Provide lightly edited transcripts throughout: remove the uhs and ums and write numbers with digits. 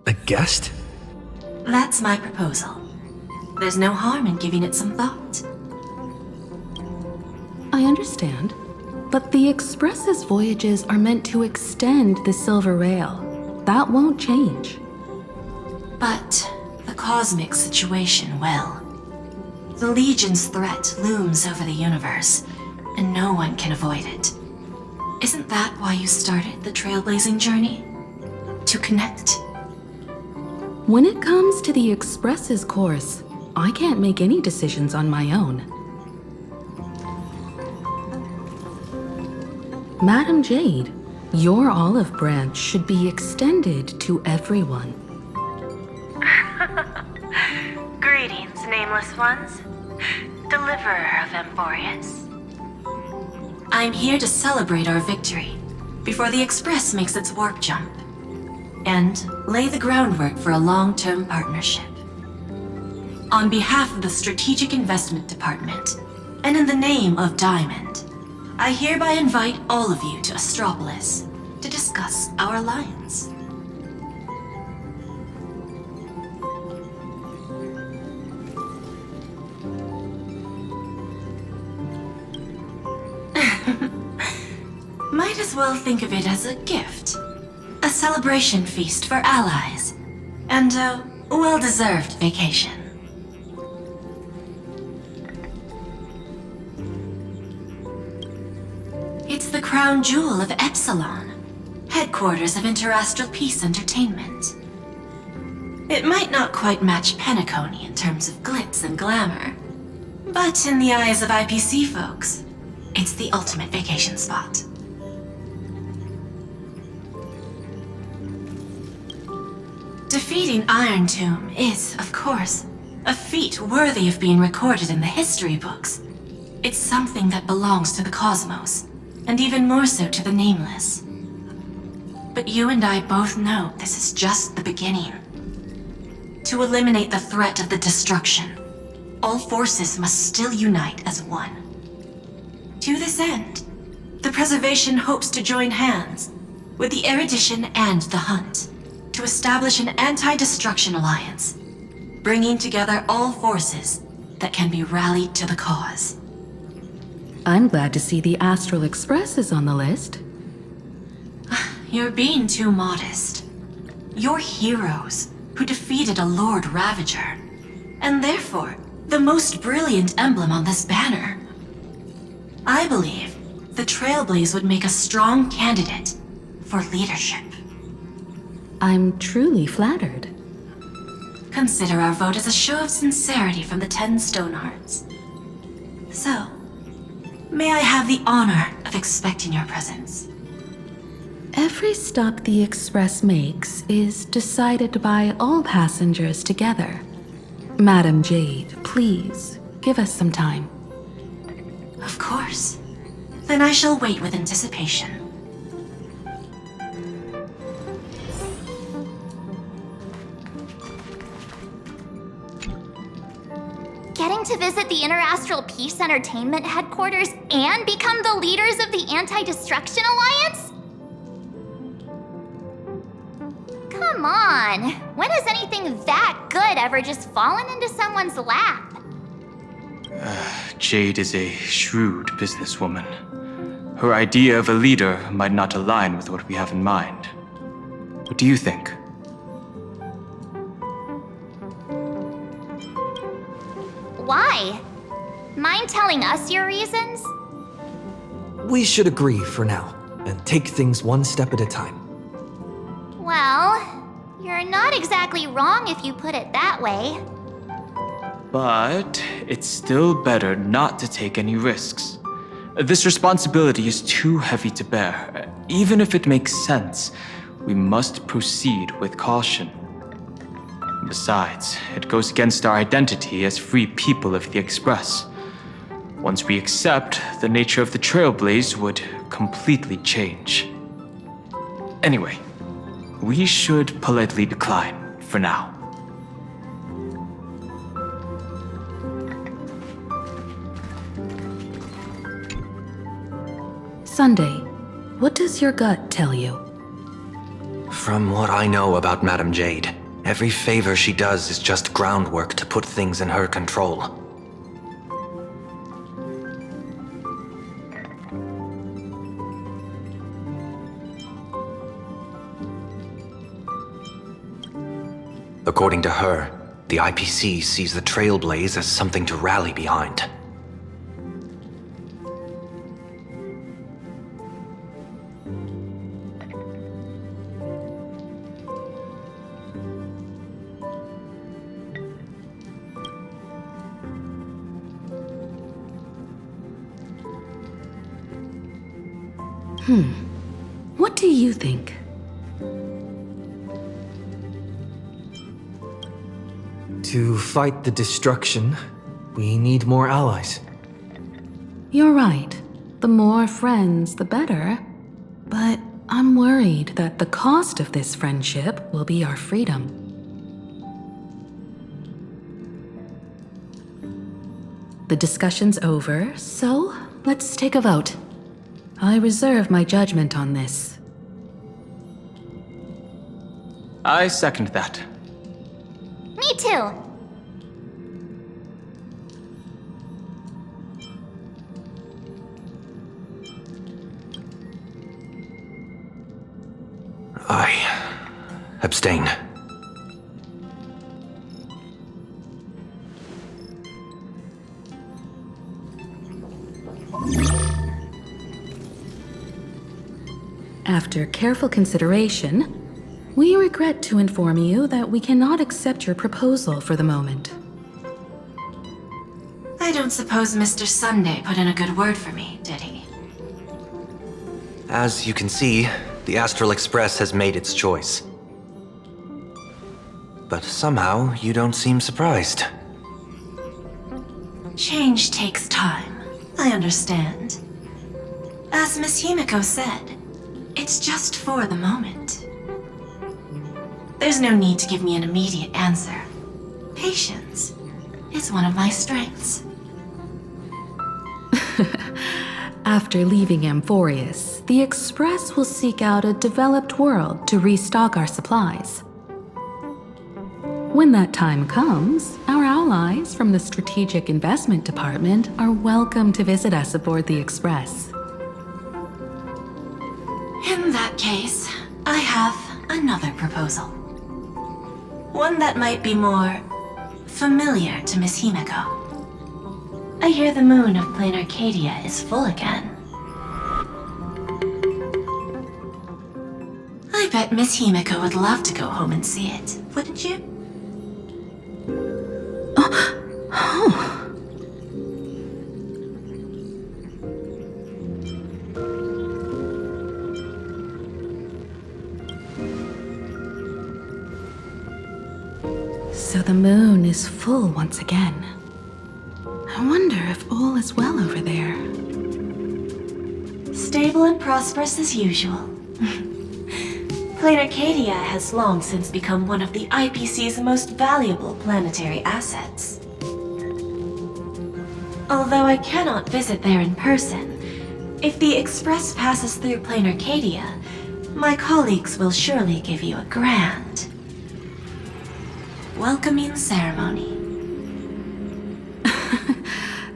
A guest? That's my proposal. There's no harm in giving it some thought. I understand, but the Express's voyages are meant to extend the Silver Rail. That won't change. But the cosmic situation will. The Legion's threat looms over the universe, and no one can avoid it. Isn't that why you started the trailblazing journey? To connect? When it comes to the Express's course, I can't make any decisions on my own. Madam Jade, your olive branch should be extended to everyone. Greetings, nameless ones. Deliverer of Emborius. I'm here to celebrate our victory before the Express makes its warp jump, and lay the groundwork for a long-term partnership. On behalf of the Strategic Investment Department, and in the name of Diamond, I hereby invite all of you to Astropolis to discuss our alliance. Might as well think of it as a gift. A celebration feast for allies. And a well-deserved vacation. It's the crown jewel of Epsilon, headquarters of Interastral Peace Entertainment. It might not quite match Penacony in terms of glitz and glamour, but in the eyes of IPC folks, it's the ultimate vacation spot. Defeating Iron Tomb is, of course, a feat worthy of being recorded in the history books. It's something that belongs to the cosmos, and even more so to the Nameless. But you and I both know this is just the beginning. To eliminate the threat of the destruction, all forces must still unite as one. To this end, the Preservation hopes to join hands with the Erudition and the Hunt to establish an anti-destruction alliance, bringing together all forces that can be rallied to the cause. I'm glad to see the Astral Express is on the list. You're being too modest. You're heroes who defeated a Lord Ravager, and therefore the most brilliant emblem on this banner. I believe the Trailblaze would make a strong candidate for leadership. I'm truly flattered. Consider our vote as a show of sincerity from the 10 Stonehearts. So, may I have the honor of expecting your presence? Every stop the Express makes is decided by all passengers together. Madam Jade, please, give us some time. Of course. Then I shall wait with anticipation. Getting to visit the Interastral Peace Entertainment headquarters and become the leaders of the Anti-Destruction Alliance? Come on, when has anything that good ever just fallen into someone's lap? Jade is a shrewd businesswoman. Her idea of a leader might not align with what we have in mind. What do you think? Why? Mind telling us your reasons? We should agree for now, and take things one step at a time. Well, you're not exactly wrong if you put it that way. But it's still better not to take any risks. This responsibility is too heavy to bear. Even if it makes sense, we must proceed with caution. Besides, it goes against our identity as free people of the Express. Once we accept, the nature of the Trailblaze would completely change. Anyway, we should politely decline for now. Sunday, what does your gut tell you? From what I know about Madam Jade, Every favor she does is just groundwork to put things in her control. According to her, the IPC sees the Trailblaze as something to rally behind. What do you think? To fight the destruction, we need more allies. You're right. The more friends, the better. But I'm worried that the cost of this friendship will be our freedom. The discussion's over, so let's take a vote. I reserve my judgment on this. I second that. Me too. I abstain. After careful consideration, we regret to inform you that we cannot accept your proposal for the moment. I don't suppose Mr. Sunday put in a good word for me, did he? As you can see, the Astral Express has made its choice. But somehow, you don't seem surprised. Change takes time. I understand. As Miss Himiko said, it's just for the moment. There's no need to give me an immediate answer. Patience is one of my strengths. After leaving Amphorius, the Express will seek out a developed world to restock our supplies. When that time comes, our allies from the Strategic Investment Department are welcome to visit us aboard the Express. In that case, I have another proposal. One that might be more familiar to Miss Himiko. I hear the moon of Plain Arcadia is full again. I bet Miss Himiko would love to go home and see it, wouldn't you? So the moon is full once again. I wonder if all is well over there. Stable and prosperous as usual. Plain Arcadia has long since become one of the IPC's most valuable planetary assets. Although I cannot visit there in person, if the Express passes through Plain Arcadia, my colleagues will surely give you a grand welcoming ceremony.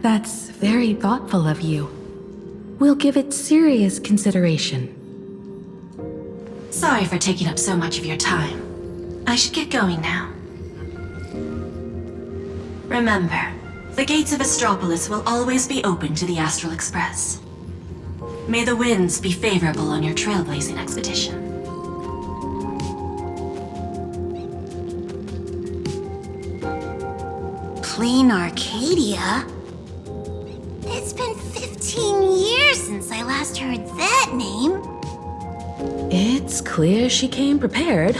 That's very thoughtful of you. We'll give it serious consideration. Sorry for taking up so much of your time. I should get going now. Remember, the gates of Astropolis will always be open to the Astral Express. May the winds be favorable on your trailblazing expedition. Plain Arcadia? It's been 15 years since I last heard that name. It's clear she came prepared.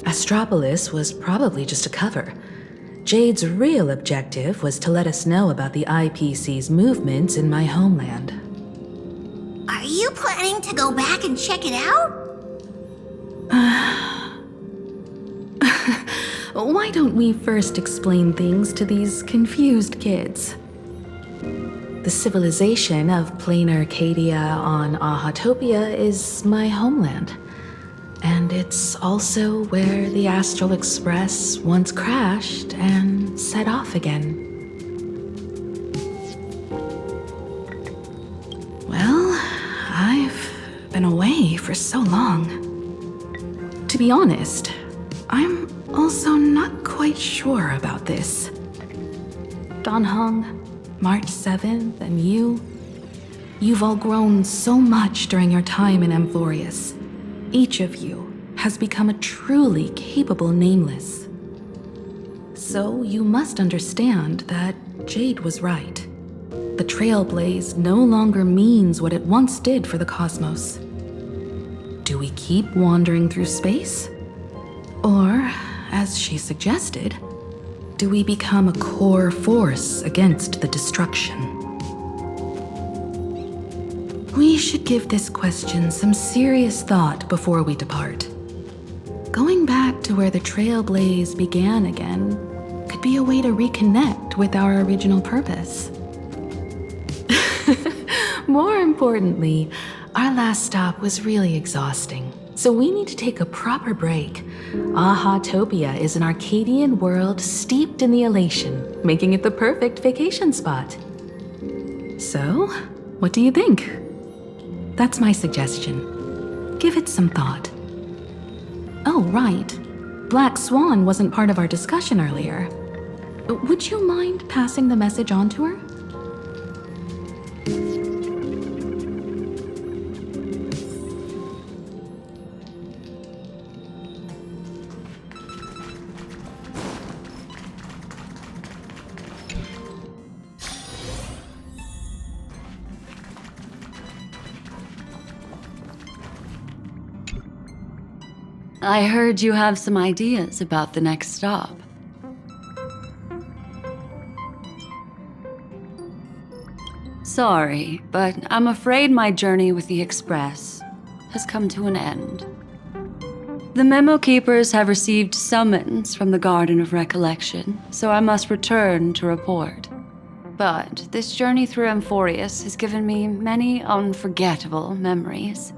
Astropolis was probably just a cover. Jade's real objective was to let us know about the IPC's movements in my homeland. Are you planning to go back and check it out? Why don't we first explain things to these confused kids? The civilization of Plain Arcadia on Ahatopia is my homeland. And it's also where the Astral Express once crashed and set off again. Well, I've been away for so long. To be honest, I'm also not quite sure about this. Dan Heng, March 7th, and you've all grown so much during your time in Amphorius. Each of you has become a truly capable Nameless. So you must understand that Jade was right. The Trailblaze no longer means what it once did for the cosmos. Do we keep wandering through space? Or, as she suggested, do we become a core force against the destruction? We should give this question some serious thought before we depart. Going back to where the Trailblaze began again could be a way to reconnect with our original purpose. More importantly, our last stop was really exhausting, so we need to take a proper break. Aha-topia is an Arcadian world steeped in the elation, making it the perfect vacation spot. So, what do you think? That's my suggestion. Give it some thought. Oh, right. Black Swan wasn't part of our discussion earlier. Would you mind passing the message on to her? I heard you have some ideas about the next stop. Sorry, but I'm afraid my journey with the Express has come to an end. The Memo Keepers have received summons from the Garden of Recollection, so I must return to report. But this journey through Amphorius has given me many unforgettable memories.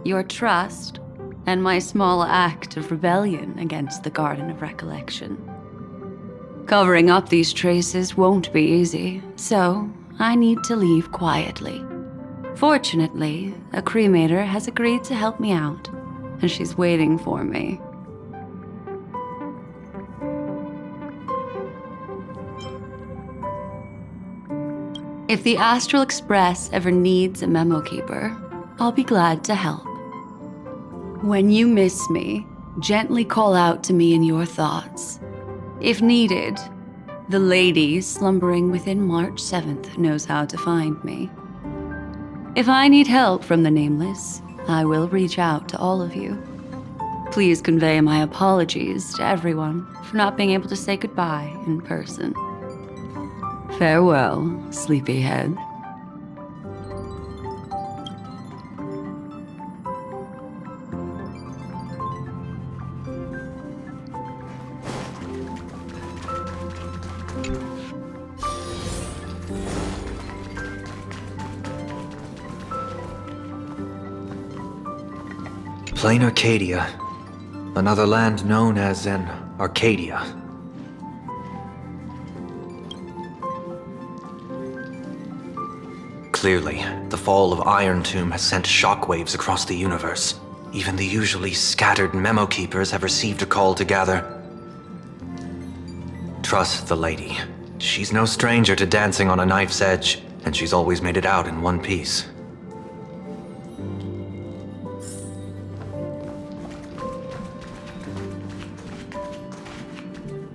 Your trust and my small act of rebellion against the Garden of Recollection. Covering up these traces won't be easy, so I need to leave quietly. Fortunately, a cremator has agreed to help me out, and she's waiting for me. If the Astral Express ever needs a memo keeper, I'll be glad to help. When you miss me, gently call out to me in your thoughts. If needed, the lady slumbering within March 7th knows how to find me. If I need help from the Nameless, I will reach out to all of you. Please convey my apologies to everyone for not being able to say goodbye in person. Farewell, sleepyhead. Plain Arcadia. Another land known as an Arcadia. Clearly, the fall of Iron Tomb has sent shockwaves across the universe. Even the usually scattered memo keepers have received a call to gather. Trust the lady. She's no stranger to dancing on a knife's edge, and she's always made it out in one piece.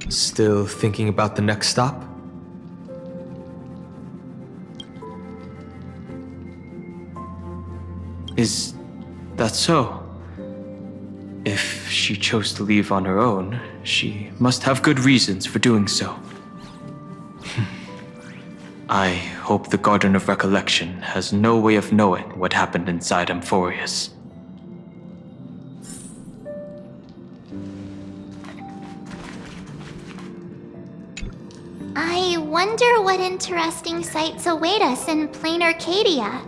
Still thinking about the next stop? Is that so? If she chose to leave on her own, she must have good reasons for doing so. I hope the Garden of Recollection has no way of knowing what happened inside Amphorius. I wonder what interesting sights await us in plain Arcadia.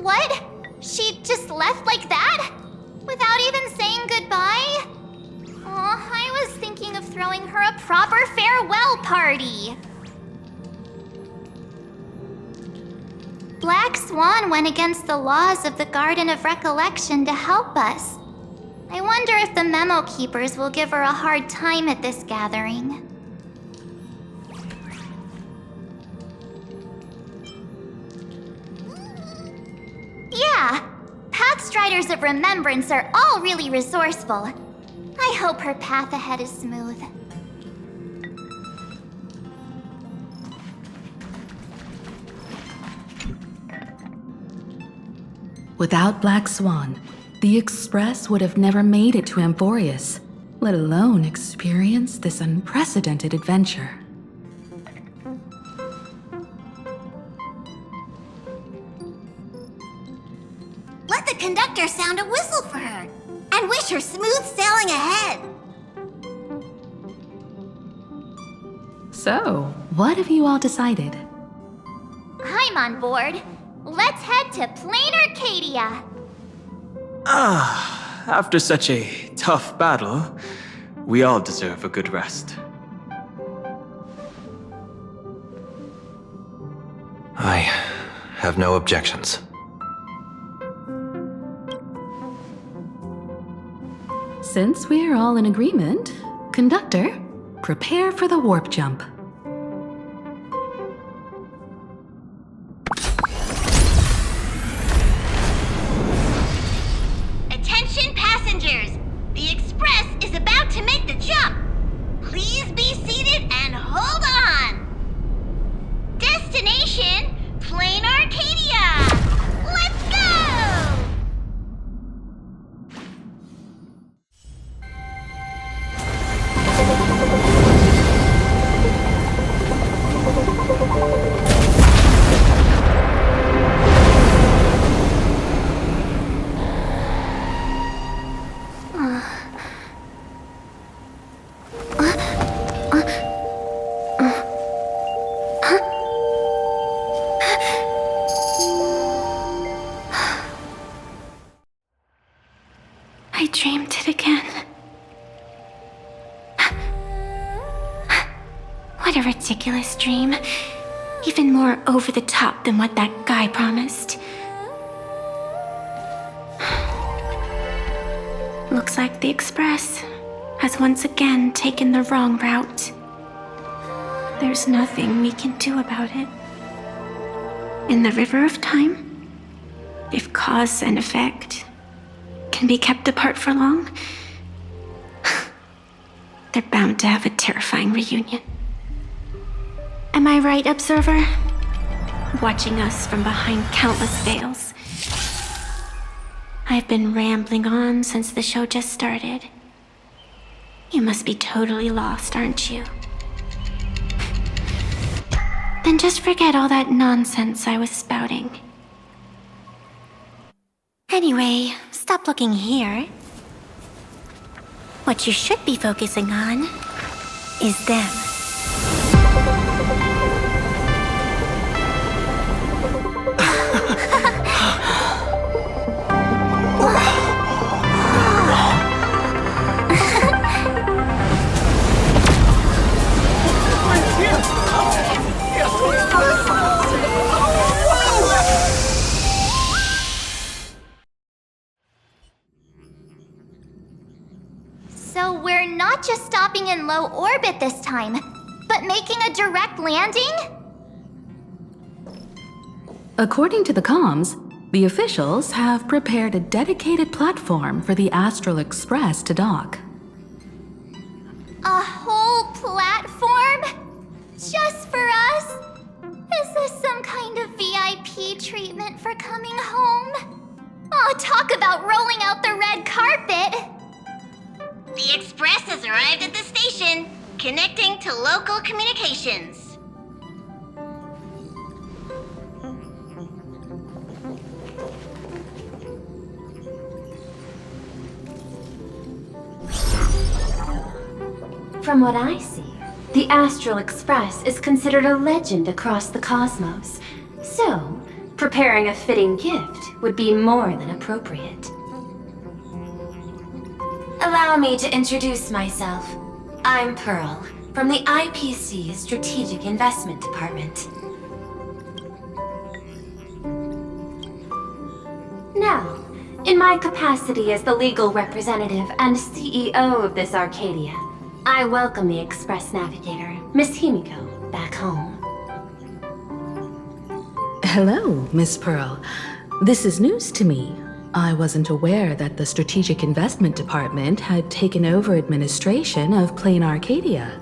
What? She just left like that? Without even saying goodbye? Oh, I was thinking of throwing her a proper farewell party. Black Swan went against the laws of the Garden of Recollection to help us. I wonder if the Memo Keepers will give her a hard time at this gathering. Yeah, Pathstriders of Remembrance are all really resourceful. I hope her path ahead is smooth. Without Black Swan, the Express would have never made it to Amphorius, let alone experience this unprecedented adventure. Let the conductor sound a whistle for her, and wish her smooth sailing ahead. So, what have you all decided? I'm on board. Let's head to Plain Arcadia. After such a tough battle, we all deserve a good rest. I have no objections. Since we're all in agreement, Conductor, prepare for the warp jump. Attention passengers! The Express is about to make the jump. Please be seated and hold on. Destination, Plain Arcadia! Let's go! I dreamed it again. What a ridiculous dream. Even more over the top than what that guy promised. Looks like the Express has once again taken the wrong route. There's nothing we can do about it. In the river of time, if cause and effect can be kept apart for long, they're bound to have a terrifying reunion. Am I right, Observer? Watching us from behind countless veils. I've been rambling on since the show just started. You must be totally lost, aren't you? Then just forget all that nonsense I was spouting. Anyway, stop looking here. What you should be focusing on is them. So we're not just stopping in low orbit this time, but making a direct landing? According to the comms, the officials have prepared a dedicated platform for the Astral Express to dock. A whole platform? Just for us? Is this some kind of VIP treatment for coming home? Oh, talk about rolling out the red carpet! The Express has arrived at the station, connecting to local communications. From what I see, the Astral Express is considered a legend across the cosmos. So, preparing a fitting gift would be more than appropriate. Allow me to introduce myself. I'm Pearl, from the IPC Strategic Investment Department. Now, in my capacity as the legal representative and CEO of this Arcadia, I welcome the Express Navigator, Miss Himiko, back home. Hello, Miss Pearl. This is news to me. I wasn't aware that the Strategic Investment Department had taken over administration of Plain Arcadia.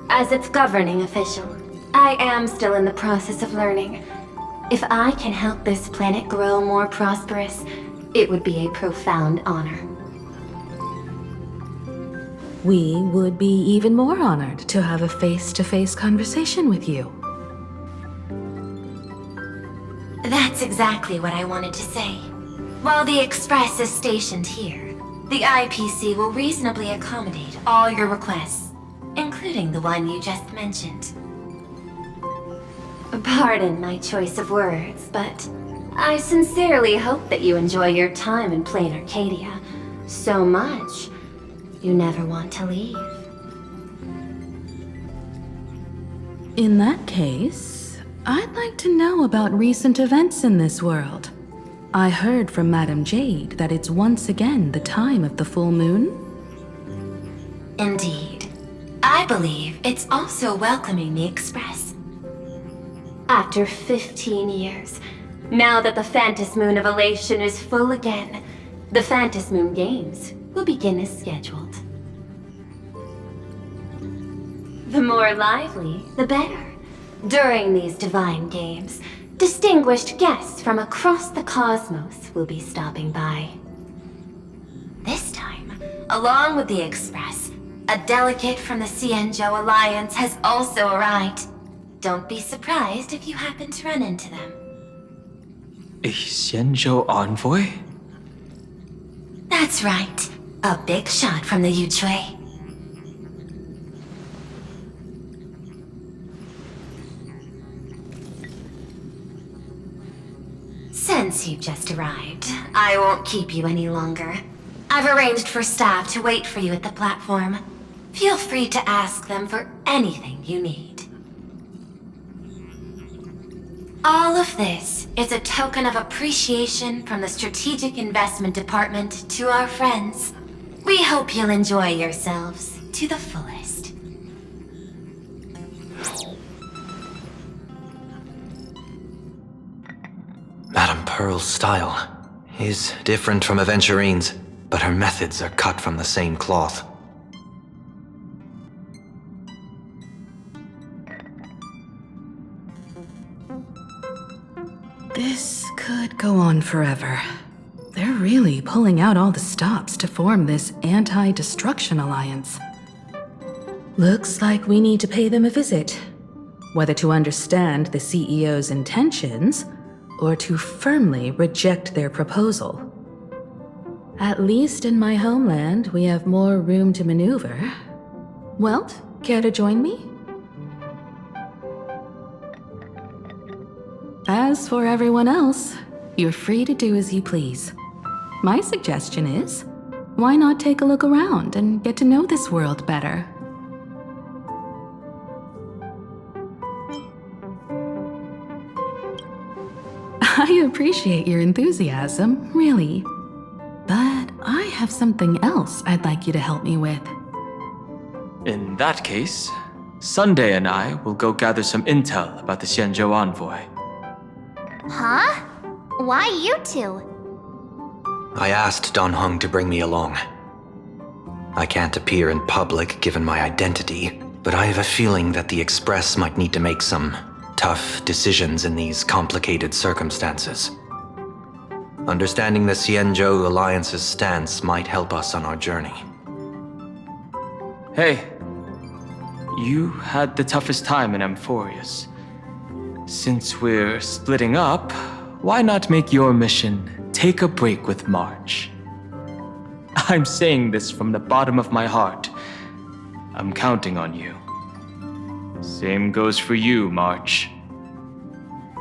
As its governing official, I am still in the process of learning. If I can help this planet grow more prosperous, it would be a profound honor. We would be even more honored to have a face-to-face conversation with you. That's exactly what I wanted to say. While the Express is stationed here, the IPC will reasonably accommodate all your requests, including the one you just mentioned. Pardon my choice of words, but I sincerely hope that you enjoy your time in Plain Arcadia so much you never want to leave. In that case, I'd like to know about recent events in this world. I heard from Madame Jade that it's once again the time of the full moon. Indeed. I believe it's also welcoming the Express. After 15 years, now that the Phantas Moon of Elation is full again, the Phantas Moon Games will begin as scheduled. The more lively, the better. During these divine games, distinguished guests from across the cosmos will be stopping by. This time, along with the Express, a delegate from the Xianzhou Alliance has also arrived. Don't be surprised if you happen to run into them. A Xianzhou envoy? That's right. A big shot from the Yuchui. Since you've just arrived, I won't keep you any longer. I've arranged for staff to wait for you at the platform. Feel free to ask them for anything you need. All of this is a token of appreciation from the Strategic Investment Department to our friends. We hope you'll enjoy yourselves to the fullest. Madame Pearl's style is different from Aventurine's, but her methods are cut from the same cloth. This could go on forever. They're really pulling out all the stops to form this anti-destruction alliance. Looks like we need to pay them a visit. Whether to understand the CEO's intentions, or to firmly reject their proposal. At least in my homeland, we have more room to maneuver. Welt, care to join me? As for everyone else, you're free to do as you please. My suggestion is, why not take a look around and get to know this world better? I appreciate your enthusiasm, really. But I have something else I'd like you to help me with. In that case, Sunday and I will go gather some intel about the Xianzhou envoy. Huh? Why you two? I asked Don Hung to bring me along. I can't appear in public given my identity, but I have a feeling that the Express might need to make some tough decisions in these complicated circumstances. Understanding the Xianzhou Alliance's stance might help us on our journey. Hey, you had the toughest time in Amphorius. Since we're splitting up, why not make your mission take a break with March? I'm saying this from the bottom of my heart. I'm counting on you. Same goes for you, March.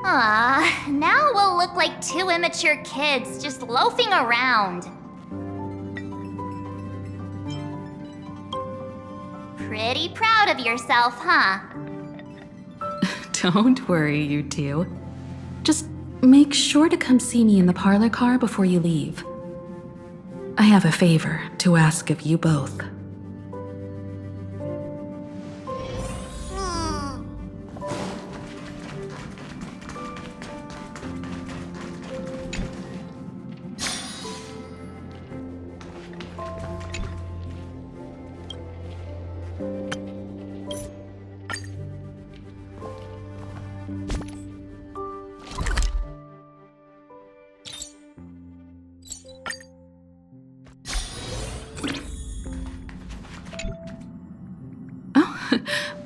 Now we'll look like two immature kids just loafing around. Pretty proud of yourself, huh? Don't worry, you two. Just make sure to come see me in the parlor car before you leave. I have a favor to ask of you both.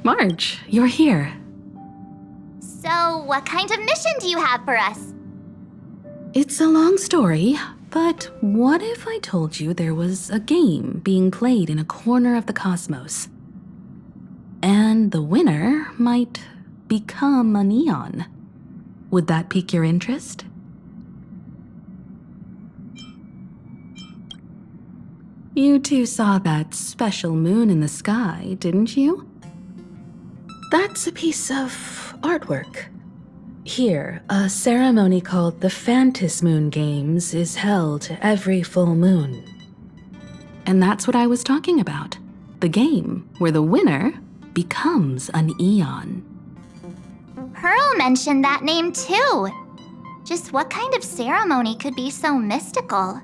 Marge, you're here. So, what kind of mission do you have for us? It's a long story, but what if I told you there was a game being played in a corner of the cosmos? And the winner might become a neon. Would that pique your interest? You two saw that special moon in the sky, didn't you? That's a piece of artwork. Here, a ceremony called the Phantom Moon Games is held every full moon. And that's what I was talking about. The game where the winner becomes an eon. Pearl mentioned that name too. Just what kind of ceremony could be so mystical?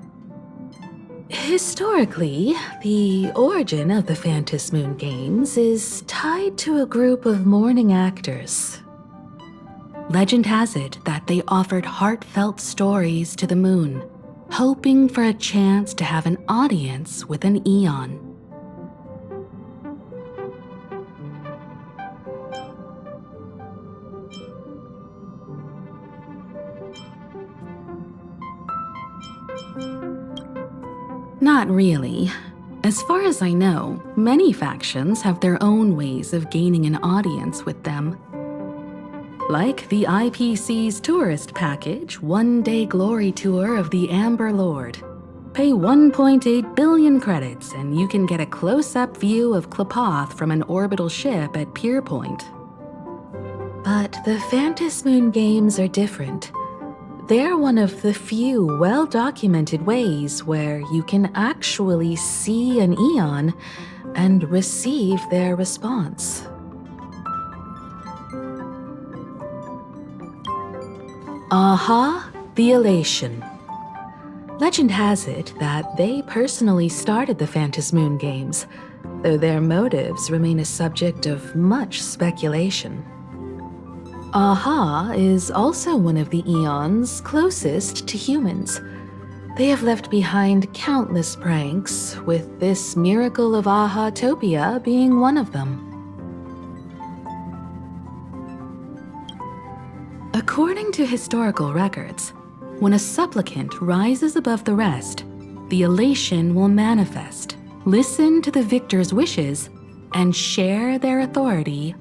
Historically, the origin of the Phantom Moon Games is tied to a group of mourning actors. Legend has it that they offered heartfelt stories to the moon, hoping for a chance to have an audience with an eon. Not really. As far as I know, many factions have their own ways of gaining an audience with them. Like the IPC's tourist package, one-day glory tour of the Amber Lord. Pay 1.8 billion credits and you can get a close-up view of Klapoth from an orbital ship at Pier Point. But the Phantom Moon Games are different. They're one of the few well-documented ways where you can actually see an eon and receive their response. Aha, the Elation. Legend has it that they personally started the Phantom Moon Games, though their motives remain a subject of much speculation. Aha is also one of the eons closest to humans. They have left behind countless pranks, with this miracle of Aha-topia being one of them. According to historical records, when a supplicant rises above the rest, the elation will manifest, listen to the victor's wishes, and share their authority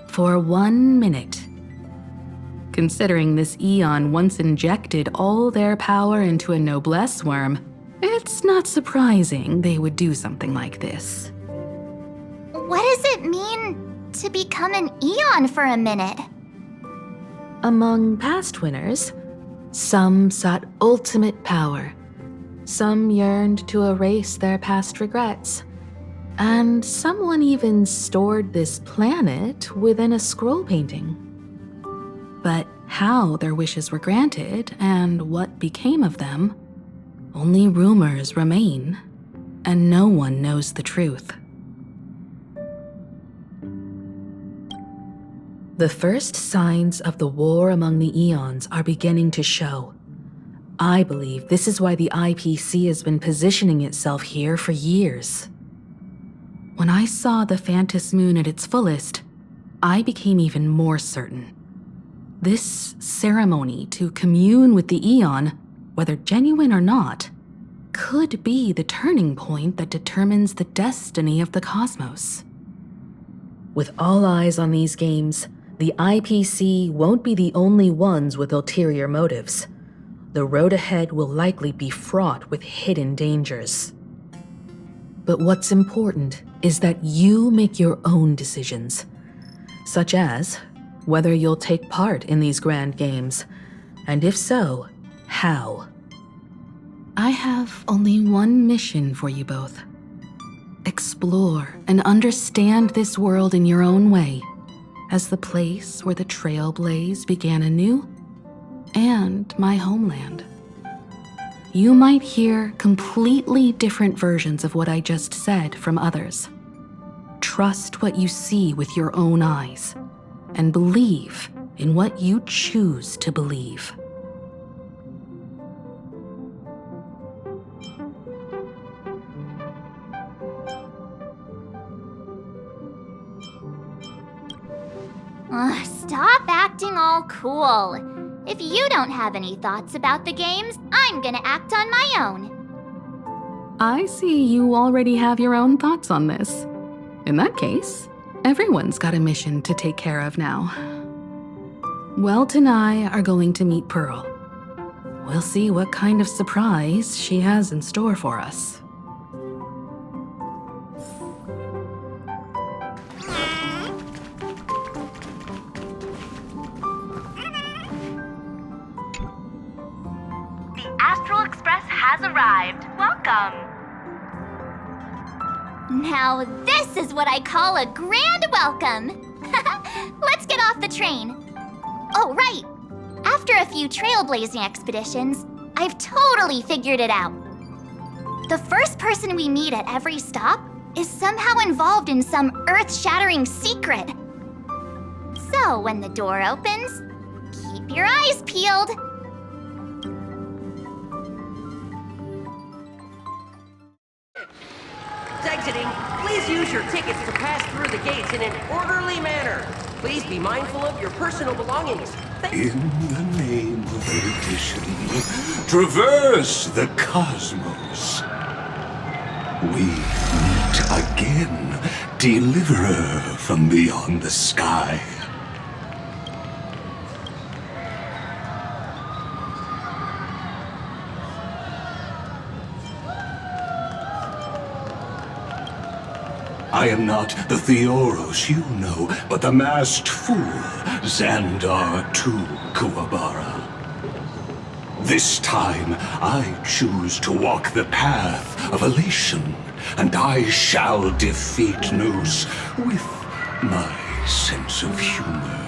for 1 minute. Considering this eon once injected all their power into a noblesse worm, it's not surprising they would do something like this. What does it mean to become an eon for a minute? Among past winners, some sought ultimate power, some yearned to erase their past regrets, and someone even stored this planet within a scroll painting. But how their wishes were granted and what became of them, only rumors remain, and no one knows the truth. The first signs of the war among the eons are beginning to show. I believe this is why the IPC has been positioning itself here for years. When I saw the Phantom Moon at its fullest, I became even more certain. This ceremony to commune with the eon, whether genuine or not, could be the turning point that determines the destiny of the cosmos. With all eyes on these games, The IPC won't be the only ones with ulterior motives. The road ahead will likely be fraught with hidden dangers. But what's important is that you make your own decisions, such as whether you'll take part in these grand games, and if so, how. I have only one mission for you both. Explore and understand this world in your own way, as the place where the Trailblaze began anew, and my homeland. You might hear completely different versions of what I just said from others. Trust what you see with your own eyes, and believe in what you choose to believe. Stop acting all cool. If you don't have any thoughts about the games, I'm gonna act on my own. I see you already have your own thoughts on this. In that case, everyone's got a mission to take care of now. Welt and I are going to meet Pearl. We'll see what kind of surprise she has in store for us. Arrived. Welcome. Now this is what I call a grand welcome. Let's get off the train. Oh, right. After a few trailblazing expeditions, I've totally figured it out. The first person we meet at every stop is somehow involved in some earth-shattering secret. So when the door opens, keep your eyes peeled. Exiting, please use your tickets to pass through the gates in an orderly manner. Please be mindful of your personal belongings. In the name of erudition, traverse the cosmos. We meet again, deliverer from beyond the sky. I am not the Theoros you know, but the masked fool, Xandar II Kuwabara. This time, I choose to walk the path of elation, and I shall defeat Nous with my sense of humor.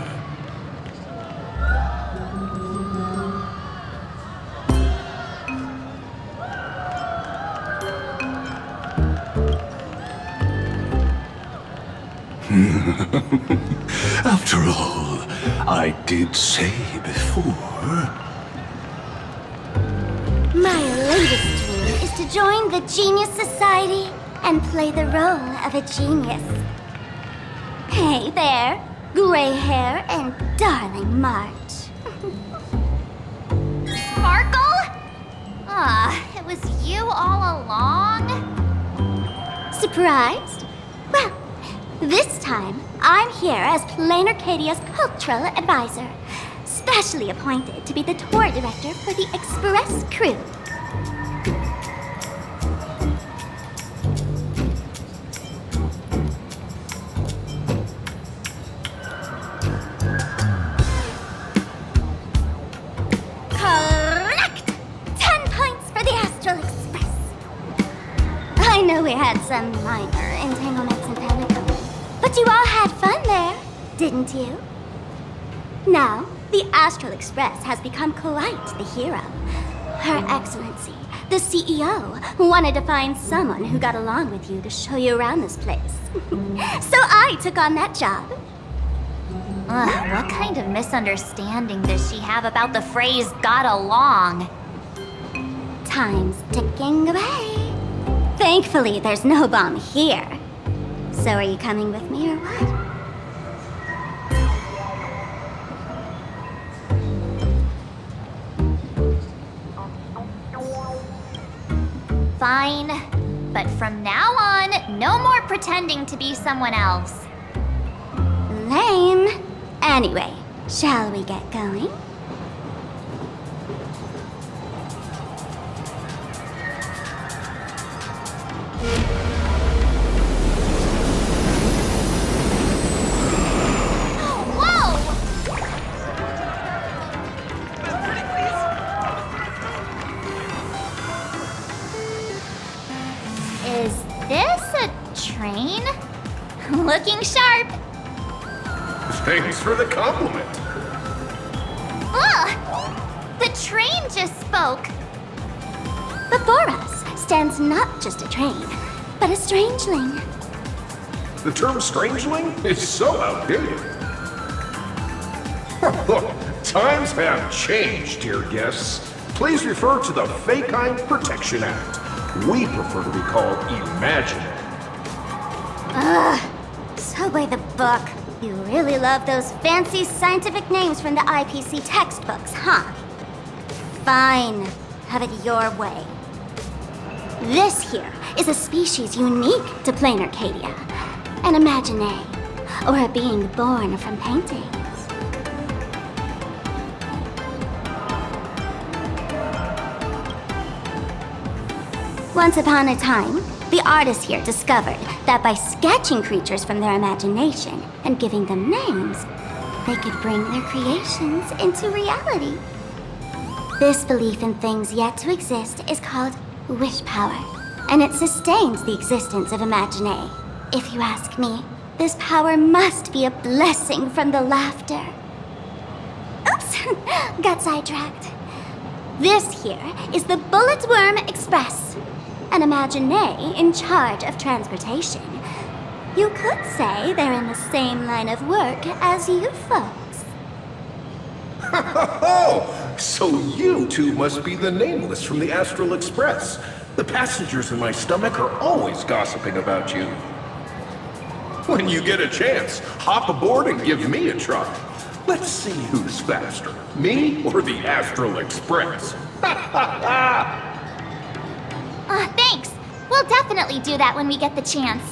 After all, I did say before. My latest dream is to join the Genius Society and play the role of a genius. Hey there, gray hair and darling March. Sparkle? It was you all along? Surprised? Well, this time, I'm here as Plain Arcadia's cultural advisor, specially appointed to be the tour director for the Express crew. Correct! 10 points for the Astral Express. I know we had some minor entanglements and family problems, but you all had fun there, didn't you? Now, the Astral Express has become quite the hero. Her Excellency, the CEO, wanted to find someone who got along with you to show you around this place. So I took on that job. What kind of misunderstanding does she have about the phrase got along? Time's ticking away. Thankfully, there's no bomb here. So are you coming with me or what? Fine, but from now on, no more pretending to be someone else. Lame. Anyway, shall we get going? Is this a train? Looking sharp. Thanks for the compliment. Ugh! The train just spoke. Before us stands not just a train, but a strangeling. The term strangeling is so outdated. Look, times have changed, dear guests. Please refer to the Fekine Protection Act. We prefer to be called imaginary. Ugh. So by the book. You really love those fancy scientific names from the IPC textbooks, huh? Fine. Have it your way. This here is a species unique to plain Arcadia. An imaginae, or a being born from paintings. Once upon a time, the artists here discovered that by sketching creatures from their imagination and giving them names, they could bring their creations into reality. This belief in things yet to exist is called wish power, and it sustains the existence of imaginae. If you ask me, this power must be a blessing from the laughter. Oops, got sidetracked. This here is the Bullet Worm Express, an imaginee in charge of transportation. You could say they're in the same line of work as you folks. Oh, so you two must be the Nameless from the Astral Express. The passengers in my stomach are always gossiping about you. When you get a chance, hop aboard and give me a try. Let's see who's faster, me or the Astral Express. Thanks. We'll definitely do that when we get the chance.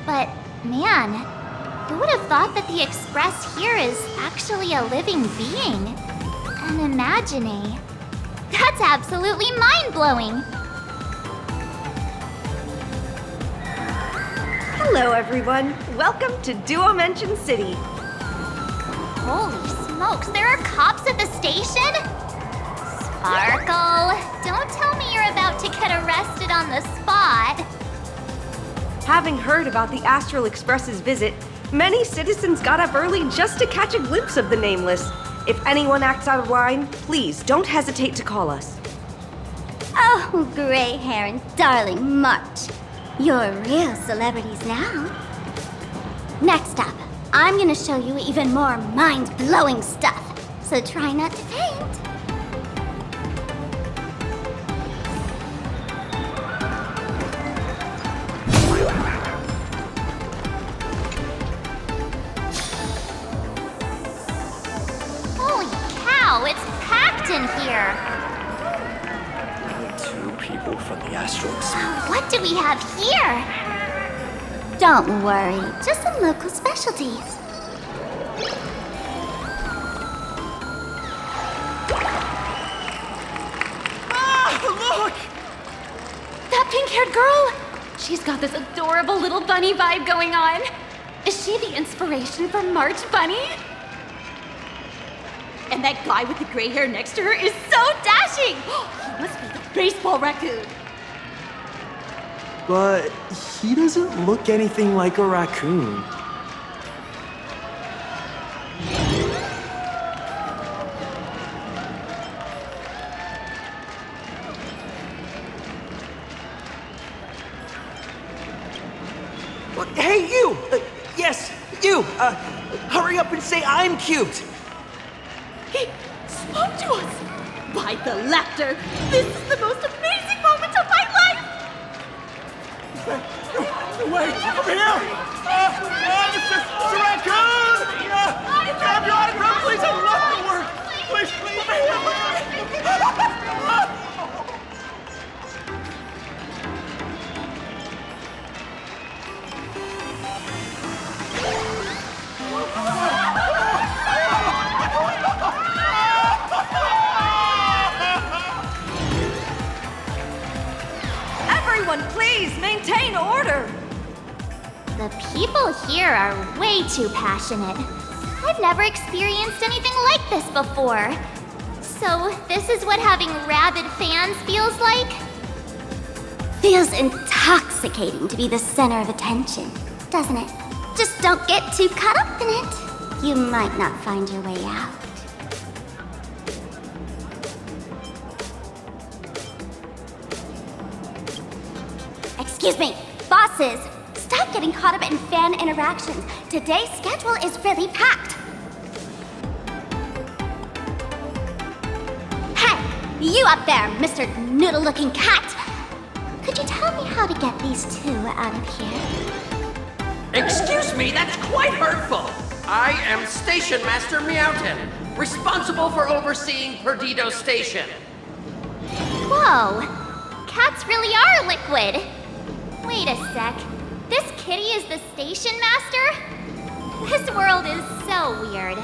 But, man, who would have thought that the Express here is actually a living being? An imaginee. That's absolutely mind-blowing. Hello, everyone. Welcome to Duo-Mention City. Holy smokes, there are cops at the station? Sparkle, don't tell me you're about to get arrested on the spot. Having heard about the Astral Express's visit, many citizens got up early just to catch a glimpse of the Nameless. If anyone acts out of line, please don't hesitate to call us. Oh, gray hair and darling March. You're real celebrities now. Next up, I'm gonna show you even more mind-blowing stuff, so try not to faint. Holy cow, it's packed in here. Two people from the Astral Express. What do we have here? Don't worry, just some local specialties. Look! That pink-haired girl! She's got this adorable little bunny vibe going on. Is she the inspiration for March Bunny? And that guy with the gray hair next to her is so dashing! He must be the baseball raccoon. But he doesn't look anything like a raccoon. Hey, you! Yes, you! Hurry up and say I'm cute! He spoke to us! By the laughter! This is the most amazing moment of my life! Wait, over here! It's a raccoon! Can I have your autograph, please? I love your work! Please, over here! The people here are way too passionate. I've never experienced anything like this before. So, this is what having rabid fans feels like? Feels intoxicating to be the center of attention, doesn't it? Just don't get too caught up in it. You might not find your way out. Excuse me, bosses! Stop getting caught up in fan interactions. Today's schedule is really packed. Hey, you up there, Mr. Noodle-looking cat! Could you tell me how to get these two out of here? Excuse me, that's quite hurtful. I am Station Master Meowton, responsible for overseeing Perdido Station. Whoa, cats really are liquid. Wait a sec, this kitty is the station master? This world is so weird.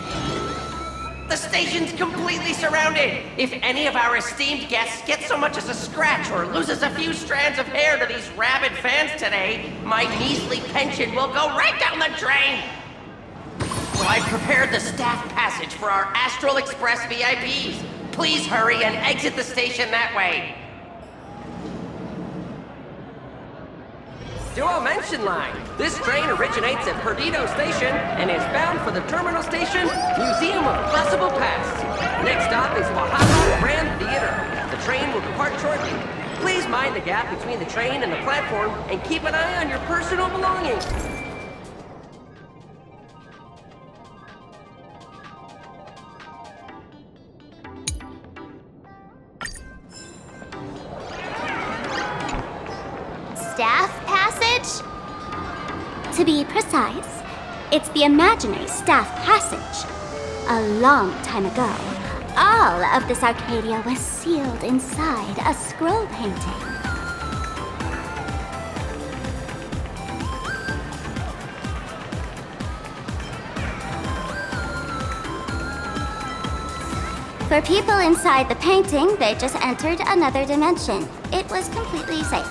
The station's completely surrounded. If any of our esteemed guests get so much as a scratch or loses a few strands of hair to these rabid fans today, my measly pension will go right down the drain. So I've prepared the staff passage for our Astral Express VIPs. Please hurry and exit the station that way. Dual Mention Line. This train originates at Perdido Station and is bound for the terminal station, Museum of Possible Past. Next stop is Wahaha Grand Theater. The train will depart shortly. Please mind the gap between the train and the platform and keep an eye on your personal belongings. Staff passage? To be precise, it's the imaginary staff passage. A long time ago, all of this Arcadia was sealed inside a scroll painting. For people inside the painting, they just entered another dimension. It was completely safe.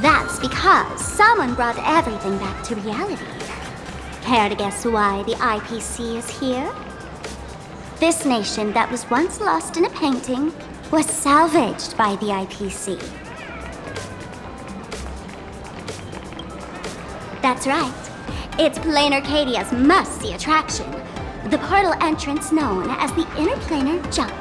That's because someone brought everything back to reality. Care to guess why the IPC is here? This nation that was once lost in a painting was salvaged by the IPC. That's right. It's Plain Arcadia's must-see attraction, the portal entrance known as the Interplanar Jump.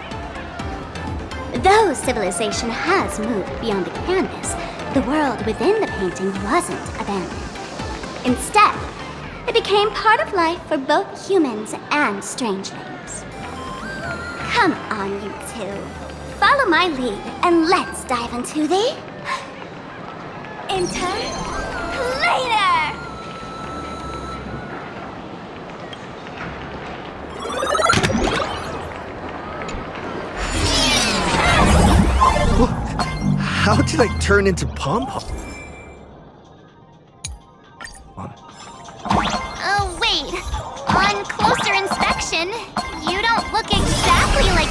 Though civilization has moved beyond the canvas, the world within the painting wasn't abandoned. Instead, it became part of life for both humans and strangelings. Come on, you two. Follow my lead and let's dive into the... Interplanar! How did I turn into Pom-Pom? Oh, wait. On closer inspection, you don't look exactly like...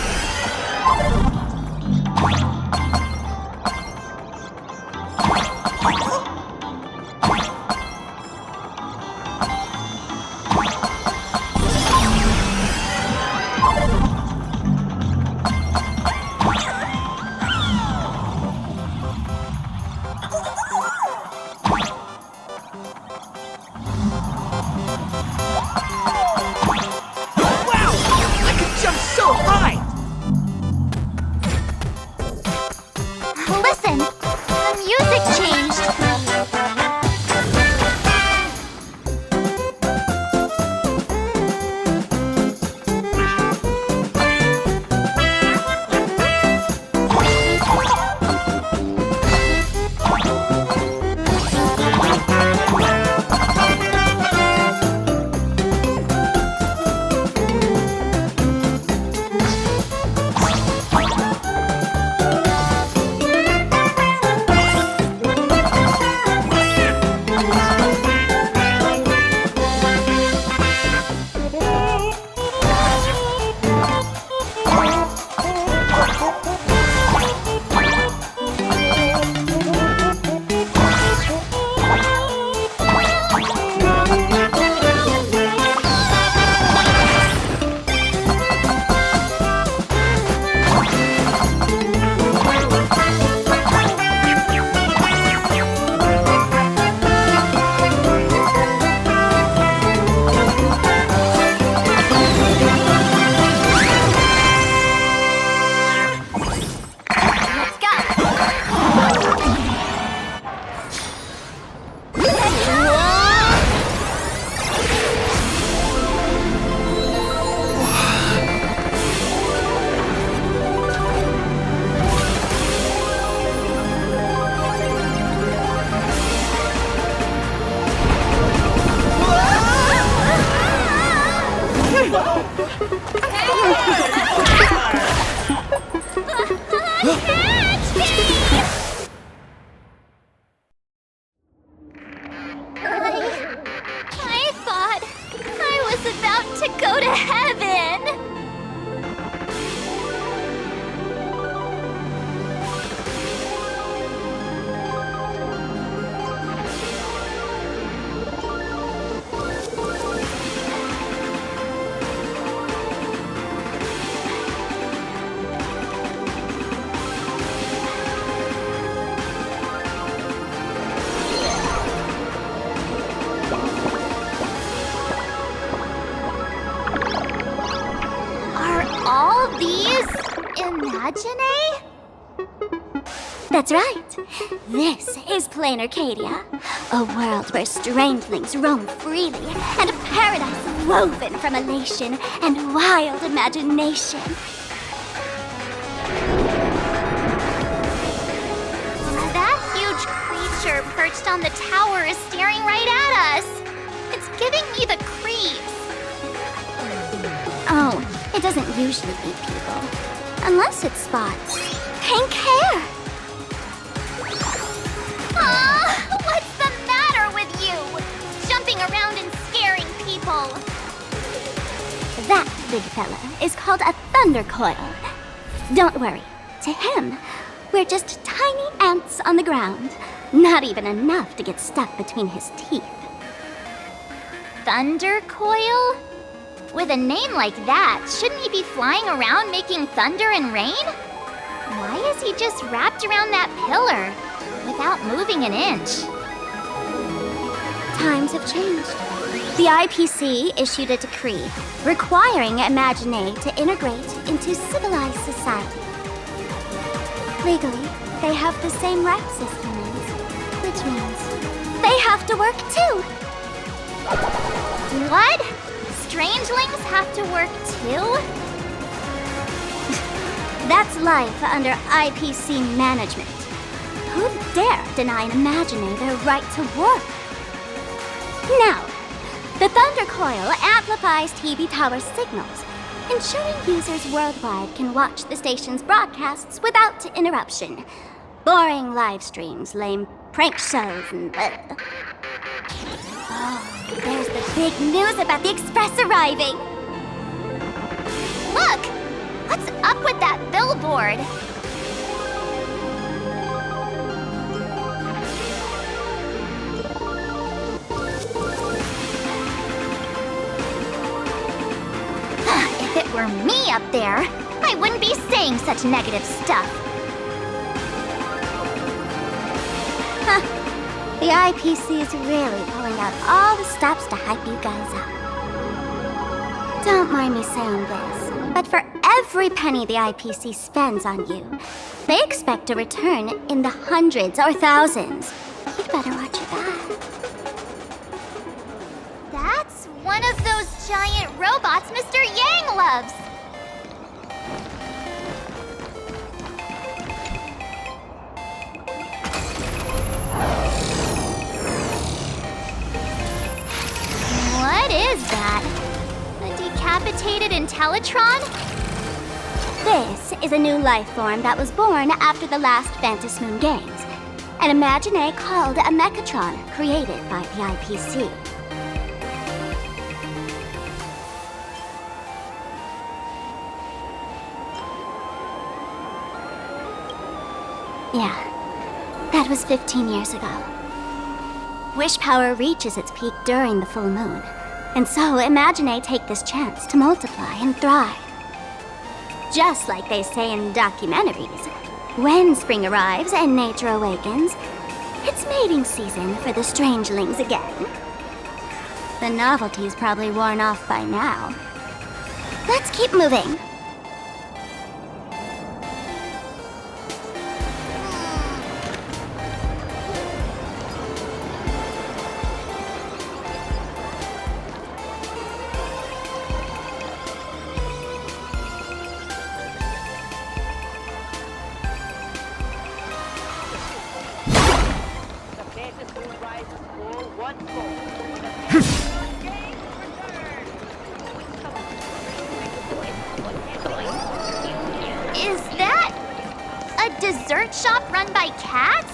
Listen, the music changed. Imagine? That's right. This is Plain Arcadia, a world where strangelings roam freely, and a paradise woven from elation and wild imagination. That huge creature perched on the tower is staring right at us. It's giving me the creeps. Oh, it doesn't usually eat people. Unless it spots pink hair. What's the matter with you? Jumping around and scaring people. That big fella is called a thunder coil. Don't worry. To him, we're just tiny ants on the ground. Not even enough to get stuck between his teeth. Thunder coil? With a name like that, shouldn't he be flying around making thunder and rain? Why is he just wrapped around that pillar without moving an inch? Times have changed. The IPC issued a decree requiring Imagine to integrate into civilized society. Legally, they have the same rights as humans, which means they have to work too. What? Strangelings have to work too? That's life under IPC management. Who'd dare deny an Imagine their right to work? Now, the Thunder Coil amplifies TV tower signals, ensuring users worldwide can watch the station's broadcasts without interruption. Boring live streams, lame prank shows, and... Oh, there's the big news about the Express arriving! Look! What's up with that billboard? If it were me up there, I wouldn't be saying such negative stuff. Huh. The IPC is really pulling out all the stops to hype you guys up. Don't mind me saying this, but for every penny the IPC spends on you, they expect a return in the hundreds or thousands. You'd better watch your back. That's one of those giant robots Mr. Yang loves. What is that? A decapitated Intellitron? This is a new life form that was born after the last Phantom Moon Games. An Imagine called a Mechatron, created by the IPC. Yeah, that was 15 years ago. Wish power reaches its peak during the full moon, and so Imagine take this chance to multiply and thrive. Just like they say in documentaries, when spring arrives and nature awakens, it's mating season for the strangelings again. The novelty's probably worn off by now. Let's keep moving. Is that a dessert shop run by cats?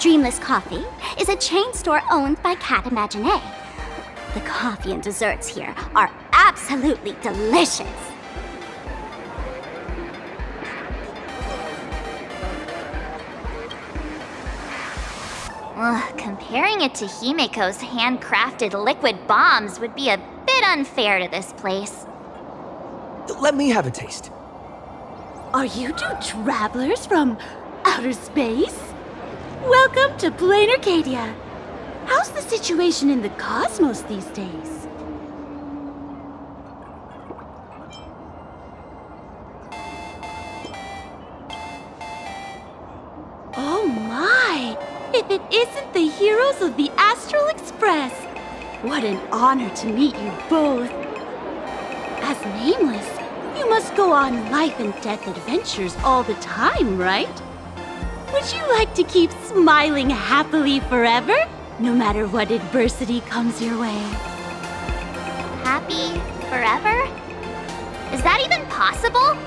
Dreamless Coffee is a chain store owned by Cat Imagine. The coffee and desserts here are absolutely delicious. Comparing it to Himiko's handcrafted liquid bombs would be a bit unfair to this place. Let me have a taste. Are you two travelers from outer space? Welcome to Plain Arcadia. How's the situation in the cosmos these days? my! If it isn't the heroes of the Astral Express! What an honor to meet you both. As Nameless, you must go on life and death adventures all the time, right? Would you like to keep smiling happily forever, no matter what adversity comes your way? Happy forever? Is that even possible?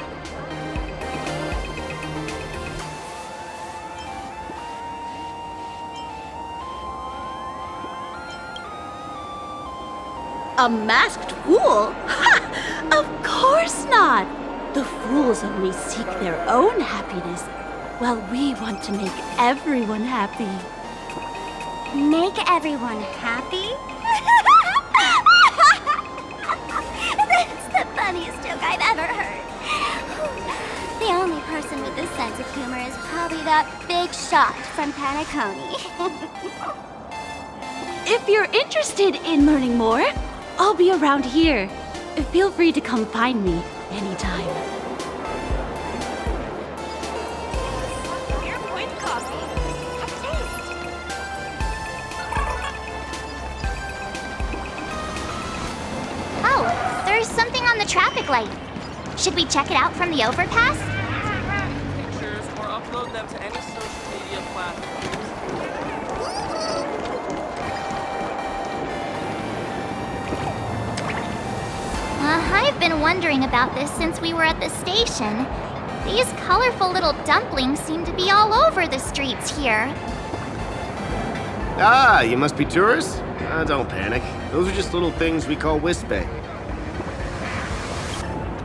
A masked fool? Ha! Of course not! The fools only seek their own happiness, while we want to make everyone happy. Make everyone happy? That's the funniest joke I've ever heard. The only person with this sense of humor is probably that big shot from Panaconi. If you're interested in learning more, I'll be around here. Feel free to come find me anytime. Your point coffee. Have a taste. Oh, there's something on the traffic light. Should we check it out from the overpass? Pictures or upload them to any social media platform. I've been wondering about this since we were at the station. These colorful little dumplings seem to be all over the streets here. Ah, you must be tourists? Don't panic. Those are just little things we call wispy.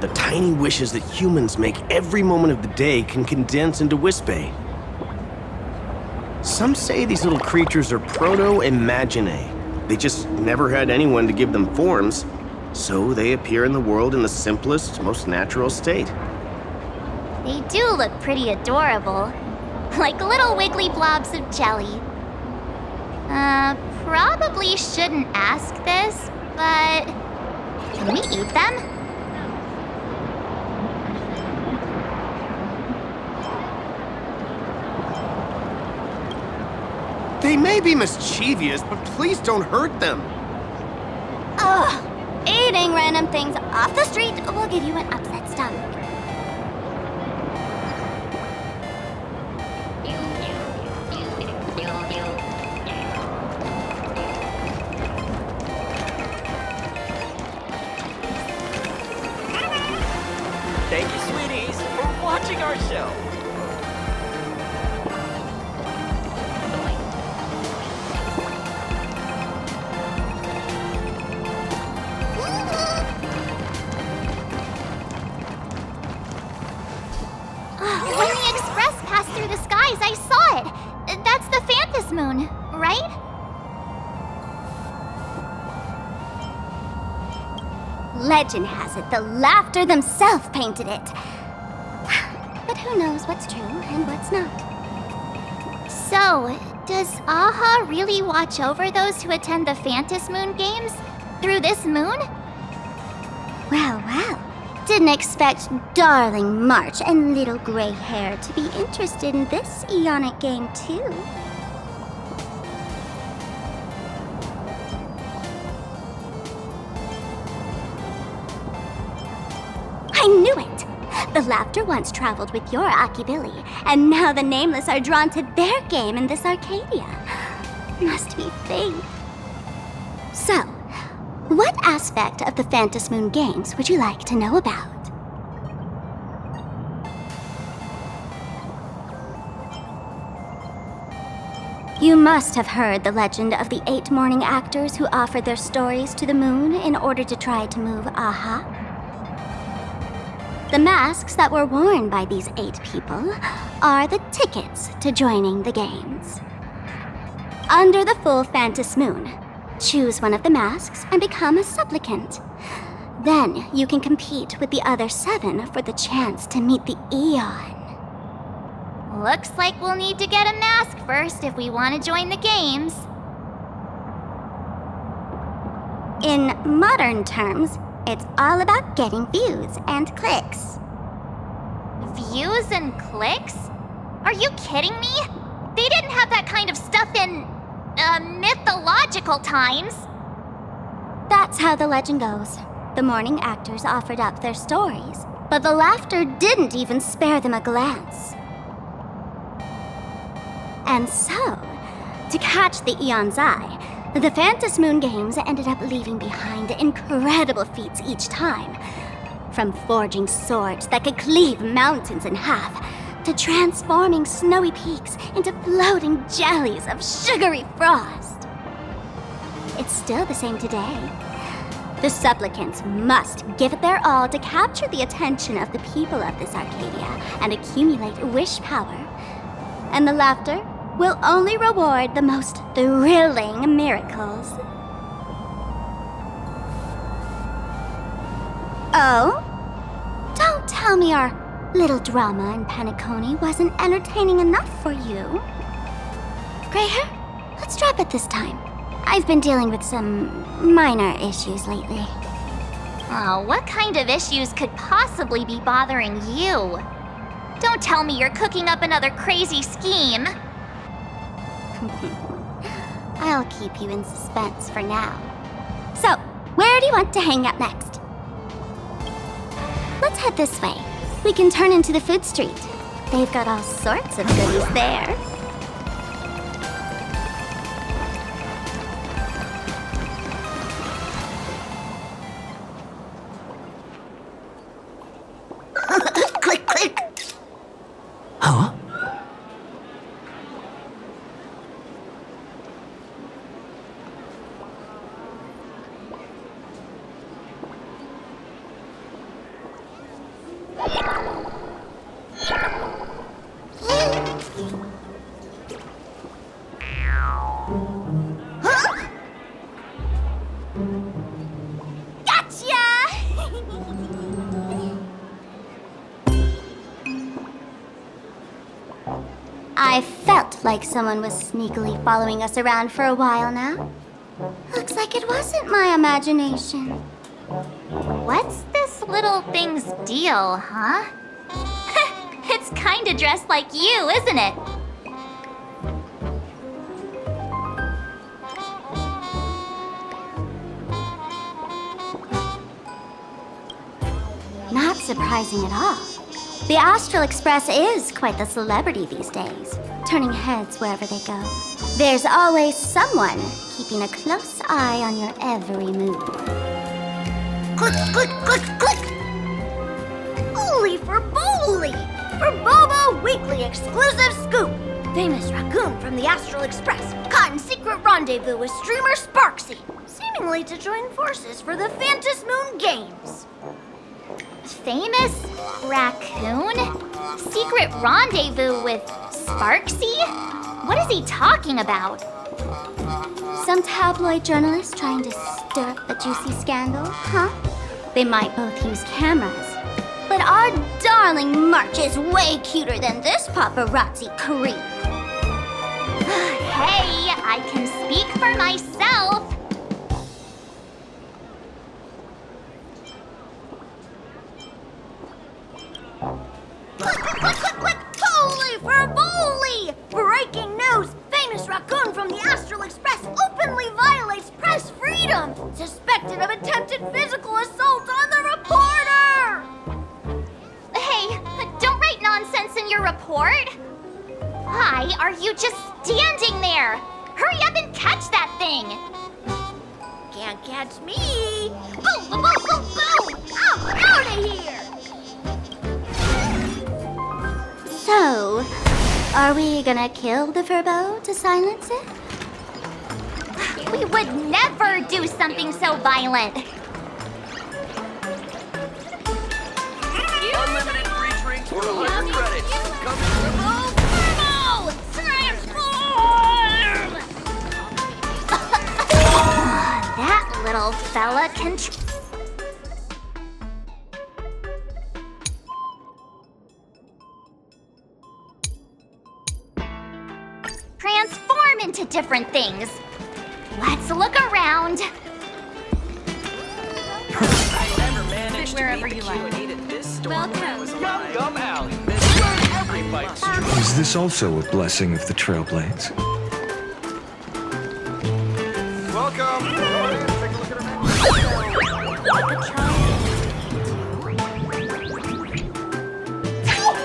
The tiny wishes that humans make every moment of the day can condense into wispy. Some say these little creatures are proto-imaginae. They just never had anyone to give them forms. So they appear in the world in the simplest, most natural state. They do look pretty adorable. Like little wiggly blobs of jelly. Probably shouldn't ask this, but can we eat them? They may be mischievous, but please don't hurt them. Ugh. Eating random things off the street will give you an upset stomach. Thank you, sweeties, for watching our show. When the express passed through the skies, I saw it. That's the Phantom Moon, right? Legend has it the Laughter themselves painted it. But who knows what's true and what's not. So, does Aha really watch over those who attend the Phantom Moon games through this moon? Well, well. Didn't expect darling March and little gray hair to be interested in this Eonic game, too. I knew it! The Laughter once traveled with your Akibilly, and now the Nameless are drawn to their game in this Arcadia. Must be fate. So, what aspect of the Phantom Moon games would you like to know about? You must have heard the legend of the 8 morning actors who offered their stories to the moon in order to try to move Aha. The masks that were worn by these 8 people are the tickets to joining the games. Under the full Phantom Moon, choose one of the masks and become a supplicant. Then you can compete with the other 7 for the chance to meet the Eon. Looks like we'll need to get a mask first if we want to join the games. In modern terms, it's all about getting views and clicks. Views and clicks? Are you kidding me? They kind of stuff in, mythological times. That's how the legend goes. The morning actors offered up their stories, but the laughter didn't even spare them a glance. And so, to catch the Eon's eye, the Phantom Moon Games ended up leaving behind incredible feats each time. From forging swords that could cleave mountains in half, to transforming snowy peaks into floating jellies of sugary frost. It's still the same today. The supplicants must give it their all to capture the attention of the people of this Arcadia and accumulate wish power. And the laughter will only reward the most thrilling miracles. Oh? Don't tell me our little drama in Penacony wasn't entertaining enough for you. Gray hair, let's drop it this time. I've been dealing with some minor issues lately. Oh, what kind of issues could possibly be bothering you? Don't tell me you're cooking up another crazy scheme. I'll keep you in suspense for now. So, where do you want to hang out next? Let's head this way. We can turn into the food street. They've got all sorts of goodies there. Click, click. Huh? I felt like someone was sneakily following us around for a while now. Looks like it wasn't my imagination. What's this little thing's deal, huh? It's kinda dressed like you, isn't it? Not surprising at all. The Astral Express is quite the celebrity these days, turning heads wherever they go. There's always someone keeping a close eye on your every move. Click, click, click, click! Holy for Bowly! For Bobo Weekly exclusive scoop! Famous raccoon from the Astral Express caught in secret rendezvous with streamer Sparksy, seemingly to join forces for the Phantom Moon Games. Famous raccoon? Secret rendezvous with Sparksy? What is he talking about? Some tabloid journalists trying to stir up a juicy scandal, huh? They might both use cameras. But our darling March is way cuter than this paparazzi creep. Hey, I can speak for myself. Click, click, click, click! Holy for Bowly! Breaking news! Famous raccoon from the Astral Express openly violates press freedom! Suspected of attempted physical assault on the reporter! Hey, don't write nonsense in your report. Why are you just standing there? Hurry up and catch that thing. Can't catch me! Boom, boom, boom, boom, boom! I'm out of here! So, are we gonna kill the Furbo to silence it? We would never do something so violent. Unlimited free drinks for 100 credits. That little fella can... transform into different things. Let's look around. I never managed Sit wherever you like. Welcome. Yum Alley. Every bite. Is this also a blessing of the Trailblaze? welcome. Go ahead, take a look at her menu.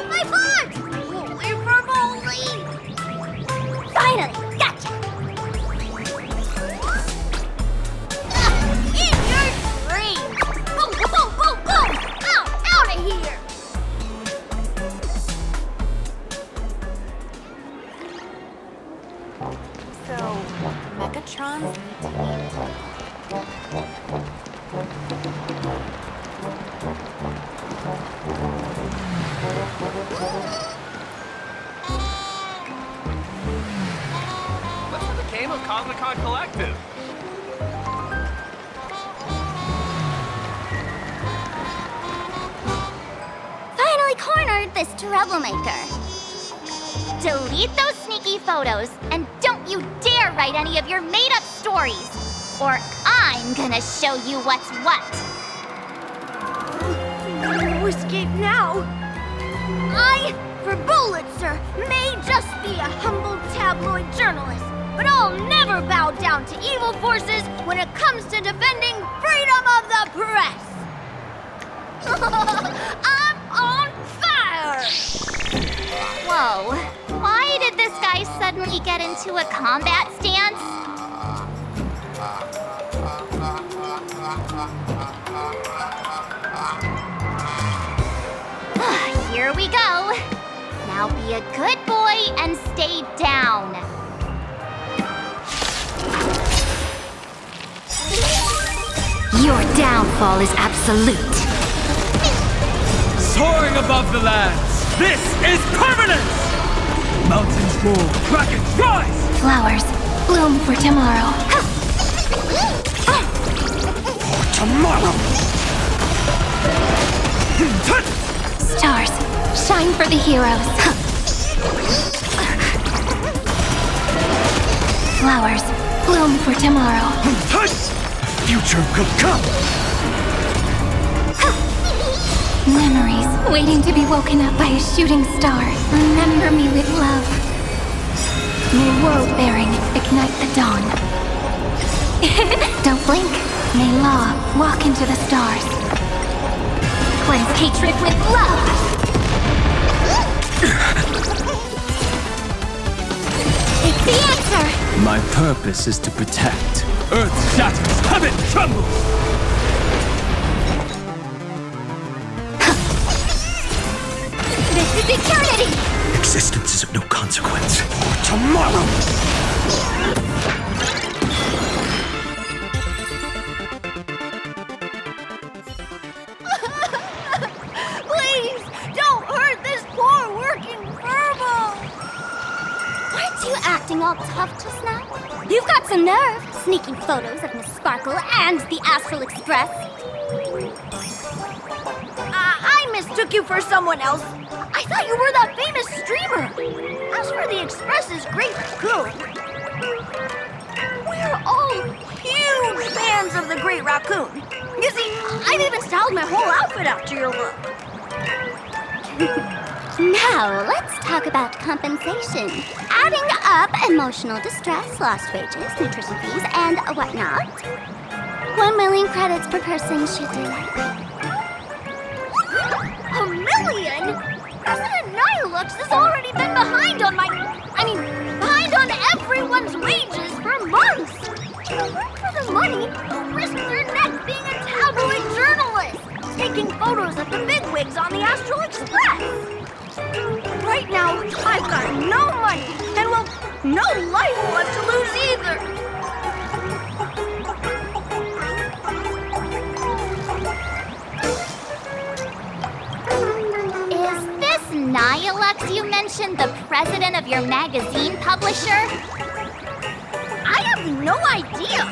My butt! Holy verbally! Finally, gotcha! In your dreams! Boom, boom, boom, boom! Out of here! So, Megatron's What's with the game of Cosmicon Collective? Finally cornered this troublemaker. Delete those sneaky photos, and don't you dare write any of your made-up stories, or I'm gonna show you what's what. No escape now. I, for Bullitzer, may just be a humble tabloid journalist, but I'll never bow down to evil forces when it comes to defending freedom of the press. I'm on fire! Whoa, why did this guy suddenly get into a combat stance? Here we go. Now be a good boy and stay down. Your downfall is absolute. Soaring above the lands, this is permanence! Mountains roar, dragons rise! Flowers bloom for tomorrow. Tomorrow! Stars shine for the heroes. Flowers bloom for tomorrow. Future will come! Memories waiting to be woken up by a shooting star. Remember me with love. May world-bearing ignite the dawn. Don't blink. May law walk into the stars. Cleanse hatred with love. It's the answer. My purpose is to protect. Earth shatters, heaven trembles! This is eternity. Existence is of no consequence. Tomorrow! Please, don't hurt this poor working furball! Weren't you acting all tough just now? You've got some nerve, sneaking photos of Miss Sparkle and the Astral Express. I mistook you for someone else. I thought you were that famous streamer. As for the Express's great raccoon, we're all huge fans of the Great Raccoon. You see, I've even styled my whole outfit after your look. Now, let's talk about compensation. Adding up emotional distress, lost wages, nutrition fees, and whatnot. 1 million credits per person should do. $1 million? President Nihilux has already been behind on behind on everyone's wages for months. To work for the money, you'll risk your neck being a tabloid journalist, taking photos of the bigwigs on the Astral Express. Right now, I've got no money, and well, no life left to lose either. Is this Nihilux you mentioned the president of your magazine publisher? I have no idea.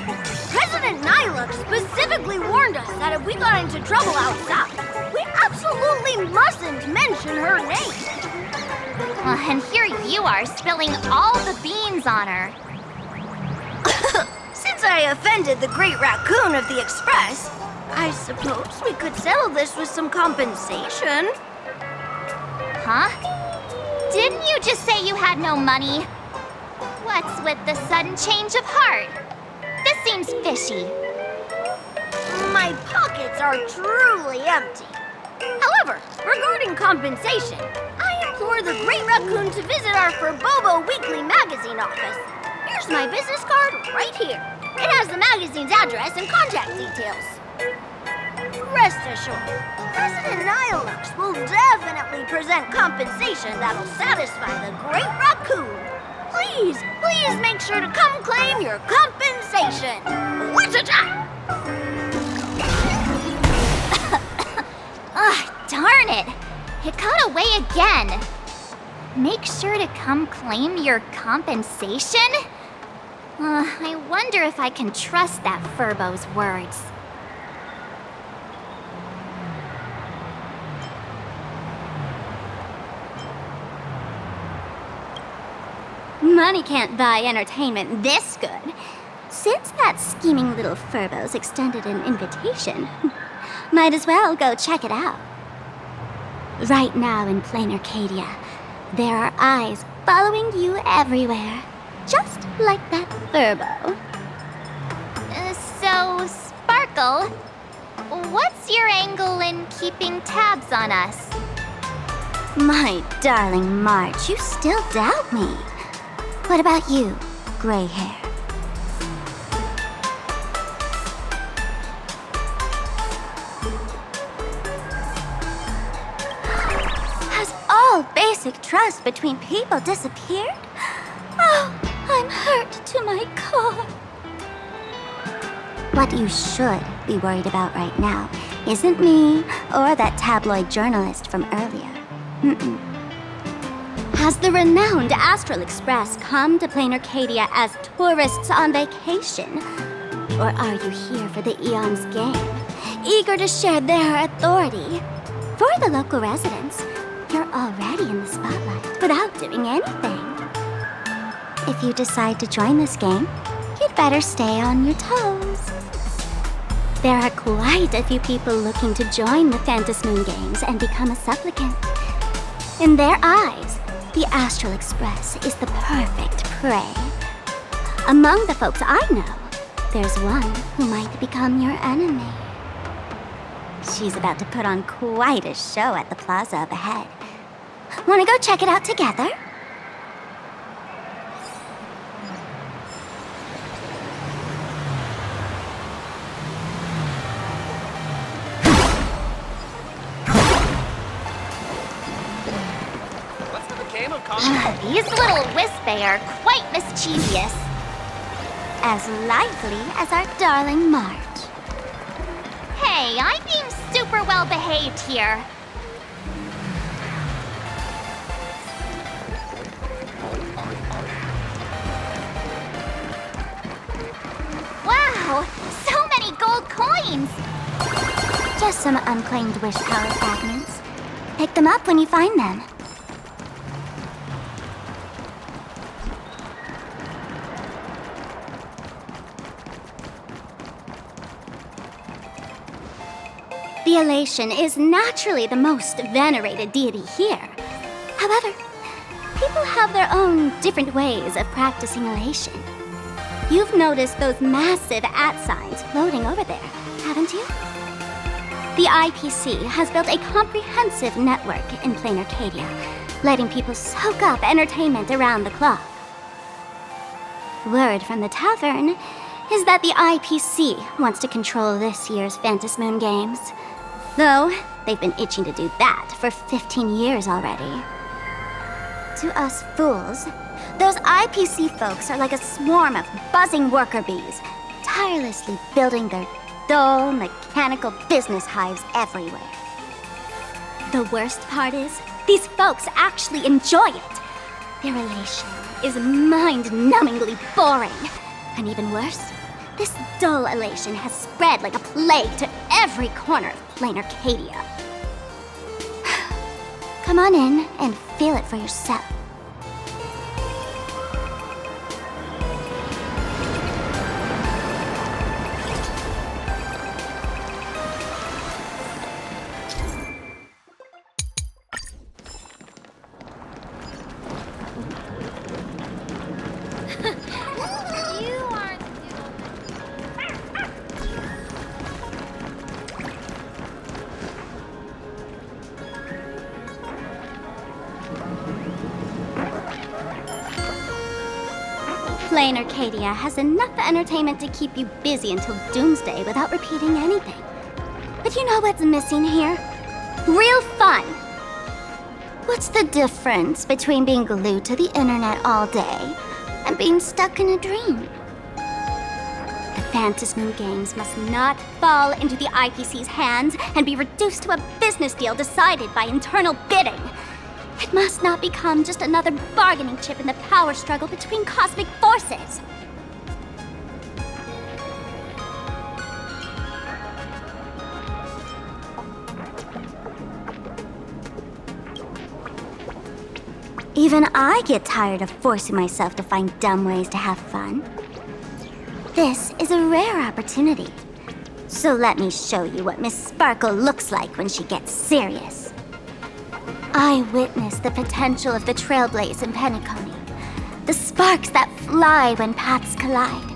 President Nihilux specifically warned us that if we got into trouble outside, we absolutely mustn't mention her name. Well, and here you are spilling all the beans on her. Since I offended the Great Raccoon of the Express, I suppose we could settle this with some compensation. Huh? Didn't you just say you had no money? What's with the sudden change of heart? This seems fishy. My pockets are truly empty. However, regarding compensation, I implore the Great Raccoon to visit our Furbobo Weekly magazine office. Here's my business card right here. It has the magazine's address and contact details. Rest assured, President Nihilux will definitely present compensation that'll satisfy the Great Raccoon. Please make sure to come claim your compensation. Wichita! Darn it! It got away again. Make sure to come claim your compensation? I wonder if I can trust that Furbo's words. Money can't buy entertainment this good. Since that scheming little Furbo's extended an invitation, might as well go check it out. Right now in plain Arcadia, there are eyes following you everywhere, just like that Furbo. So, Sparkle, what's your angle in keeping tabs on us? My darling March, you still doubt me. What about you, gray hair? Has all basic trust between people disappeared? Oh, I'm hurt to my core. What you should be worried about right now isn't me or that tabloid journalist from earlier. Has the renowned Astral Express come to plain Arcadia as tourists on vacation? Or are you here for the Eon's game, eager to share their authority? For the local residents, you're already in the spotlight without doing anything. If you decide to join this game, you'd better stay on your toes. There are quite a few people looking to join the Phantasmoon Games and become a supplicant. In their eyes, the Astral Express is the perfect prey. Among the folks I know, there's one who might become your enemy. She's about to put on quite a show at the plaza up ahead. Wanna go check it out together? These little Wispay are quite mischievous. As lively as our darling March. Hey, I'm being super well behaved here. Wow, so many gold coins! Just some unclaimed wish power fragments. Pick them up when you find them. The elation is naturally the most venerated deity here. However, people have their own different ways of practicing elation. You've noticed those massive @signs floating over there, haven't you? The IPC has built a comprehensive network in plain Arcadia, letting people soak up entertainment around the clock. Word from the tavern is that the IPC wants to control this year's Phantasmoon Games. Though, they've been itching to do that for 15 years already. To us fools, those IPC folks are like a swarm of buzzing worker bees, tirelessly building their dull, mechanical business hives everywhere. The worst part is, these folks actually enjoy it. Their elation is mind-numbingly boring. And even worse, this dull elation has spread like a plague to every corner of plain Arcadia. Come on in and feel it for yourself. Plain Arcadia has enough entertainment to keep you busy until doomsday without repeating anything. But you know what's missing here? Real fun! What's the difference between being glued to the internet all day and being stuck in a dream? The Phantasm Games must not fall into the IPC's hands and be reduced to a business deal decided by internal bidding. It must not become just another bargaining chip in the power struggle between cosmic forces. Even I get tired of forcing myself to find dumb ways to have fun. This is a rare opportunity. So let me show you what Miss Sparkle looks like when she gets serious. I witnessed the potential of the Trailblaze in Penacony. The sparks that fly when paths collide.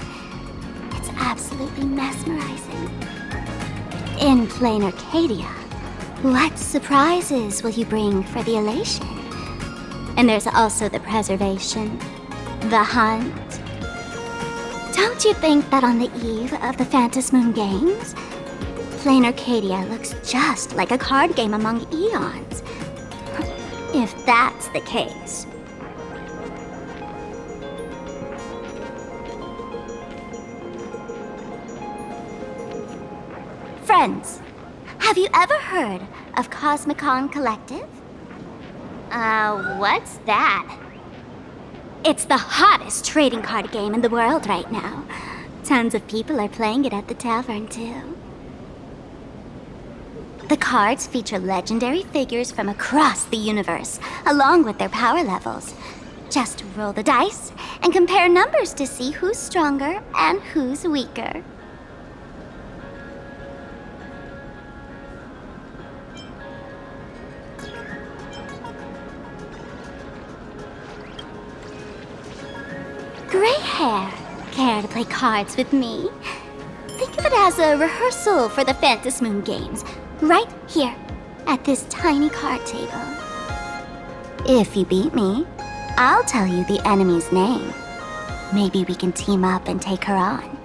It's absolutely mesmerizing. In Plain Arcadia, what surprises will you bring for the elation? And there's also the preservation, the hunt. Don't you think that on the eve of the Phantasm Games, Plain Arcadia looks just like a card game among eons? If that's the case. Friends, have you ever heard of Cosmicon Collective? What's that? It's the hottest trading card game in the world right now. Tons of people are playing it at the tavern, too. The cards feature legendary figures from across the universe, along with their power levels. Just roll the dice and compare numbers to see who's stronger and who's weaker. Gray hair. Care to play cards with me? Think of it as a rehearsal for the Phantasm Games, right here, at this tiny card table. If you beat me, I'll tell you the enemy's name. Maybe we can team up and take her on.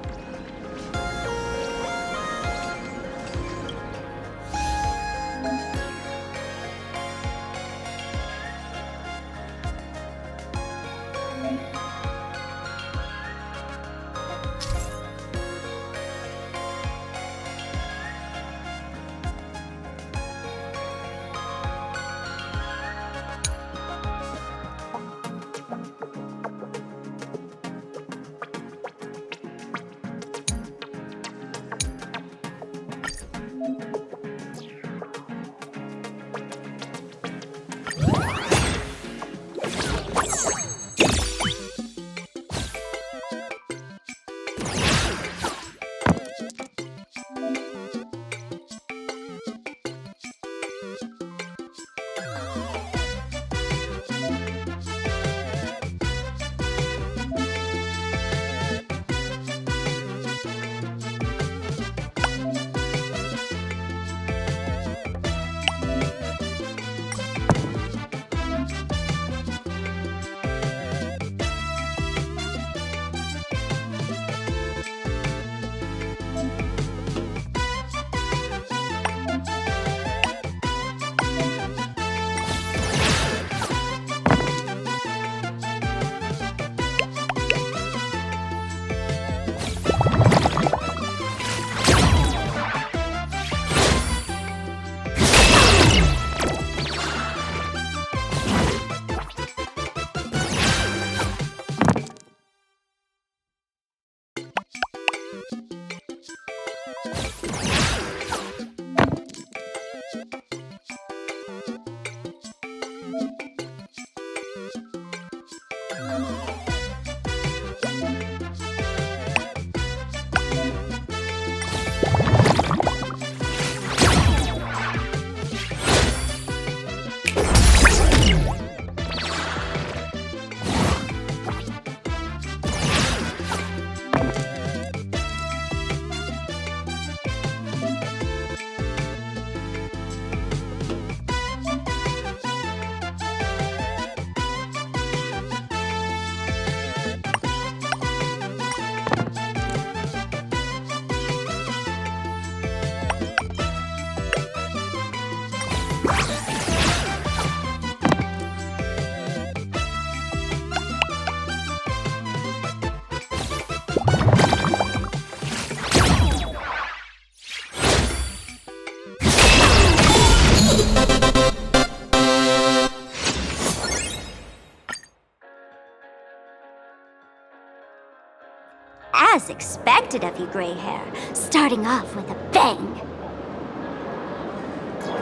As expected of you, gray hair, starting off with a bang.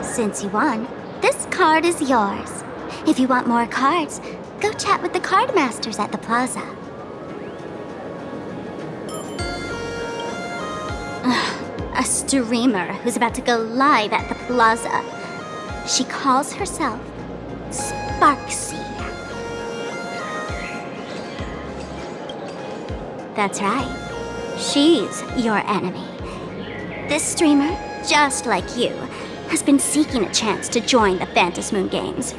Since you won, this card is yours. If you want more cards, go chat with the card masters at the plaza. A streamer who's about to go live at the plaza. She calls herself Sparksy. That's right. She's your enemy. This streamer, just like you, has been seeking a chance to join the Phantasmoon Games.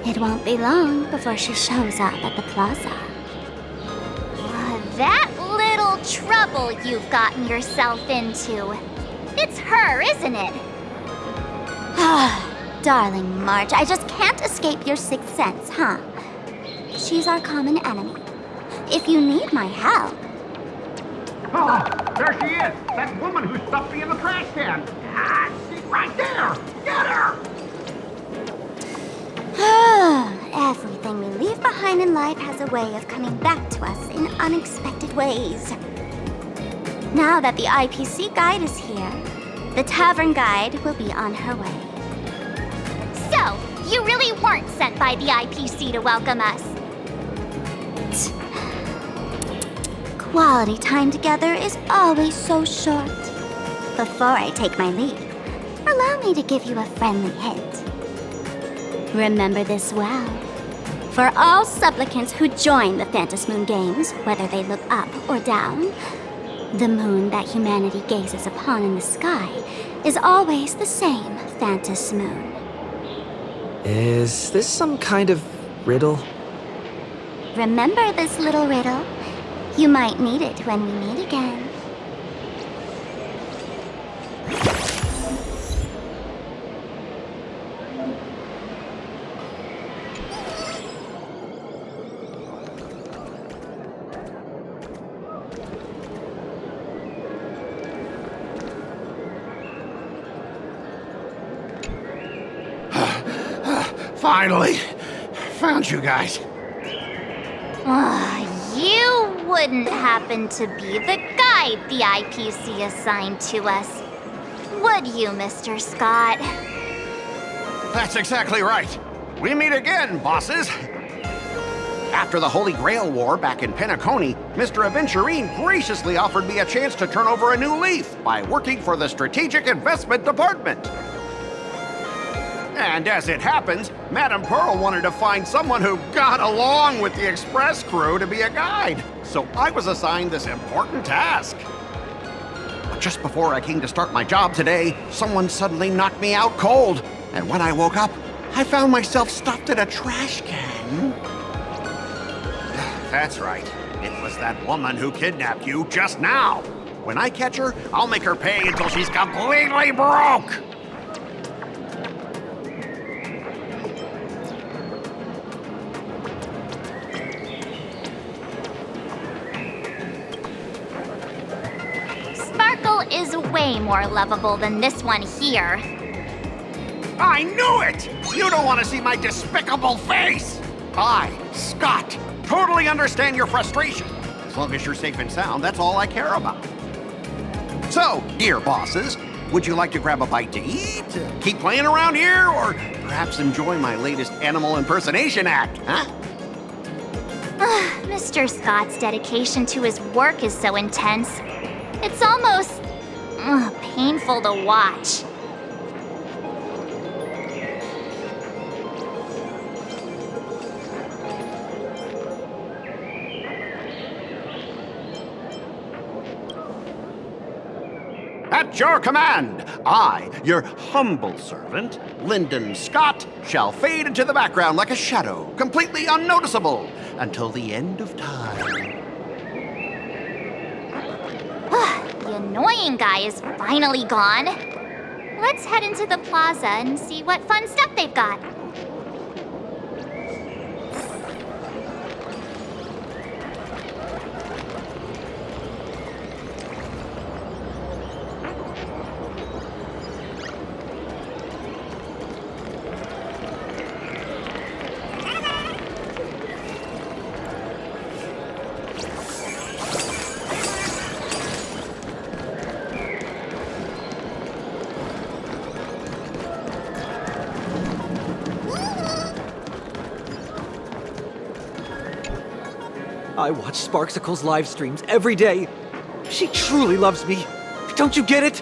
It won't be long before she shows up at the plaza. That little trouble you've gotten yourself into. It's her, isn't it? Darling March, I just can't escape your sixth sense, huh? She's our common enemy. If you need my help... Oh, there she is! That woman who stuffed me in the trash can! Ah, she's right there! Get her! Everything we leave behind in life has a way of coming back to us in unexpected ways. Now that the IPC guide is here, the tavern guide will be on her way. So, you really weren't sent by the IPC to welcome us? Quality time together is always so short. Before I take my leave, allow me to give you a friendly hint. Remember this well. For all supplicants who join the Phantasmoon Games, whether they look up or down, the moon that humanity gazes upon in the sky is always the same Phantasmoon. Is this some kind of riddle? Remember this little riddle? You might need it when we meet again. Finally! Found you guys. You wouldn't happen to be the guide the IPC assigned to us, would you, Mr. Scott? That's exactly right. We meet again, bosses. After the Holy Grail War back in Penacony, Mr. Aventurine graciously offered me a chance to turn over a new leaf by working for the Strategic Investment Department. And as it happens, Madame Pearl wanted to find someone who got along with the Express crew to be a guide. So I was assigned this important task. But just before I came to start my job today, someone suddenly knocked me out cold. And when I woke up, I found myself stuffed in a trash can. That's right. It was that woman who kidnapped you just now. When I catch her, I'll make her pay until she's completely broke. Is way more lovable than this one here. I knew it! You don't want to see my despicable face! I, Scott, totally understand your frustration. As long as you're safe and sound, that's all I care about. So, dear bosses, would you like to grab a bite to eat, keep playing around here, or perhaps enjoy my latest animal impersonation act, huh? Mr. Scott's dedication to his work is so intense. It's almost painful to watch. At your command, I, your humble servant, Lyndon Scott, shall fade into the background like a shadow, completely unnoticeable, until the end of time. The annoying guy is finally gone. Let's head into the plaza and see what fun stuff they've got. I watch Sparksicle's live streams every day. She truly loves me. Don't you get it?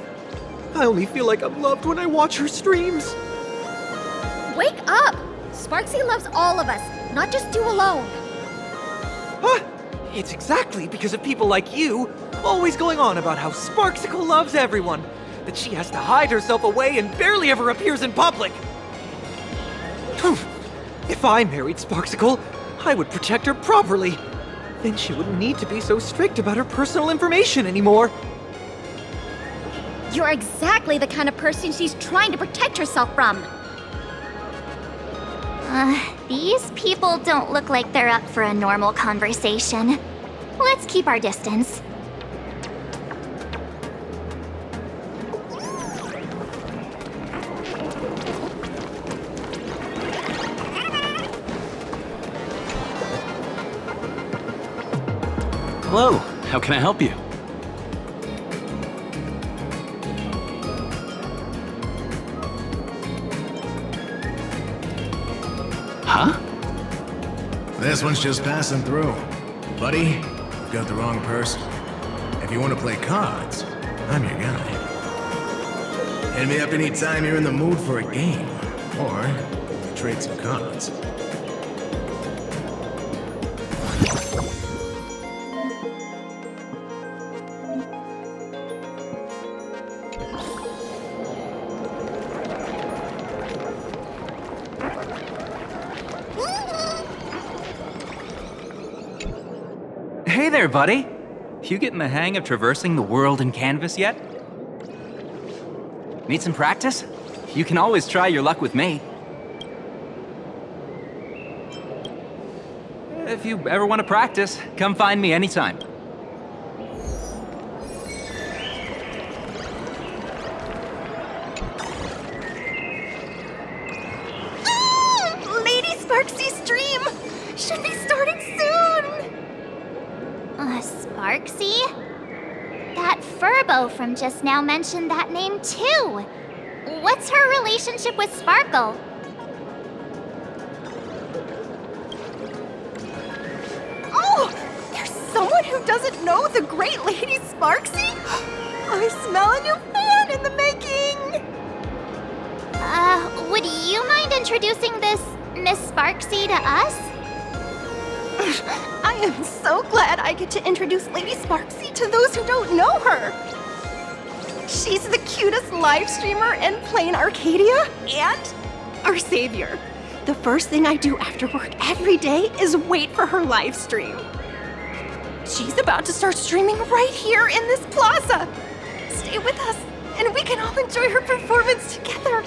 I only feel like I'm loved when I watch her streams. Wake up! Sparksy loves all of us, not just you alone. Huh? It's exactly because of people like you, always going on about how Sparksicle loves everyone, that she has to hide herself away and barely ever appears in public. If I married Sparksicle, I would protect her properly. Then she wouldn't need to be so strict about her personal information anymore. You're exactly the kind of person she's trying to protect herself from. These people don't look like they're up for a normal conversation. Let's keep our distance. Hello, how can I help you? Huh? This one's just passing through. Buddy, you've got the wrong person. If you want to play cards, I'm your guy. Hit me up anytime you're in the mood for a game. Or, trade some cards. Hey there, buddy. You getting the hang of traversing the world in Canvas yet? Need some practice? You can always try your luck with me. If you ever want to practice, come find me anytime. Lady Sparksy's stream should be starting soon. Sparksy? That Furbo from just now mentioned that name too. What's her relationship with Sparkle? Oh! There's someone who doesn't know the great Lady Sparksy? I smell a new fan in the making! Would you mind introducing this Miss Sparksy to us? I am so glad I get to introduce Lady Sparksy to those who don't know her. She's the cutest live streamer in plain Arcadia and our savior. The first thing I do after work every day is wait for her live stream. She's about to start streaming right here in this plaza. Stay with us and we can all enjoy her performance together.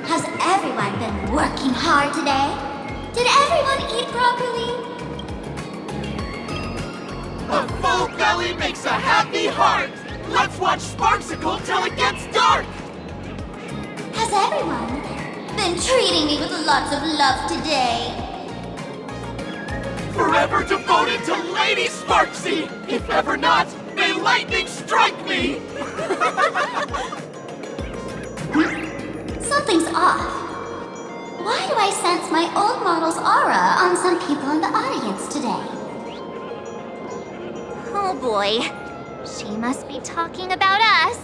Has everyone been working hard today? Did everyone eat properly? A full belly makes a happy heart! Let's watch Sparksicle till it gets dark! Has everyone been treating me with lots of love today? Forever devoted to Lady Sparksy! If ever not, may lightning strike me! Something's off. Why do I sense my old model's aura on some people in the audience today? Oh boy. She must be talking about us.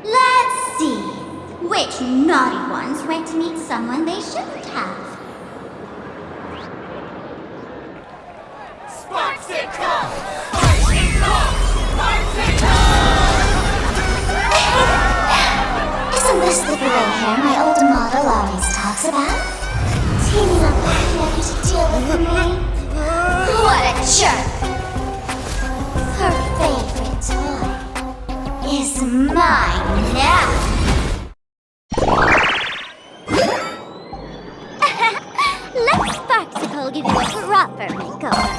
Let's see. Which naughty ones went to meet someone they shouldn't have? Sparksicle! Sparksicle! Sparksicle! Isn't this the gray hair my old model always talks about? Teaming up with Becky to deal with me? What a jerk! Her favorite toy is mine now! Let Sparksicle give you a proper makeover.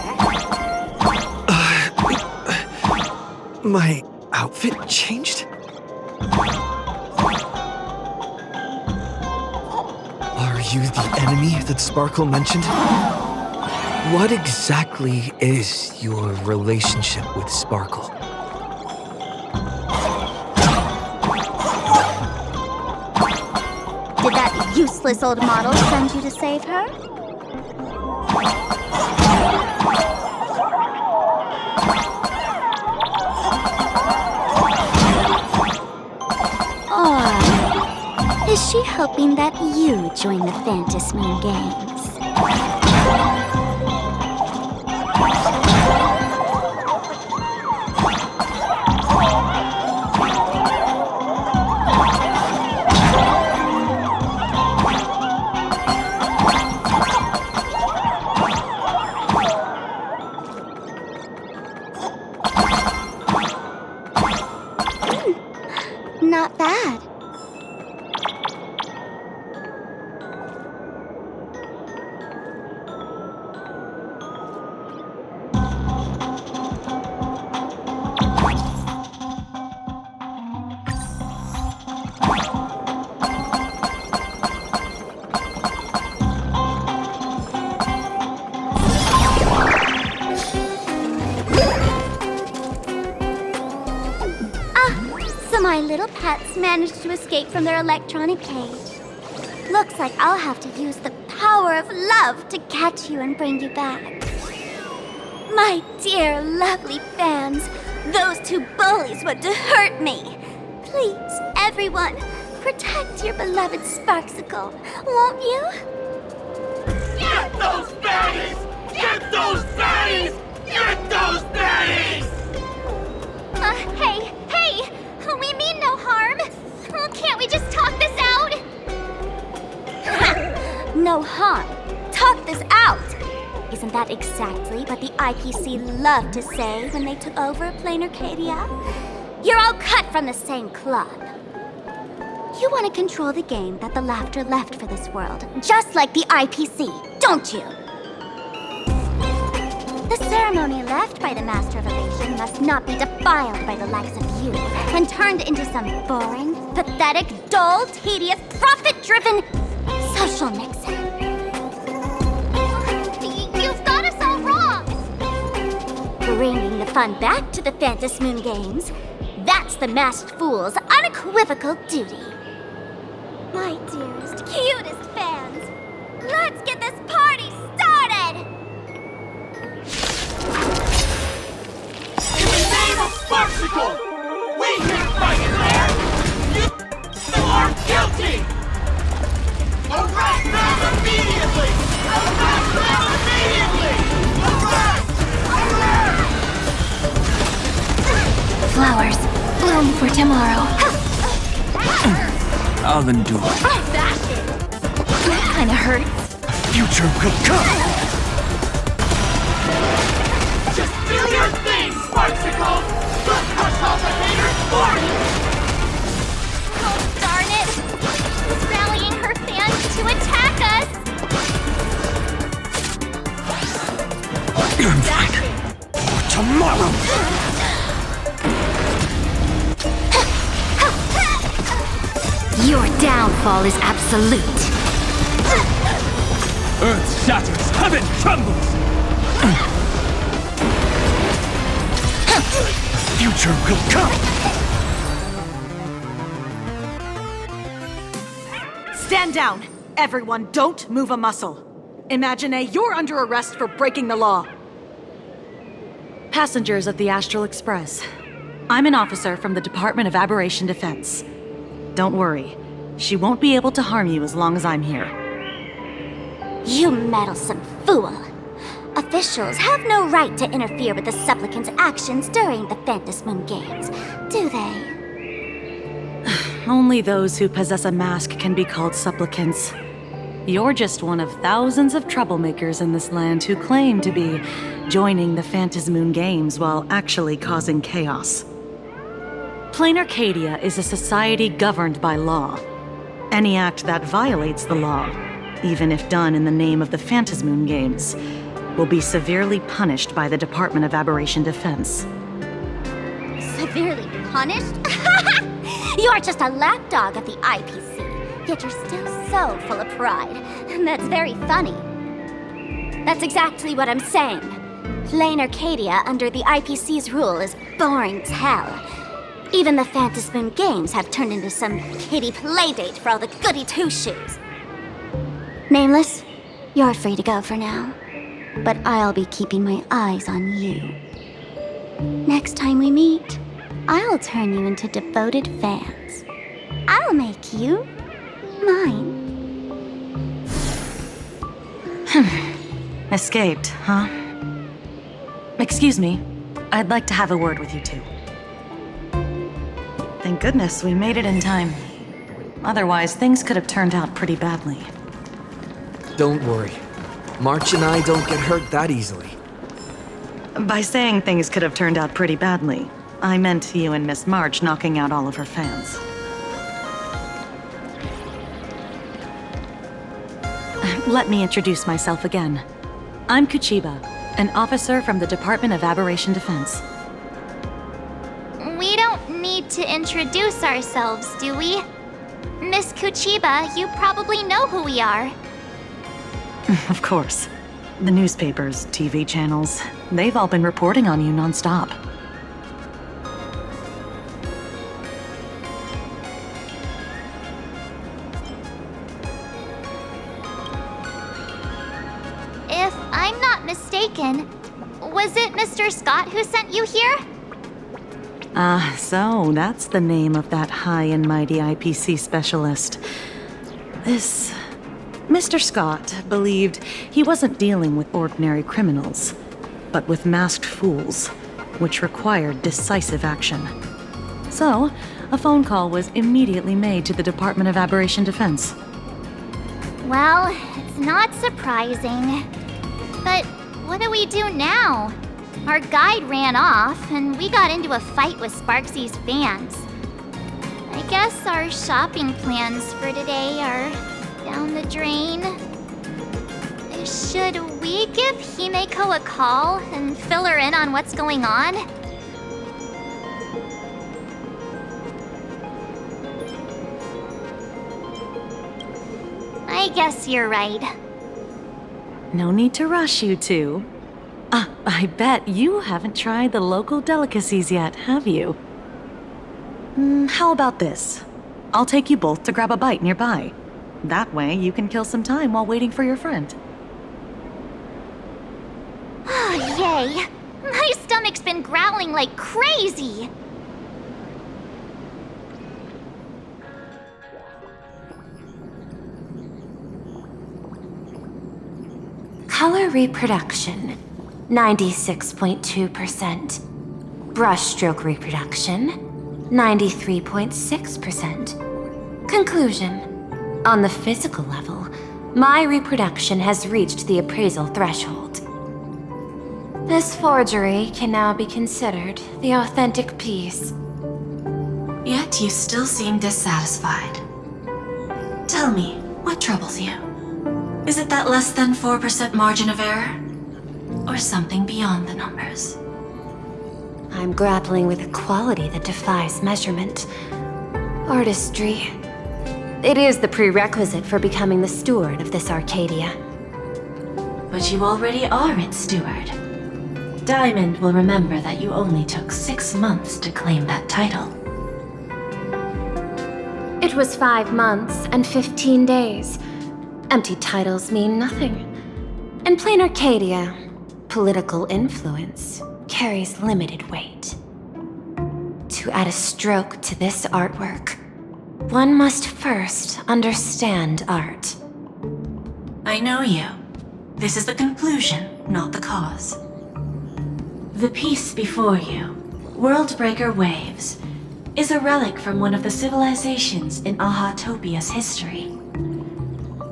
My outfit changed? you the enemy that Sparkle mentioned? What exactly is your relationship with Sparkle? Did that useless old model send you to save her? Or is she hoping that you join the Phantasm Games? Not bad. My little pets managed to escape from their electronic cage. Looks like I'll have to use the power of love to catch you and bring you back. My dear, lovely fans, those two bullies want to hurt me. Please, everyone, protect your beloved Sparksicle, won't you? Get those baddies! Get those baddies! Get those baddies! Hey! We mean no harm. Can't we just talk this out? No harm. Talk this out. Isn't that exactly what the IPC loved to say when they took over Plain Arcadia? You're all cut from the same cloth. You want to control the game that the Laughter left for this world, just like the IPC, don't you? The ceremony left by the Master of Evasion must not be defiled by the likes of you and turned into some boring, pathetic, dull, tedious, profit-driven social mixer. You've got us all wrong! Bringing the fun back to the Phantasm Games, that's the Masked Fool's unequivocal duty. My dearest, cutest fans, let's get this party started! In the name of Sparksicle, we can't fight in there! You are guilty! Arrest them immediately! Arrest them immediately! Arrest! Arrest! Flowers bloom for tomorrow. I'll endure. That kinda hurts. Future will come! Just do your thing, Sparksicle! We'll crush all the haters for you! Oh, darn it! She's rallying her fans to attack us! I'm fine. For tomorrow! Your downfall is absolute. Earth shatters, heaven trembles! Future will come! Stand down! Everyone, don't move a muscle. Imagine you're under arrest for breaking the law. Passengers of the Astral Express. I'm an officer from the Department of Aberration Defense. Don't worry. She won't be able to harm you as long as I'm here. You meddlesome fool! Officials have no right to interfere with the supplicant's actions during the Phantasm Games, do they? Only those who possess a mask can be called supplicants. You're just one of thousands of troublemakers in this land who claim to be joining the Phantasm Games while actually causing chaos. Plain Arcadia is a society governed by law. Any act that violates the law, even if done in the name of the Phantasm Games, will be severely punished by the Department of Aberration Defense. Severely punished? You're just a lapdog of the IPC, yet you're still so full of pride. That's very funny. That's exactly what I'm saying. Playing Arcadia under the IPC's rule is boring as hell. Even the Phantasm games have turned into some kiddie playdate for all the goody two-shoes. Nameless, you're free to go for now. But I'll be keeping my eyes on you. Next time we meet, I'll turn you into devoted fans. I'll make you mine. Escaped, huh? Excuse me. I'd like to have a word with you two. Thank goodness we made it in time. Otherwise, things could have turned out pretty badly. Don't worry. March and I don't get hurt that easily. By saying things could have turned out pretty badly, I meant you and Miss March knocking out all of her fans. Let me introduce myself again. I'm Kuchiba, an officer from the Department of Aberration Defense. We don't need to introduce ourselves, do we? Miss Kuchiba, you probably know who we are. Of course. The newspapers, TV channels, they've all been reporting on you nonstop. If I'm not mistaken, was it Mr. Scott who sent you here? So that's the name of that high and mighty IPC specialist. This Mr. Scott believed he wasn't dealing with ordinary criminals, but with masked fools, which required decisive action. So, a phone call was immediately made to the Department of Aberration Defense. Well, it's not surprising. But what do we do now? Our guide ran off, and we got into a fight with Sparksy's fans. I guess our shopping plans for today are down the drain. Should we give Himeko a call and fill her in on what's going on? I guess you're right. No need to rush, you two. I bet you haven't tried the local delicacies yet, have you? How about this? I'll take you both to grab a bite nearby. That way, you can kill some time while waiting for your friend. Oh, yay! My stomach's been growling like crazy! Color reproduction, 96.2%. Brushstroke reproduction, 93.6%. Conclusion. On the physical level, my reproduction has reached the appraisal threshold. This forgery can now be considered the authentic piece. Yet you still seem dissatisfied. Tell me, what troubles you? Is it that less than 4% margin of error? Or something beyond the numbers? I'm grappling with a quality that defies measurement. Artistry. It is the prerequisite for becoming the steward of this Arcadia. But you already are its steward. Diamond will remember that you only took 6 months to claim that title. It was 5 months and 15 days. Empty titles mean nothing. In plain Arcadia, political influence carries limited weight. To add a stroke to this artwork, one must first understand art. I know you. This is the conclusion, not the cause. The piece before you, Worldbreaker Waves, is a relic from one of the civilizations in Ahatopia's history.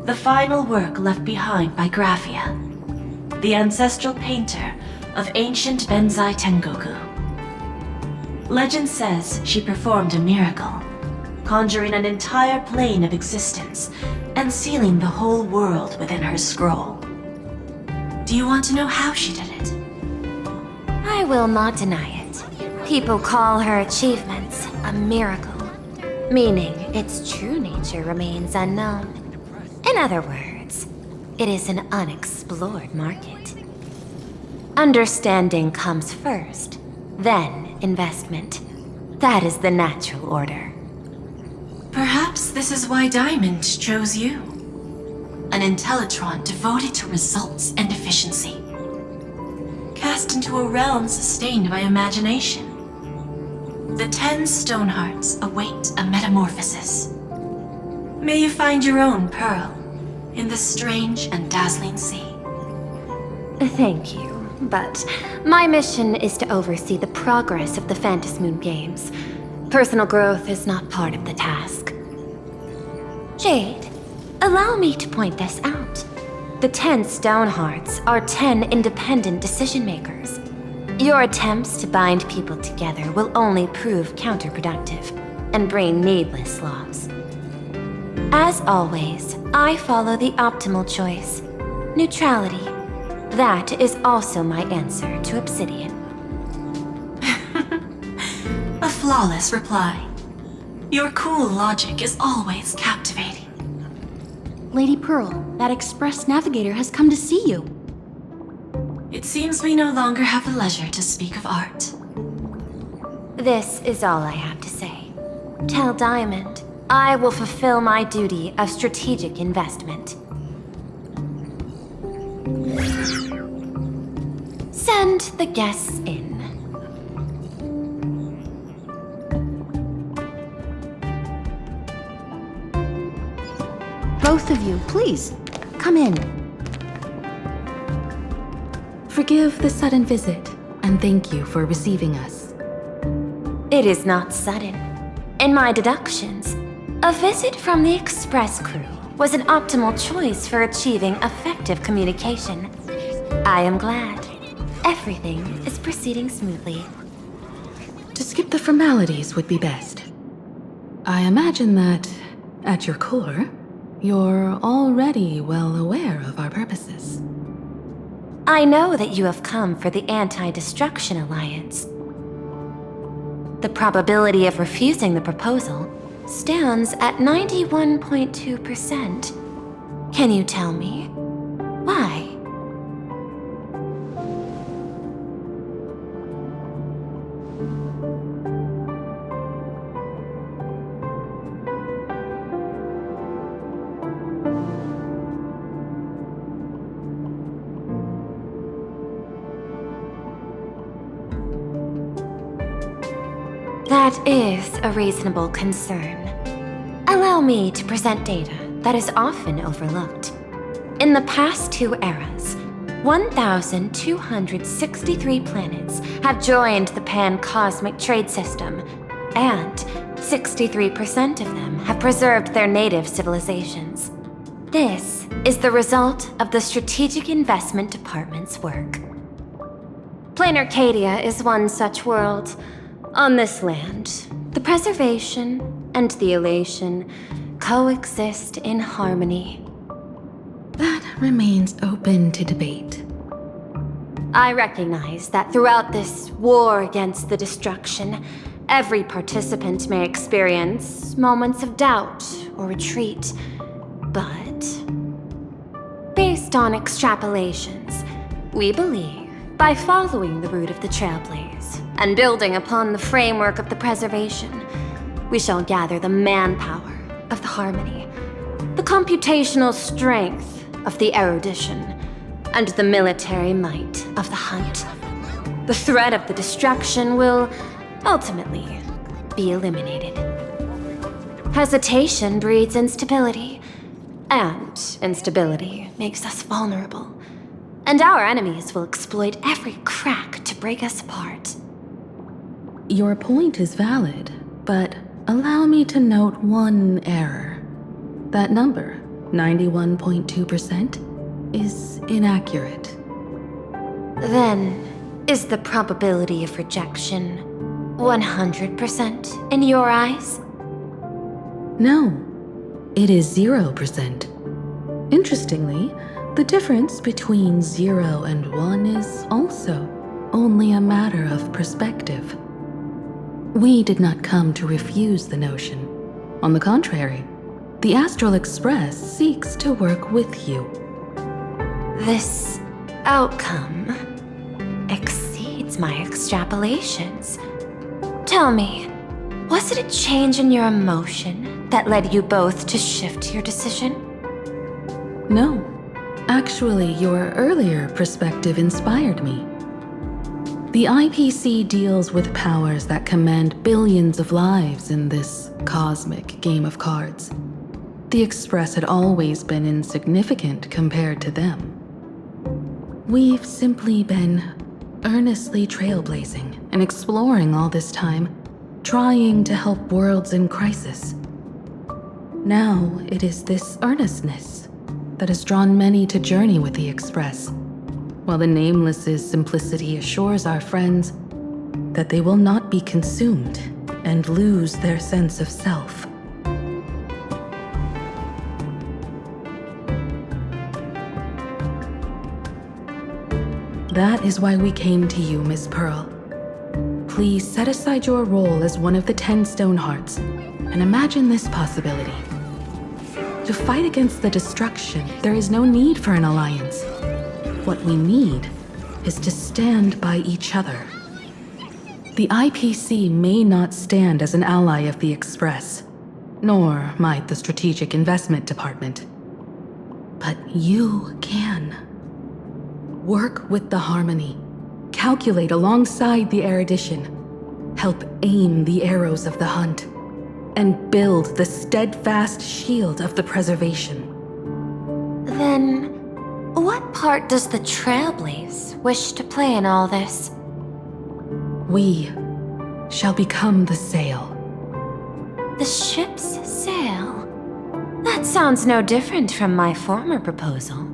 The final work left behind by Graphia, the ancestral painter of ancient Benzai Tengoku. Legend says she performed a miracle, conjuring an entire plane of existence and sealing the whole world within her scroll. Do you want to know how she did it? I will not deny it. People call her achievements a miracle, meaning its true nature remains unknown. In other words, it is an unexplored market. Understanding comes first, then investment. That is the natural order. Perhaps this is why Diamond chose you. An Intellitron devoted to results and efficiency. Cast into a realm sustained by imagination. The 10 Stonehearts await a metamorphosis. May you find your own pearl in this strange and dazzling sea. Thank you, but my mission is to oversee the progress of the Phantasmoon Games. Personal growth is not part of the task. Jade, allow me to point this out. The 10 Stonehearts are 10 independent decision-makers. Your attempts to bind people together will only prove counterproductive and bring needless loss. As always, I follow the optimal choice. Neutrality. That is also my answer to Obsidian. A flawless reply. Your cool logic is always captivating. Lady Pearl, that Express Navigator has come to see you. It seems we no longer have the leisure to speak of art. This is all I have to say. Tell Diamond, I will fulfill my duty of strategic investment. Send the guests in. Both of you, please, come in. Forgive the sudden visit, and thank you for receiving us. It is not sudden. In my deductions, a visit from the Express crew was an optimal choice for achieving effective communication. I am glad. Everything is proceeding smoothly. To skip the formalities would be best. I imagine that, at your core, you're already well aware of our purposes. I know that you have come for the Anti-Destruction Alliance. The probability of refusing the proposal stands at 91.2%. Can you tell me why? That is a reasonable concern. Allow me to present data that is often overlooked. In the past 2 eras, 1,263 planets have joined the Pan-Cosmic Trade System, and 63% of them have preserved their native civilizations. This is the result of the Strategic Investment Department's work. Plain Arcadia is one such world. On this land, the preservation and the elation coexist in harmony. That remains open to debate. I recognize that throughout this war against the destruction, every participant may experience moments of doubt or retreat. But, based on extrapolations, we believe by following the route of the Trailblaze and building upon the framework of the preservation, we shall gather the manpower of the harmony, the computational strength of the erudition, and the military might of the hunt. The threat of the destruction will ultimately be eliminated. Hesitation breeds instability, and instability makes us vulnerable. And our enemies will exploit every crack to break us apart. Your point is valid, but allow me to note one error. That number, 91.2%, is inaccurate. Then, is the probability of rejection 100% in your eyes? No, it is 0%. Interestingly, the difference between 0 and 1 is also only a matter of perspective. We did not come to refuse the notion. On the contrary, The Astral Express seeks to work with you. This outcome exceeds my extrapolations. Tell me, was it a change in your emotion that led you both to shift your decision? No. Actually, your earlier perspective inspired me. The IPC deals with powers that command billions of lives in this cosmic game of cards. The Express had always been insignificant compared to them. We've simply been earnestly trailblazing and exploring all this time, trying to help worlds in crisis. Now it is this earnestness that has drawn many to journey with the Express, while the Nameless's simplicity assures our friends that they will not be consumed and lose their sense of self. That is why we came to you, Miss Pearl. Please set aside your role as one of the 10 Stonehearts and imagine this possibility. To fight against the destruction, there is no need for an alliance. What we need is to stand by each other. The IPC may not stand as an ally of the Express, nor might the Strategic Investment Department. But you can. Work with the Harmony, calculate alongside the erudition, help aim the arrows of the hunt, and build the steadfast shield of the preservation. Then, what part does the Trailblaze wish to play in all this? We shall become the sail. The ship's sail? That sounds no different from my former proposal.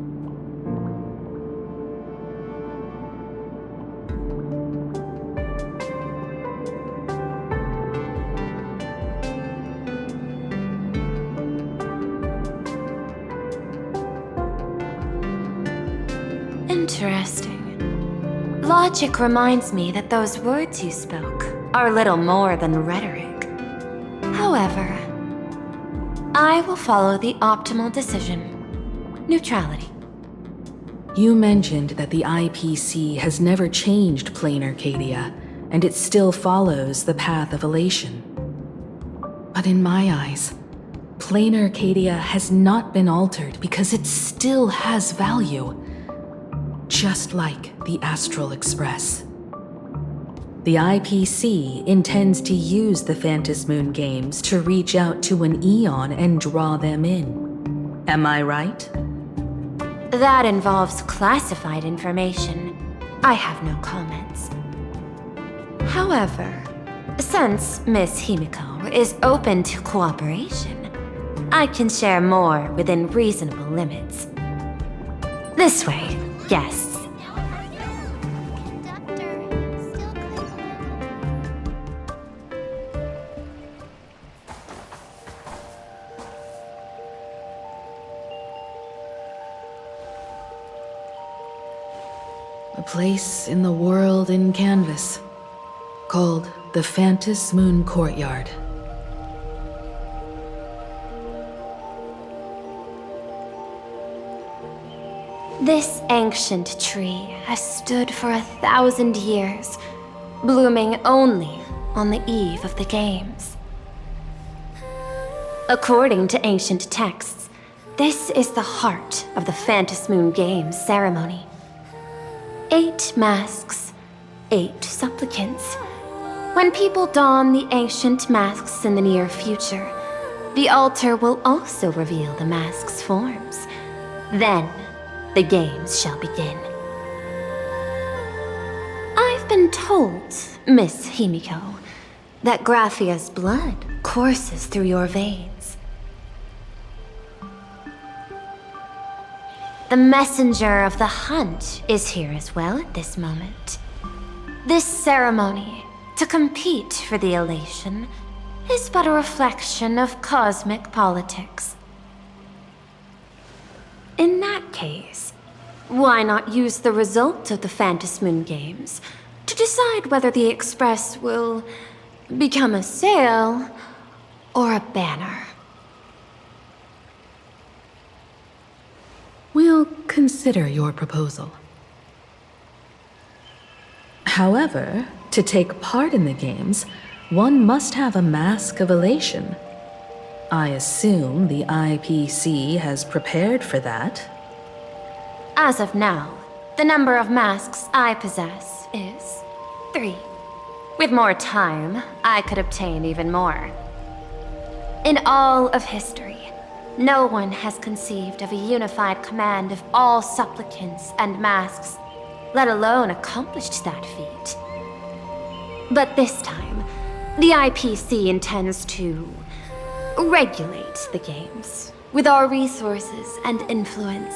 Interesting. Logic reminds me that those words you spoke are little more than rhetoric. However, I will follow the optimal decision. Neutrality. You mentioned that the IPC has never changed Plain Arcadia, and it still follows the path of elation. But in my eyes, Plain Arcadia has not been altered because it still has value. Just like the Astral Express. The IPC intends to use the Phantom Moon games to reach out to an Eon and draw them in. Am I right? That involves classified information. I have no comments. However, since Miss Himiko is open to cooperation, I can share more within reasonable limits. This way. Yes. A place in the world in canvas, called the Phantom Moon Courtyard. This ancient tree has stood for 1,000 years, blooming only on the eve of the games. According to ancient texts, this is the heart of the Phantom Moon Games ceremony. 8 masks, 8 supplicants. When people don the ancient masks in the near future, the altar will also reveal the masks' forms. Then, the games shall begin. I've been told, Miss Himiko, that Graphia's blood courses through your veins. The messenger of the hunt is here as well at this moment. This ceremony, to compete for the elation, is but a reflection of cosmic politics. In that case, why not use the result of the Phantom Moon Games to decide whether the Express will become a sail or a banner? consider your proposal. However, to take part in the games, one must have a mask of elation. I assume the IPC has prepared for that. As of now, the number of masks I possess is 3. With more time, I could obtain even more. In all of history, no one has conceived of a unified command of all supplicants and masks, let alone accomplished that feat. But this time, the IPC intends to regulate the games with our resources and influence.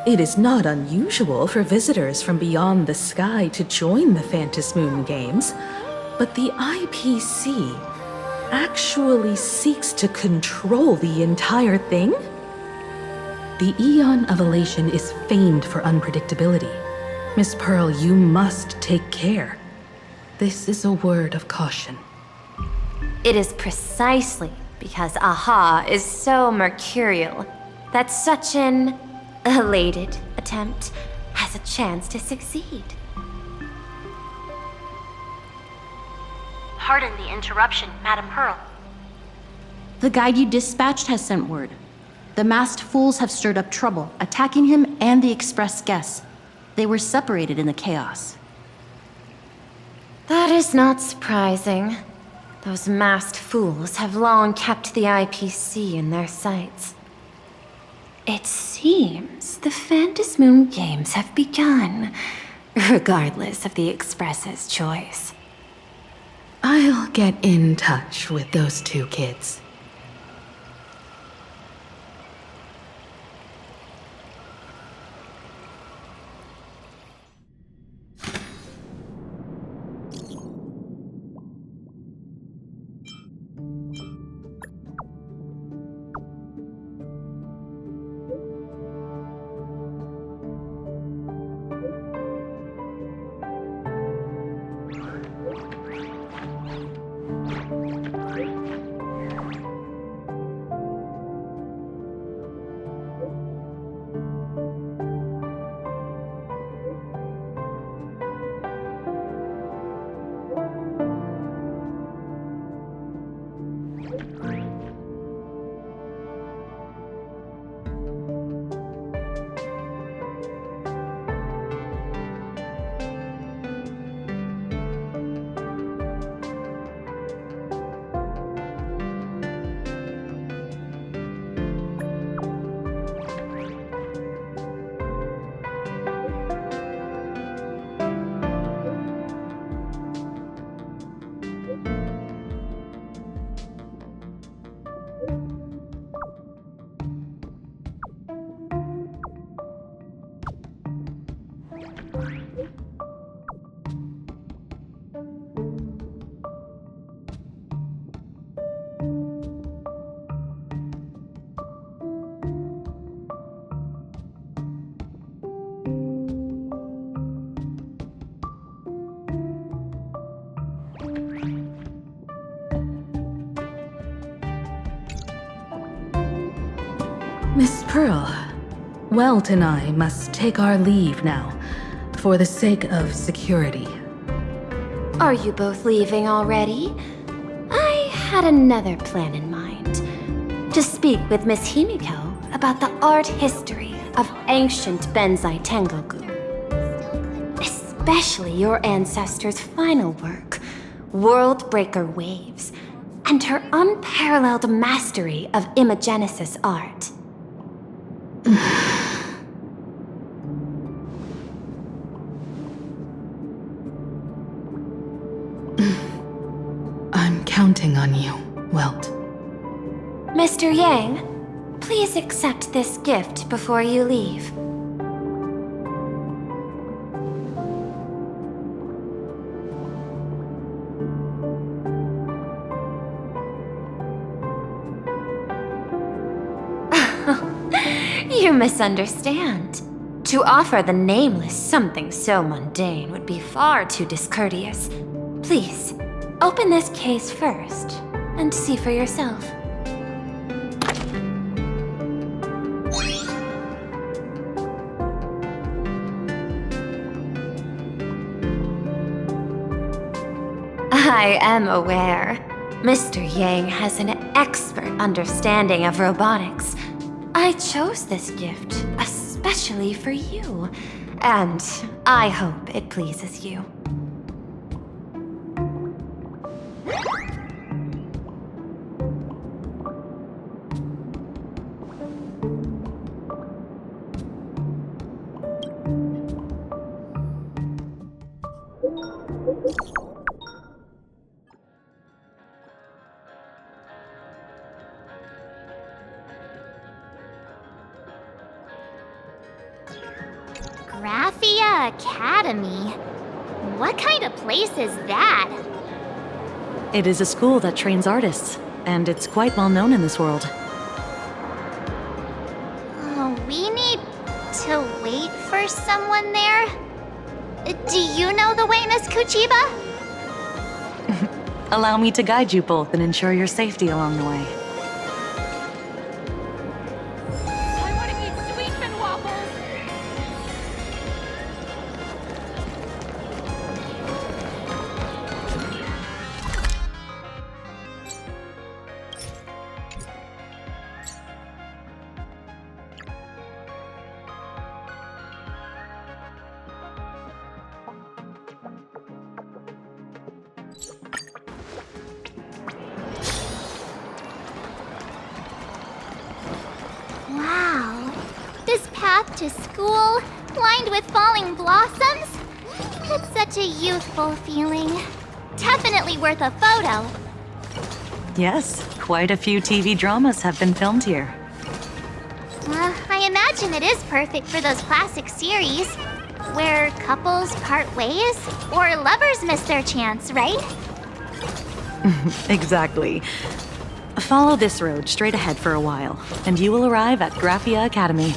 It is not unusual for visitors from beyond the sky to join the Phantasmoon Games, but the IPC actually seeks to control the entire thing? The Eon of Elation is famed for unpredictability. Miss Pearl, you must take care. This is a word of caution. It is precisely because Aha is so mercurial that such an elated attempt has a chance to succeed. Pardon the interruption, Madam Pearl. The guide you dispatched has sent word. The masked fools have stirred up trouble, attacking him and the express guests. They were separated in the chaos. That is not surprising. Those masked fools have long kept the IPC in their sights. It seems the Phantasmoon Games have begun, regardless of the Express's choice. I'll get in touch with those two kids. Miss Pearl, Welt and I must take our leave now, for the sake of security. Are you both leaving already? I had another plan in mind. To speak with Miss Himiko about the art history of ancient Benzai Tengoku. Especially your ancestors' final work, Worldbreaker Waves, and her unparalleled mastery of imagenesis art. I'm counting on you, Welt. Mr. Yang, please accept this gift before you leave. You misunderstand. To offer the Nameless something so mundane would be far too discourteous. Please, open this case first, and see for yourself. I am aware. Mr. Yang has an expert understanding of robotics. I chose this gift especially for you, and I hope it pleases you. Graphia Academy? What kind of place is that? It is a school that trains artists, and it's quite well known in this world. We need to wait for someone there? Do you know the way, Miss Kuchiba? Allow me to guide you both and ensure your safety along the way. I want to eat sweetman waffles! Wow. This path to school, lined with falling blossoms? It's such a youthful feeling. Definitely worth a photo. Yes, quite a few TV dramas have been filmed here. I imagine it is perfect for those classic series, where couples part ways, or lovers miss their chance, right? Exactly. Follow this road straight ahead for a while, and you will arrive at Graphia Academy.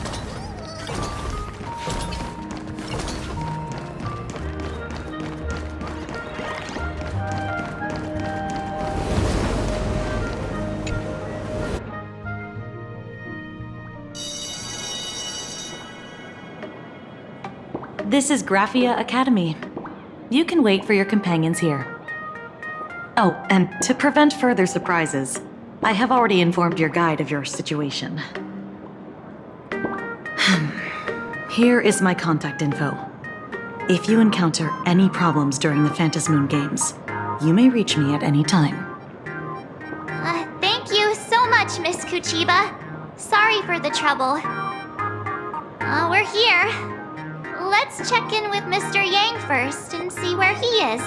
This is Graphia Academy. You can wait for your companions here. Oh, and to prevent further surprises, I have already informed your guide of your situation. Here is my contact info. If you encounter any problems during the Phantasmoon Games, you may reach me at any time. Thank you so much, Miss Kuchiba. Sorry for the trouble. We're here. Let's check in with Mr. Yang first and see where he is.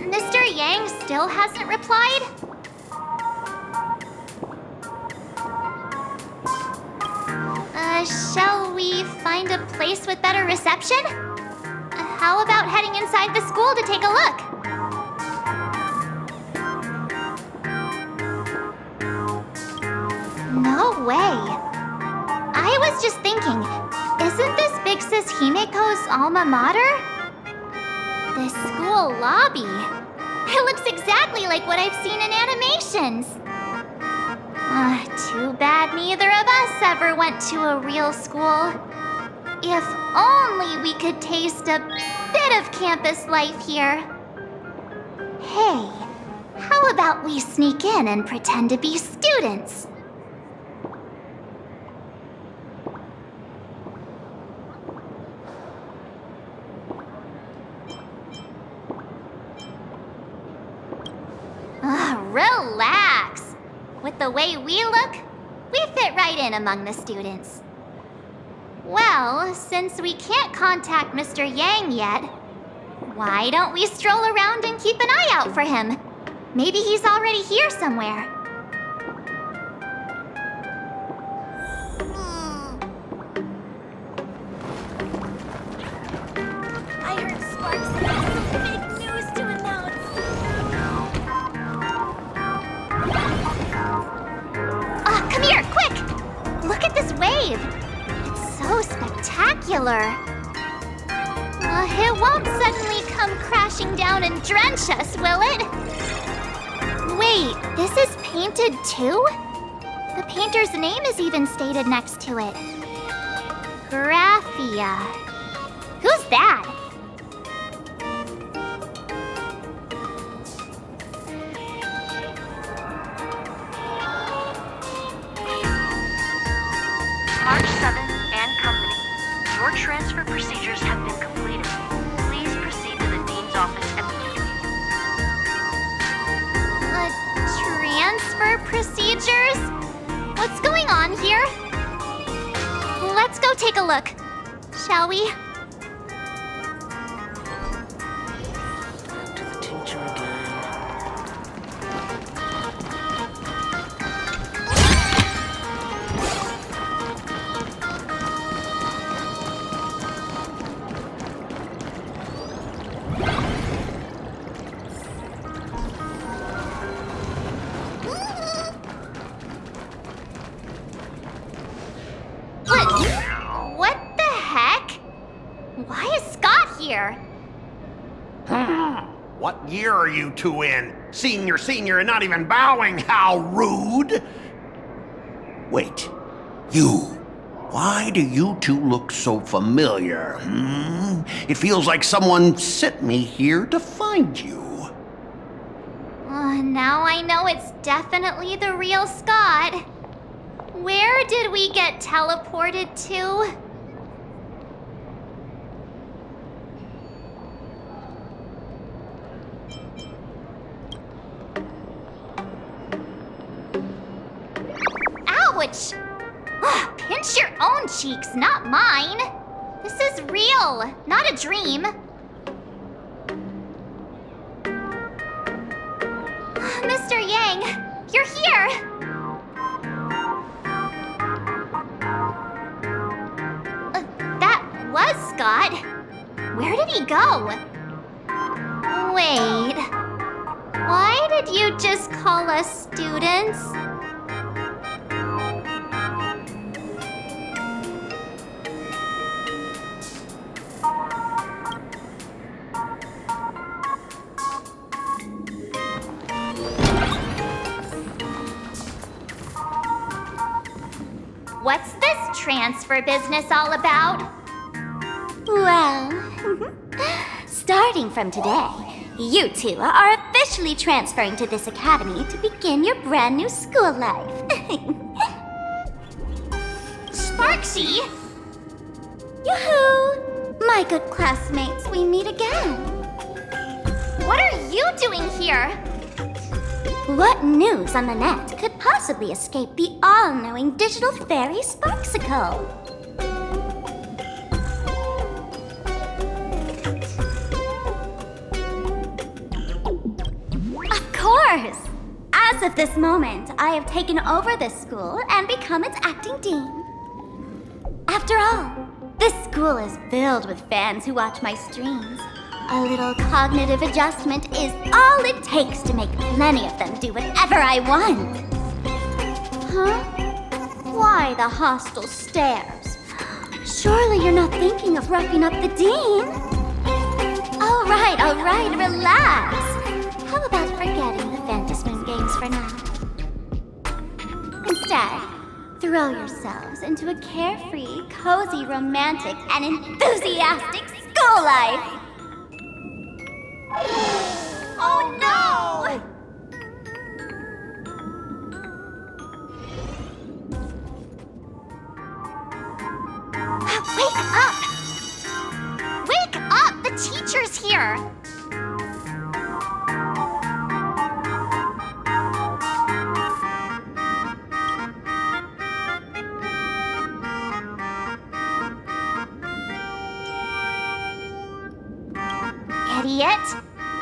Mr. Yang still hasn't replied? Shall we find a place with better reception? How about heading inside the school to take a look? No way. I was just thinking, isn't this Big Sis Himiko's alma mater? The school lobby. It looks exactly like what I've seen in animations. Too bad neither of us ever went to a real school. If only we could taste a bit of campus life here. Hey, how about we sneak in and pretend to be students? Relax. With the way we look, we fit right in among the students. Well, since we can't contact Mr. Yang yet, why don't we stroll around and keep an eye out for him? Maybe he's already here somewhere. I heard Sparks has some big news to announce. Come here, quick! Look at this wave. It's so spectacular. It won't suddenly come crashing down and drench us, will it? Wait, this is painted too? The painter's name is even stated next to it. Graphia. Who's that? March 7th and Company. Your transfer procedures have been completed. Please proceed to the Dean's office immediately. Transfer procedures? What's going on here? Let's go take a look, shall we? To the teacher again. What the heck? Why is Scott here? What year are you two in? Senior, and not even bowing. How rude! Wait, you. Why do you two look so familiar? It feels like someone sent me here to find you. Now I know it's definitely the real Scott. Where did we get teleported to? Ouch! Pinch your own cheeks, not mine. This is real, not a dream. Mr. Yang, you're here! That was Scott. Where did he go? Wait. Why did you just call us students? What's this transfer business all about? Well, starting from today, you two are officially transferring to this academy to begin your brand new school life. Sparksy! Yoo-hoo! My good classmates, we meet again. What are you doing here? What news on the net could possibly escape the all-knowing digital fairy Sparksicle? Of course! As of this moment, I have taken over this school and become its acting dean. After all, this school is filled with fans who watch my streams. A little cognitive adjustment is all it takes to make plenty of them do whatever I want. Huh? Why the hostile stares? Surely you're not thinking of roughing up the dean? All right, relax. How about forgetting the Phantasmoon games for now? Instead, throw yourselves into a carefree, cozy, romantic, and enthusiastic school life. Oh no! Wake up! Wake up! The teacher's here! Idiot!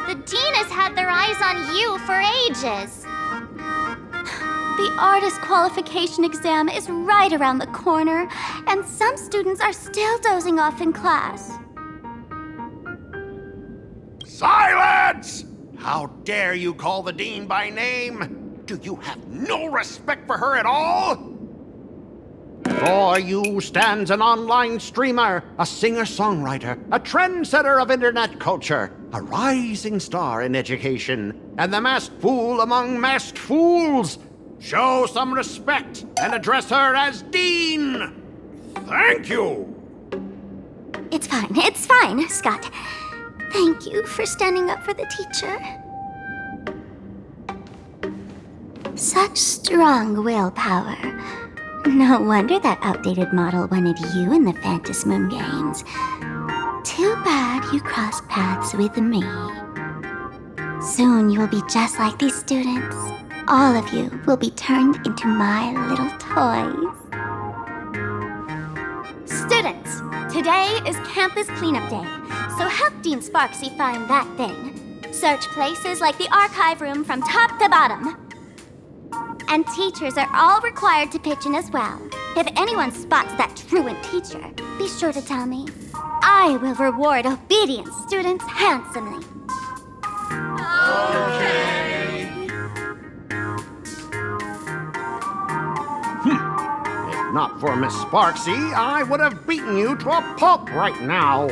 The dean has had their eyes on you for ages. The artist qualification exam is right around the corner, and some students are still dozing off in class. Silence! How dare you call the dean by name? Do you have no respect for her at all? Before you stands an online streamer, a singer-songwriter, a trendsetter of internet culture, a rising star in education, and the masked fool among masked fools. Show some respect and address her as Dean. Thank you. It's fine, Scott. Thank you for standing up for the teacher. Such strong willpower. No wonder that outdated model wanted you in the Phantasmoon Games. Too bad you crossed paths with me. Soon you will be just like these students. All of you will be turned into my little toys. Students, today is campus cleanup day, so help Dean Sparksy find that thing. Search places like the archive room from top to bottom. And teachers are all required to pitch in as well. If anyone spots that truant teacher, be sure to tell me. I will reward obedient students handsomely. If not for Miss Sparksy, I would have beaten you to a pulp right now.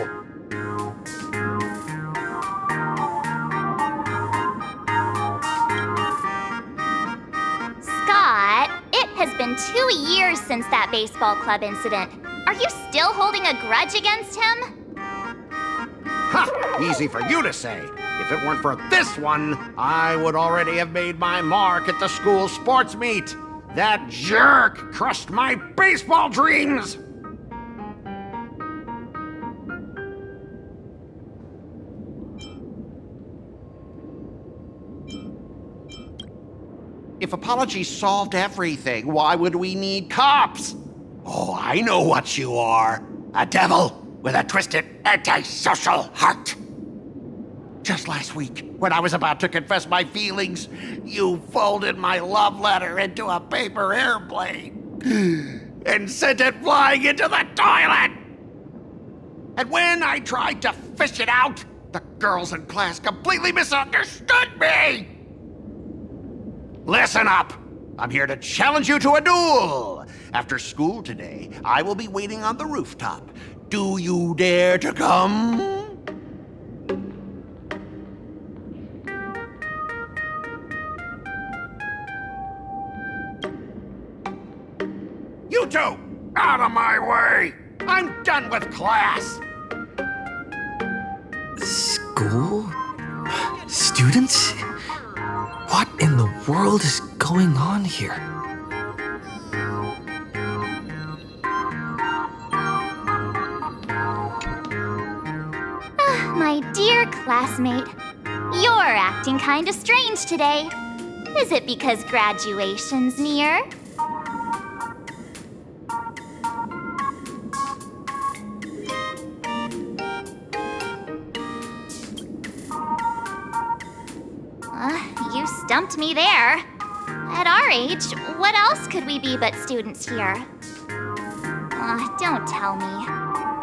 Scott, it has been 2 years since that baseball club incident. Are you still holding a grudge against him? Ha! Easy for you to say. If it weren't for this one, I would already have made my mark at the school sports meet. That jerk crushed my baseball dreams! If apologies solved everything, why would we need cops? Oh, I know what you are. A devil with a twisted, antisocial heart. Just last week, when I was about to confess my feelings, you folded my love letter into a paper airplane and sent it flying into the toilet. And when I tried to fish it out, the girls in class completely misunderstood me. Listen up. I'm here to challenge you to a duel. After school today, I will be waiting on the rooftop. Do you dare to come? You two, out of my way! I'm done with class! School? Students? What in the world is going on here? My dear classmate, you're acting kinda strange today. Is it because graduation's near? You stumped me there. At our age, what else could we be but students here? Don't tell me.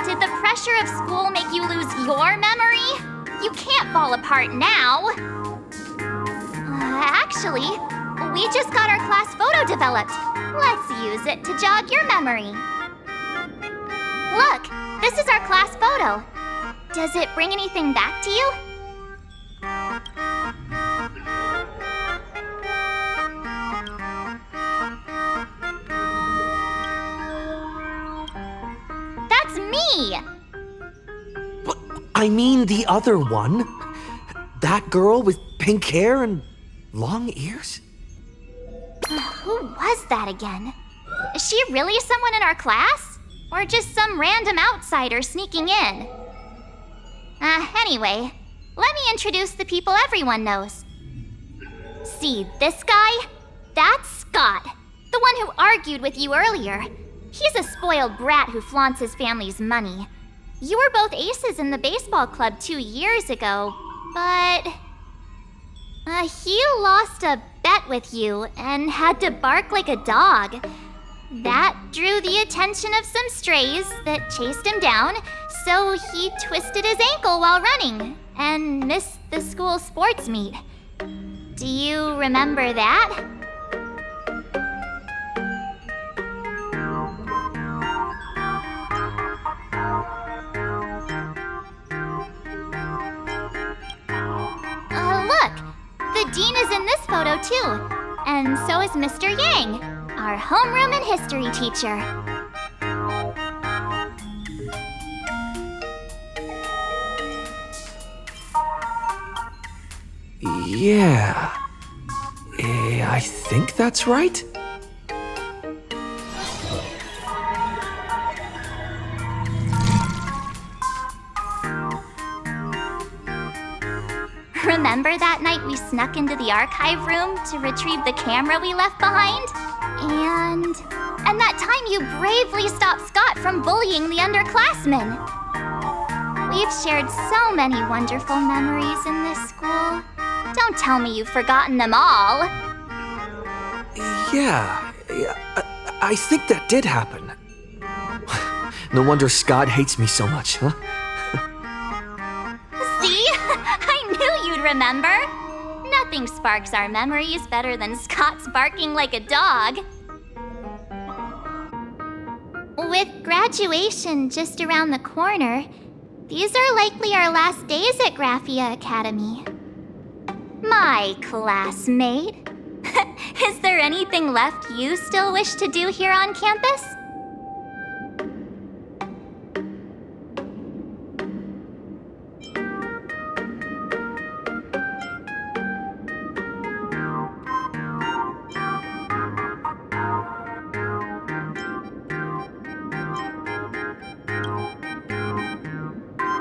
Did the pressure of school make you lose your memory? You can't fall apart now. Actually, we just got our class photo developed. Let's use it to jog your memory. Look, this is our class photo. Does it bring anything back to you? That's me! But I mean the other one. That girl with pink hair and long ears? Who was that again? Is she really someone in our class? Or just some random outsider sneaking in? Anyway, let me introduce the people everyone knows. See this guy? That's Scott, the one who argued with you earlier. He's a spoiled brat who flaunts his family's money. You were both aces in the baseball club 2 years ago, but... he lost a bet with you and had to bark like a dog. That drew the attention of some strays that chased him down, so he twisted his ankle while running and missed the school sports meet. Do you remember that? Look! The dean is in this photo too. And so is Mr. Yang, our homeroom and history teacher. Yeah. I think that's right? Remember that night we snuck into the archive room to retrieve the camera we left behind? And that time you bravely stopped Scott from bullying the underclassmen. We've shared so many wonderful memories in this school. Don't tell me you've forgotten them all. Yeah, I think that did happen. No wonder Scott hates me so much, huh? See? I knew you'd remember. Nothing sparks our memories better than Scott's barking like a dog. With graduation just around the corner, these are likely our last days at Graphia Academy. My classmate. Is there anything left you still wish to do here on campus?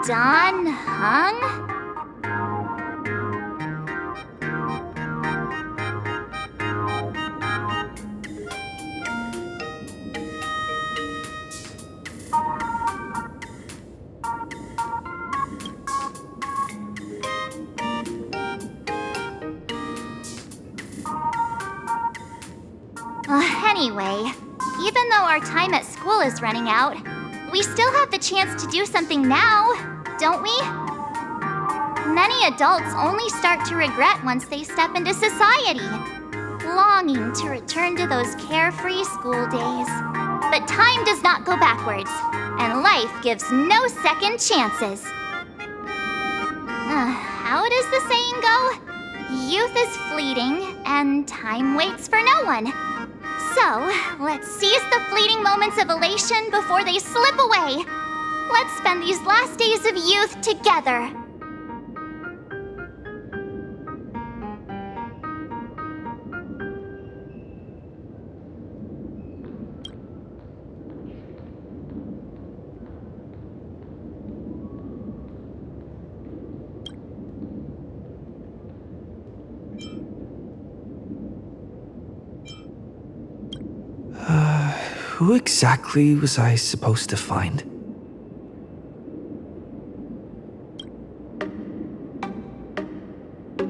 Don Hung? Anyway, even though our time at school is running out, we still have the chance to do something now, don't we? Many adults only start to regret once they step into society, longing to return to those carefree school days. But time does not go backwards, and life gives no second chances. How does the saying go? Youth is fleeting, and time waits for no one. So, let's seize the fleeting moments of elation before they slip away. Let's spend these last days of youth together. Who exactly was I supposed to find?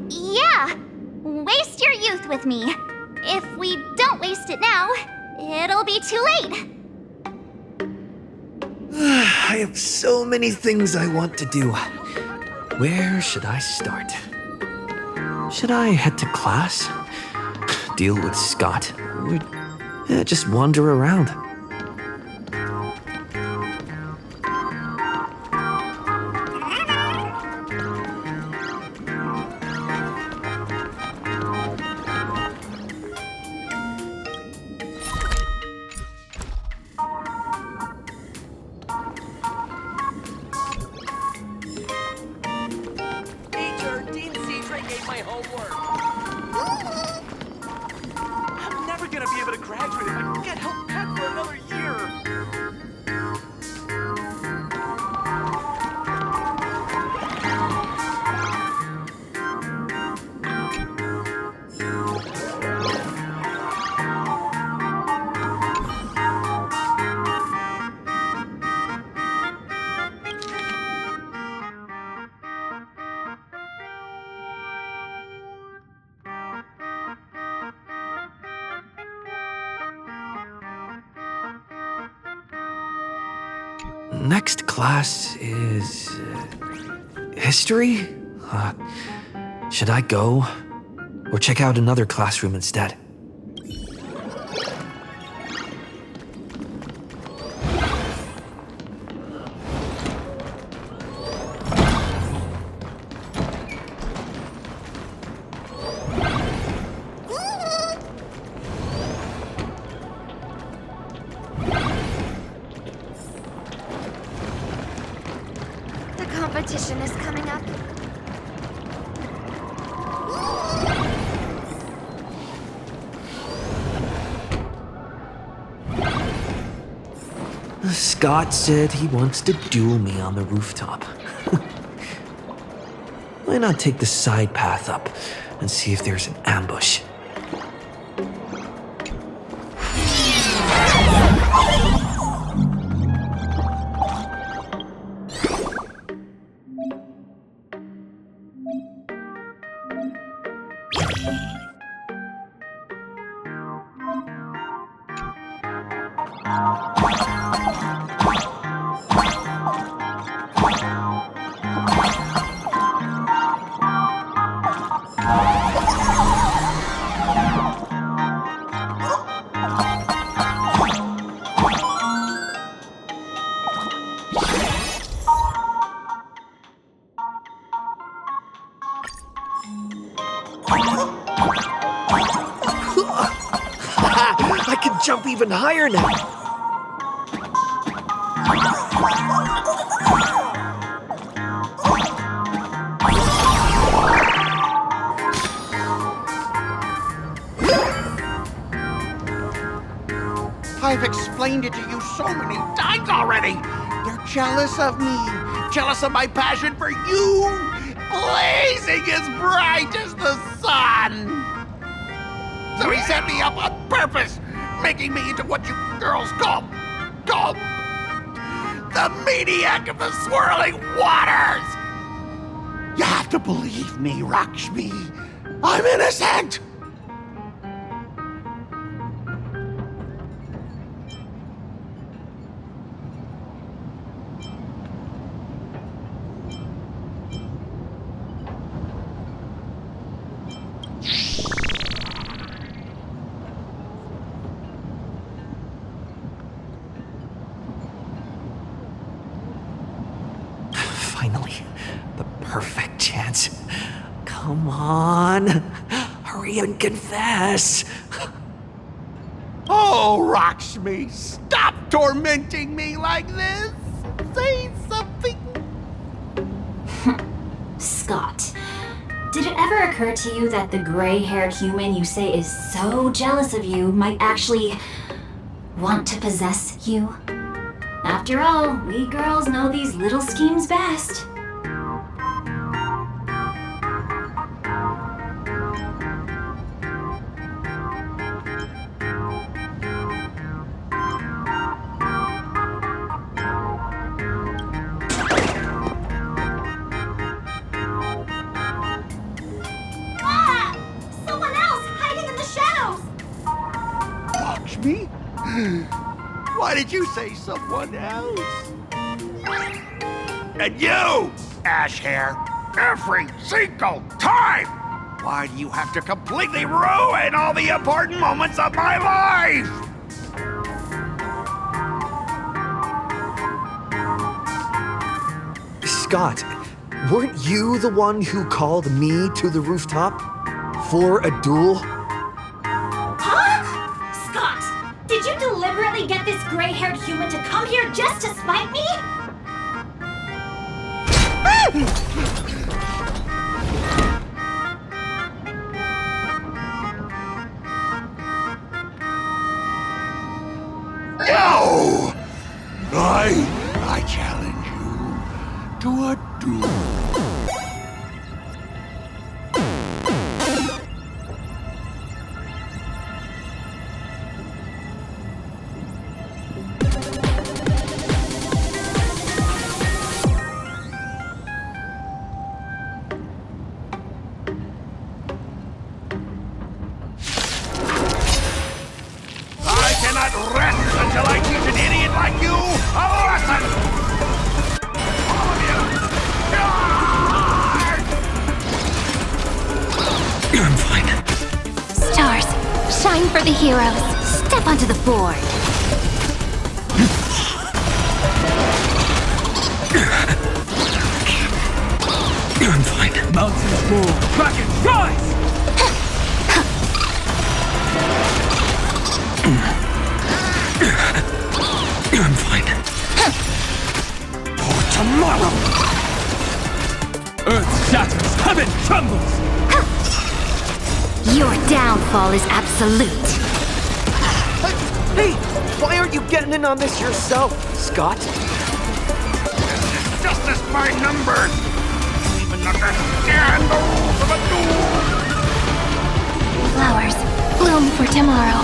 Yeah! Waste your youth with me. If we don't waste it now, it'll be too late. I have so many things I want to do. Where should I start? Should I head to class? Deal with Scott? Or just wander around? Next class is... history? Should I go? Or check out another classroom instead? Scott said he wants to duel me on the rooftop. Why not take the side path up and see if there's an ambush? I can jump even higher now. I've explained it to you so many times already. They're jealous of me, jealous of my passion for you, blazing as bright as the sun. So he set me up on purpose, making me into what you girls call the maniac of the swirling waters. You have to believe me, Lakshmi. I'm innocent. Finally, the perfect chance. Come on, hurry and confess. Oh, Lakshmi, stop tormenting me like this. Say something. Scott, did it ever occur to you that the gray-haired human you say is so jealous of you might actually want to possess you? After all, we girls know these little schemes best. Ah! Someone else hiding in the shadows! Lakshmi? Why did you say someone else? And you, Ash Hair, every single time! Why do you have to completely ruin all the important moments of my life? Scott, weren't you the one who called me to the rooftop for a duel? Huh? Scott, did you deliberately get this gray-haired human to come here just to spite me? No! I challenge you to a duel. Rest until I teach an idiot like you a lesson! All of you! I'm fine. Stars, shine for the heroes. Step onto the board. I'm fine. Mountains move, dragons rise! I'm fine. For tomorrow! Earth shatters, heaven trembles! Your downfall is absolute. Hey, why aren't you getting in on this yourself, Scott? Justice by numbers! You even understand the rules of a duel! Flowers bloom for tomorrow.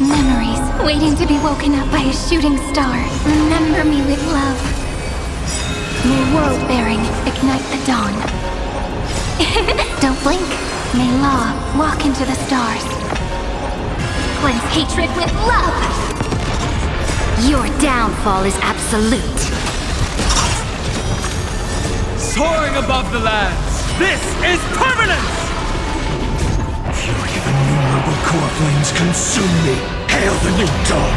Memories waiting to be woken up by a shooting star. Remember me with love. May world-bearing ignite the dawn. Don't blink. May law walk into the stars. Cleanse hatred with love. Your downfall is absolute. Soaring above the lands, this is permanence! Fury of innumerable core flames consume me. Hail the new dawn!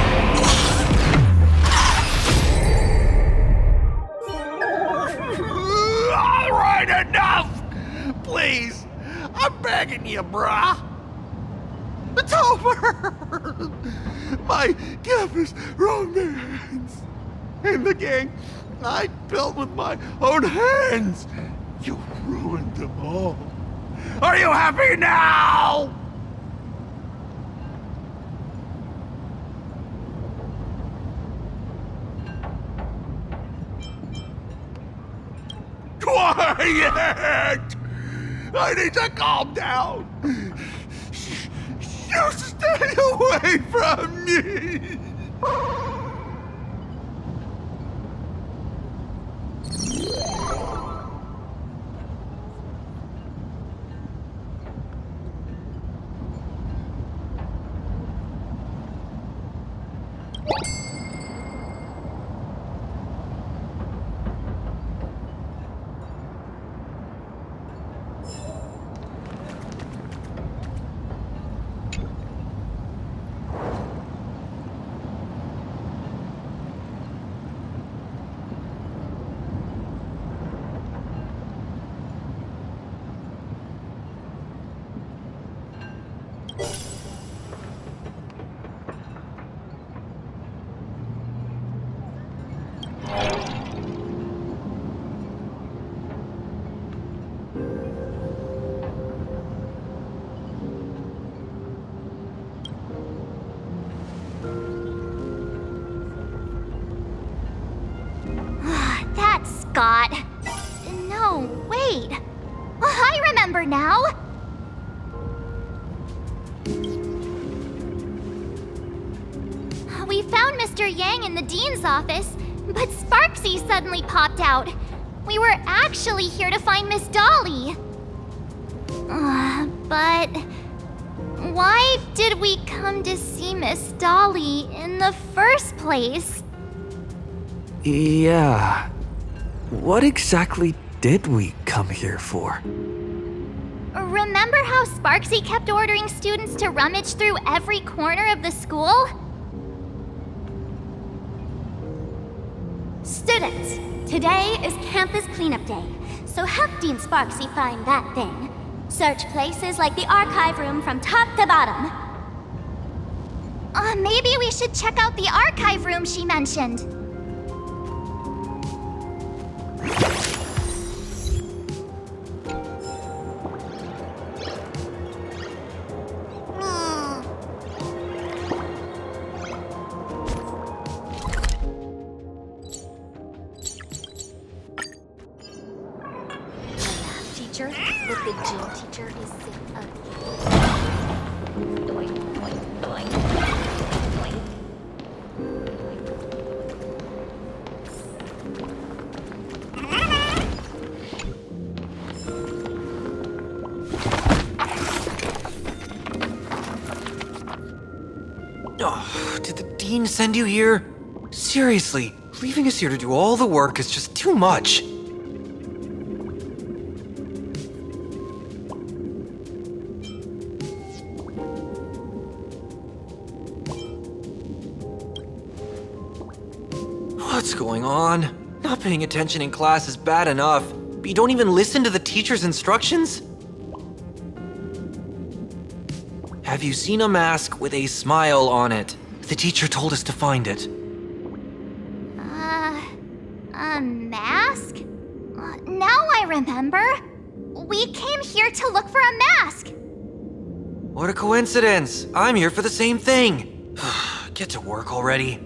All right, enough! Please, I'm begging you, brah. It's over! My campus romance and the gang I built with my own hands. You ruined them all. Are you happy now? Quiet! I need to calm down. You stay away from me! Scott. No, wait. I remember now. We found Mr. Yang in the dean's office, but Sparksy suddenly popped out. We were actually here to find Miss Dolly. But why did we come to see Miss Dolly in the first place? Yeah. What exactly did we come here for? Remember how Sparksy kept ordering students to rummage through every corner of the school? Students, today is campus cleanup day, so help Dean Sparksy find that thing. Search places like the archive room from top to bottom. Maybe we should check out the archive room she mentioned. With the gym teacher is sick of doink, doink, doink, doink. Oh, did the dean send you here? Seriously, leaving us here to do all the work is just too much. What's going on? Not paying attention in class is bad enough, but you don't even listen to the teacher's instructions? Have you seen a mask with a smile on it? The teacher told us to find it. A mask? Now I remember. We came here to look for a mask. What a coincidence! I'm here for the same thing! Get to work already.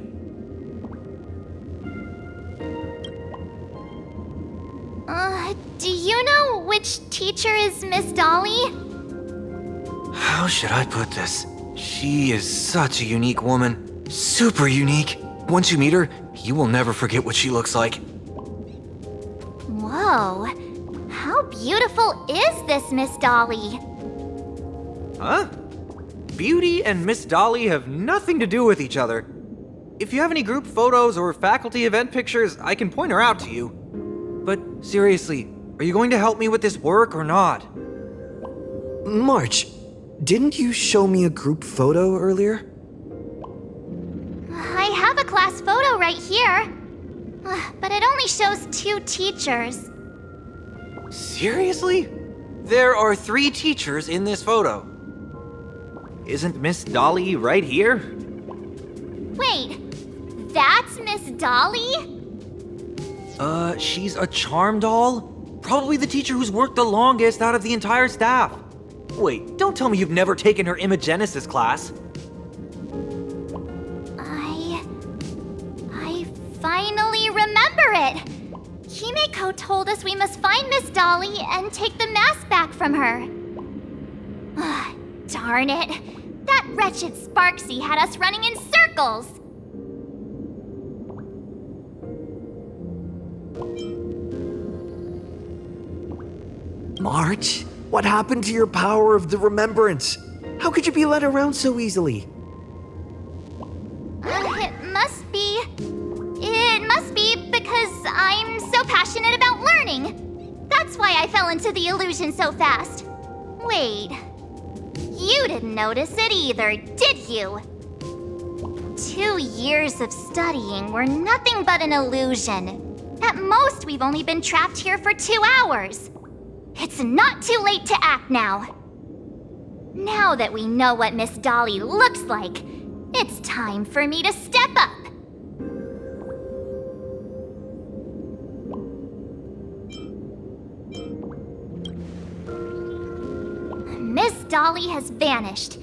Do you know which teacher is Miss Dolly? How should I put this? She is such a unique woman. Super unique. Once you meet her, you will never forget what she looks like. Whoa. How beautiful is this Miss Dolly? Huh? Beauty and Miss Dolly have nothing to do with each other. If you have any group photos or faculty event pictures, I can point her out to you. But seriously, are you going to help me with this work or not? March, didn't you show me a group photo earlier? I have a class photo right here. But it only shows 2 teachers. Seriously? There are 3 teachers in this photo. Isn't Miss Dolly right here? Wait, that's Miss Dolly? She's a charm doll? Probably the teacher who's worked the longest out of the entire staff. Wait, don't tell me you've never taken her Imagenesis class. I finally remember it! Himeko told us we must find Miss Dolly and take the mask back from her. Darn it! That wretched Sparksy had us running in circles! March, what happened to your power of the remembrance? How could you be led around so easily? It must be because I'm so passionate about learning. That's why I fell into the illusion so fast. Wait, you didn't notice it either, did you? 2 years of studying were nothing but an illusion. At most, we've only been trapped here for 2 hours. It's not too late to act now. Now that we know what Miss Dolly looks like, it's time for me to step up. Miss Dolly has vanished.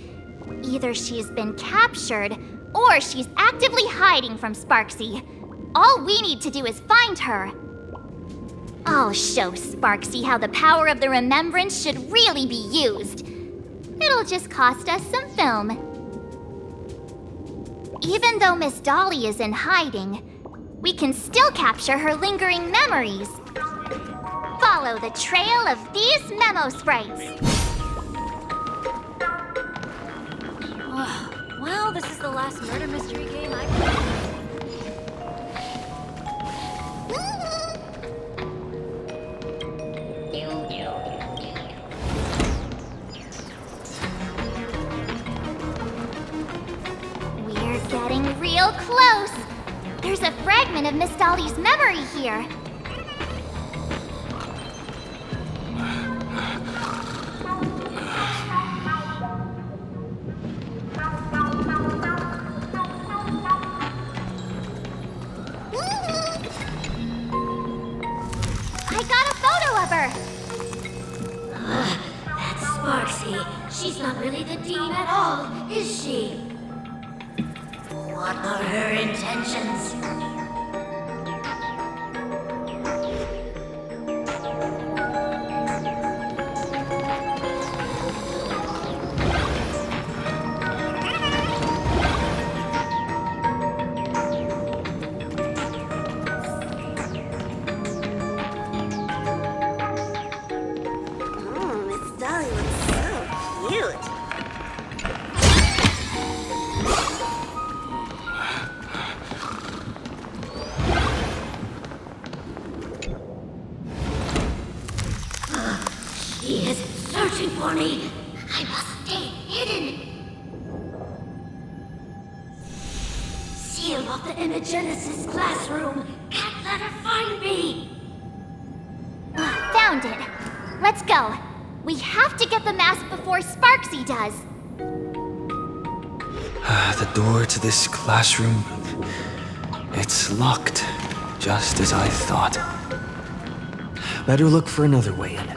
Either she's been captured, or she's actively hiding from Sparksy. All we need to do is find her. I'll show Sparksy how the power of the remembrance should really be used. It'll just cost us some film. Even though Miss Dolly is in hiding, we can still capture her lingering memories. Follow the trail of these Memo sprites. Well, this is the last murder mystery game I've played. We're getting real close. There's a fragment of Miss Dolly's memory here. I got a photo of her. That's Sparksy. She's not really the Dean at all, is she? What are her intentions? Miss Dolly looks so cute. She is searching for me. I must stay hidden. Seal off the Imagenesis classroom. Can't let her find me. Found it. Let's go. We have to get the mask before Sparksy does. The door to this classroom, it's locked, just as I thought. Better look for another way in.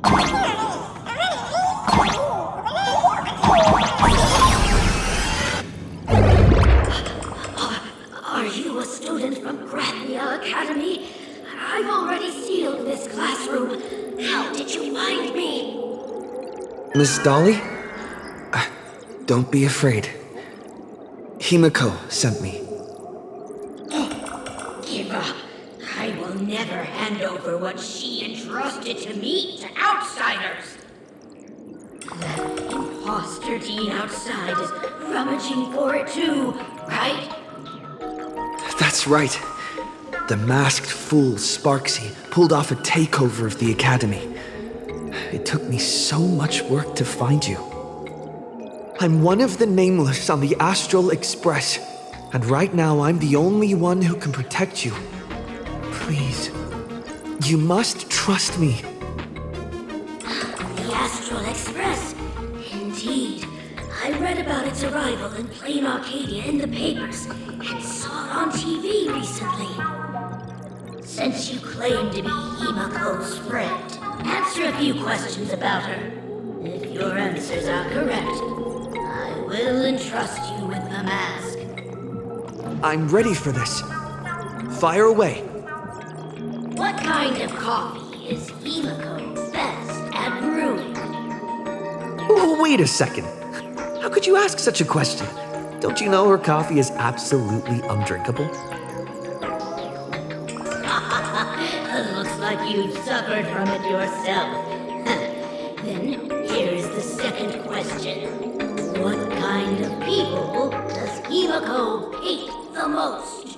Are you a student from Grathia Academy? I've already sealed this classroom. How did you find me? Miss Dolly? Don't be afraid. Himiko sent me. Give up. I will never hand over what she entrusted to me to outsiders. That imposter dean outside is rummaging for it too, right? That's right. The masked fool Sparksy pulled off a takeover of the academy. It took me so much work to find you. I'm one of the Nameless on the Astral Express, and right now I'm the only one who can protect you. Please, you must trust me. The Astral Express? Indeed. I read about its arrival in Plain Arcadia in the papers and saw it on TV recently. Since you claim to be Himiko's friend, answer a few questions about her. If your answers are correct, I will entrust you with the mask. I'm ready for this. Fire away. What kind of coffee is Himiko best at brewing? Oh, wait a second. How could you ask such a question? Don't you know her coffee is absolutely undrinkable? Looks like you've suffered from it yourself. Then here's the second question. What kind of people does Himiko hate the most?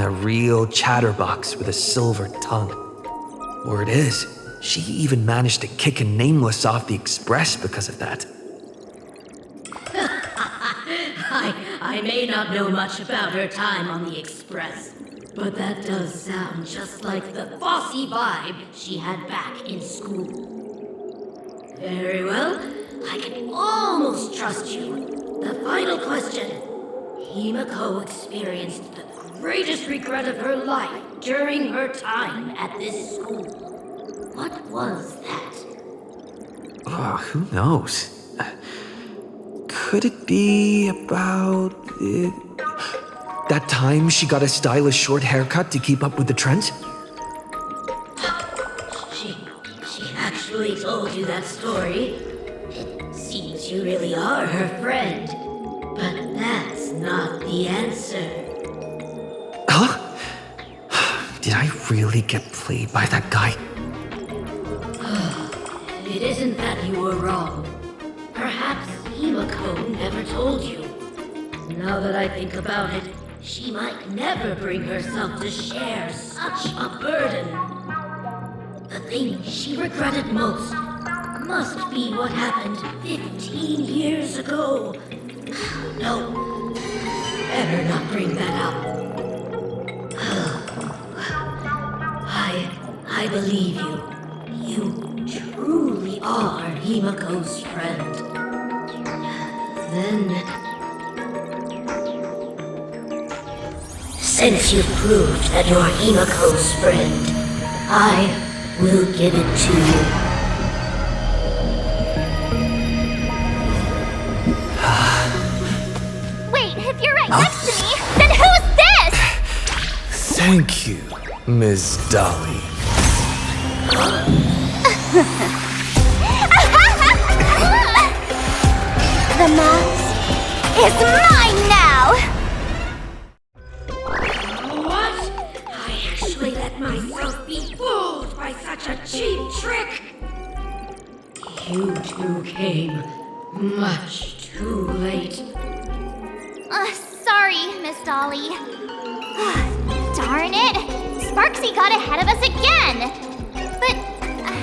A real chatterbox with a silver tongue. Word is, she even managed to kick a Nameless off the Express because of that. I may not know much about her time on the Express, but that does sound just like the bossy vibe she had back in school. Very well, I can almost trust you. The final question. Himiko experienced the greatest regret of her life during her time at this school. What was that? Oh, who knows? Could it be about that time she got a stylish short haircut to keep up with the trends? She actually told you that story. It seems you really are her friend. But that's not the answer. Huh? Did I really get played by that guy? It isn't that you were wrong. Perhaps Himiko never told you. Now that I think about it, she might never bring herself to share such a burden. The thing she regretted most must be what happened 15 years ago. No, better not bring that up. I believe you. You truly are Himiko's friend. Then, since you've proved that you're Himiko's friend, I will give it to you. Wait, if you're right next to me, then who's this? Thank you, Ms. Dolly. The mask is mine now! What? I actually let myself be fooled by such a cheap trick? You two came much too late. Sorry, Miss Dolly. Darn it! Sparksy got ahead of us again! But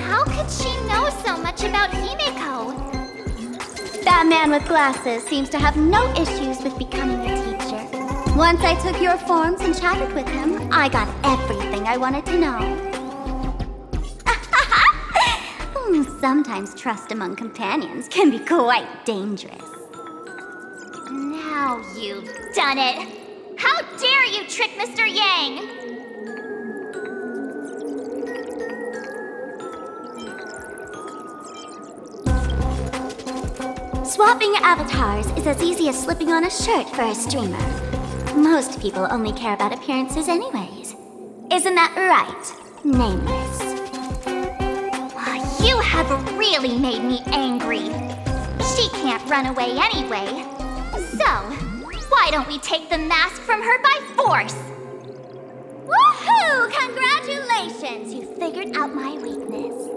how could she know so much about Himiko? That man with glasses seems to have no issues with becoming a teacher. Once I took your forms and chatted with him, I got everything I wanted to know. Sometimes trust among companions can be quite dangerous. Now you've done it! How dare you trick Mr. Yang! Swapping avatars is as easy as slipping on a shirt for a streamer. Most people only care about appearances anyways. Isn't that right, Nameless? You have really made me angry. She can't run away anyway. So, why don't we take the mask from her by force? Woohoo! Congratulations! You figured out my weakness.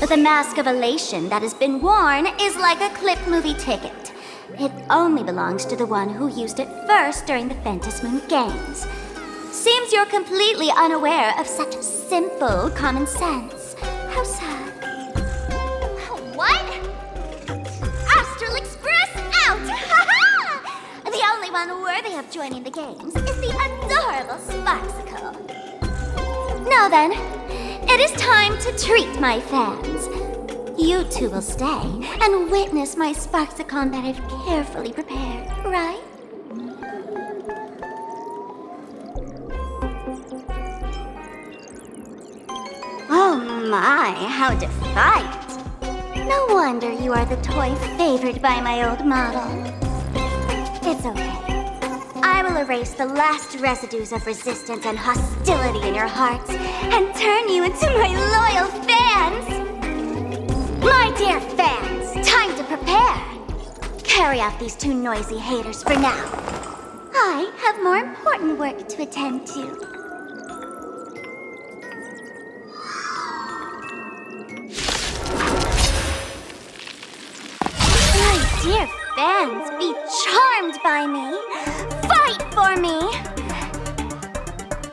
But the mask of elation that has been worn is like a clip movie ticket. It only belongs to the one who used it first during the Phantasmoon Games. Seems you're completely unaware of such simple common sense. How sad. What? Astral Express out! Ha-ha! The only one worthy of joining the games is the adorable Sparksicle. Now then, it is time to treat my fans. You two will stay and witness my Sparksicon that I've carefully prepared, right? Oh my, how defiant. No wonder you are the toy favored by my old model. It's okay. I will erase the last residues of resistance and hostility in your hearts and turn you into my loyal fans! My dear fans, time to prepare! Carry out these two noisy haters for now. I have more important work to attend to. My dear fans, be charmed by me. Fight for me.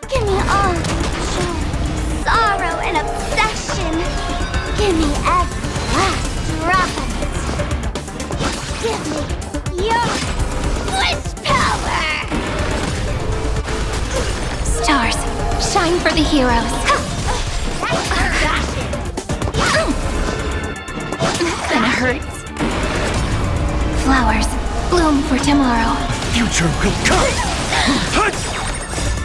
Give me all joy, sorrow, and obsession. Give me every last drop of it. Give me your wish power. Stars, shine for the heroes. Gonna hurt. Flowers, bloom for tomorrow. Future will come!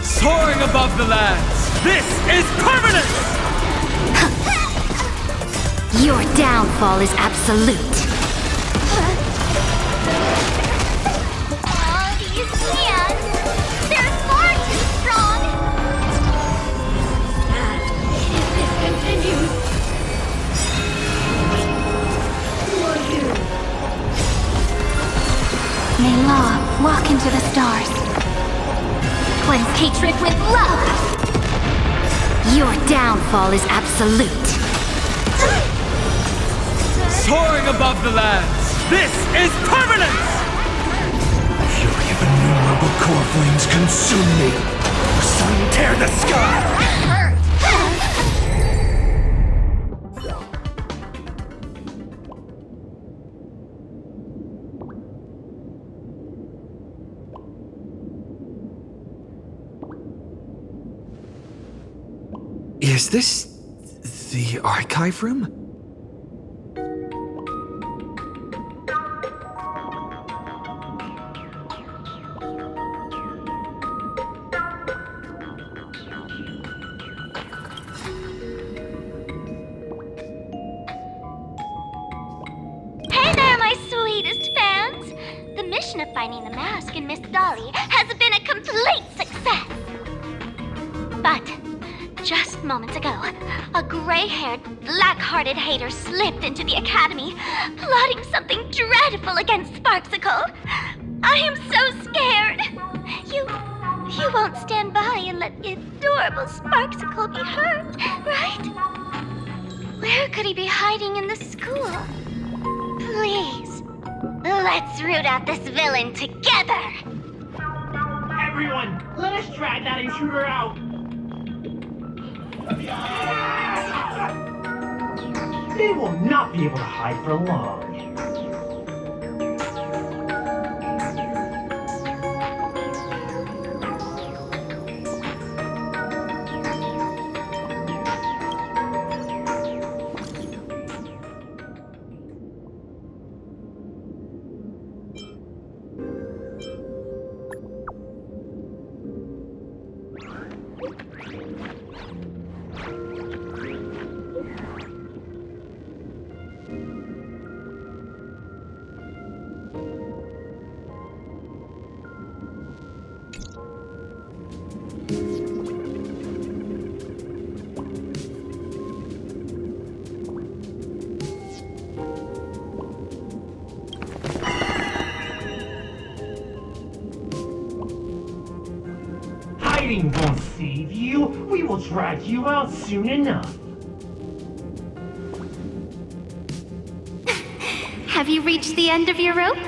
Soaring above the lands, this is permanence! Your downfall is absolute. All these hands, they're far too strong. If this continues, who are you? May law walk into the stars. Cleanse hatred with love. Your downfall is absolute. Soaring above the lands, this is permanence! The fury of innumerable core flames consume me. The sun tear the sky! Is this the archive room? Hey there, my sweetest fans! The mission of finding the mask and Miss Dolly has been a complete success. But just moments ago, a gray-haired, black-hearted hater slipped into the academy, plotting something dreadful against Sparksicle. I am so scared. You won't stand by and let the adorable Sparksicle be hurt, right? Where could he be hiding in the school? Please, let's root out this villain together! Everyone, let us drag that intruder out! They will not be able to hide for long. Hiding won't save you. We will drag you out soon enough. Have you reached the end of your rope?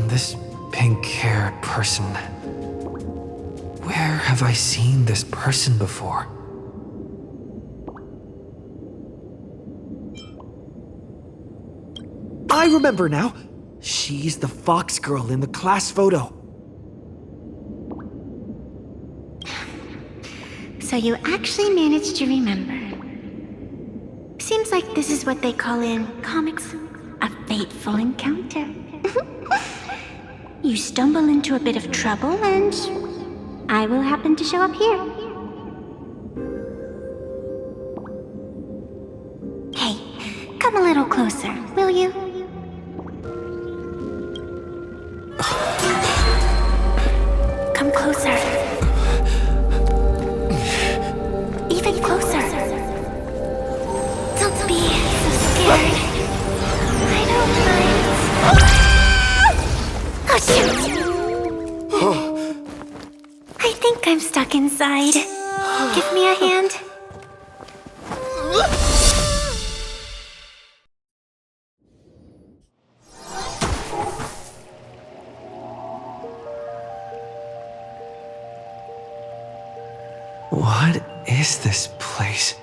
This pink-haired person. Where have I seen this person before? I remember now! She's the fox girl in the class photo. So you actually managed to remember. Seems like this is what they call in comics a fateful encounter. You stumble into a bit of trouble and I will happen to show up here. Hey, come a little closer, will you? Come closer. Even closer. Don't be so scared. I don't mind. Oh, shoot! I think I'm stuck inside. Give me a hand. What is this place?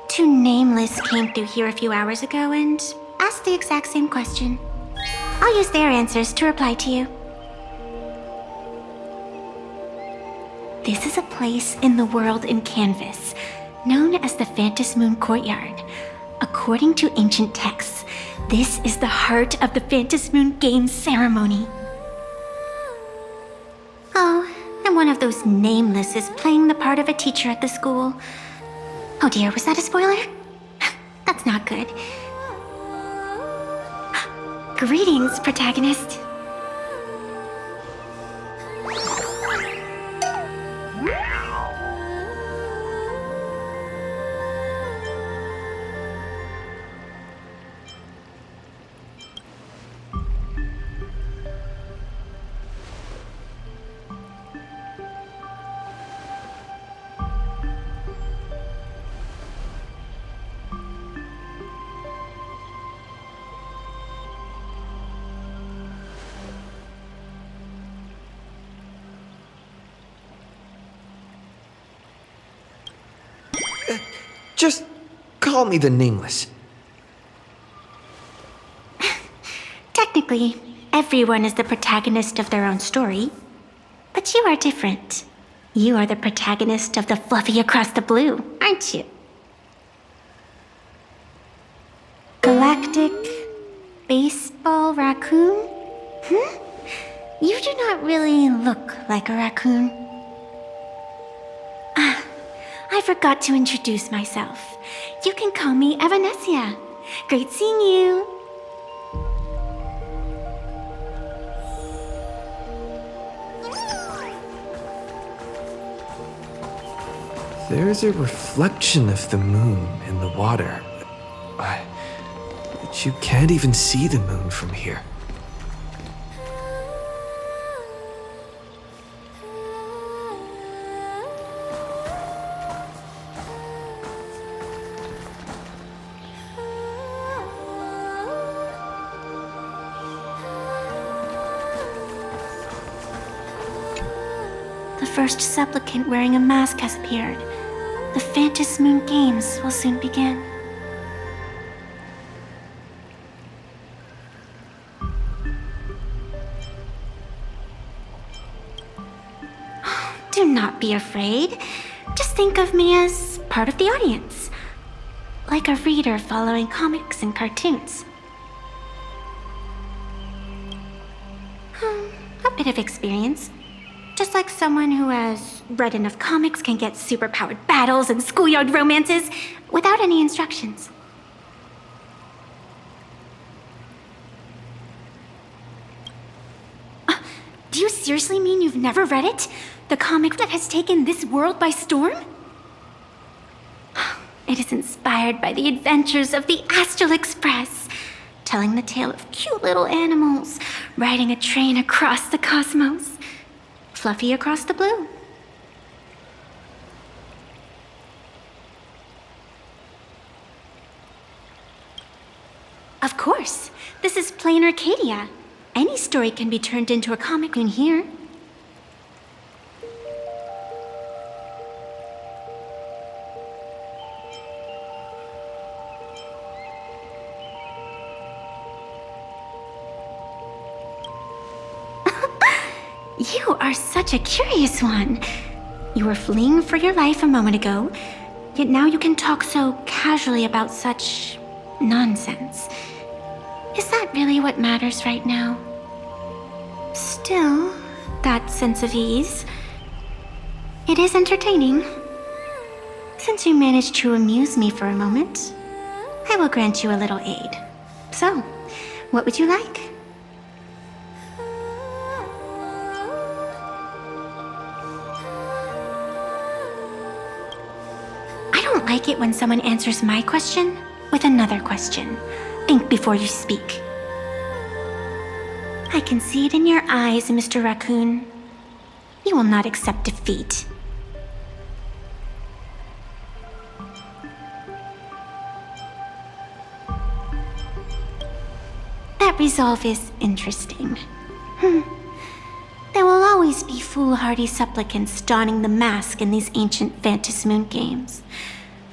Two Nameless came through here a few hours ago and asked the exact same question. I'll use their answers to reply to you. This is a place in the world in Canvas, known as the Phantom Moon Courtyard. According to ancient texts, this is the heart of the Phantom Moon Games ceremony. Oh, and one of those Nameless is playing the part of a teacher at the school. Oh dear, was that a spoiler? That's not good. Greetings, protagonist. Just call me the Nameless. Technically, everyone is the protagonist of their own story. But you are different. You are the protagonist of the Fluffy Across the Blue, aren't you? Galactic Baseball Raccoon? You do not really look like a raccoon. I forgot to introduce myself. You can call me Evanessia. Great seeing you. There's a reflection of the moon in the water. But you can't even see the moon from here. The first supplicant wearing a mask has appeared. The Phantom Moon Games will soon begin. Do not be afraid. Just think of me as part of the audience. like a reader following comics and cartoons. A bit of experience. Just like someone who has read enough comics can get superpowered battles and schoolyard romances without any instructions. Do you seriously mean you've never read it? The comic that has taken this world by storm? It is inspired by the adventures of the Astral Express, telling the tale of cute little animals riding a train across the cosmos, fluffy across the blue. Of course, this is plain Arcadia. Any story can be turned into a comic in here. You are such a curious one. You were fleeing for your life a moment ago, yet now you can talk so casually about such nonsense. Is that really what matters right now? Still, that sense of ease, it is entertaining. Since you managed to amuse me for a moment, I will grant you a little aid. So, what would you like? I don't like it when someone answers my question with another question. Think before you speak. I can see it in your eyes, Mr. Raccoon. You will not accept defeat. That resolve is interesting. There will always be foolhardy supplicants donning the mask in these ancient Phantasmoon games,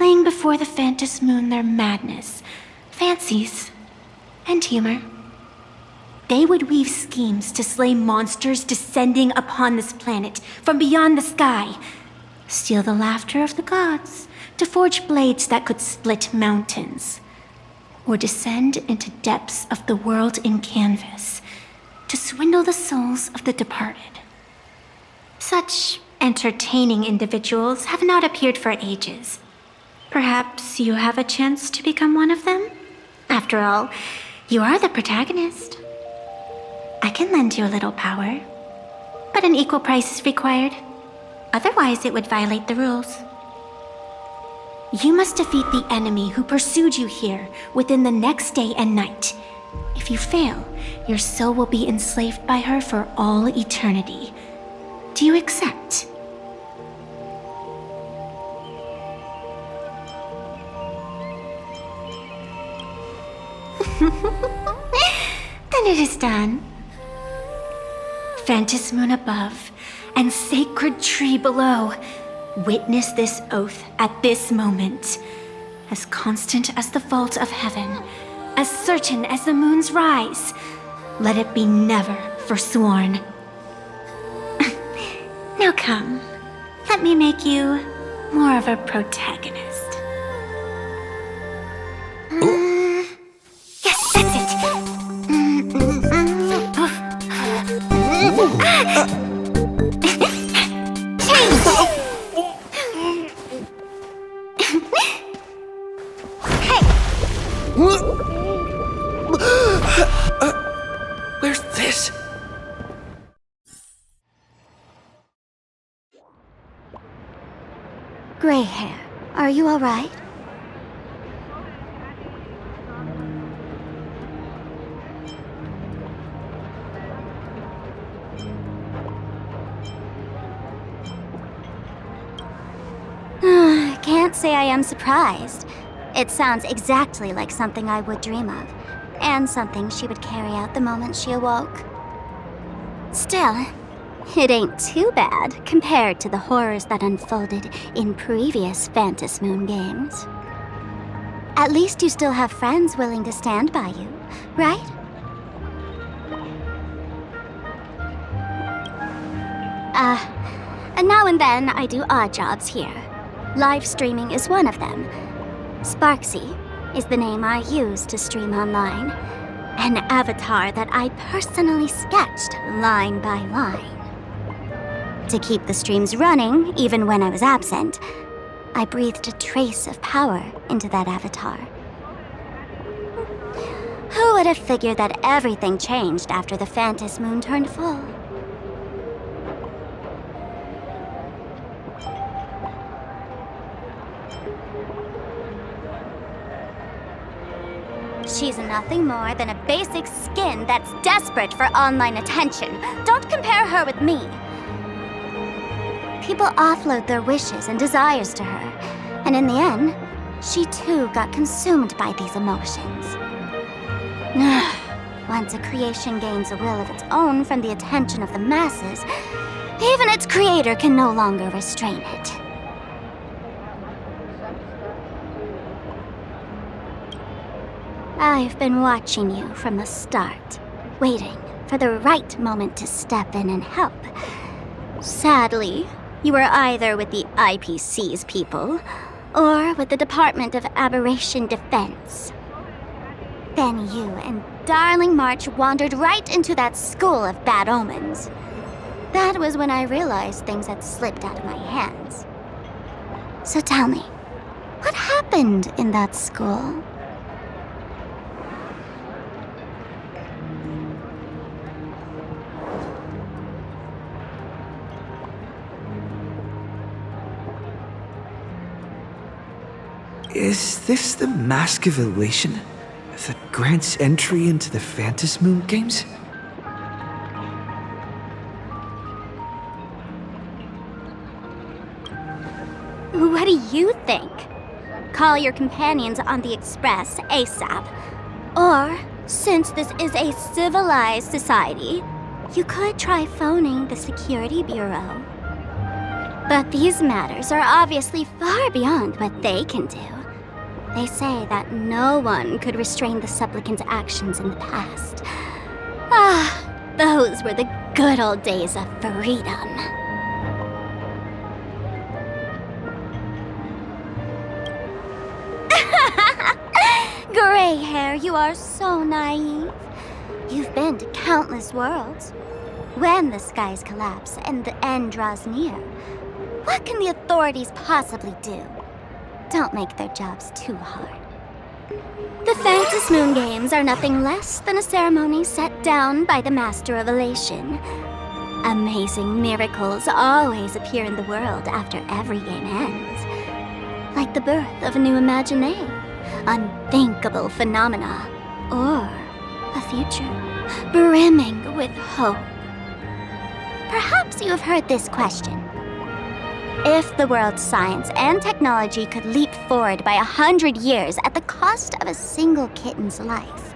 laying before the Phantasmoon their madness, fancies, and humor. They would weave schemes to slay monsters descending upon this planet from beyond the sky, steal the laughter of the gods to forge blades that could split mountains, or descend into depths of the world in canvas to swindle the souls of the departed. Such entertaining individuals have not appeared for ages. Perhaps you have a chance to become one of them? After all, you are the protagonist. I can lend you a little power, but an equal price is required. Otherwise, it would violate the rules. You must defeat the enemy who pursued you here within the next day and night. If you fail, your soul will be enslaved by her for all eternity. Do you accept? Then it is done. Phantasmoon above and sacred tree below, witness this oath at this moment. As constant as the vault of heaven, as certain as the moon's rise, let it be never forsworn. Now come, let me make you more of a protagonist. Yes, that's it. Where's this? Gray hair, are you all right? Can't say I am surprised. It sounds exactly like something I would dream of, and something she would carry out the moment she awoke. Still, it ain't too bad compared to the horrors that unfolded in previous Phantasmoon games. At least you still have friends willing to stand by you, right? Now and then I do odd jobs here. Live streaming is one of them. Sparksy is the name I use to stream online. An avatar that I personally sketched line by line. To keep the streams running, even when I was absent, I breathed a trace of power into that avatar. Who would have figured that everything changed after the Phantom Moon turned full? She's nothing more than a basic skin that's desperate for online attention. Don't compare her with me. People offload their wishes and desires to her, and in the end, she too got consumed by these emotions. Once a creation gains a will of its own from the attention of the masses, even its creator can no longer restrain it. I've been watching you from the start, waiting for the right moment to step in and help. Sadly, you were either with the IPC's people, or with the Department of Aberration Defense. Then you and Darling March wandered right into that school of bad omens. That was when I realized things had slipped out of my hands. So tell me, what happened in that school? Is this the Mask of Elation that grants entry into the Phantom Moon games? What do you think? Call your companions on the Express ASAP. Or, since this is a civilized society, you could try phoning the Security Bureau. But these matters are obviously far beyond what they can do. They say that no one could restrain the supplicant's actions in the past. Ah, those were the good old days of freedom. Gray hair, you are so naive. You've been to countless worlds. When the skies collapse and the end draws near, what can the authorities possibly do? Don't make their jobs too hard. The Phantom Moon Games are nothing less than a ceremony set down by the Master of Elation. Amazing miracles always appear in the world after every game ends. Like the birth of a new imagination, unthinkable phenomena, or a future brimming with hope. Perhaps you have heard this question. If the world's science and technology could leap forward by 100 years at the cost of a single kitten's life,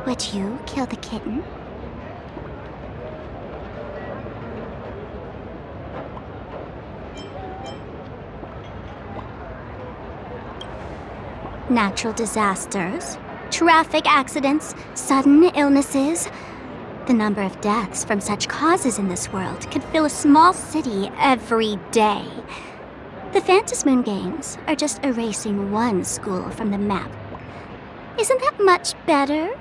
would you kill the kitten? Natural disasters, traffic accidents, sudden illnesses. The number of deaths from such causes in this world could fill a small city every day. The Phantom Moon Games are just erasing one school from the map. Isn't that much better?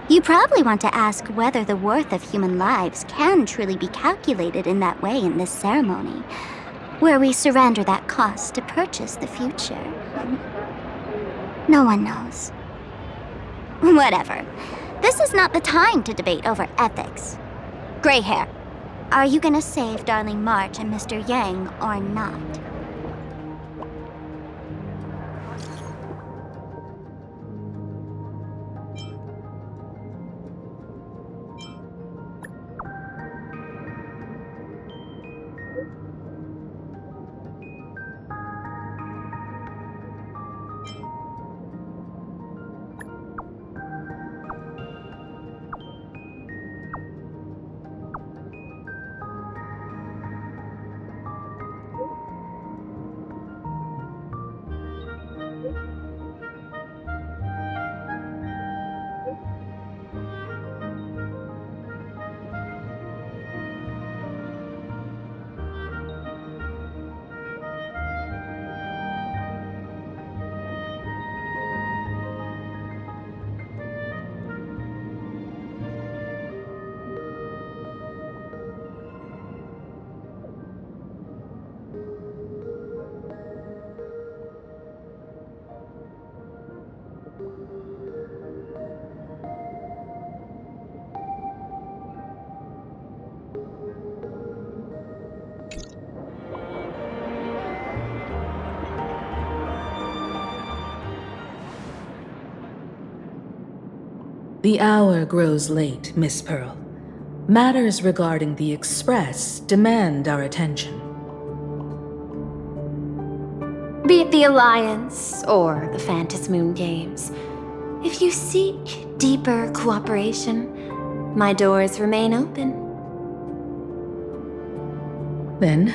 You probably want to ask whether the worth of human lives can truly be calculated in that way in this ceremony, where we surrender that cost to purchase the future. No one knows. Whatever. This is not the time to debate over ethics. Gray hair, are you gonna save Darling March and Mr. Yang or not? The hour grows late, Miss Pearl. Matters regarding the Express demand our attention. Be it the Alliance or the Phantasmoon Games, if you seek deeper cooperation, my doors remain open. Then,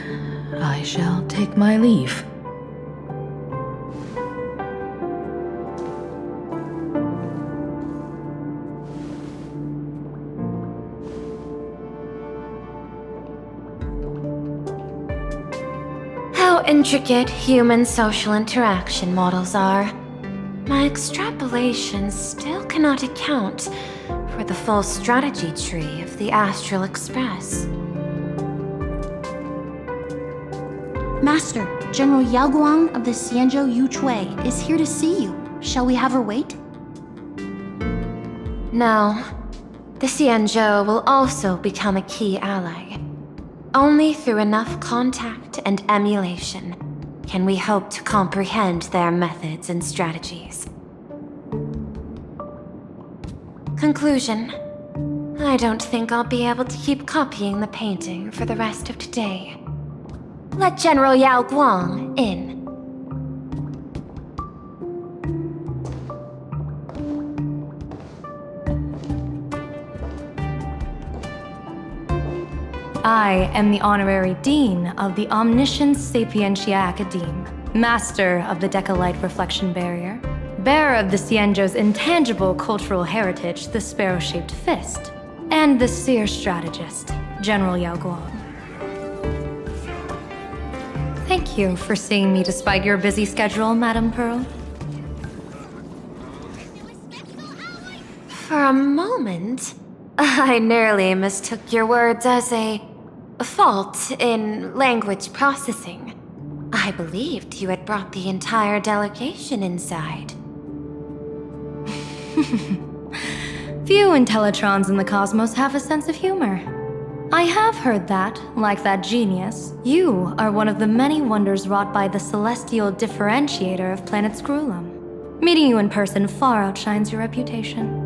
I shall take my leave. How intricate human social interaction models are. My extrapolations still cannot account for the full strategy tree of the Astral Express. Master, General Yao Guang of the Xianzhou Yuchui is here to see you. Shall we have her wait? No. The Xianzhou will also become a key ally. Only through enough contact and emulation can we hope to comprehend their methods and strategies. Conclusion. I don't think I'll be able to keep copying the painting for the rest of today. Let General Yao Guang in. I am the Honorary Dean of the Omniscience Sapientia Academe, Master of the Decalite Reflection Barrier, bearer of the Xianzhou's intangible cultural heritage, the Sparrow-Shaped Fist, and the Seer Strategist, General Yao Guang. Thank you for seeing me despite your busy schedule, Madame Pearl. For a moment, I nearly mistook your words as a fault in language processing. I believed you had brought the entire delegation inside. Few Intellitrons in the cosmos have a sense of humor. I have heard that, like that genius, you are one of the many wonders wrought by the celestial differentiator of planet Screwlum. Meeting you in person far outshines your reputation.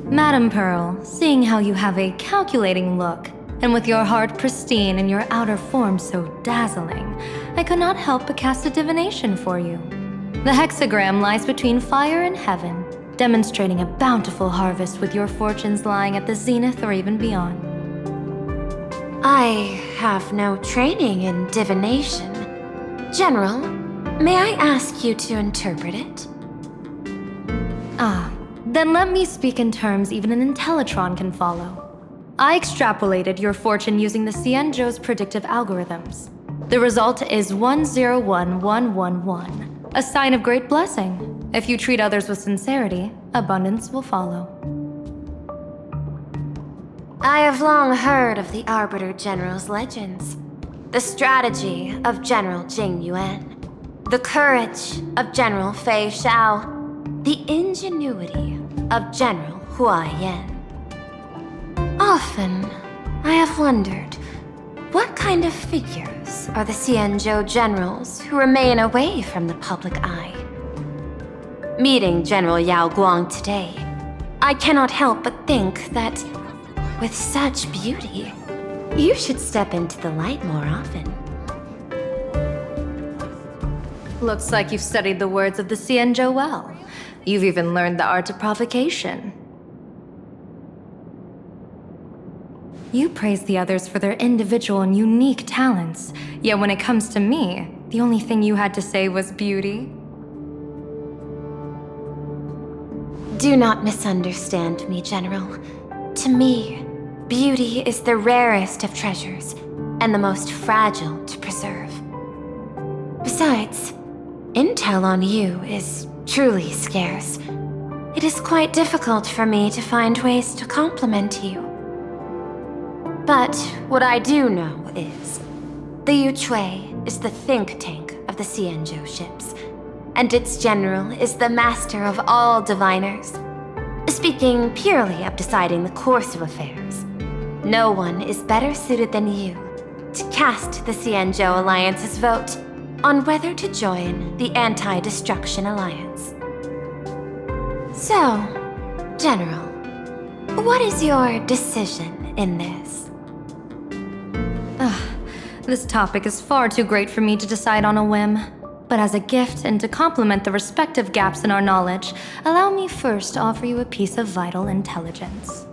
Madame Pearl, seeing how you have a calculating look, and with your heart pristine and your outer form so dazzling, I could not help but cast a divination for you. The hexagram lies between fire and heaven, demonstrating a bountiful harvest with your fortunes lying at the zenith or even beyond. I have no training in divination. General, may I ask you to interpret it? Then let me speak in terms even an Intellitron can follow. I extrapolated your fortune using the Xianzhou's predictive algorithms. The result is 101111, a sign of great blessing. If you treat others with sincerity, abundance will follow. I have long heard of the Arbiter General's legends. The strategy of General Jing Yuan. The courage of General Fei Xiao. The ingenuity of General Hua Yan. Often, I have wondered, what kind of figures are the Xianzhou generals who remain away from the public eye? Meeting General Yao Guang today, I cannot help but think that, with such beauty, you should step into the light more often. Looks like you've studied the words of the Xianzhou well. You've even learned the art of provocation. You praise the others for their individual and unique talents, yet when it comes to me, the only thing you had to say was beauty. Do not misunderstand me, General. To me, beauty is the rarest of treasures, and the most fragile to preserve. Besides, intel on you is truly scarce. It is quite difficult for me to find ways to compliment you. But what I do know is, the Yuchui is the think tank of the Xianzhou ships, and its general is the master of all diviners. Speaking purely of deciding the course of affairs, no one is better suited than you to cast the Xianzhou Alliance's vote on whether to join the Anti-Destruction Alliance. So, General, what is your decision in this? This topic is far too great for me to decide on a whim. But as a gift and to complement the respective gaps in our knowledge, allow me first to offer you a piece of vital intelligence.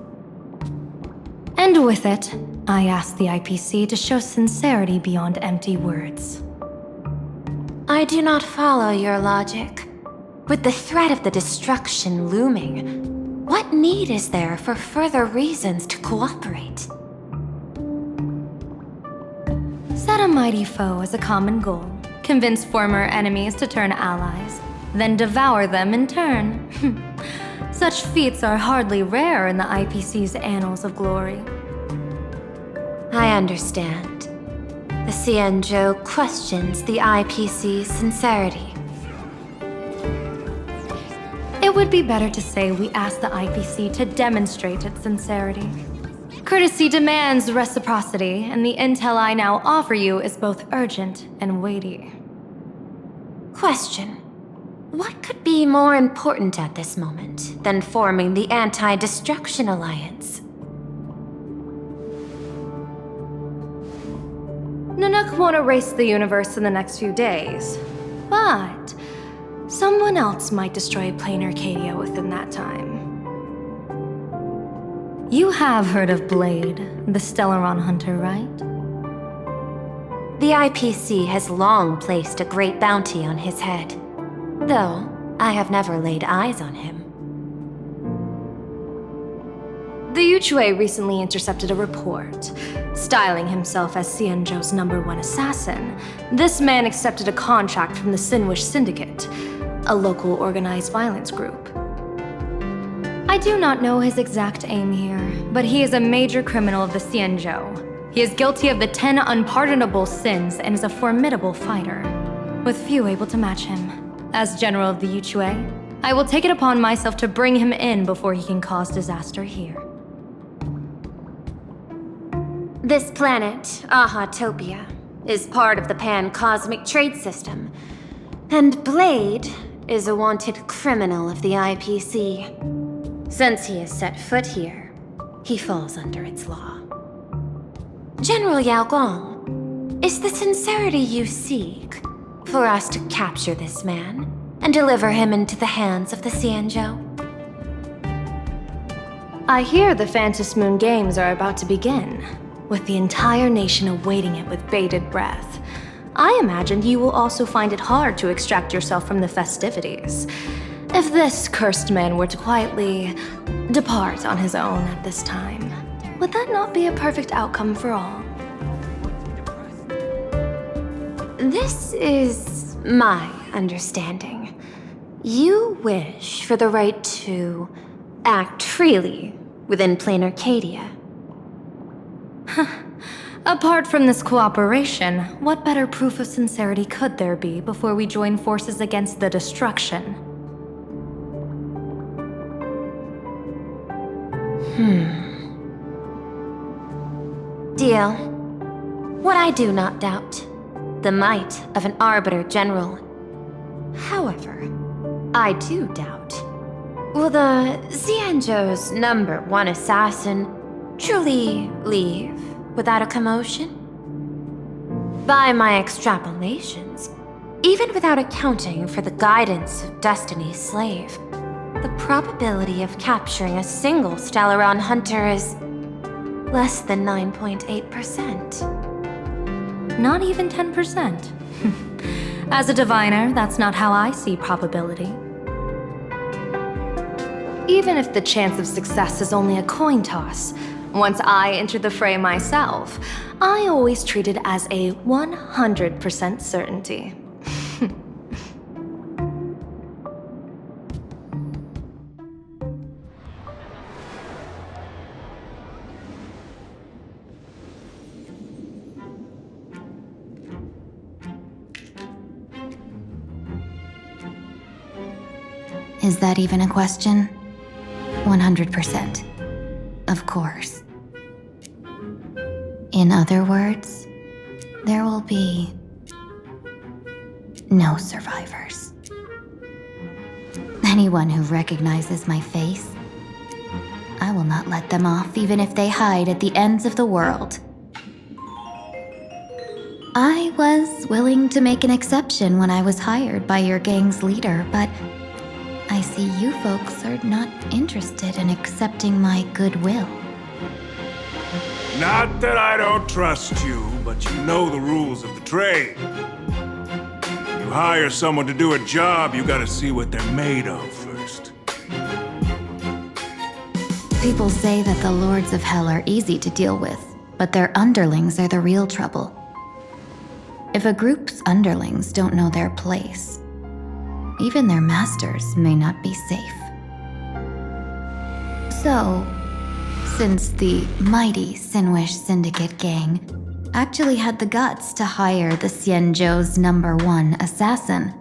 And with it, I ask the IPC to show sincerity beyond empty words. I do not follow your logic. With the threat of the destruction looming, what need is there for further reasons to cooperate? Set a mighty foe as a common goal. Convince former enemies to turn allies, then devour them in turn. Such feats are hardly rare in the IPC's annals of glory. I understand. The Xianzhou questions the IPC's sincerity. It would be better to say we ask the IPC to demonstrate its sincerity. Courtesy demands reciprocity, and the intel I now offer you is both urgent and weighty. Question. What could be more important at this moment than forming the Anti-Destruction Alliance? Nanook won't erase the universe in the next few days, but someone else might destroy plain Arcadia within that time. You have heard of Blade, the Stellaron hunter, right? The IPC has long placed a great bounty on his head, though I have never laid eyes on him. The Yuchue recently intercepted a report. Styling himself as Xianzhou's #1 assassin, this man accepted a contract from the Sinwish Syndicate, a local organized violence group. I do not know his exact aim here, but he is a major criminal of the Xianzhou. He is guilty of the 10 unpardonable sins and is a formidable fighter, with few able to match him. As General of the Yuchue, I will take it upon myself to bring him in before he can cause disaster here. This planet, Ahatopia, is part of the pan-cosmic trade system, and Blade is a wanted criminal of the IPC. Since he has set foot here, he falls under its law. General Yao Guang, is the sincerity you seek for us to capture this man and deliver him into the hands of the Xianzhou? I hear the Phantom Moon Games are about to begin, with the entire nation awaiting it with bated breath. I imagine you will also find it hard to extract yourself from the festivities. If this cursed man were to quietly depart on his own at this time, would that not be a perfect outcome for all? This is my understanding. You wish for the right to act freely within plain Arcadia. Apart from this cooperation, what better proof of sincerity could there be before we join forces against the destruction? Deal. What I do not doubt, the might of an Arbiter General. However, I do doubt, will the Xianzhou's #1 assassin truly leave without a commotion? By my extrapolations, even without accounting for the guidance of Destiny's slave, the probability of capturing a single Stellaron hunter is less than 9.8%. Not even 10%. As a diviner, that's not how I see probability. Even if the chance of success is only a coin toss, once I enter the fray myself, I always treat it as a 100% certainty. Is that even a question? 100%. Of course. In other words, there will be no survivors. Anyone who recognizes my face, I will not let them off even if they hide at the ends of the world. I was willing to make an exception when I was hired by your gang's leader, but I see you folks are not interested in accepting my goodwill. Not that I don't trust you, but you know the rules of the trade. You hire someone to do a job, you gotta see what they're made of first. People say that the Lords of Hell are easy to deal with, but their underlings are the real trouble. If a group's underlings don't know their place, even their masters may not be safe. So, since the mighty Sinwish Syndicate gang actually had the guts to hire the Xianzhou's #1 assassin,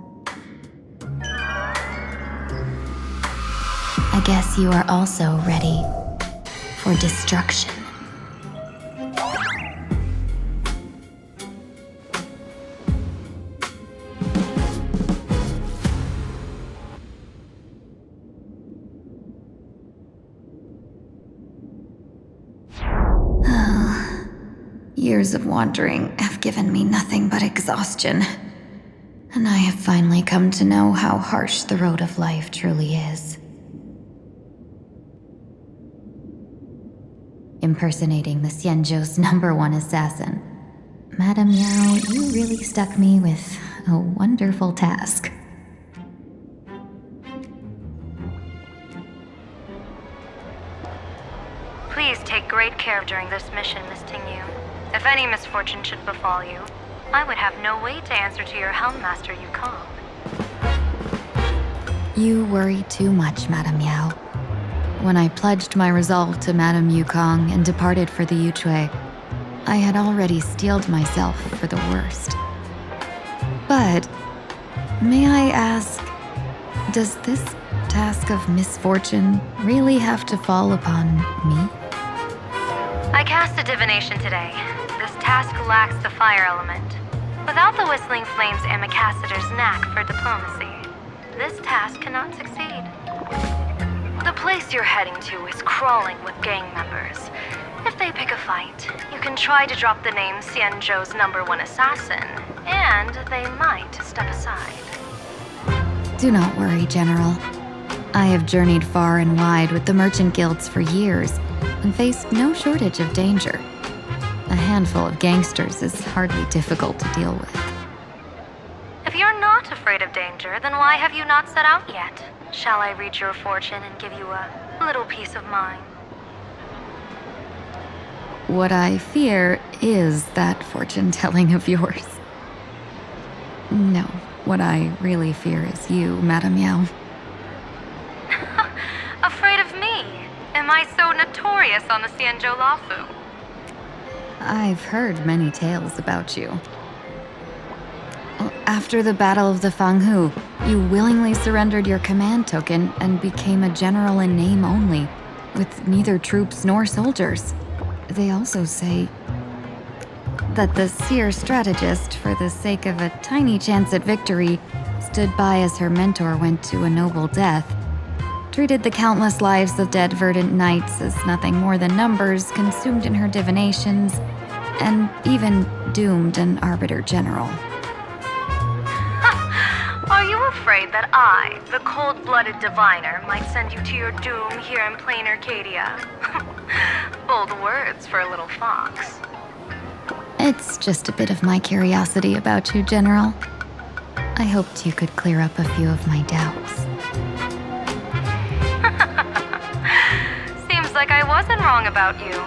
I guess you are also ready for destruction. Years of wandering have given me nothing but exhaustion, and I have finally come to know how harsh the road of life truly is. Impersonating the Xianzhou's #1 assassin, Madame Yao, you really stuck me with a wonderful task. Please take great care during this mission, Miss Tingyu. If any misfortune should befall you, I would have no way to answer to your Helmmaster Yukong. You worry too much, Madame Yao. When I pledged my resolve to Madame Yukong and departed for the Yuchui, I had already steeled myself for the worst. But, may I ask, does this task of misfortune really have to fall upon me? I cast a divination today. This task lacks the fire element. Without the Whistling Flames Ambassador's knack for diplomacy, this task cannot succeed. The place you're heading to is crawling with gang members. If they pick a fight, you can try to drop the name Xianzhou's #1 assassin, and they might step aside. Do not worry, General. I have journeyed far and wide with the merchant guilds for years and faced no shortage of danger. A handful of gangsters is hardly difficult to deal with. If you're not afraid of danger, then why have you not set out yet? Shall I read your fortune and give you a little peace of mind? What I fear is that fortune-telling of yours. No, what I really fear is you, Madame Yao. Afraid of me? Am I so notorious on the Xianzhou Lafu? I've heard many tales about you. After the Battle of the Fanghu, you willingly surrendered your command token and became a general in name only, with neither troops nor soldiers. They also say that the seer strategist, for the sake of a tiny chance at victory, stood by as her mentor went to a noble death, treated the countless lives of dead verdant knights as nothing more than numbers consumed in her divinations, and even doomed an arbiter general. Are you afraid that I, the cold-blooded diviner, might send you to your doom here in plain Arcadia? Bold words for a little fox. It's just a bit of my curiosity about you, General. I hoped you could clear up a few of my doubts. Seems like I wasn't wrong about you.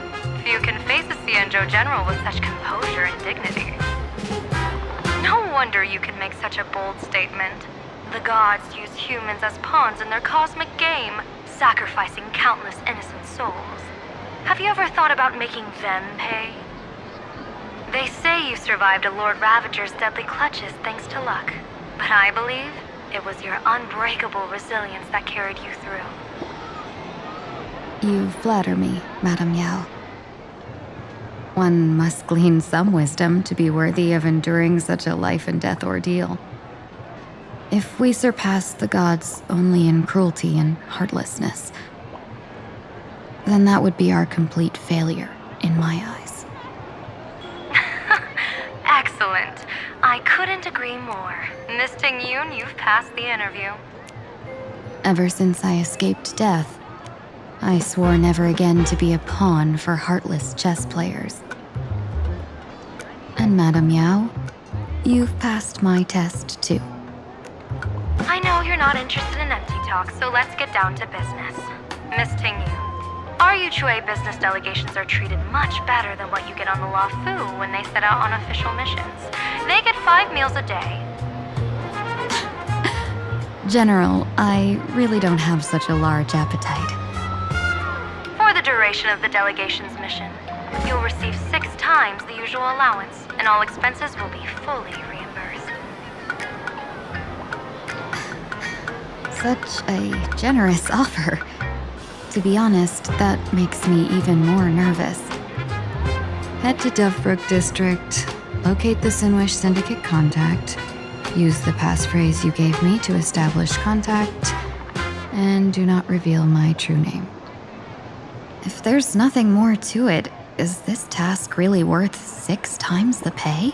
Few can face a Xianzhou general with such composure and dignity. No wonder you can make such a bold statement. The gods use humans as pawns in their cosmic game, sacrificing countless innocent souls. Have you ever thought about making them pay? They say you survived a Lord Ravager's deadly clutches thanks to luck, but I believe it was your unbreakable resilience that carried you through. You flatter me, Madame Yao. One must glean some wisdom to be worthy of enduring such a life and death ordeal. If we surpass the gods only in cruelty and heartlessness, then that would be our complete failure in my eyes. Excellent. I couldn't agree more. Miss Ting-Yoon, you've passed the interview. Ever since I escaped death, I swore never again to be a pawn for heartless chess players. And Madame Yao, you've passed my test too. I know you're not interested in empty talk, so let's get down to business. Miss Ting-Yoon, our Yuchue business delegations are treated much better than what you get on the La Fu when they set out on official missions. They get 5 meals a day. General, I really don't have such a large appetite. For the duration of the delegation's mission, you'll receive 6 times the usual allowance, and all expenses will be fully reimbursed. Such a generous offer. To be honest, that makes me even more nervous. Head to Dovebrook District, locate the Sinwish Syndicate contact, use the passphrase you gave me to establish contact, and do not reveal my true name. If there's nothing more to it, is this task really worth 6 times the pay?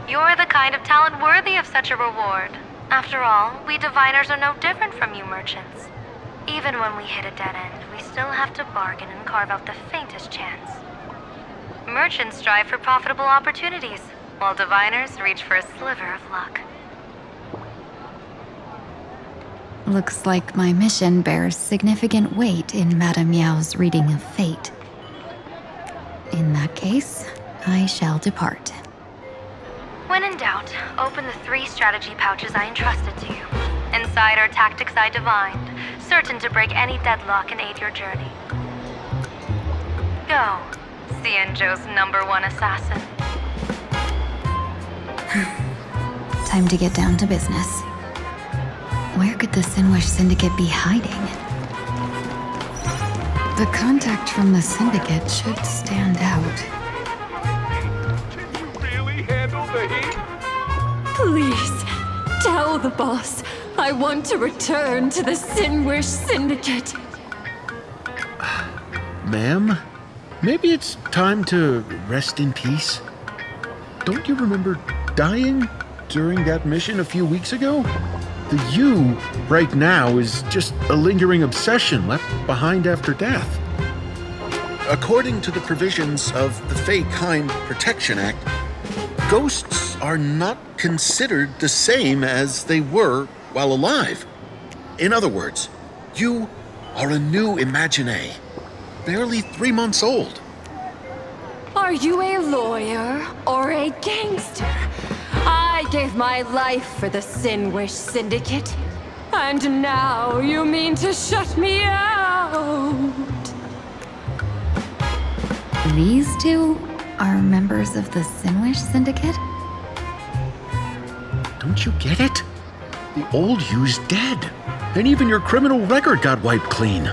You're the kind of talent worthy of such a reward. After all, we diviners are no different from you merchants. Even when we hit a dead end, we still have to bargain and carve out the faintest chance. Merchants strive for profitable opportunities, while diviners reach for a sliver of luck. Looks like my mission bears significant weight in Madame Yao's reading of fate. In that case, I shall depart. When in doubt, open the 3 strategy pouches I entrusted to you. Inside are tactics I divined, certain to break any deadlock and aid your journey. Go, Xianzhou's #1 assassin. Time to get down to business. Where could the Sinwish Syndicate be hiding? The contact from the Syndicate should stand out. Can you really handle the heat? Please, tell the boss I want to return to the Sinwish Syndicate. Ma'am, maybe it's time to rest in peace. Don't you remember dying during that mission a few weeks ago? The you right now is just a lingering obsession left behind after death. According to the provisions of the Fey Kind Protection Act, ghosts are not considered the same as they were while alive. In other words, you are a new Imagine, barely 3 months old. Are you a lawyer or a gangster? I gave my life for the Sinwish Syndicate, and now you mean to shut me out? These two are members of the Sinwish Syndicate? Don't you get it? The old you's dead, and even your criminal record got wiped clean.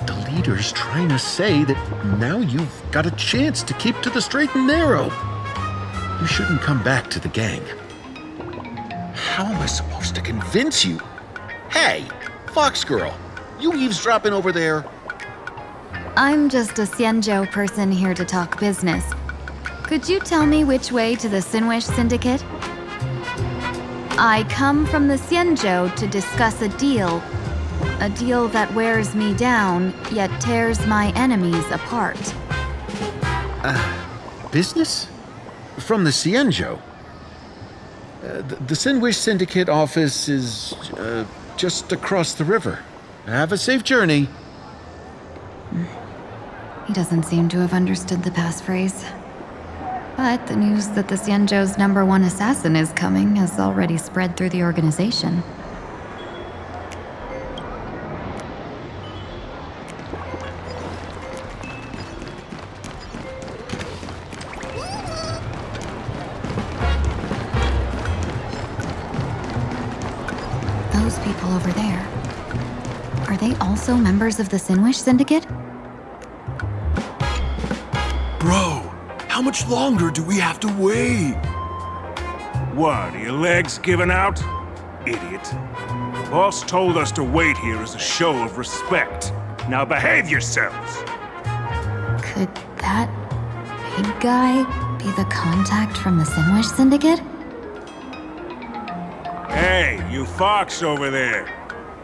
The leader's trying to say that now you've got a chance to keep to the straight and narrow. You shouldn't come back to the gang. How am I supposed to convince you? Hey, Fox Girl, you eavesdropping over there? I'm just a Xianzhou person here to talk business. Could you tell me which way to the Sinwish Syndicate? I come from the Xianzhou to discuss a deal that wears me down, yet tears my enemies apart. Business? From the Xianzhou? The Sinwish Syndicate office is just across the river. Have a safe journey. He doesn't seem to have understood the passphrase. But the news that the Xianzhou's #1 assassin is coming has already spread through the organization. Those people over there, are they also members of the Sinwish Syndicate? Bro, how much longer do we have to wait? What, are your legs giving out? Idiot. Boss told us to wait here as a show of respect. Now behave yourselves! Could that big guy be the contact from the Sinwish Syndicate? Hey, you fox over there.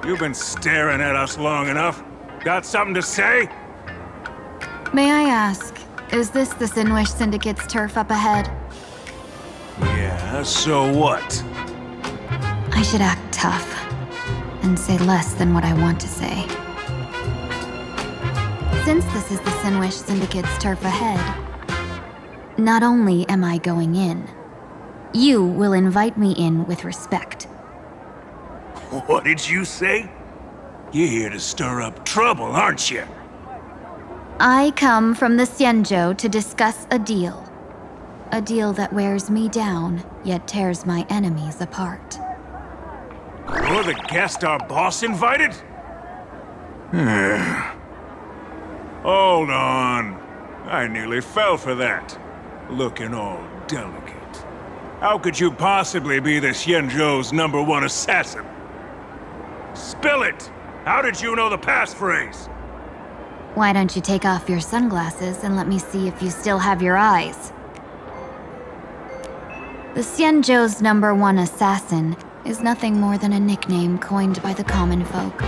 You've been staring at us long enough. Got something to say? May I ask, is this the Sinwish Syndicate's turf up ahead? Yeah, so what? I should act tough and say less than what I want to say. Since this is the Sinwish Syndicate's turf ahead, not only am I going in, you will invite me in with respect. What did you say? You're here to stir up trouble, aren't you? I come from the Xianzhou to discuss a deal. A deal that wears me down, yet tears my enemies apart. You're the guest our boss invited? Hold on. I nearly fell for that. Looking all delicate. How could you possibly be the Xianzhou's #1 assassin? Spill it! How did you know the passphrase? Why don't you take off your sunglasses and let me see if you still have your eyes? The Xianzhou's #1 assassin is nothing more than a nickname coined by the common folk.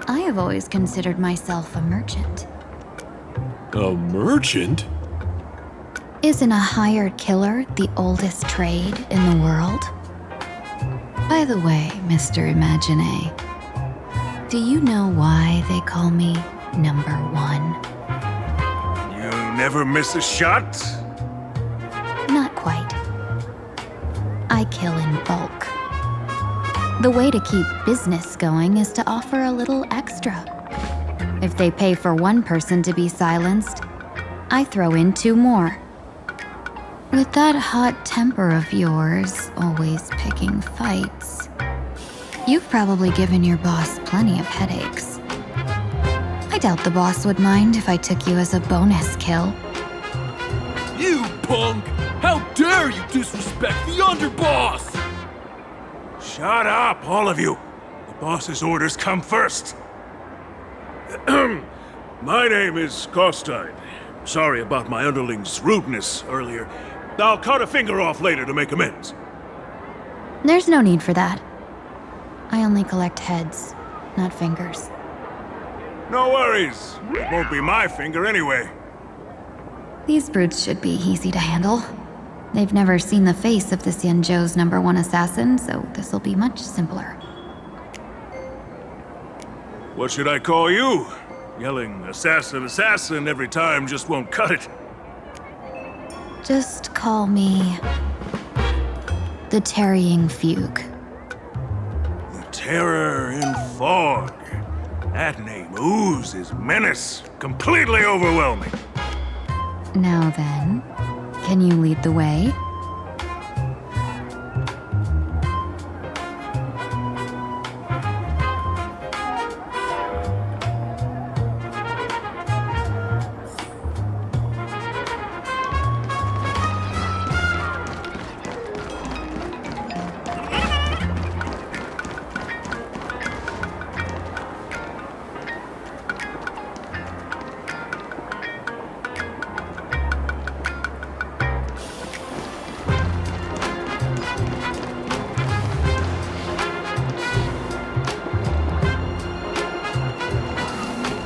I have always considered myself a merchant. A merchant? Isn't a hired killer the oldest trade in the world? By the way, Mr. Imagine, do you know why they call me #1? You never miss a shot? Not quite. I kill in bulk. The way to keep business going is to offer a little extra. If they pay for one person to be silenced, I throw in 2 more. With that hot temper of yours, always picking fights, you've probably given your boss plenty of headaches. I doubt the boss would mind if I took you as a bonus kill. You punk! How dare you disrespect the underboss! Shut up, all of you! The boss's orders come first. My name is Costine. Sorry about my underling's rudeness earlier. I'll cut a finger off later to make amends. There's no need for that. I only collect heads, not fingers. No worries. It won't be my finger anyway. These brutes should be easy to handle. They've never seen the face of the Xianzhou's #1 assassin, so this'll be much simpler. What should I call you? Yelling assassin, assassin every time just won't cut it. Just call me the Tarrying Fugue. The Terror in Fog. That name oozes menace. Completely overwhelming. Now then, can you lead the way?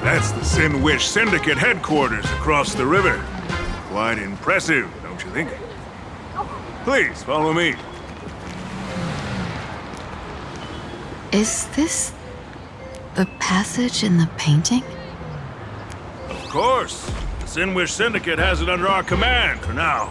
That's the Sinwish Syndicate headquarters across the river. Quite impressive, don't you think? Please, follow me. Is this the passage in the painting? Of course. The Sinwish Syndicate has it under our command for now.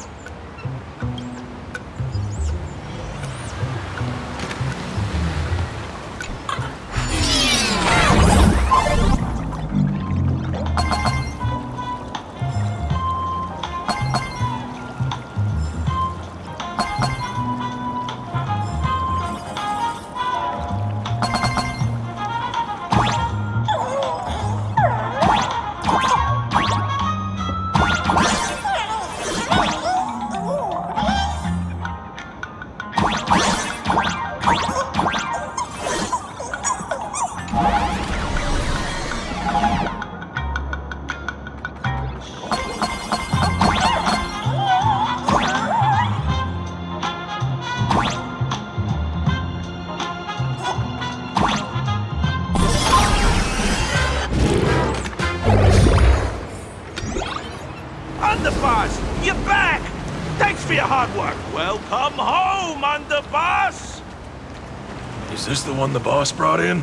hard work. Welcome home, underboss! Is this the one the boss brought in?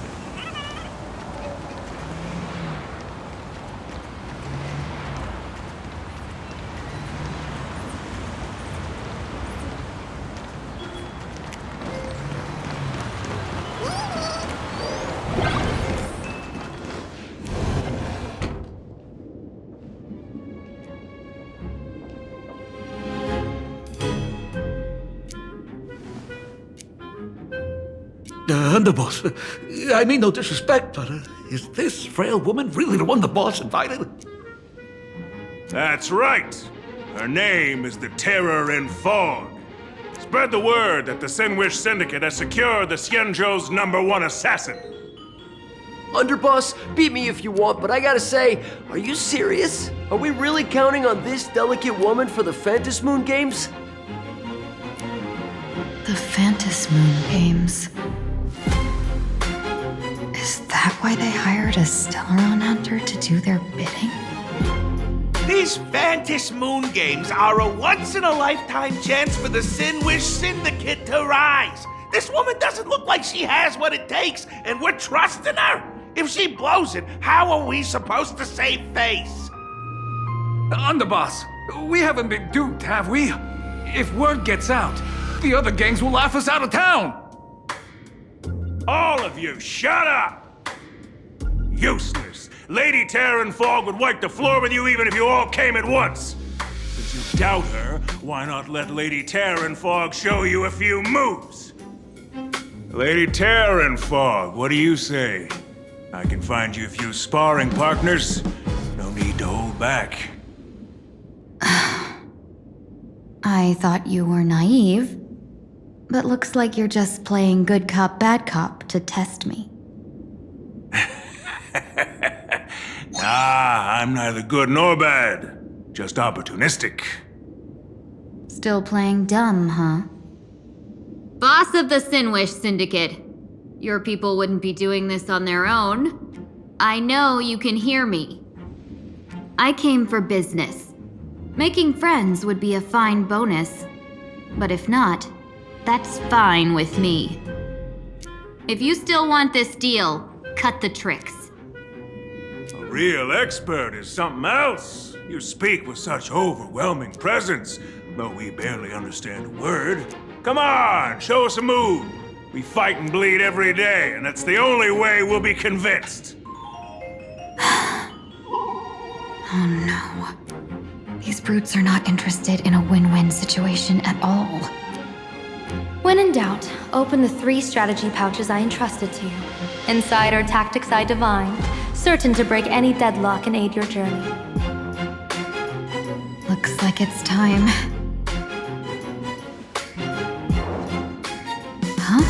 Underboss, I mean no disrespect, but is this frail woman really the one the boss invited? That's right. Her name is the Terror in Fog. Spread the word that the Sinwish Syndicate has secured the Xianzhou's #1 assassin. Underboss, beat me if you want, but I gotta say, are you serious? Are we really counting on this delicate woman for the Phantom Moon Games? The Phantom Moon Games. Is that why they hired a Stellaron hunter to do their bidding? These Phantom Moon Games are a once-in-a-lifetime chance for the Sinwish Syndicate to rise. This woman doesn't look like she has what it takes, and we're trusting her. If she blows it, how are we supposed to save face? Underboss, we haven't been duped, have we? If word gets out, the other gangs will laugh us out of town. All of you, shut up! Useless. Lady Terran Fog would wipe the floor with you even if you all came at once. Since you doubt her, why not let Lady Terran Fog show you a few moves? Lady Terran Fog, what do you say? I can find you a few sparring partners. No need to hold back. I thought you were naive, but looks like you're just playing good cop, bad cop to test me. Nah, I'm neither good nor bad. Just opportunistic. Still playing dumb, huh? Boss of the Sinwish Syndicate. Your people wouldn't be doing this on their own. I know you can hear me. I came for business. Making friends would be a fine bonus. But if not, that's fine with me. If you still want this deal, cut the tricks. A real expert is something else. You speak with such overwhelming presence, though we barely understand a word. Come on, show us a move. We fight and bleed every day, and that's the only way we'll be convinced. Oh no. These brutes are not interested in a win-win situation at all. When in doubt, open the 3 strategy pouches I entrusted to you. Inside are tactics I divine, certain to break any deadlock and aid your journey. Looks like it's time. Huh?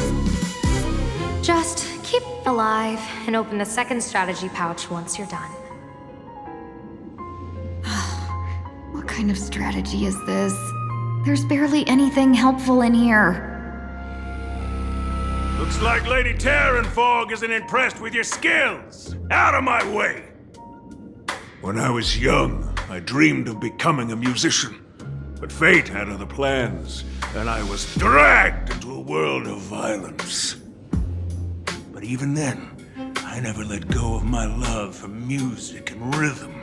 Just keep alive and open the 2nd strategy pouch once you're done. What kind of strategy is this? There's barely anything helpful in here. Looks like Lady Terran Fog isn't impressed with your skills. Out of my way! When I was young, I dreamed of becoming a musician. But fate had other plans, and I was dragged into a world of violence. But even then, I never let go of my love for music and rhythm.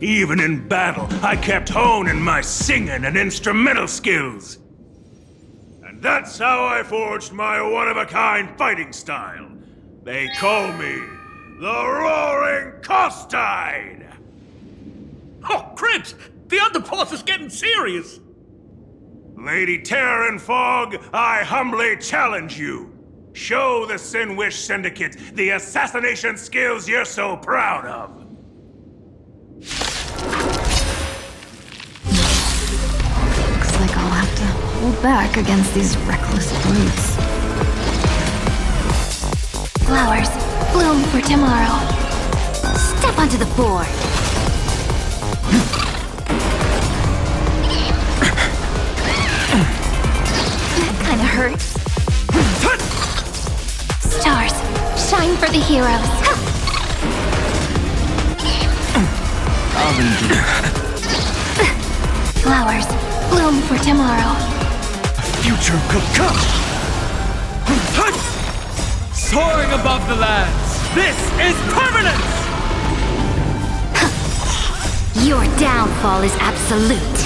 Even in battle, I kept honing my singing and instrumental skills. And that's how I forged my one-of-a-kind fighting style. They call me the Roaring Costide! Oh, Cribs! The underboss is getting serious! Lady Terran Fog, I humbly challenge you. Show the Sinwish Syndicate the assassination skills you're so proud of. Looks like I'll have to hold back against these reckless brutes. Flowers, bloom for tomorrow. Step onto the board. That kinda hurts. Stars, shine for the heroes. Flowers, bloom for tomorrow. future could come! Soaring above the lands, this is permanence! Your downfall is absolute.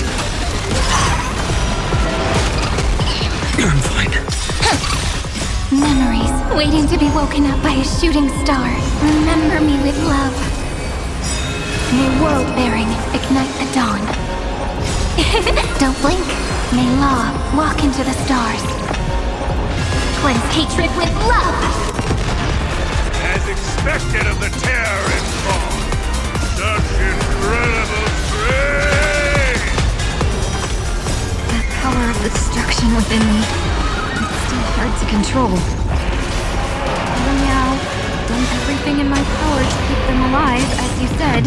I'm fine. Memories waiting to be woken up by a shooting star. Remember me with love. May world-bearing ignite the dawn. Don't blink. May law walk into the stars. Cleanse hatred with love. As expected of the terror and fall. Such incredible strength! The power of the destruction within me. It's still hard to control. Even now, I've done everything in my power to keep them alive, as you said.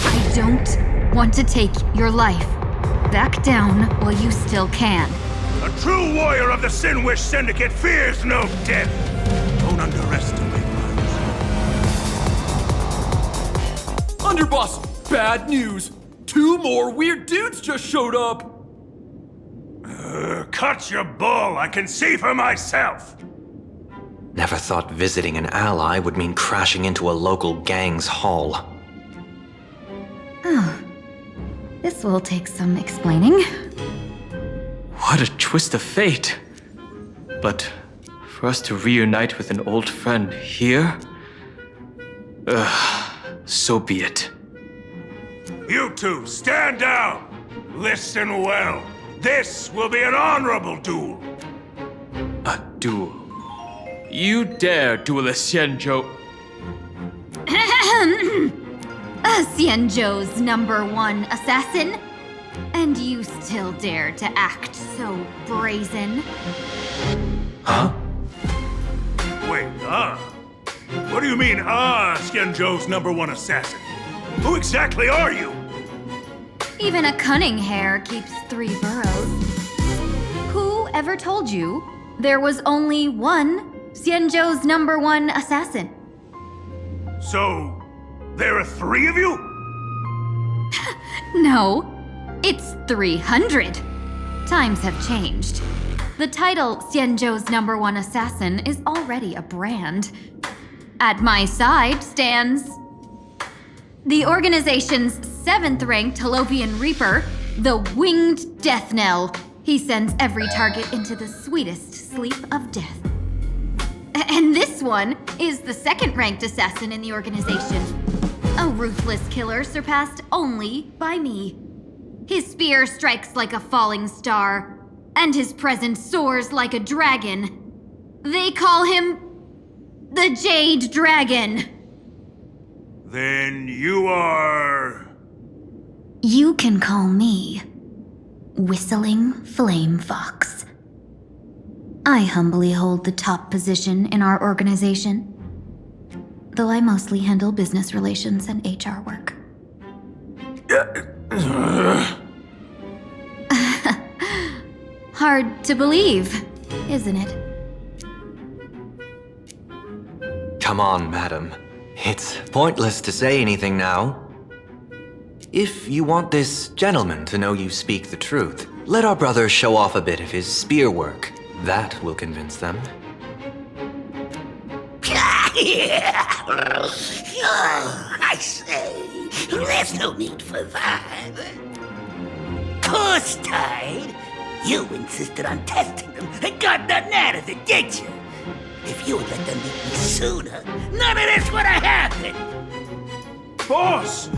I don't want to take your life. Back down while you still can. A true warrior of the Sinwish Syndicate fears no death. Don't underestimate my resolve. Underboss, bad news! 2 more weird dudes just showed up! Cut your bull, I can see for myself! Never thought visiting an ally would mean crashing into a local gang's hall. Oh. This will take some explaining. What a twist of fate! But for us to reunite with an old friend here? So be it. You two, stand down! Listen well. This will be an honorable duel. A duel? You dare duel a Xianzhou? Xianzhou's #1 assassin? And you still dare to act so brazen? Huh? Wait, What do you mean, Xianzhou's #1 assassin? Who exactly are you? Even a cunning hare keeps 3 burrows. Who ever told you there was only one Xianzhou's #1 assassin? So, there are 3 of you? No, it's 300. Times have changed. The title Xianzhou's #1 assassin is already a brand. At my side stands the organization's 7th-ranked Holovian Reaper, the Winged Death Knell. He sends every target into the sweetest sleep of death. And this one is the 2nd-ranked assassin in the organization. A ruthless killer surpassed only by me. His spear strikes like a falling star, and his presence soars like a dragon. They call him the Jade Dragon. Then you are... You can call me Whistling Flame Fox. I humbly hold the top position in our organization, though I mostly handle business relations and HR work. Hard to believe, isn't it? Come on, madam. It's pointless to say anything now. If you want this gentleman to know you speak the truth, let our brother show off a bit of his spear work. That will convince them. I say, there's no need for that. Course tied. You insisted on testing them and got nothing out of it, did you? If you had let them meet me sooner, none of this would have happened. Boss!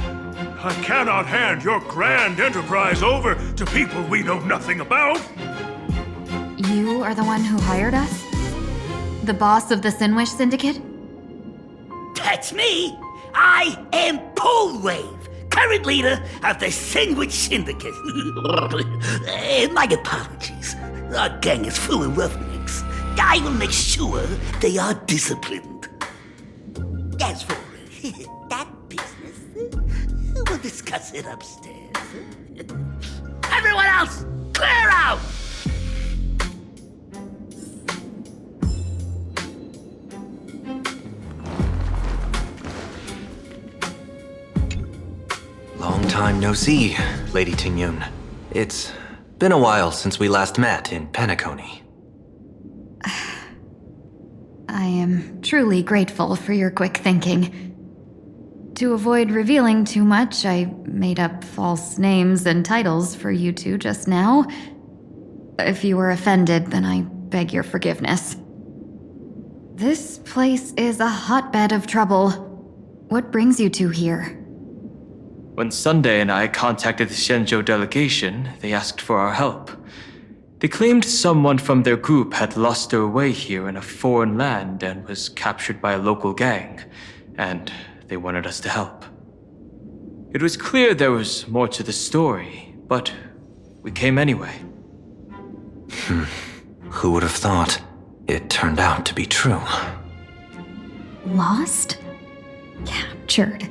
I cannot hand your grand enterprise over to people we know nothing about. You are the one who hired us? The boss of the Sinwish Syndicate? That's me. I am Polewave, current leader of the Sinwish Syndicate. My apologies. Our gang is full of roughnecks. I will make sure they are disciplined. As for that business, we'll discuss it upstairs. Everyone else, clear out! Long time time no see, Lady Tingyun. It's been a while since we last met in Penacony. I am truly grateful for your quick thinking. To avoid revealing too much, I made up false names and titles for you two just now. If you were offended, then I beg your forgiveness. This place is a hotbed of trouble. What brings you two here? When Sunday and I contacted the Xianzhou delegation, they asked for our help. They claimed someone from their group had lost their way here in a foreign land and was captured by a local gang, and they wanted us to help. It was clear there was more to the story, but we came anyway. Who would have thought? It turned out to be true. Lost? Captured?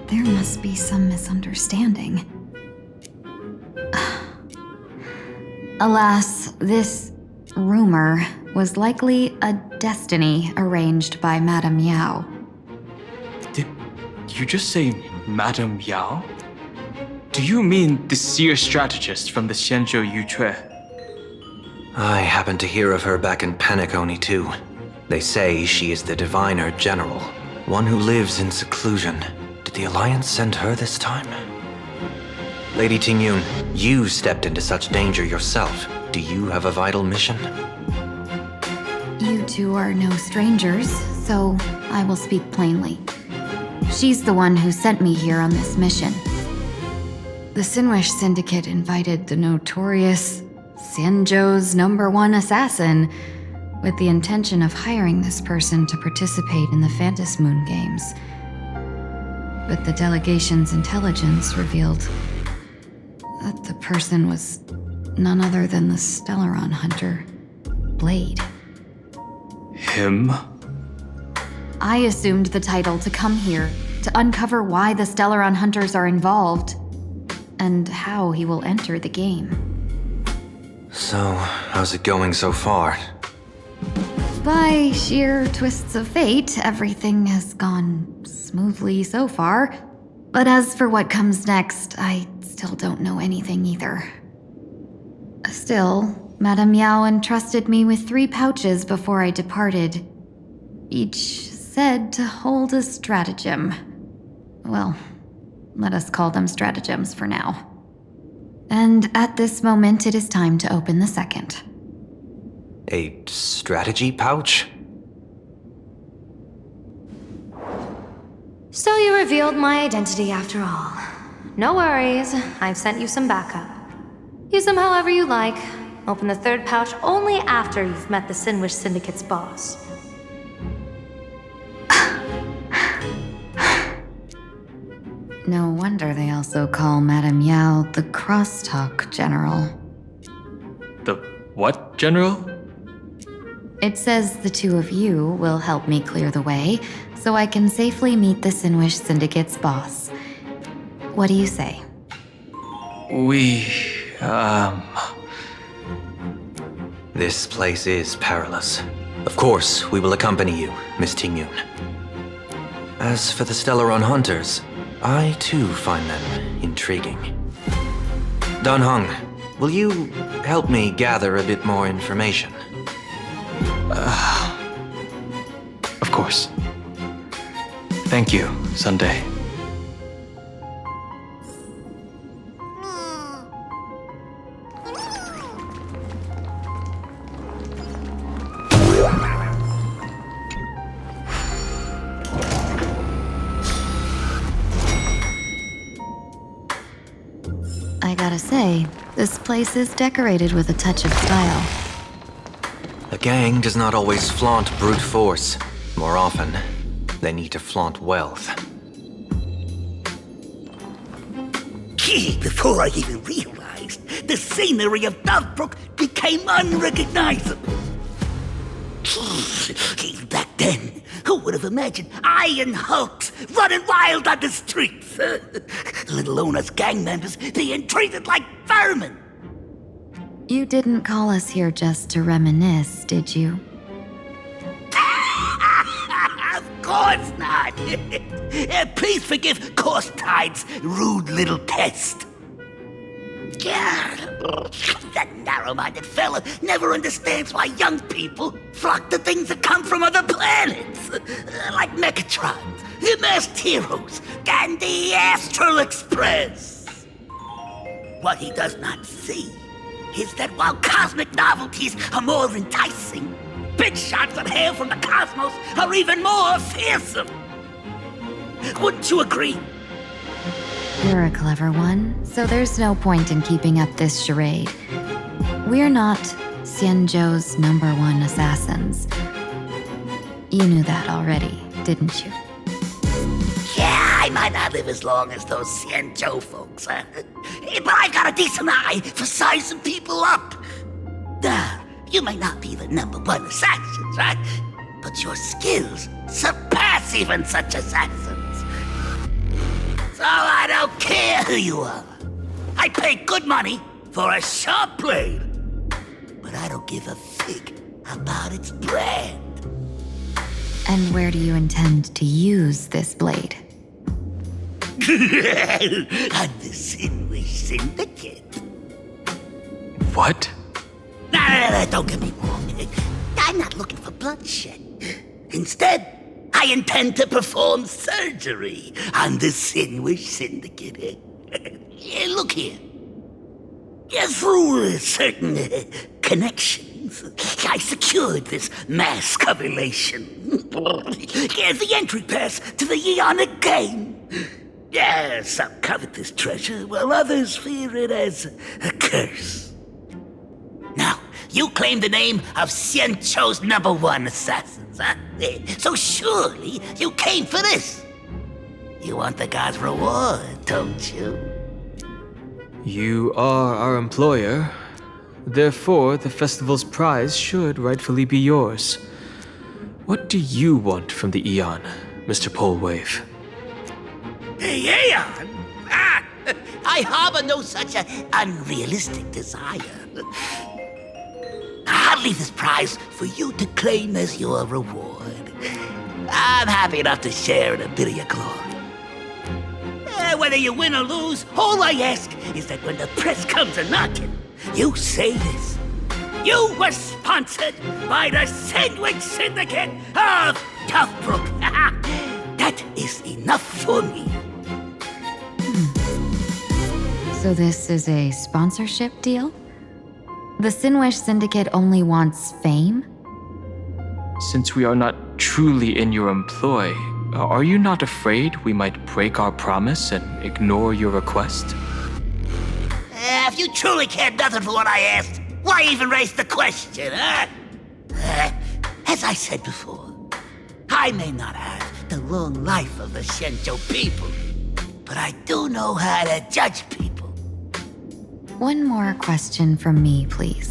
There must be some misunderstanding. Alas, this rumor was likely a destiny arranged by Madame Yao. Did you just say Madame Yao? Do you mean the seer strategist from the Xianzhou Yutue? I happened to hear of her back in Penacony too. They say she is the diviner general, one who lives in seclusion. Did the Alliance send her this time? Lady Tingyun, you stepped into such danger yourself. Do you have a vital mission? You two are no strangers, so I will speak plainly. She's the one who sent me here on this mission. The Sinwish Syndicate invited the notorious Xianzhou's #1 assassin with the intention of hiring this person to participate in the Phantom Moon Games. But the delegation's intelligence revealed that the person was none other than the Stellaron hunter, Blade. Him? I assumed the title to come here to uncover why the Stellaron hunters are involved and how he will enter the game. So, how's it going so far? By sheer twists of fate, everything has gone smoothly so far. But as for what comes next, I still don't know anything either. Still, Madame Yao entrusted me with 3 pouches before I departed. Each said to hold a stratagem. Well, let us call them stratagems for now. And at this moment, it is time to open the second. A strategy pouch? So you revealed my identity after all. No worries, I've sent you some backup. Use them however you like. Open the 3rd pouch only after you've met the Sinwish Syndicate's boss. No wonder they also call Madame Yao the Crosstalk General. The what, General? It says the 2 of you will help me clear the way, so I can safely meet the Sinwish Syndicate's boss. What do you say? This place is perilous. Of course, we will accompany you, Miss Tingyun. As for the Stellaron hunters, I too find them intriguing. Dan Heng, will you help me gather a bit more information? Of course. Thank you, Sunday. I gotta say, this place is decorated with a touch of style. A gang does not always flaunt brute force. More often, they need to flaunt wealth. Gee, before I even realized, the scenery of Dovebrook became unrecognizable. Gee, back then, who would have imagined Iron Hulks running wild on the streets? Let alone us gang members being treated like vermin. You didn't call us here just to reminisce, did you? Of course not. Please forgive Course Tide's rude little test. That narrow-minded fella never understands why young people flock to things that come from other planets. Like Mechatrons, the Masked Heroes, and the Astral Express. What he does not see is that while cosmic novelties are more enticing, big shots that hail from the cosmos are even more fearsome. Wouldn't you agree? You're a clever one, so there's no point in keeping up this charade. We're not Xianzhou's #1 assassins. You knew that already, didn't you? Yeah, I might not live as long as those Xianzhou folks, but I've got a decent eye for sizing people up. You may not be the #1 assassins, right? But your skills surpass even such assassins. So I don't care who you are. I pay good money for a sharp blade, but I don't give a fig about its brand. And where do you intend to use this blade? On the Sinwish Syndicate. What? No, don't get me wrong. I'm not looking for bloodshed. Instead, I intend to perform surgery on the Sinwish Syndicate. Look here. Through certain connections, I secured this mass correlation. The entry pass to the Eonic game. Some covet this treasure, while others fear it as a curse. Now, you claim the name of Xianzhou's #1 assassins, huh? So surely you came for this. You want the god's reward, don't you? You are our employer. Therefore, the festival's prize should rightfully be yours. What do you want from the Eon, Mr. Polewave? Aeon? I harbor no such unrealistic desire. I'll leave this prize for you to claim as your reward. I'm happy enough to share in a bit of your glory. Whether you win or lose, all I ask is that when the press comes a-knocking, you say this. You were sponsored by the Sandwich Syndicate of Toughbrook. That is enough for me. So this is a sponsorship deal? The Sinwish Syndicate only wants fame? Since we are not truly in your employ, are you not afraid we might break our promise and ignore your request? If you truly cared nothing for what I asked, why even raise the question, huh? As I said before, I may not have the long life of the Xianzhou people, but I do know how to judge people. One more question from me, please.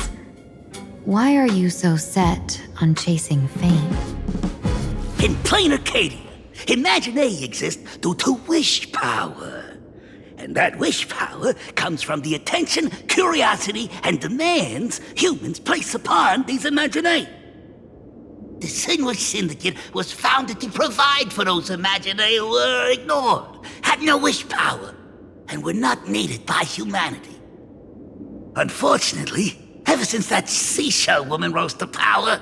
Why are you so set on chasing fame? In plain Arcadia, Imagination exists due to wish power. And that wish power comes from the attention, curiosity, and demands humans place upon these imaginae. The Sinwish Syndicate was founded to provide for those imaginae who were ignored, had no wish power, and were not needed by humanity. Unfortunately, ever since that seashell woman rose to power,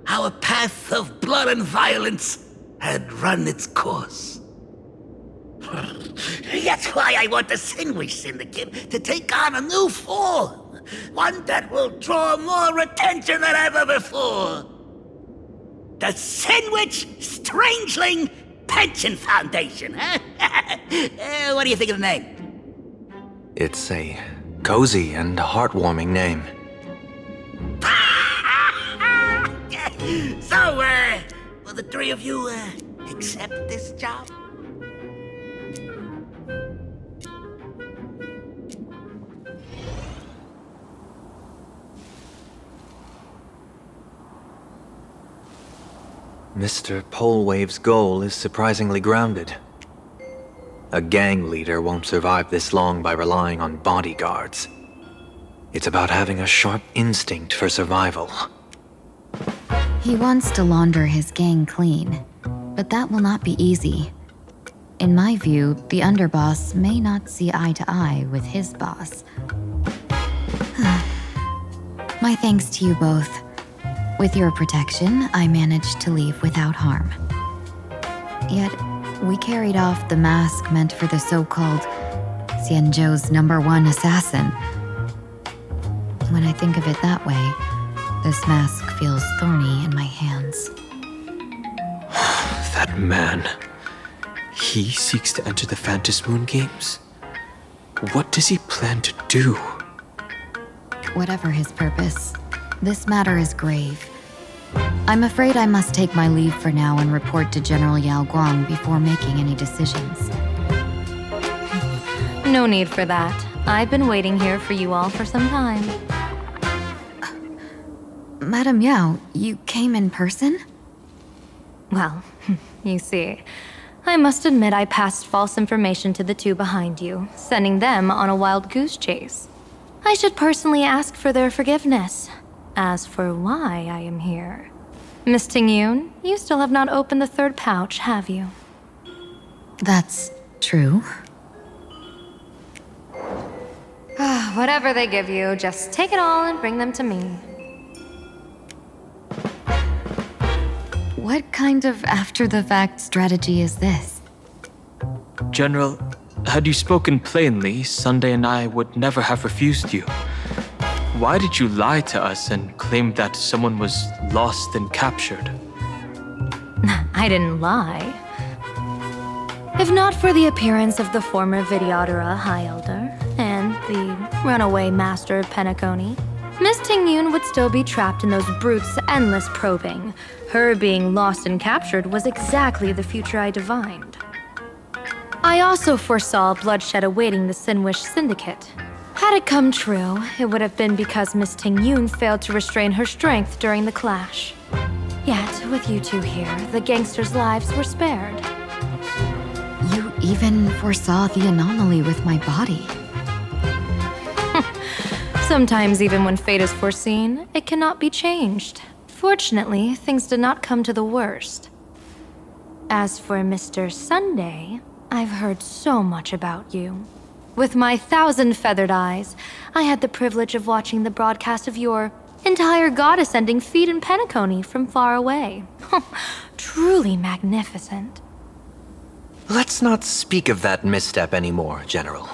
our path of blood and violence had run its course. That's why I want the Sinwish Syndicate to take on a new form. One that will draw more attention than ever before. The Sinwich Strangeling Pension Foundation, huh? What do you think of the name? It's a cozy and heartwarming name. So, will the three of you, accept this job? Mr. Polewave's goal is surprisingly grounded. A gang leader won't survive this long by relying on bodyguards. It's about having a sharp instinct for survival. He wants to launder his gang clean. But that will not be easy. In my view, the underboss may not see eye to eye with his boss. My thanks to you both. With your protection, I managed to leave without harm. Yet, we carried off the mask meant for the so-called Xianzhou's #1 assassin. When I think of it that way, this mask feels thorny in my hands. That man. He seeks to enter the Phantom Moon Games? What does he plan to do? Whatever his purpose, this matter is grave. I'm afraid I must take my leave for now and report to General Yao Guang before making any decisions. No need for that. I've been waiting here for you all for some time. Madam Yao, you came in person? Well, you see, I must admit I passed false information to the two behind you, sending them on a wild goose chase. I should personally ask for their forgiveness. As for why I am here, Miss Tingyun, you still have not opened the third pouch, have you? That's true. Whatever they give you, just take it all and bring them to me. What kind of after-the-fact strategy is this? General, had you spoken plainly, Sunday and I would never have refused you. Why did you lie to us and claim that someone was lost and captured? I didn't lie. If not for the appearance of the former Vidyadhara High Elder and the runaway master of Penacony, Miss Tingyun would still be trapped in those brutes' endless probing. Her being lost and captured was exactly the future I divined. I also foresaw bloodshed awaiting the Sinwish Syndicate. Had it come true, it would have been because Miss Tingyun failed to restrain her strength during the clash. Yet, with you two here, the gangsters' lives were spared. You even foresaw the anomaly with my body. Sometimes, even when fate is foreseen, it cannot be changed. Fortunately, things did not come to the worst. As for Mr. Sunday, I've heard so much about you. With my 1,000 feathered eyes, I had the privilege of watching the broadcast of your entire god-ascending feat in Penacony from far away. Truly magnificent. Let's not speak of that misstep anymore, General.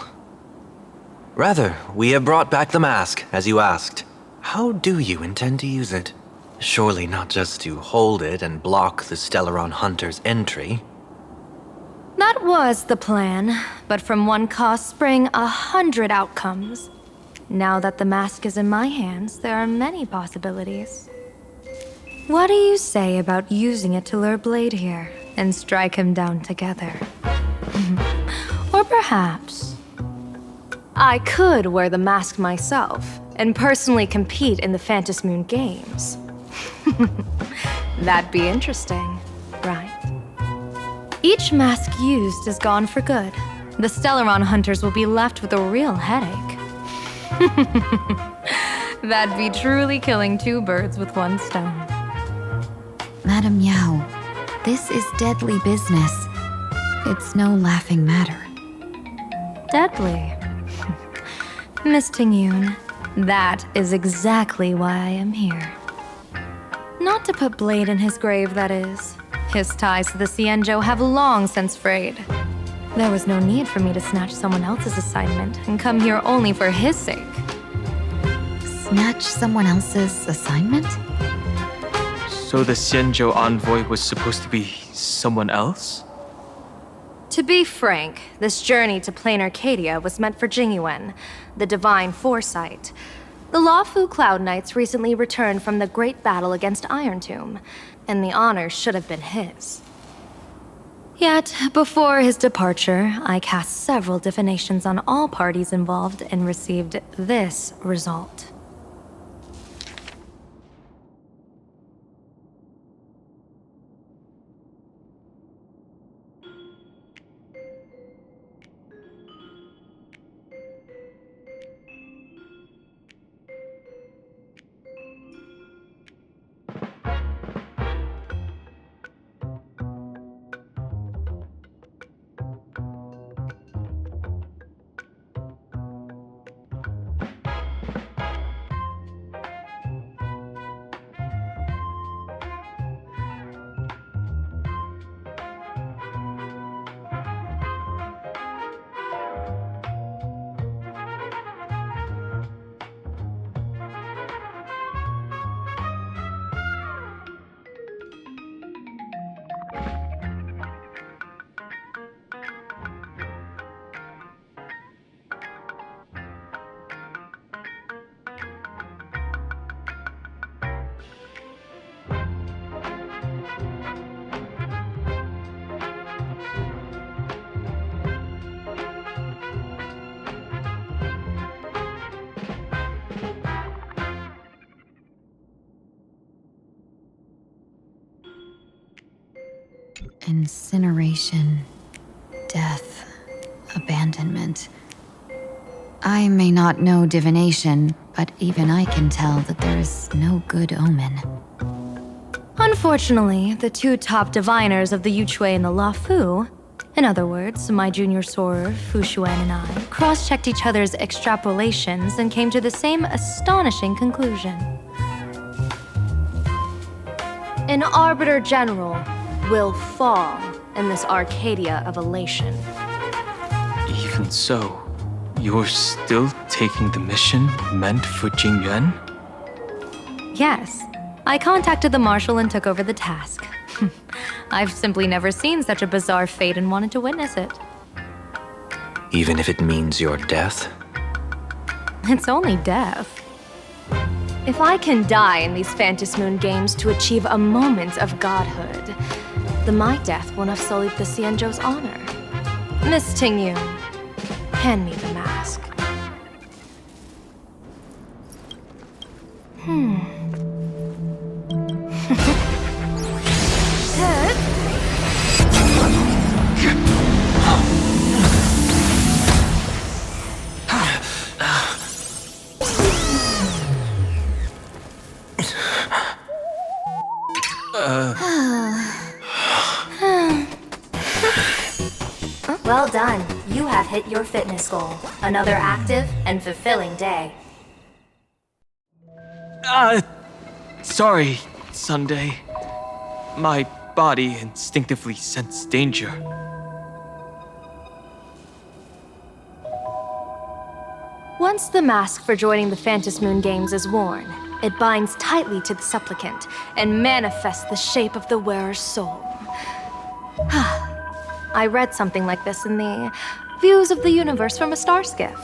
Rather, we have brought back the mask, as you asked. How do you intend to use it? Surely not just to hold it and block the Stellaron Hunter's entry. That was the plan, but from one cause sprang 100 outcomes. Now that the mask is in my hands, there are many possibilities. What do you say about using it to lure Blade here and strike him down together? Or perhaps I could wear the mask myself and personally compete in the Phantom Moon Games. That'd be interesting, right? Each mask used is gone for good. The Stellaron hunters will be left with a real headache. That'd be truly killing two birds with one stone. Madam Yao, this is deadly business. It's no laughing matter. Deadly. Miss Tingyun, that is exactly why I am here. Not to put Blade in his grave, that is. His ties to the Xianzhou have long since frayed. There was no need for me to snatch someone else's assignment and come here only for his sake. Snatch someone else's assignment? So the Xianzhou envoy was supposed to be someone else? To be frank, this journey to Plain Arcadia was meant for Jingyuan, the divine foresight. The Lawfu Cloud Knights recently returned from the great battle against Iron Tomb, and the honor should have been his. Yet, before his departure, I cast several divinations on all parties involved and received this result. Incineration, death, abandonment. I may not know divination, but even I can tell that there is no good omen. Unfortunately, the two top diviners of the Yuchui and the Luofu, in other words, my junior soror, Fu Xuan, and I, cross-checked each other's extrapolations and came to the same astonishing conclusion. An Arbiter General will fall in this Arcadia of elation. Even so, you're still taking the mission meant for Jingyuan? Yes, I contacted the Marshal and took over the task. I've simply never seen such a bizarre fate and wanted to witness it. Even if it means your death? It's only death. If I can die in these Phantom Moon games to achieve a moment of godhood, then my death won't have sullied the Xianzhou's honor. Miss Tingyun, hand me the mask. Well done. You have hit your fitness goal. Another active and fulfilling day. Sorry, Sunday. My body instinctively sensed danger. Once the mask for joining the Phantom Moon games is worn, it binds tightly to the supplicant and manifests the shape of the wearer's soul. I read something like this in the Views of the Universe from a Star Skiff.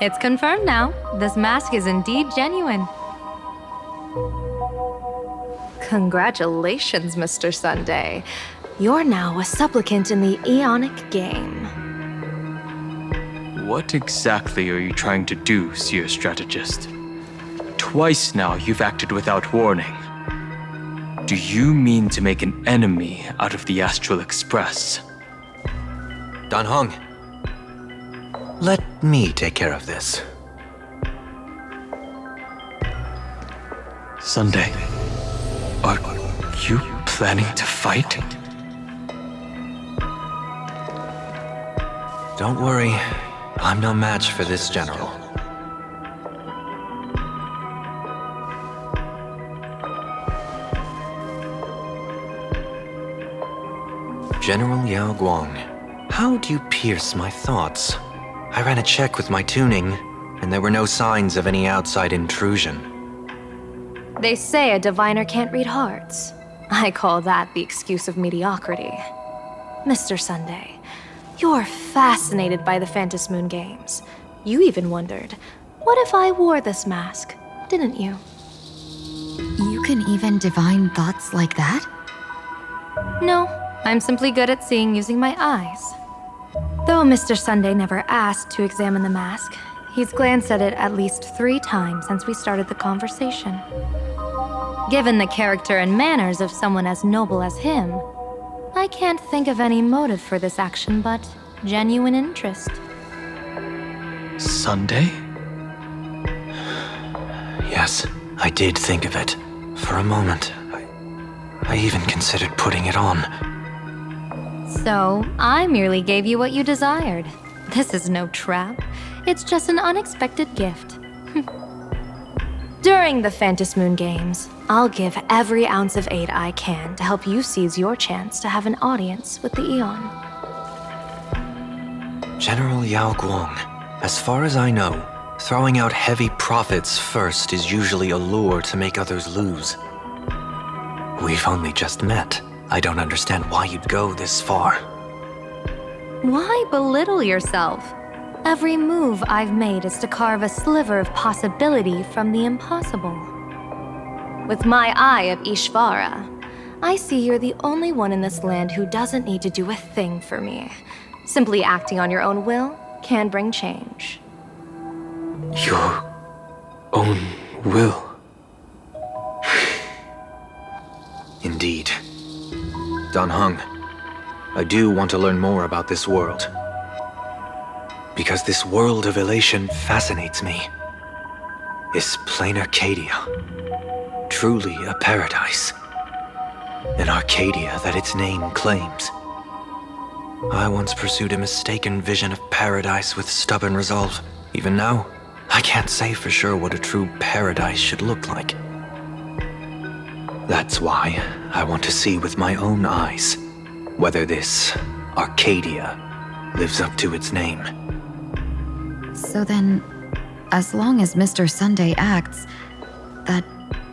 It's confirmed now. This mask is indeed genuine. Congratulations, Mr. Sunday. You're now a supplicant in the Aeonic game. What exactly are you trying to do, Seer Strategist? Twice now you've acted without warning. Do you mean to make an enemy out of the Astral Express? Dan Heng, let me take care of this. Sunday, are you planning to fight? Don't worry, I'm no match for this general. General Yao Guang, how do you pierce my thoughts? I ran a check with my tuning, and there were no signs of any outside intrusion. They say a diviner can't read hearts. I call that the excuse of mediocrity. Mr. Sunday, you're fascinated by the Phantom Moon games. You even wondered, what if I wore this mask, didn't you? You can even divine thoughts like that? No, I'm simply good at seeing using my eyes. Though Mr. Sunday never asked to examine the mask, he's glanced at it at least 3 times since we started the conversation. Given the character and manners of someone as noble as him, I can't think of any motive for this action but genuine interest. Sunday? Yes, I did think of it. For a moment, I even considered putting it on. So, I merely gave you what you desired. This is no trap. It's just an unexpected gift. During the Phantom Moon games, I'll give every ounce of aid I can to help you seize your chance to have an audience with the Eon. General Yao Guang, as far as I know, throwing out heavy profits first is usually a lure to make others lose. We've only just met. I don't understand why you'd go this far. Why belittle yourself? Every move I've made is to carve a sliver of possibility from the impossible. With my eye of Ishvara, I see you're the only one in this land who doesn't need to do a thing for me. Simply acting on your own will can bring change. Your own will? Indeed. unhung. I do want to learn more about this world. Because this world of elation fascinates me. Is plain Arcadia truly a paradise? An Arcadia that its name claims. I once pursued a mistaken vision of paradise with stubborn resolve. Even now, I can't say for sure what a true paradise should look like. That's why I want to see with my own eyes whether this Arcadia lives up to its name. So then, as long as Mr. Sunday acts, that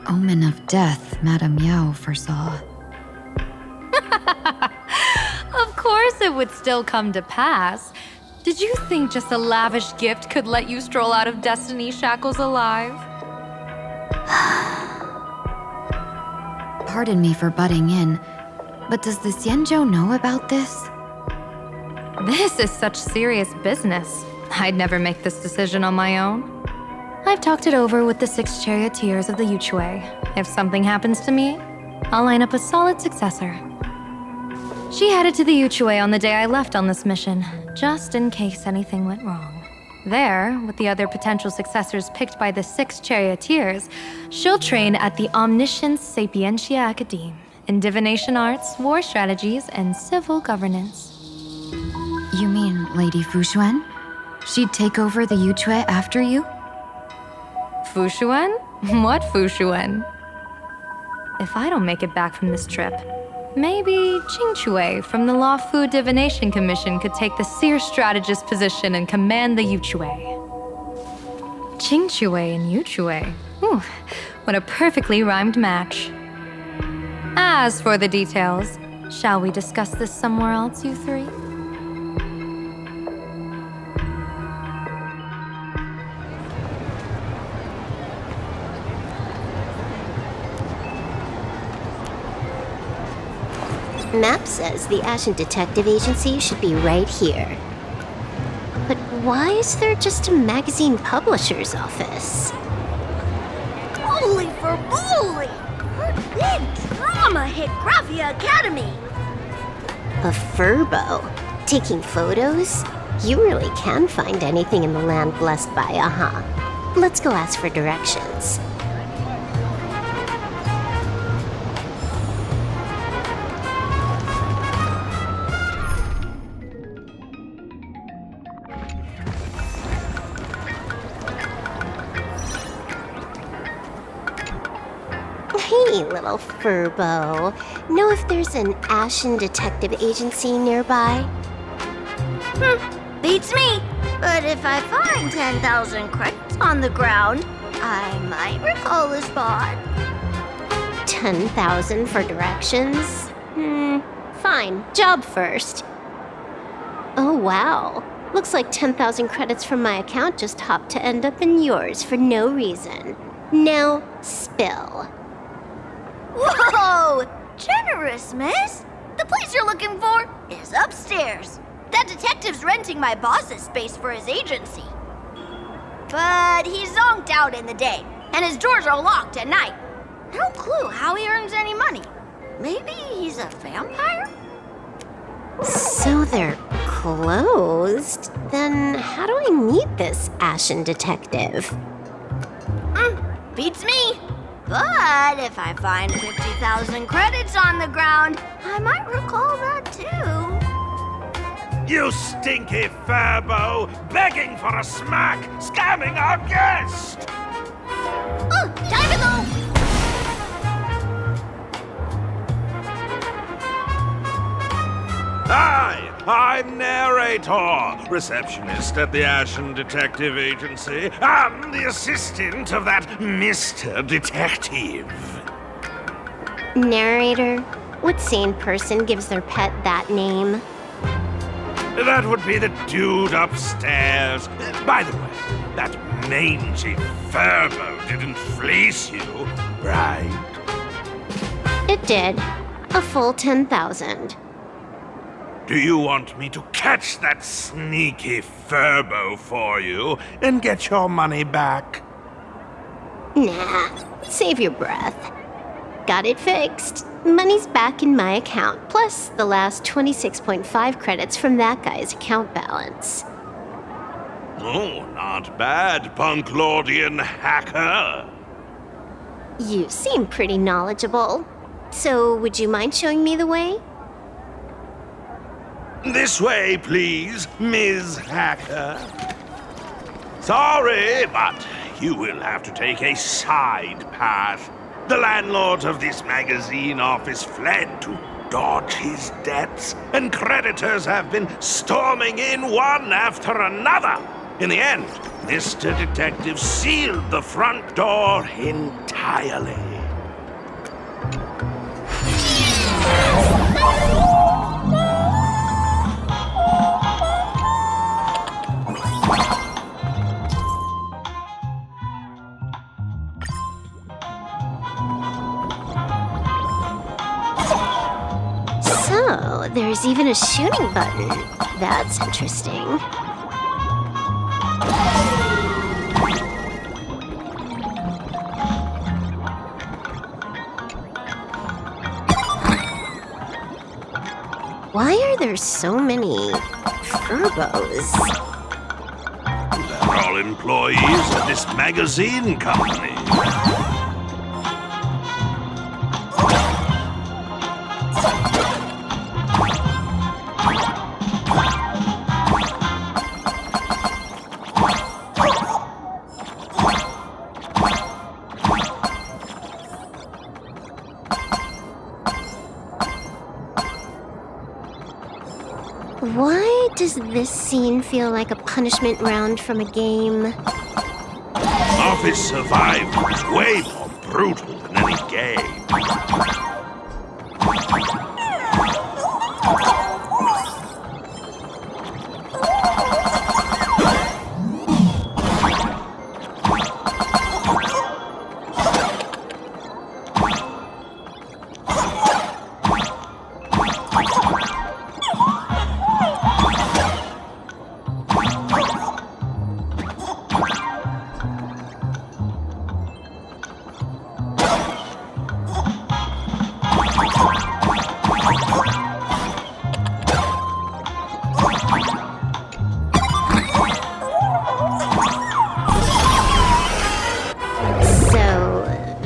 omen of death Madame Yao foresaw. Of course it would still come to pass. Did you think just a lavish gift could let you stroll out of Destiny's shackles alive? Pardon me for butting in, but does the Xianzhou know about this? This is such serious business. I'd never make this decision on my own. I've talked it over with the 6 charioteers of the Yuchue. If something happens to me, I'll line up a solid successor. She headed to the Yuchue on the day I left on this mission, just in case anything went wrong. There, with the other potential successors picked by the 6 charioteers, she'll train at the Omniscience Sapientia Academe in divination arts, war strategies, and civil governance. You mean Lady Fushuan? She'd take over the Yuchue after you? Fushuan? What Fushuan? If I don't make it back from this trip, maybe Qingchue from the Law Fu Divination Commission could take the seer strategist position and command the Yuchue. Qingchue and Yuchue. Ooh, what a perfectly rhymed match. As for the details, shall we discuss this somewhere else, you three? Map says the Ashen Detective Agency should be right here. But why is there just a magazine publisher's office? Holy for bully! Her big drama hit Graphia Academy! A furbo? Taking photos? You really can find anything in the land blessed by, Let's go ask for directions. Hey, little furbo. Know if there's an Ashen Detective Agency nearby? Beats me. But if I find 10,000 credits on the ground, I might recall the spot. 10,000 for directions? Fine. Job first. Oh, wow. Looks like 10,000 credits from my account just hopped to end up in yours for no reason. Now, spill. Whoa! Generous, miss. The place you're looking for is upstairs. That detective's renting my boss's space for his agency. But he's zonked out in the day, and his doors are locked at night. No clue how he earns any money. Maybe he's a vampire? So they're closed? Then how do I meet this Ashen Detective? Beats me. But if I find 50,000 credits on the ground, I might recall that too. You stinky furbo! Begging for a smack! Scamming our guest! Time to go! Hi, I'm Narrator, receptionist at the Ashen Detective Agency. I'm the assistant of that Mr. Detective. Narrator? What sane person gives their pet that name? That would be the dude upstairs. By the way, that mangy furbo didn't fleece you, right? It did. A full 10,000. Do you want me to catch that sneaky furbo for you and get your money back? Nah, save your breath. Got it fixed. Money's back in my account, plus the last 26.5 credits from that guy's account balance. Oh, not bad, Punklordian hacker. You seem pretty knowledgeable. So, would you mind showing me the way? This way, please, Ms. Hacker. Sorry, but you will have to take a side path. The landlord of this magazine office fled to dodge his debts, and creditors have been storming in one after another. In the end, Mr. Detective sealed the front door entirely. So, there's even a shooting button. That's interesting. Why are there so many furbos? They're all employees of this magazine company. Why does this scene feel like a punishment round from a game? Office survival is way more brutal than any game.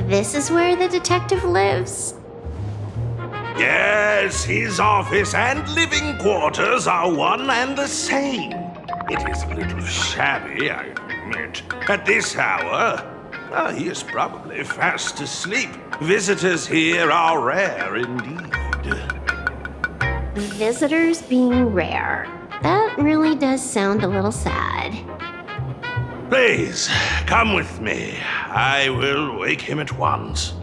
This is where the detective lives? Yes, his office and living quarters are one and the same. It is a little shabby, I admit. At this hour, he is probably fast asleep. Visitors here are rare indeed. Visitors being rare. That really does sound a little sad. Please, come with me. I will wake him at once.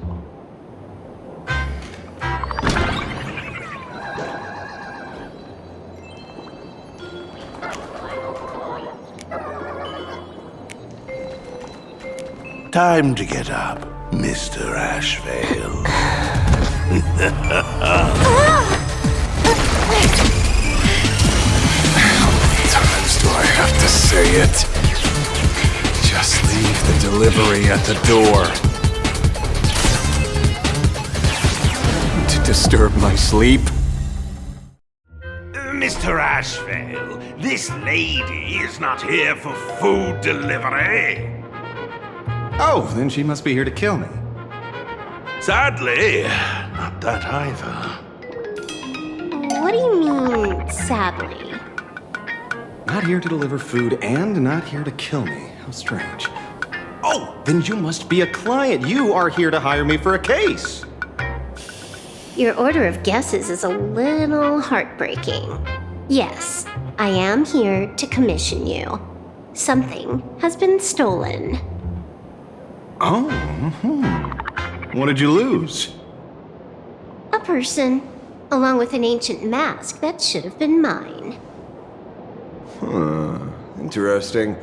Time to get up, Mr. Ashvale. How many times do I have to say it? Just leave the delivery at the door. To disturb my sleep? Mr. Ashvale, this lady is not here for food delivery. Oh, then she must be here to kill me. Sadly, not that either. What do you mean, sadly? Not here to deliver food and not here to kill me. How strange. Oh, then you must be a client. You are here to hire me for a case. Your order of guesses is a little heartbreaking. Yes, I am here to commission you. Something has been stolen. Oh, What did you lose? A person, along with an ancient mask that should have been mine. Huh, interesting.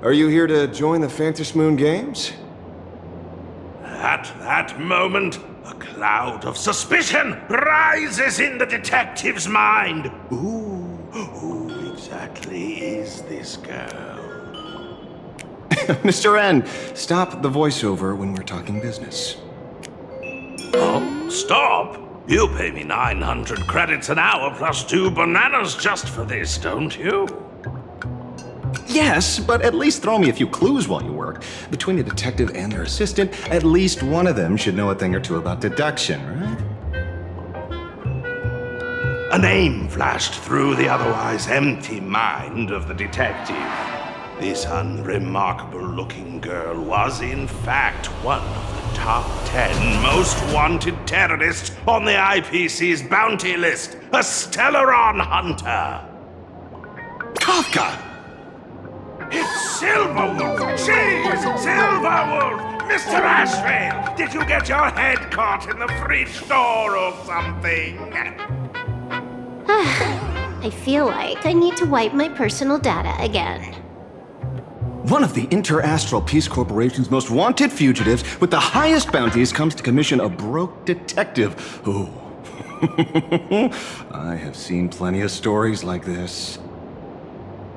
Are you here to join the Phantom Moon Games? At that moment, a cloud of suspicion rises in the detective's mind. Who exactly is this girl? Mr. N, stop the voiceover when we're talking business. Oh, stop? You pay me 900 credits an hour plus 2 bananas just for this, don't you? Yes, but at least throw me a few clues while you work. Between a detective and their assistant, at least one of them should know a thing or two about deduction, right? A name flashed through the otherwise empty mind of the detective. This unremarkable-looking girl was, in fact, one of the top 10 most wanted terrorists on the IPC's bounty list, a Stellaron hunter. Kafka! It's Silverwolf! Jeez, Silverwolf! Mr. Ashvale, did you get your head caught in the fridge door or something? I feel like I need to wipe my personal data again. One of the Interastral Peace Corporation's most wanted fugitives with the highest bounties comes to commission a broke detective. Ooh. I have seen plenty of stories like this.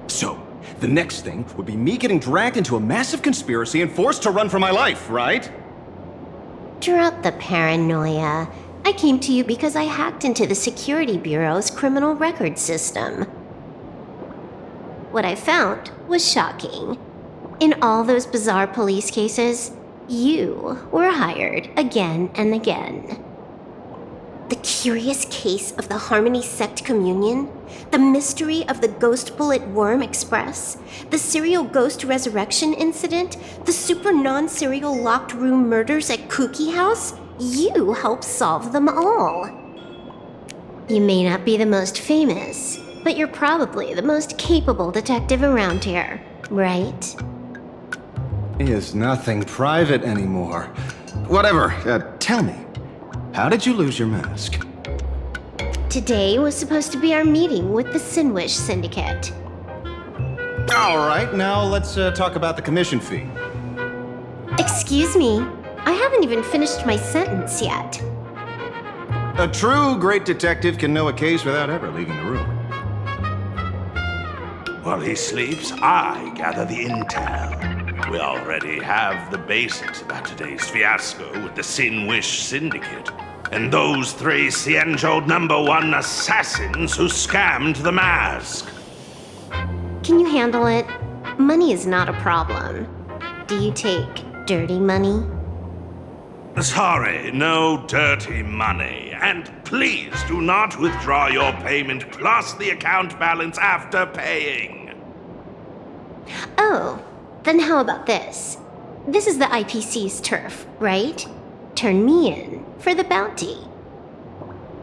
So, the next thing would be me getting dragged into a massive conspiracy and forced to run for my life, right? Drop the paranoia. I came to you because I hacked into the Security Bureau's criminal record system. What I found was shocking. In all those bizarre police cases, you were hired again and again. The curious case of the Harmony Sect Communion, the mystery of the Ghost Bullet Worm Express, the serial ghost resurrection incident, the super non-serial locked room murders at Kooky House, you helped solve them all. You may not be the most famous, but you're probably the most capable detective around here, right? Is nothing private anymore. Whatever, tell me, how did you lose your mask? Today was supposed to be our meeting with the Sinwish Syndicate. All right, now let's talk about the commission fee. Excuse me, I haven't even finished my sentence yet. A true great detective can know a case without ever leaving the room. While he sleeps, I gather the intel. We already have the basics about today's fiasco with the Sinwish Syndicate, and those 3 Xianzhou #1 assassins who scammed the mask. Can you handle it? Money is not a problem. Do you take dirty money? Sorry, no dirty money. And please do not withdraw your payment plus the account balance after paying. Oh, then how about this? This is the IPC's turf, right? Turn me in for the bounty.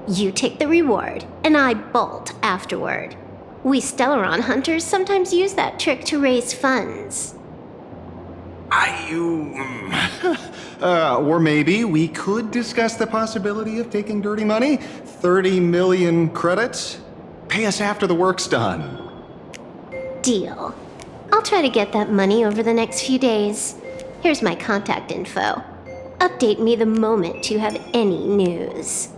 You take the reward, and I bolt afterward. We Stellaron hunters sometimes use that trick to raise funds. Or maybe we could discuss the possibility of taking dirty money? 30 million credits? Pay us after the work's done. Deal. I'll try to get that money over the next few days. Here's my contact info. Update me the moment you have any news.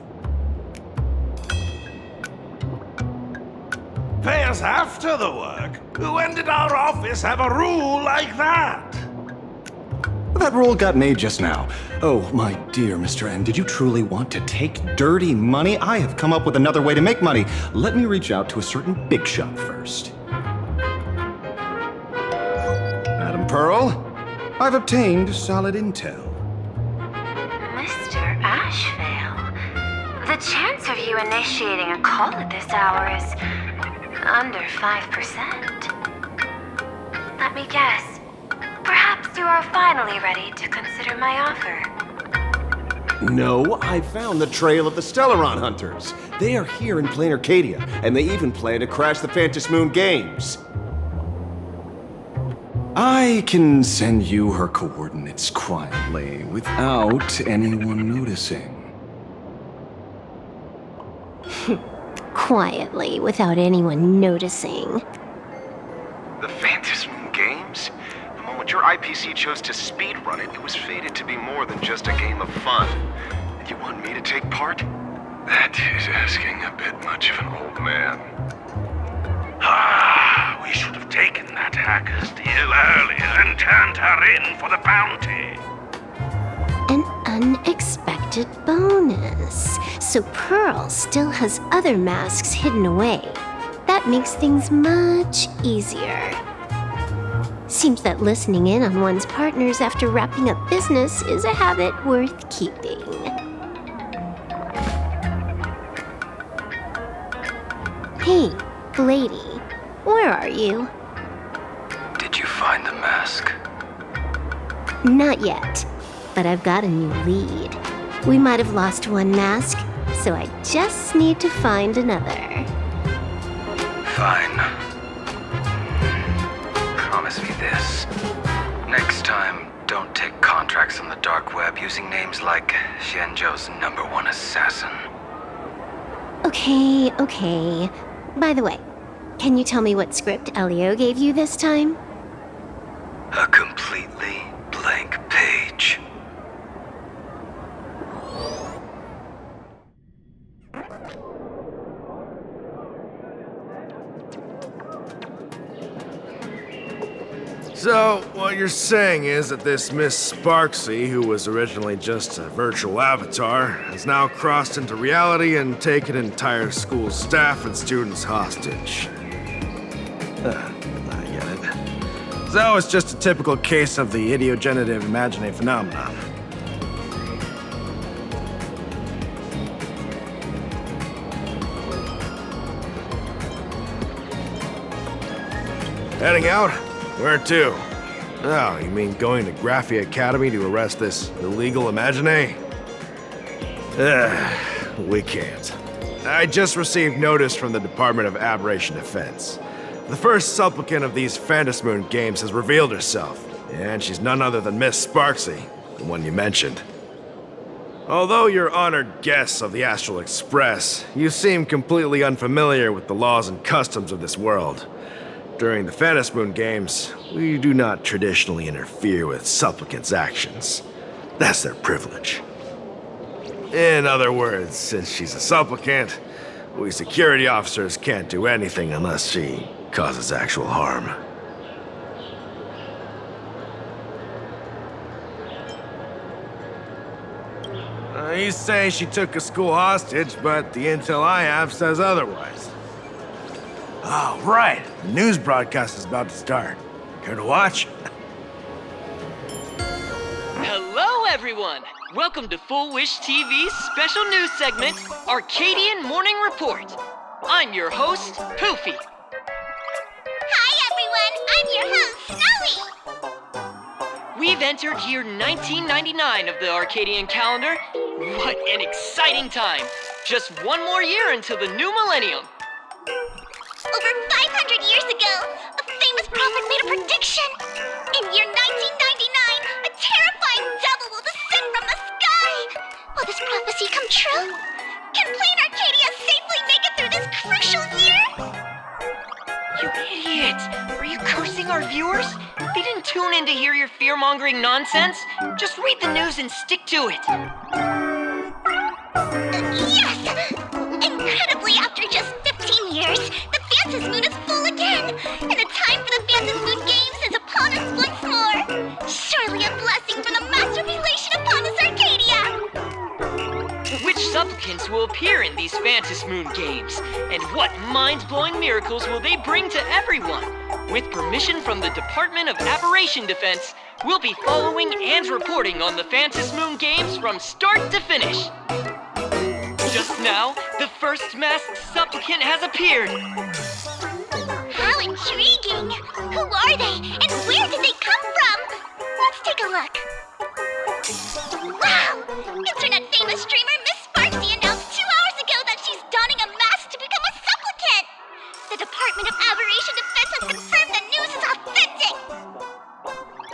Pay us after the work? When did our office have a rule like that? That rule got made just now. Oh, my dear Mr. N, did you truly want to take dirty money? I have come up with another way to make money. Let me reach out to a certain big shot first. Madam Pearl, I've obtained solid intel. Mr. Ashvale, the chance of you initiating a call at this hour is under 5%. Let me guess. Perhaps you are finally ready to consider my offer. No, I found the trail of the Stellaron hunters. They are here in plain Arcadia, and they even plan to crash the Phantom Moon games. I can send you her coordinates quietly, without anyone noticing. Quietly, without anyone noticing. The Phantom Moon games? The moment your IPC chose to speedrun it, it was fated to be more than just a game of fun. And you want me to take part? That is asking a bit much of an old man. We should have taken that hacker's deal earlier and turned her in for the bounty. An unexpected unexpected bonus. So Pearl still has other masks hidden away. That makes things much easier. Seems that listening in on one's partners after wrapping up business is a habit worth keeping. Hey, lady, where are you? Did you find the mask? Not yet, but I've got a new lead. We might have lost one mask, so I just need to find another. Fine. Promise me this. Next time, don't take contracts on the dark web using names like Xianzhou's #1 assassin. Okay. By the way, can you tell me what script Elio gave you this time? A completely blank page. So, what you're saying is that this Miss Sparksy, who was originally just a virtual avatar, has now crossed into reality and taken entire school staff and students hostage. I get it. So it's just a typical case of the idiogenerative imaginae phenomenon. Heading out? Where to? Oh, you mean going to Graphia Academy to arrest this illegal imaginae? We can't. I just received notice from the Department of Aberration Defense. The first supplicant of these Phantasmoon games has revealed herself, and she's none other than Miss Sparksy, the one you mentioned. Although you're honored guests of the Astral Express, you seem completely unfamiliar with the laws and customs of this world. During the Phantasmoon games, we do not traditionally interfere with supplicants' actions. That's their privilege. In other words, since she's a supplicant, we security officers can't do anything unless she causes actual harm. You say she took a school hostage, but the intel I have says otherwise. Oh, right. The news broadcast is about to start. Care to watch? Hello, everyone! Welcome to Full Wish TV's special news segment, Arcadian Morning Report. I'm your host, Poofy. Hi, everyone! I'm your host, Snowy! We've entered year 1999 of the Arcadian calendar. What an exciting time! Just one more year until the new millennium. Over 500 years ago, a famous prophet made a prediction. In year 1999, a terrifying devil will descend from the sky. Will this prophecy come true? Can Plain Arcadia safely make it through this crucial year? You idiot! Are you cursing our viewers? They didn't tune in to hear your fear-mongering nonsense. Just read the news and stick to it. Yes! Incredibly, after just 15 years, the Phantasmoon is full again, and the time for the Phantasmoon Games is upon us once more. Surely a blessing from the master relation upon us, Arcadia! Which supplicants will appear in these Phantasmoon games? And what mind-blowing miracles will they bring to everyone? With permission from the Department of Aberration Defense, we'll be following and reporting on the Phantasmoon games from start to finish. Just now, the first masked supplicant has appeared. How intriguing! Who are they, and where did they come from? Let's take a look. Wow! Internet-famous streamer Miss Sparksy announced 2 hours ago that she's donning a mask to become a supplicant. The Department of Aberration Defense has confirmed the news is authentic.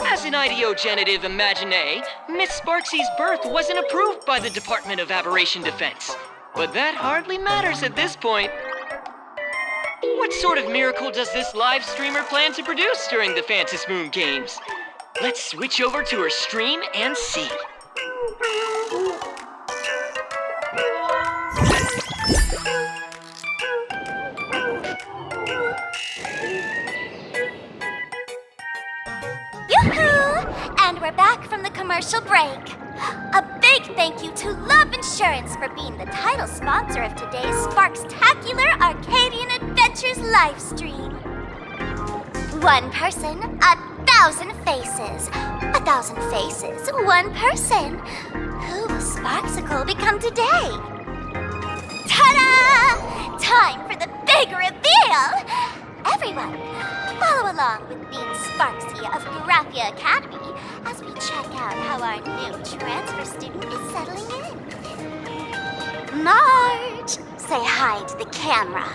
As an ideogenitive imaginae, Miss Sparksy's birth wasn't approved by the Department of Aberration Defense. But that hardly matters at this point. What sort of miracle does this live streamer plan to produce during the Phantasmoon games? Let's switch over to her stream and see. Yoo-hoo! And we're back from the commercial break. A big thank you to Love Insurance for being the title sponsor of today's Sparkstacular Arcadian Adventures livestream. One person, 1,000 faces. 1,000 faces, one person. Who will Sparksicle become today? Ta-da! Time for the big reveal! Everyone, follow along with Bean Sparksy of Graphia Academy as we check out how our new transfer student is settling in. March! Say hi to the camera.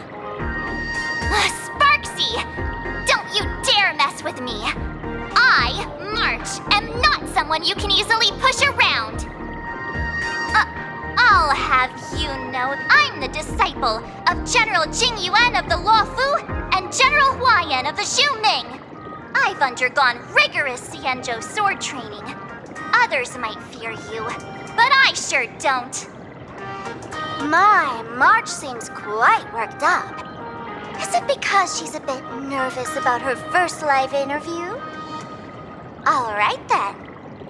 Sparksy! Don't you dare mess with me! I, March, am not someone you can easily push around! I'll have you know I'm the disciple of General Jing Yuan of the Luofu and General Huayan of the Xu Ming. I've undergone rigorous Xianzhou sword training. Others might fear you, but I sure don't. My March seems quite worked up. Is it because she's a bit nervous about her first live interview? All right then.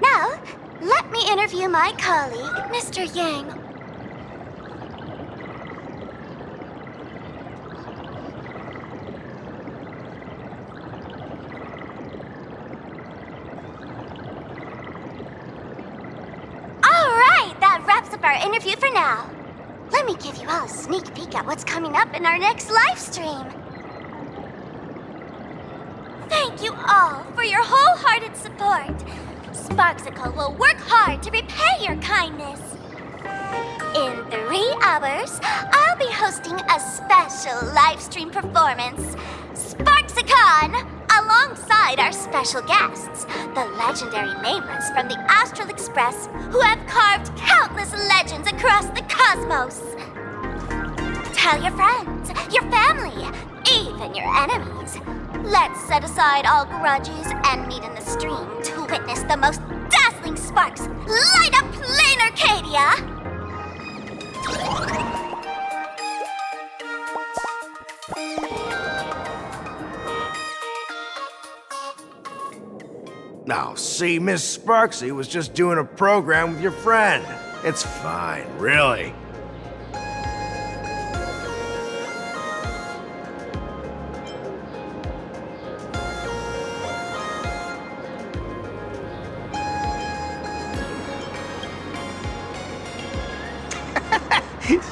Now, let me interview my colleague, Mr. Yang. All right, that wraps up our interview for now. Let me give you all a sneak peek at what's coming up in our next live stream. Thank you all for your wholehearted support. Sparksicle will work hard to repay your kindness. In 3 hours, I'll be hosting a special live stream performance, Sparksicon, alongside our special guests, the legendary Nameless from the Astral Express, who have carved countless legends across the cosmos. Tell your friends, your family, even your enemies. Let's set aside all grudges and meet in the stream to witness the most dazzling sparks light up Plain Arcadia! Now, see, Miss Sparksy was just doing a program with your friend. It's fine, really.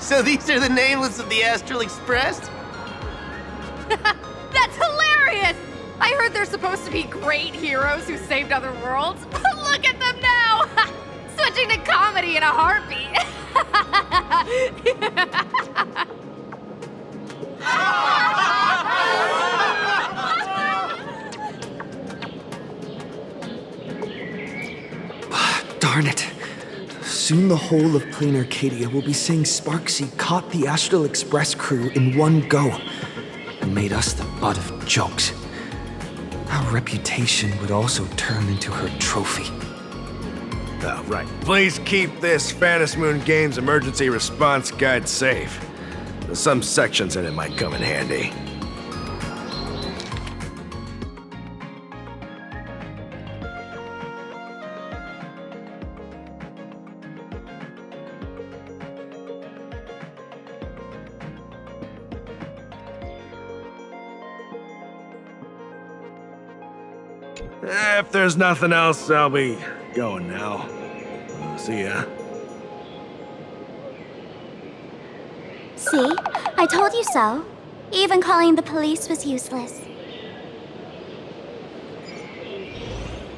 So these are the nameless of the Astral Express? That's hilarious! I heard they're supposed to be great heroes who saved other worlds. Look at them now! Switching to comedy in a heartbeat. Darn it. Soon the whole of Plain Arcadia will be saying Sparksy caught the Astral Express crew in one go and made us the butt of jokes. Our reputation would also turn into her trophy. Oh, right. Please keep this Fantasy Moon Games emergency response guide safe. Some sections in it might come in handy. If there's nothing else, I'll be going now. See ya. See? I told you so. Even calling the police was useless.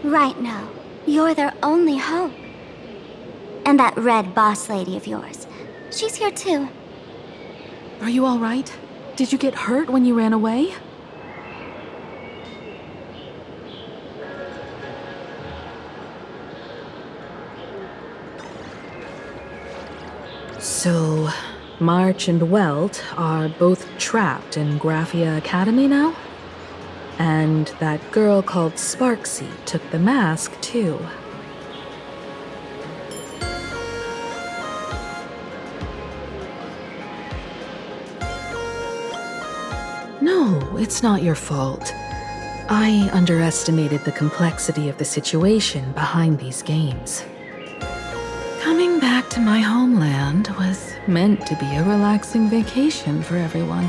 Right now, you're their only hope. And that red boss lady of yours, she's here too. Are you all right? Did you get hurt when you ran away? So, March and Welt are both trapped in Graphia Academy now? And that girl called Sparksy took the mask, too. No, it's not your fault. I underestimated the complexity of the situation behind these games. to my homeland was meant to be a relaxing vacation for everyone.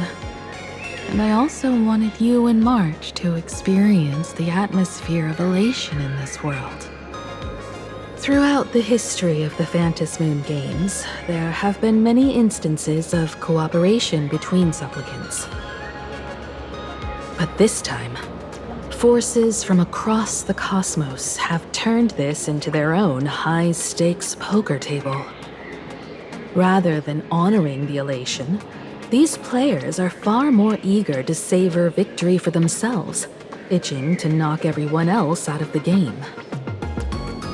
And I also wanted you and March to experience the atmosphere of elation in this world. Throughout the history of the Phantasmoon games, there have been many instances of cooperation between supplicants. But this time, forces from across the cosmos have turned this into their own high-stakes poker table. Rather than honoring the elation, these players are far more eager to savor victory for themselves, itching to knock everyone else out of the game.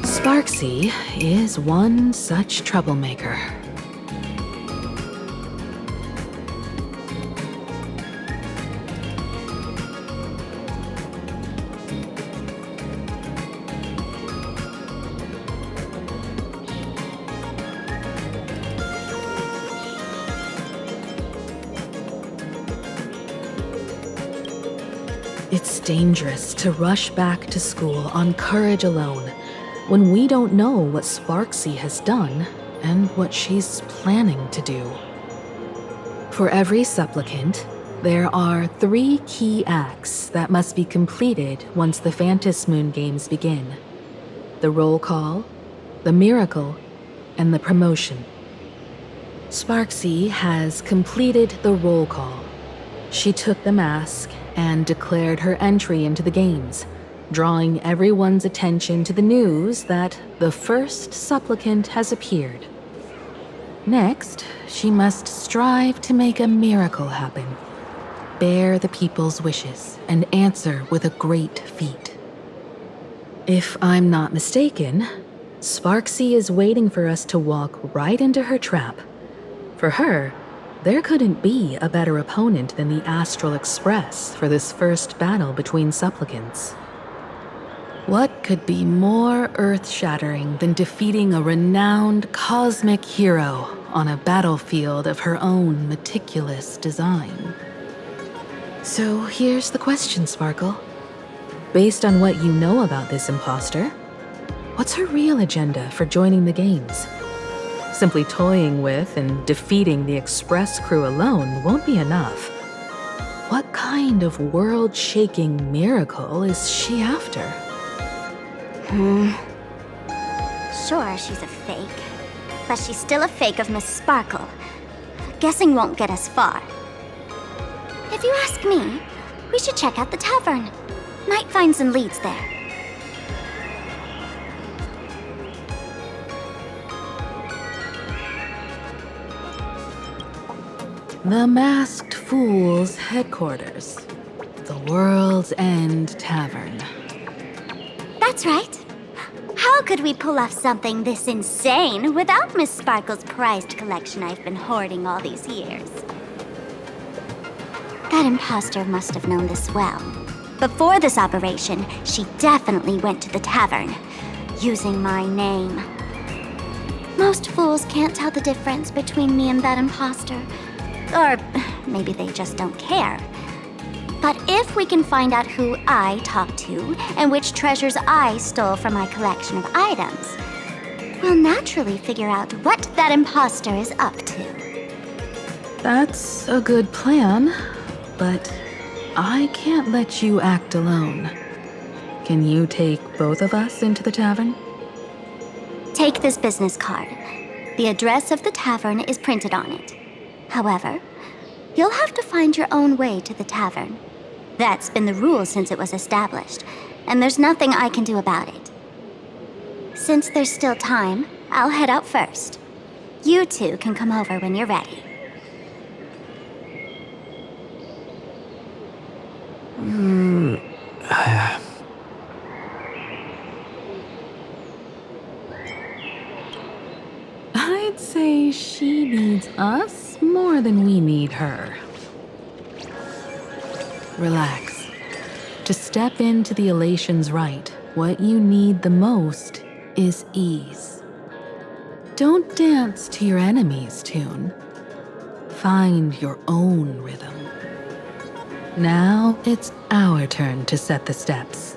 Sparksy is one such troublemaker. It's dangerous to rush back to school on courage alone when we don't know what Sparksy has done and what she's planning to do. For every supplicant, there are 3 key acts that must be completed once the Phantasmoon games begin: the roll call, the miracle, and the promotion. Sparksy has completed the roll call. She took the mask and declared her entry into the games, drawing everyone's attention to the news that the first supplicant has appeared. Next, she must strive to make a miracle happen, bear the people's wishes, and answer with a great feat. If I'm not mistaken, Sparksy is waiting for us to walk right into her trap. For her, there couldn't be a better opponent than the Astral Express for this first battle between supplicants. What could be more earth-shattering than defeating a renowned cosmic hero on a battlefield of her own meticulous design? So here's the question, Sparkle. Based on what you know about this imposter, what's her real agenda for joining the games? Simply toying with and defeating the Express crew alone won't be enough. What kind of world-shaking miracle is she after? Sure, she's a fake. But she's still a fake of Miss Sparkle. Guessing won't get us far. If you ask me, we should check out the tavern. Might find some leads there. The Masked Fool's headquarters. The World's End Tavern. That's right. How could we pull off something this insane without Miss Sparkle's prized collection I've been hoarding all these years? That imposter must have known this well. Before this operation, she definitely went to the tavern, using my name. Most fools can't tell the difference between me and that imposter. Or maybe they just don't care. But if we can find out who I talked to and which treasures I stole from my collection of items, we'll naturally figure out what that imposter is up to. That's a good plan, but I can't let you act alone. Can you take both of us into the tavern? Take this business card. The address of the tavern is printed on it. However, you'll have to find your own way to the tavern. That's been the rule since it was established, and there's nothing I can do about it. Since there's still time, I'll head out first. You two can come over when you're ready. I'd say she needs us more than we need her. Relax. To step into the elation's right, what you need the most is ease. Don't dance to your enemy's tune. Find your own rhythm. Now it's our turn to set the steps.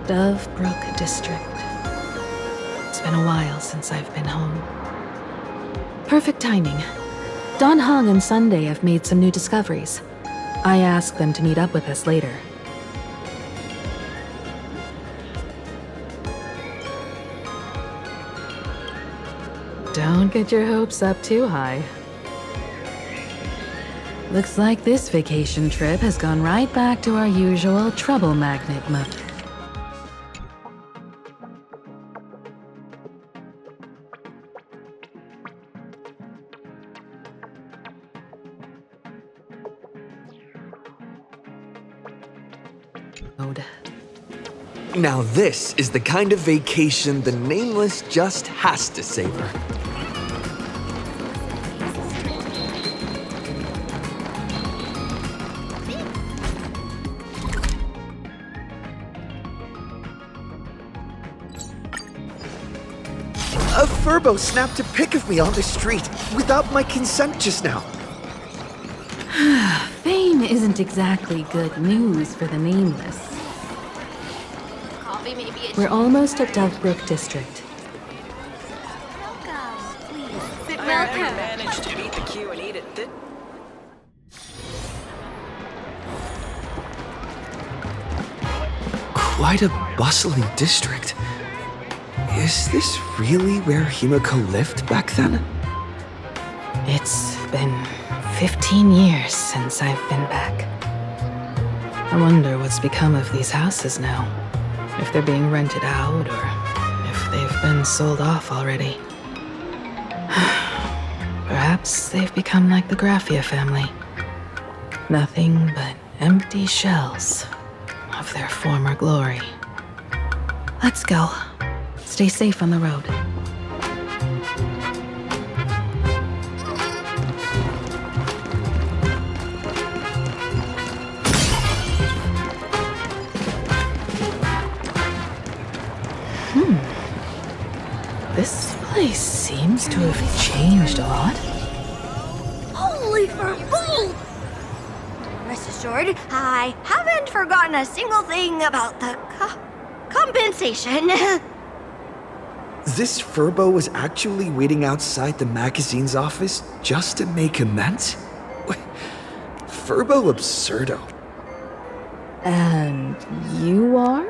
Dovebrook District. It's been a while since I've been home. Perfect timing. Don Hung and Sunday have made some new discoveries. I asked them to meet up with us later. Don't get your hopes up too high. Looks like this vacation trip has gone right back to our usual trouble magnet mode. Now this is the kind of vacation the Nameless just has to savor. A Furbo snapped a pic of me on the street without my consent just now. Fame isn't exactly good news for the Nameless. We're almost at Dovebrook District. Managed to beat the queue and eat it, Quite a bustling district. Is this really where Himiko lived back then? It's been 15 years since I've been back. I wonder what's become of these houses now. If they're being rented out, or if they've been sold off already. Perhaps they've become like the Graphia family. Nothing but empty shells of their former glory. Let's go. Stay safe on the road. This place seems to have changed a lot. Holy for gold! Rest assured, I haven't forgotten a single thing about the compensation. This Furbo was actually waiting outside the magazine's office just to make amends? Furbo absurdo. And you are?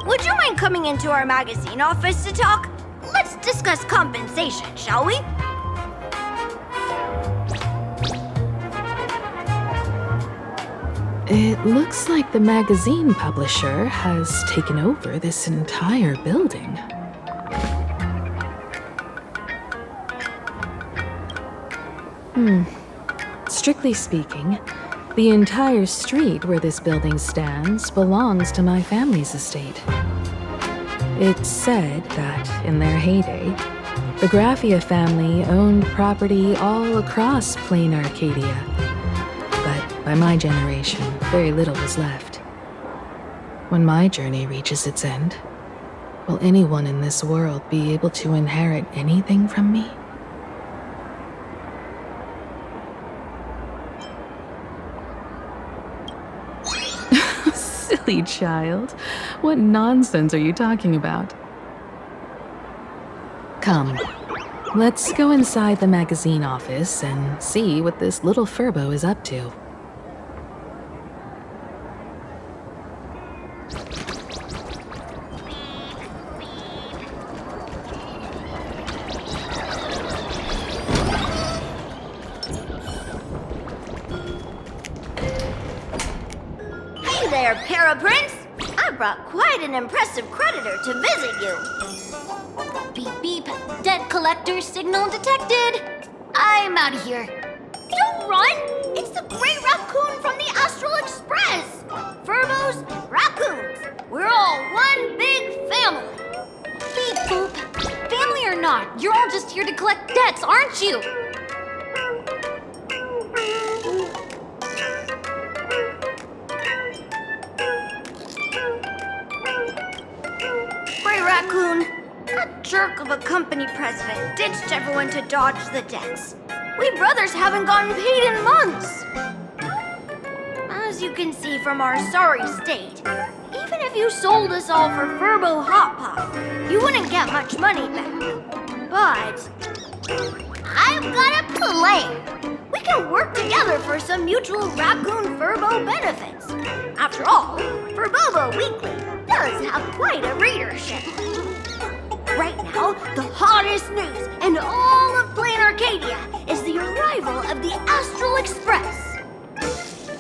Would you mind coming into our magazine office to talk? Let's discuss compensation, shall we? It looks like the magazine publisher has taken over this entire building. Strictly speaking, the entire street where this building stands belongs to my family's estate. It's said that, in their heyday, the Graphia family owned property all across Plain Arcadia. But by my generation, very little was left. When my journey reaches its end, will anyone in this world be able to inherit anything from me? Silly child. What nonsense are you talking about? Come, let's go inside the magazine office and see what this little Furbo is up to. Hey there, Paraprince! I brought quite an impressive creditor to visit you. Beep beep, debt collector signal detected. I'm out of here. Don't run! It's the Great Raccoon from the Astral Express! Furbos, raccoons, we're all one big family. Beep boop. Family or not, you're all just here to collect debts, aren't you? jerk of a company president ditched everyone to dodge the debts. We brothers haven't gotten paid in months. As you can see from our sorry state, even if you sold us all for Furbo Hot Pot, you wouldn't get much money back. But I've got a plan. We can work together for some mutual raccoon Furbo benefits. After all, Furbobo Weekly does have quite a readership. Right now, the hottest news in all of Plain Arcadia is the arrival of the Astral Express.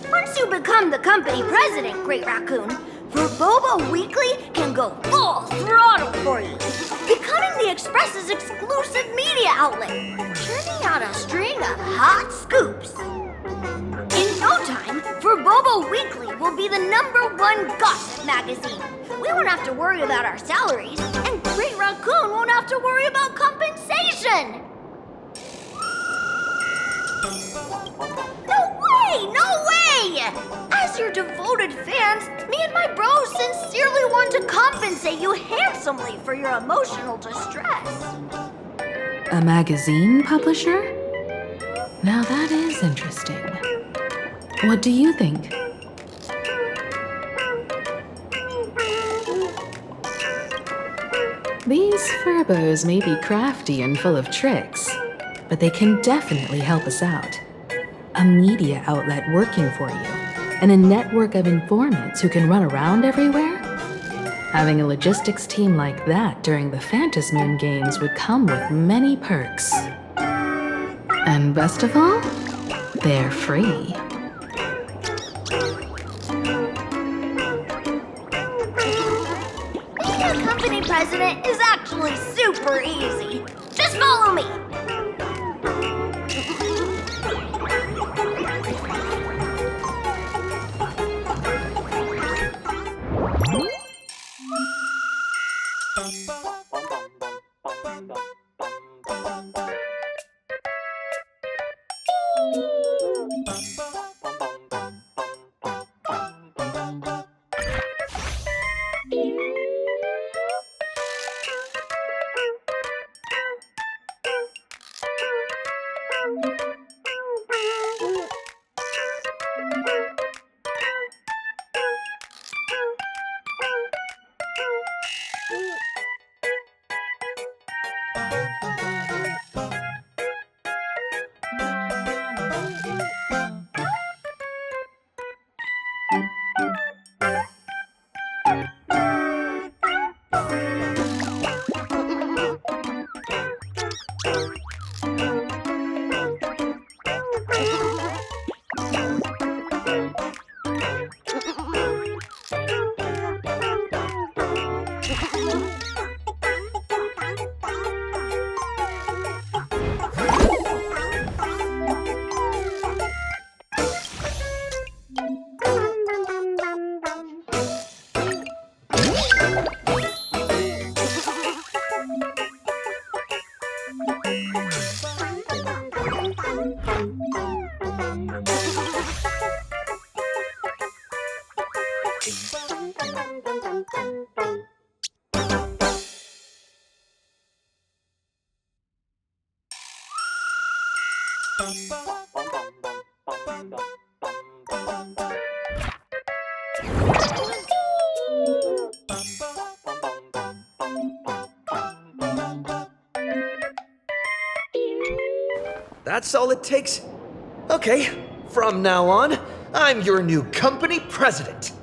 Once you become the company president, Great Raccoon, Furbobo Weekly can go full throttle for you, becoming the Express's exclusive media outlet, churning out a string of hot scoops. In no time, Furbobo Weekly will be the #1 gossip magazine. We won't have to worry about our salaries, and Great Raccoon won't have to worry about compensation. No way! No way! As your devoted fans, me and my bros sincerely want to compensate you handsomely for your emotional distress. A magazine publisher? Now that is interesting. What do you think? These Furbos may be crafty and full of tricks, but they can definitely help us out. A media outlet working for you, and a network of informants who can run around everywhere? Having a logistics team like that during the Phantasmoon Games would come with many perks. And best of all, they're free. Being a company president is actually super easy. Just follow me. That's all it takes? Okay, from now on, I'm your new company president.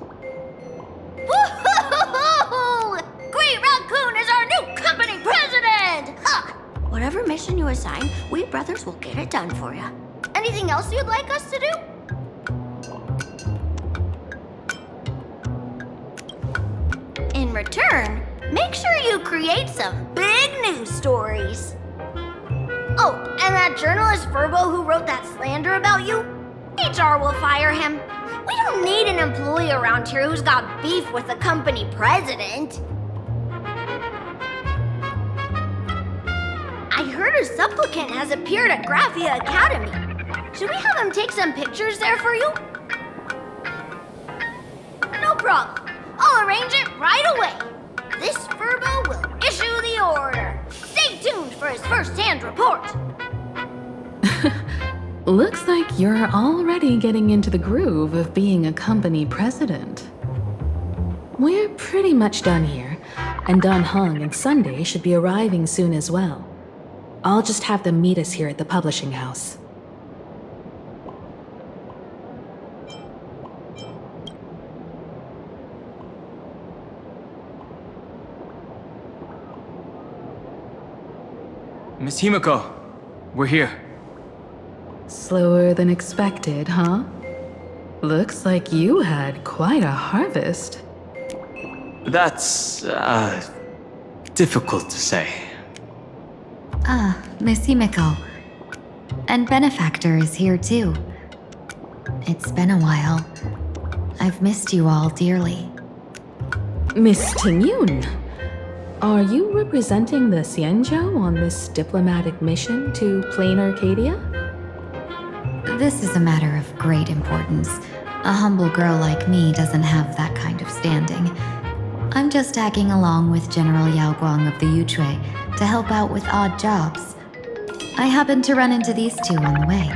Woo-hoo-hoo-hoo! Great Raccoon is our new company president! Ha! Whatever mission you assign, we brothers will get it done for you. Anything else you'd like us to do? In return, make sure you create some big news stories. Oh, and that journalist Furbo who wrote that slander about you? HR will fire him. We don't need an employee around here who's got beef with the company president. I heard a supplicant has appeared at Graphia Academy. Should we have him take some pictures there for you? No problem. I'll arrange it right away. This Furbo will issue the order. tuned for his first-hand report. Looks like you're already getting into the groove of being a company president. We're pretty much done here, and Don Hung and Sunday should be arriving soon as well. I'll just have them meet us here at the publishing house. Miss Himiko, we're here. Slower than expected, huh? Looks like you had quite a harvest. That's, difficult to say. Ah, Miss Himiko. And Benefactor is here too. It's been a while. I've missed you all dearly. Miss Tingyun, are you representing the Xianzhou on this diplomatic mission to Plain Arcadia? This is a matter of great importance. A humble girl like me doesn't have that kind of standing. I'm just tagging along with General Yao Guang of the Yuchui to help out with odd jobs. I happened to run into these two on the way.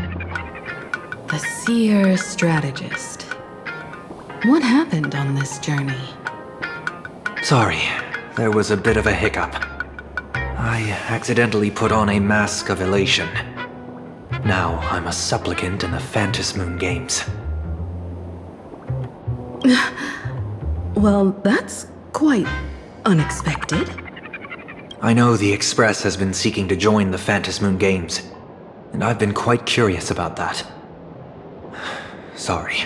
The seer strategist. What happened on this journey? Sorry, there was a bit of a hiccup. I accidentally put on a mask of elation. Now I'm a supplicant in the Phantom Moon Games. Well, that's quite unexpected. I know the Express has been seeking to join the Phantom Moon Games, and I've been quite curious about that. Sorry.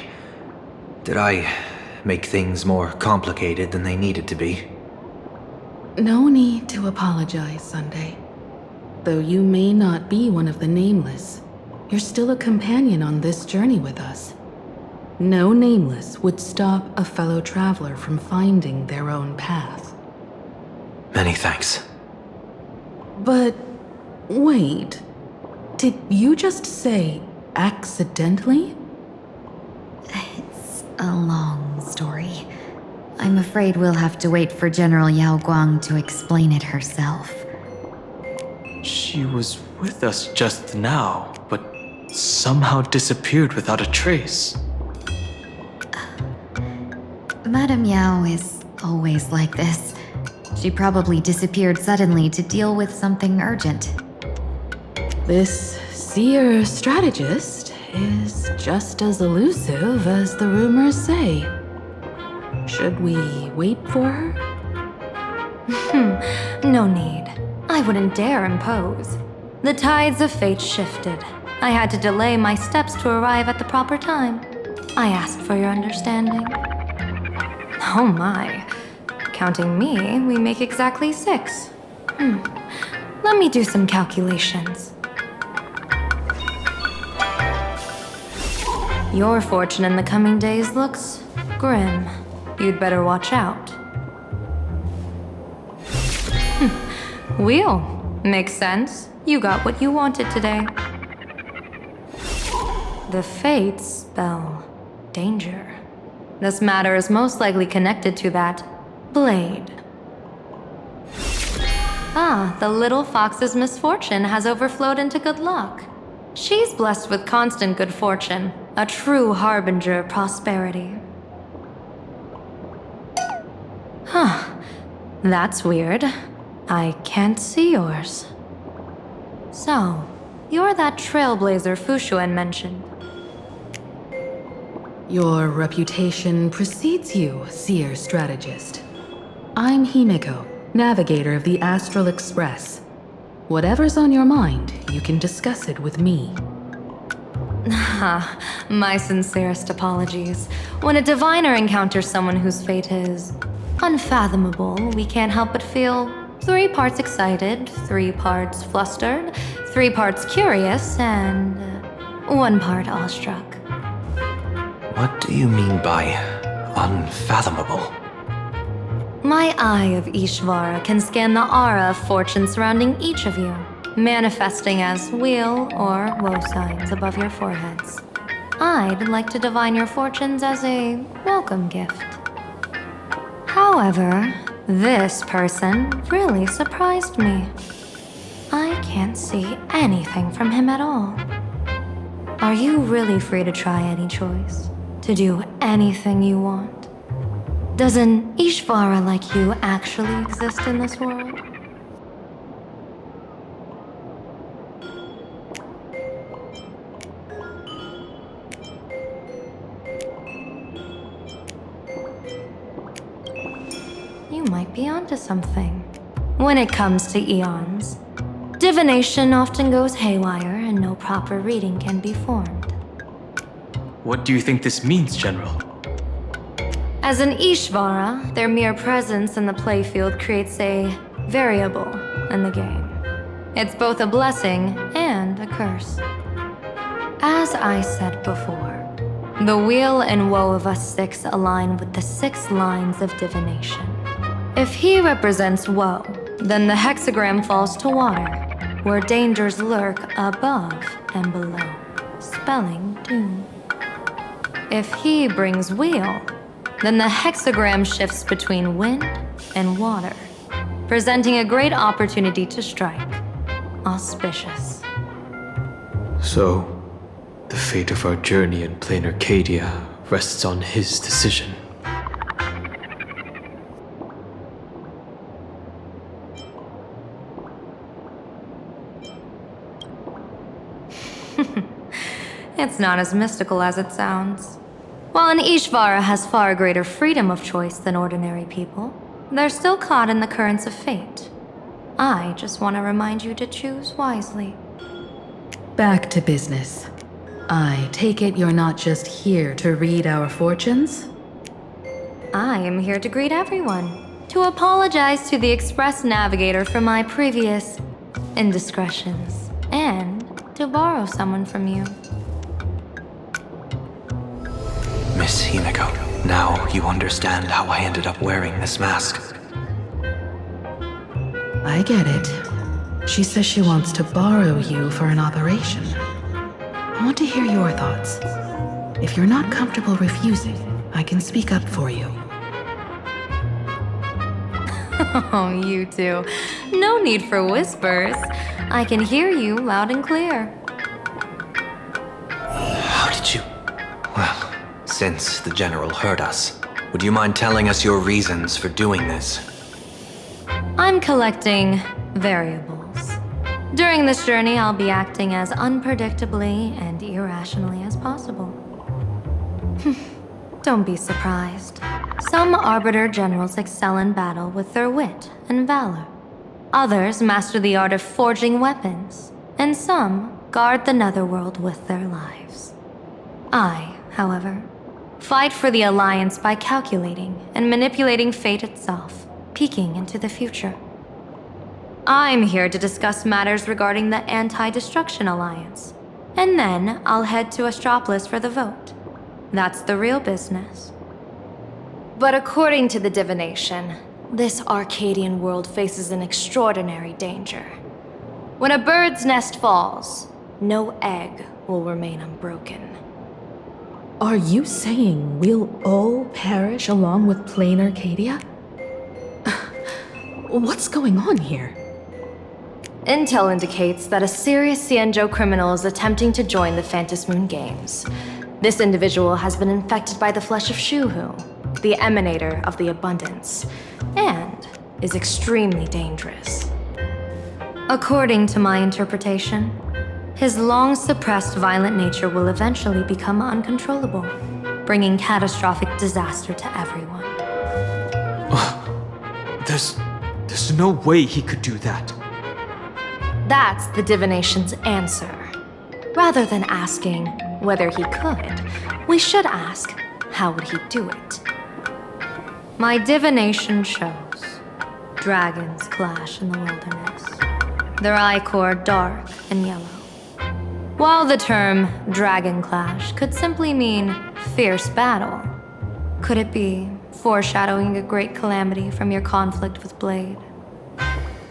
Did I make things more complicated than they needed to be? No need to apologize, Sunday. Though you may not be one of the Nameless, you're still a companion on this journey with us. No Nameless would stop a fellow traveler from finding their own path. Many thanks. But wait, did you just say accidentally? It's a long story. I'm afraid we'll have to wait for General Yao Guang to explain it herself. She was with us just now, but somehow disappeared without a trace. Madame Yao is always like this. She probably disappeared suddenly to deal with something urgent. This seer strategist is just as elusive as the rumors say. Should we wait for her? No need. I wouldn't dare impose. The tides of fate shifted. I had to delay my steps to arrive at the proper time. I ask for your understanding. Oh my. Counting me, we make exactly 6. Let me do some calculations. Your fortune in the coming days looks grim. You'd better watch out. Wheel. Makes sense. You got what you wanted today. The fates spell danger. This matter is most likely connected to that blade. Ah, the little fox's misfortune has overflowed into good luck. She's blessed with constant good fortune, a true harbinger of prosperity. Huh. That's weird. I can't see yours. So, you're that trailblazer Fushuan mentioned. Your reputation precedes you, seer strategist. I'm Himiko, navigator of the Astral Express. Whatever's on your mind, you can discuss it with me. My sincerest apologies. When a diviner encounters someone whose fate is unfathomable, we can't help but feel 3 parts excited, 3 parts flustered, 3 parts curious, and 1 part awestruck. What do you mean by unfathomable? My eye of Ishvara can scan the aura of fortune surrounding each of you, manifesting as wheel or woe signs above your foreheads. I'd like to divine your fortunes as a welcome gift. However, this person really surprised me. can't see anything from him at all. Are you really free to try any choice? To do anything you want? Does an Ishvara like you actually exist in this world? You might be onto something. When it comes to eons, divination often goes haywire and no proper reading can be formed. What do you think this means, General? As an Ishvara, their mere presence in the playfield creates a variable in the game. It's both a blessing and a curse. As I said before, the weal and woe of us six align with the 6 lines of divination. If he represents woe, then the hexagram falls to water, where dangers lurk above and below, spelling doom. If he brings weal, then the hexagram shifts between wind and water, presenting a great opportunity to strike. Auspicious. So, the fate of our journey in plain Arcadia rests on his decision. It's not as mystical as it sounds. While an Ishvara has far greater freedom of choice than ordinary people, they're still caught in the currents of fate. I just want to remind you to choose wisely. Back to business. I take it you're not just here to read our fortunes? I am here to greet everyone, to apologize to the Express Navigator for my previous indiscretions, and to borrow someone from you. Miss Himiko, now you understand how I ended up wearing this mask. I get it. She says she wants to borrow you for an operation. I want to hear your thoughts. If you're not comfortable refusing, I can speak up for you. Oh, you two. No need for whispers. I can hear you loud and clear. How did you... Well, since the General heard us, would you mind telling us your reasons for doing this? I'm collecting variables. During this journey, I'll be acting as unpredictably and irrationally as possible. Don't be surprised. Some Arbiter Generals excel in battle with their wit and valor. Others master the art of forging weapons, and some guard the netherworld with their lives. I, however, fight for the Alliance by calculating and manipulating fate itself, peeking into the future. I'm here to discuss matters regarding the Anti-Destruction Alliance, and then I'll head to Astropolis for the vote. That's the real business. But according to the divination, this Arcadian world faces an extraordinary danger. When a bird's nest falls, no egg will remain unbroken. Are you saying we'll all perish along with plain Arcadia? What's going on here? Intel indicates that a serious Xianzhou criminal is attempting to join the Phantom Moon Games. This individual has been infected by the flesh of Shuhu, the emanator of the abundance, and is extremely dangerous. According to my interpretation, his long-suppressed violent nature will eventually become uncontrollable, bringing catastrophic disaster to everyone. There's no way he could do that. That's the divination's answer. Rather than asking whether he could, we should ask, how would he do it? My divination shows dragons clash in the wilderness, their ichor dark and yellow. While the term dragon clash could simply mean fierce battle, could it be foreshadowing a great calamity from your conflict with Blade?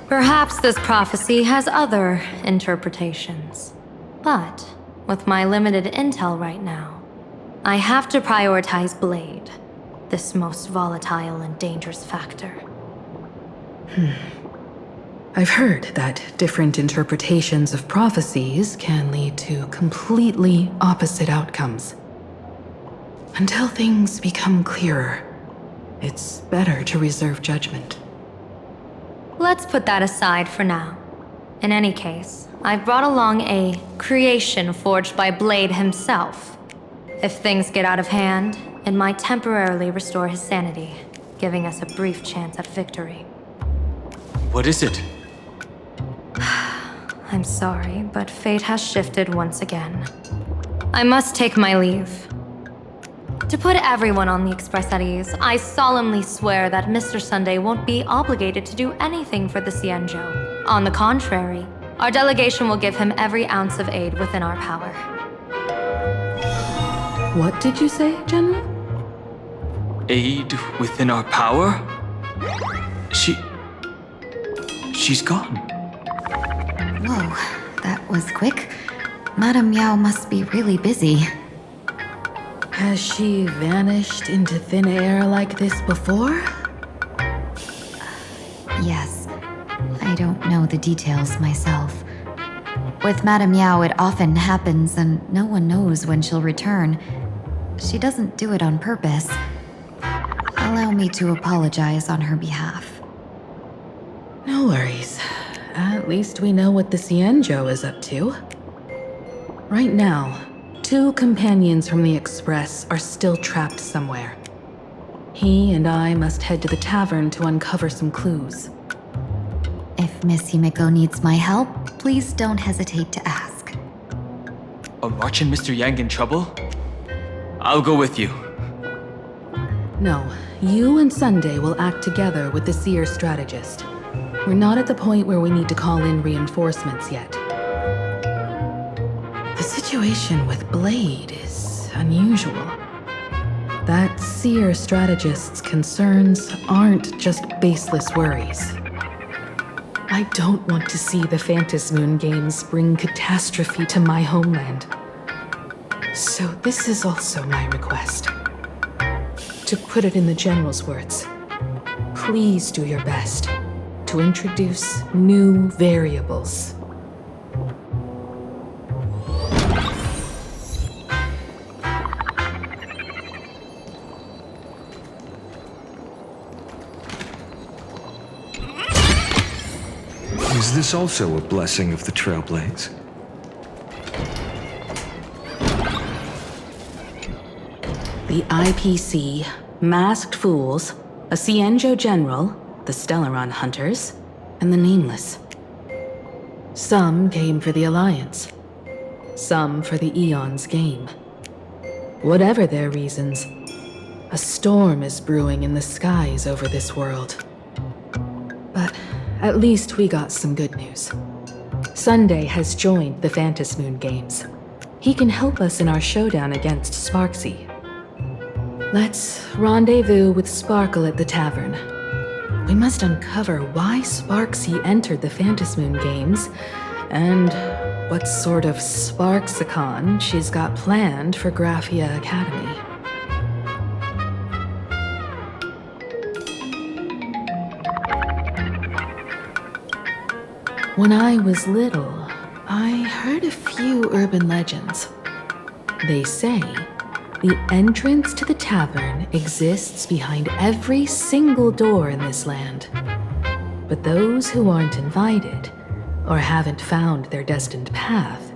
Perhaps this prophecy has other interpretations, but with my limited intel right now, I have to prioritize Blade, this most volatile and dangerous factor. I've heard that different interpretations of prophecies can lead to completely opposite outcomes. Until things become clearer, it's better to reserve judgment. Let's put that aside for now. In any case, I've brought along a creation forged by Blade himself. If things get out of hand, it might temporarily restore his sanity, giving us a brief chance at victory. What is it? I'm sorry, but fate has shifted once again. I must take my leave. To put everyone on the Express at ease, I solemnly swear that Mr. Sunday won't be obligated to do anything for the Xianzhou. On the contrary, our delegation will give him every ounce of aid within our power. What did you say, General? Aid within our power? She's gone. Whoa, that was quick. Madame Yao must be really busy. Has she vanished into thin air like this before? Yes. I don't know the details myself. With Madame Yao, it often happens and no one knows when she'll return. She doesn't do it on purpose. Allow me to apologize on her behalf. No worries. At least we know what the Xianzhou is up to. Right now, 2 companions from the Express are still trapped somewhere. He and I must head to the tavern to uncover some clues. If Miss Himiko needs my help, please don't hesitate to ask. Are March and Mr. Yang in trouble? I'll go with you. No, you and Sunday will act together with the Seer strategist. We're not at the point where we need to call in reinforcements yet. The situation with Blade is unusual. That Seer strategist's concerns aren't just baseless worries. I don't want to see the Phantom Moon Games bring catastrophe to my homeland. So this is also my request. To put it in the General's words, please do your best to introduce new variables. Is this also a blessing of the Trailblaze? The IPC, Masked Fools, a Xianzhou General, the Stellaron Hunters, and the Nameless. Some came for the Alliance. Some for the Eon's game. Whatever their reasons, a storm is brewing in the skies over this world. But at least we got some good news. Sunday has joined the Phantom Moon Games. He can help us in our showdown against Sparksy. Let's rendezvous with Sparkle at the tavern. We must uncover why Sparksy entered the Phantom Moon Games, and what sort of Sparksicon she's got planned for Graphia Academy. When I was little, I heard a few urban legends. They say the entrance to the tavern exists behind every single door in this land. But those who aren't invited, or haven't found their destined path,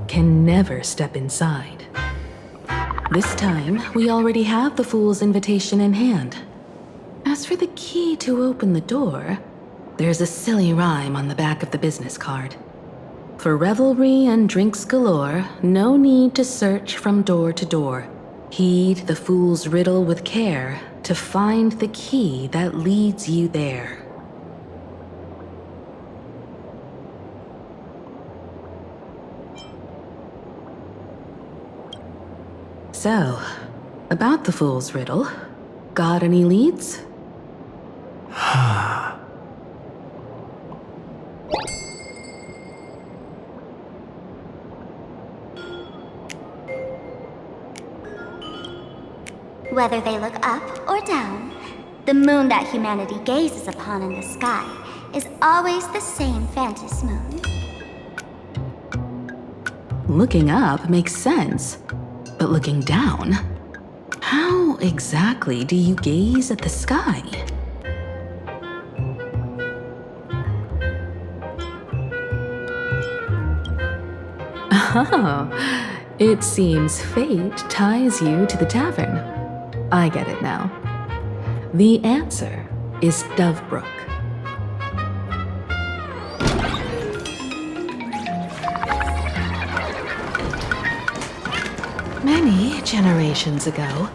can never step inside. This time, we already have the Fool's invitation in hand. As for the key to open the door, there's a silly rhyme on the back of the business card. For revelry and drinks galore, no need to search from door to door. Heed the fool's riddle with care to find the key that leads you there. So, about the fool's riddle, got any leads? Whether they look up or down, The moon that humanity gazes upon in the sky is always the same Phantom moon. Looking up makes sense, but looking down? How exactly do you gaze at the sky? Oh, it seems fate ties you to the tavern. I get it now. The answer is Dovebrook. Many generations ago,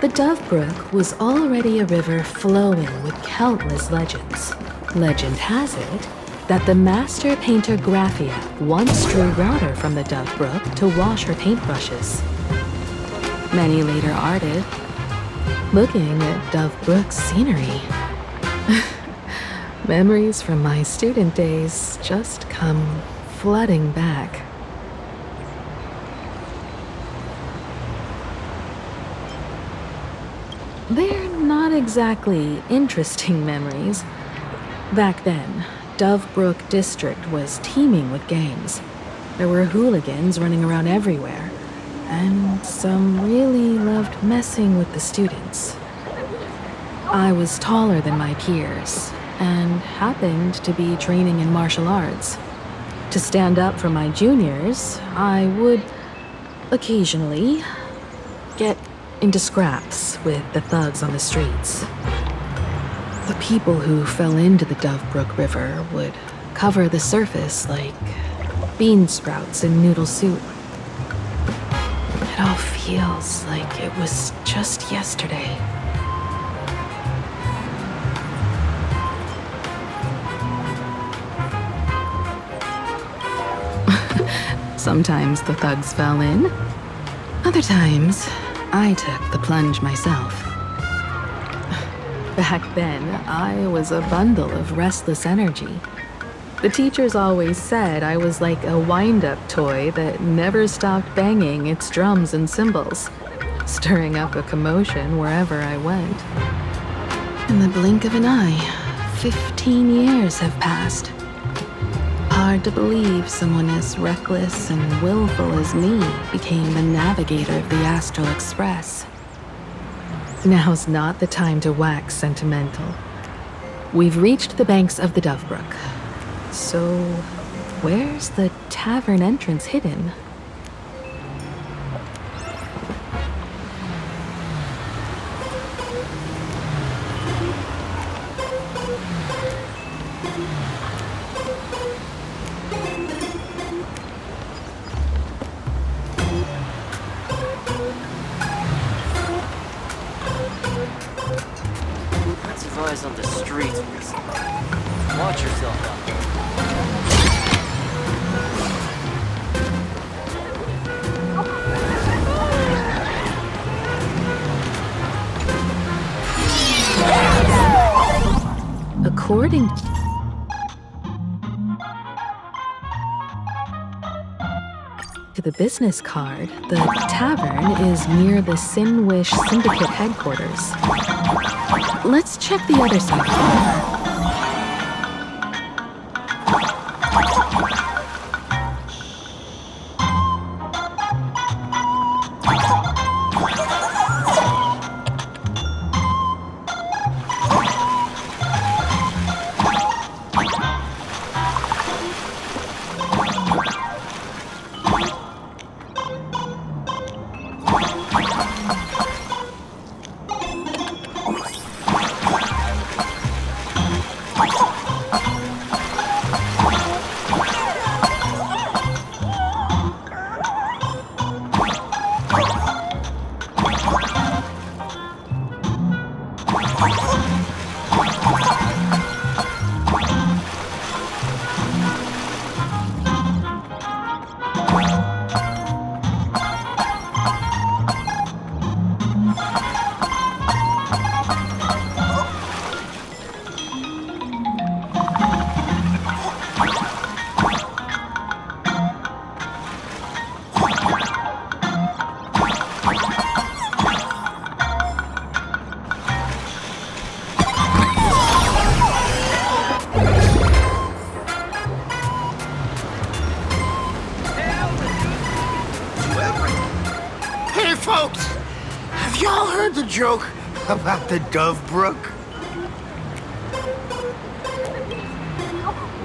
the Dovebrook was already a river flowing with countless legends. Legend has it that the master painter Graphia once drew water from the Dovebrook to wash her paintbrushes. Many later arted, looking at Dovebrook's scenery. Memories from my student days just come flooding back. They're not exactly interesting memories. Back then, Dovebrook District was teeming with gangs. There were hooligans running around everywhere, and some really loved messing with the students. I was taller than my peers, and happened to be training in martial arts. To stand up for my juniors, I would occasionally get into scraps with the thugs on the streets. The people who fell into the Dovebrook River would cover the surface like bean sprouts in noodle soup. It all feels like it was just yesterday. Sometimes the thugs fell in. Other times, I took the plunge myself. Back then, I was a bundle of restless energy. The teachers always said I was like a wind-up toy that never stopped banging its drums and cymbals, stirring up a commotion wherever I went. In the blink of an eye, 15 years have passed. Hard to believe someone as reckless and willful as me became the navigator of the Astral Express. Now's not the time to wax sentimental. We've reached the banks of the Dovebrook. So, where's the tavern entrance hidden? On the streets recently. Watch yourself out there. According to the business card, the tavern is near the Sinwish Syndicate headquarters. Let's check the other side. Folks, have y'all heard the joke about the Dove Brook?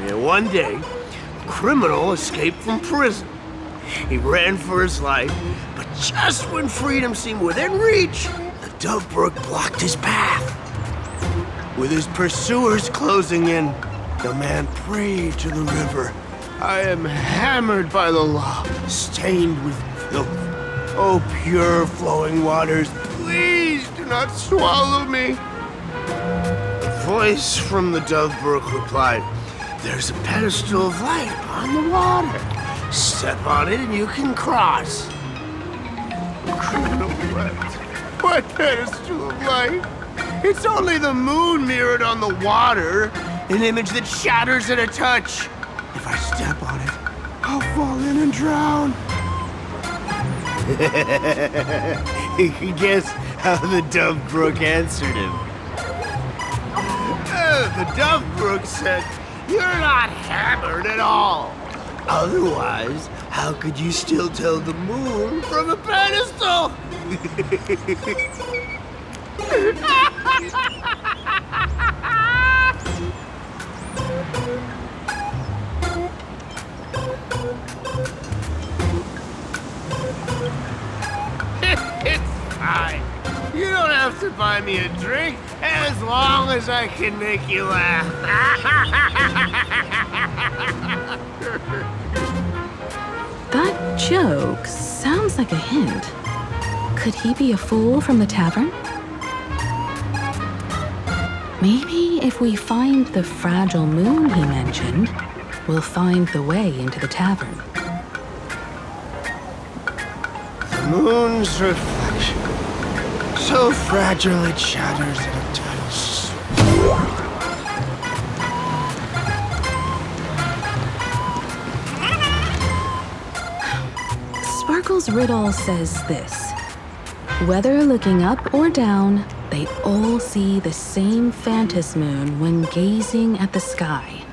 Yeah, one day, a criminal escaped from prison. He ran for his life, but just when freedom seemed within reach, the Dove Brook blocked his path. With his pursuers closing in, the man prayed to the river. I am hammered by the law, stained with filth. Oh, pure flowing waters, please do not swallow me. A voice from the Dove Brook replied, there's a pedestal of light on the water. Step on it and you can cross. The criminal wept. What pedestal of light? It's only the moon mirrored on the water, an image that shatters at a touch. If I step on it, I'll fall in and drown. You can guess how the Dove Brook answered him. The Dove Brook said, you're not hammered at all. Otherwise, how could you still tell the moon from a pedestal? It's fine. You don't have to buy me a drink as long as I can make you laugh. That joke sounds like a hint. Could he be a fool from the tavern? Maybe if we find the fragile moon he mentioned, we'll find the way into the tavern. The moon's reflection, so fragile it shatters at a touch. Sparkle's riddle says this. Whether looking up or down, they all see the same phantom moon when gazing at the sky.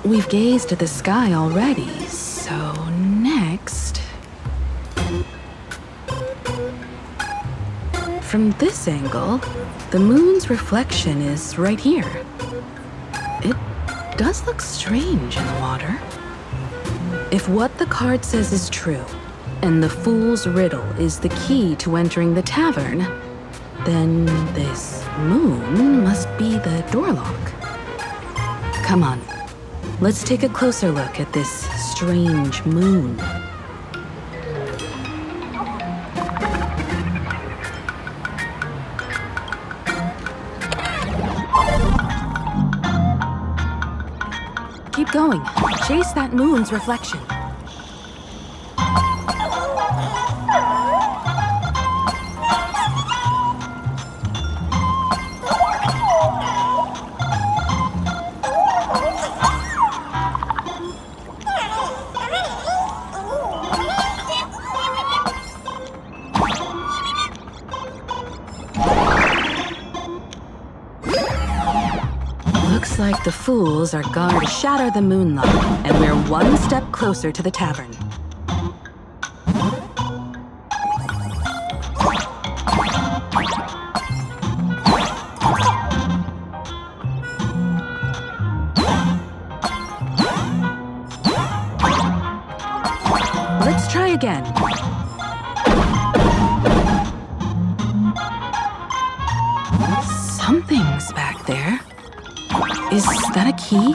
We've gazed at the sky already, so next... From this angle, the moon's reflection is right here. It does look strange in the water. If what the card says is true, and the fool's riddle is the key to entering the tavern, then this moon must be the door lock. Come on, let's take a closer look at this strange moon. Keep going. Chase that moon's reflection. Looks like the fools are going to shatter the moonlight, and we're one step closer to the tavern. Let's try again. Something's back there. Is that a key?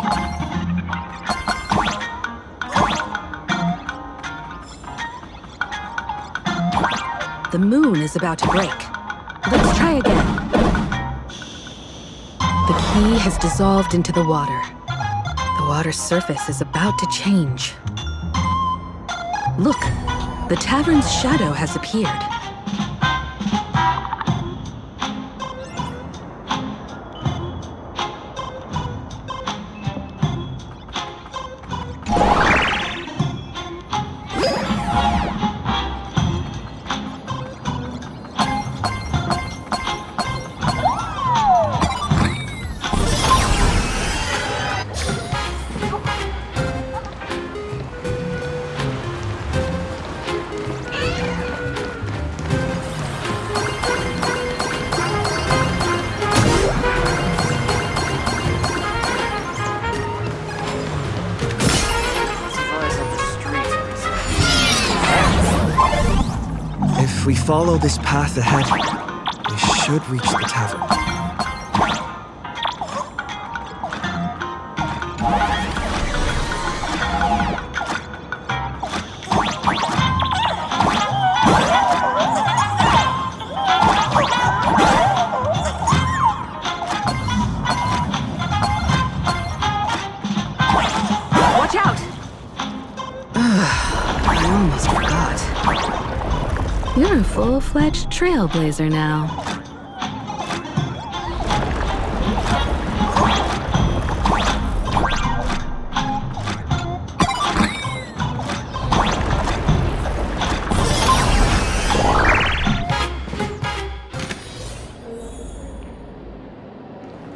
The moon is about to break. Let's try again. The key has dissolved into the water. The water's surface is about to change. Look, the tavern's shadow has appeared. If we follow this path ahead, we should reach the tavern. You're a full-fledged trailblazer now.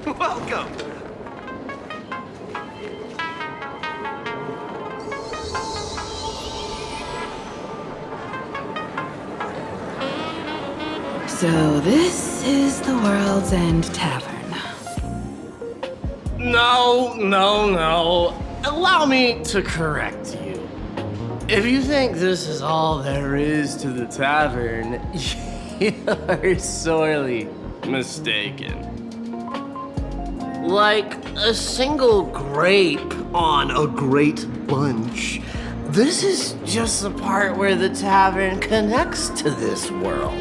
Welcome. So this is the World's End Tavern. No. Allow me to correct you. If you think this is all there is to the tavern, you're sorely mistaken. Like a single grape on a great bunch, this is just the part where the tavern connects to this world.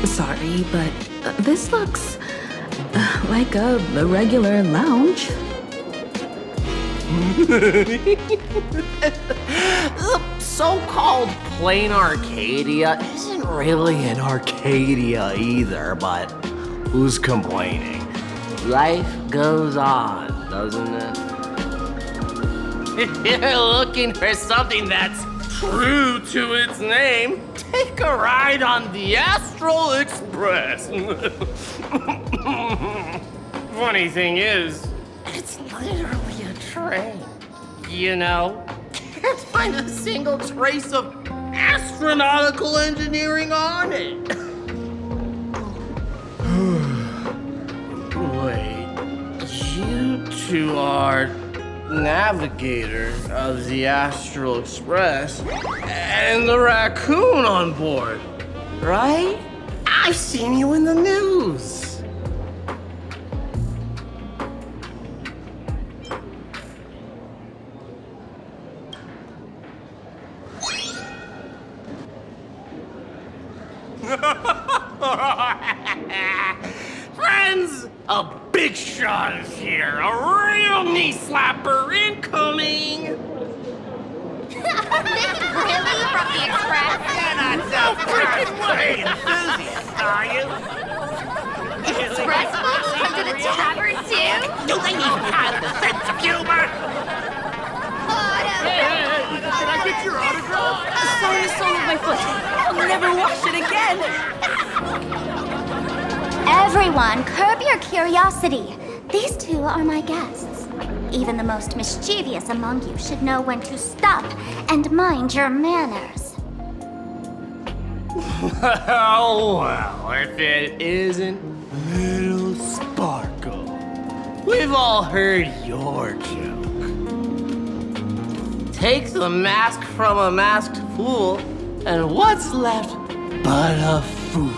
Sorry, but this looks like a regular lounge. The so-called plain Arcadia isn't really an Arcadia either, but who's complaining? Life goes on, doesn't it? If you're looking for something that's true to its name, take a ride on the Astral Express. Funny thing is, it's literally a train. You know, can't find a single trace of astronautical engineering on it. Wait, you two are navigator of the Astral Express and the raccoon on board, right? I've seen you in the news. Friends, a big shot is here. A real knee slapper incoming. Really? From the Express? You're not so freaking way enthusiast, are you? Express folks come to the tavern too? Do they even have the sense of humor? Hey, can I get your autograph? Sorry, the sole of my foot. I'll never wash it again. Everyone, curb your curiosity. These two are my guests. Even the most mischievous among you should know when to stop and mind your manners. Well, if it isn't Little Sparkle. We've all heard your joke. Take the mask from a masked fool, and what's left but a fool?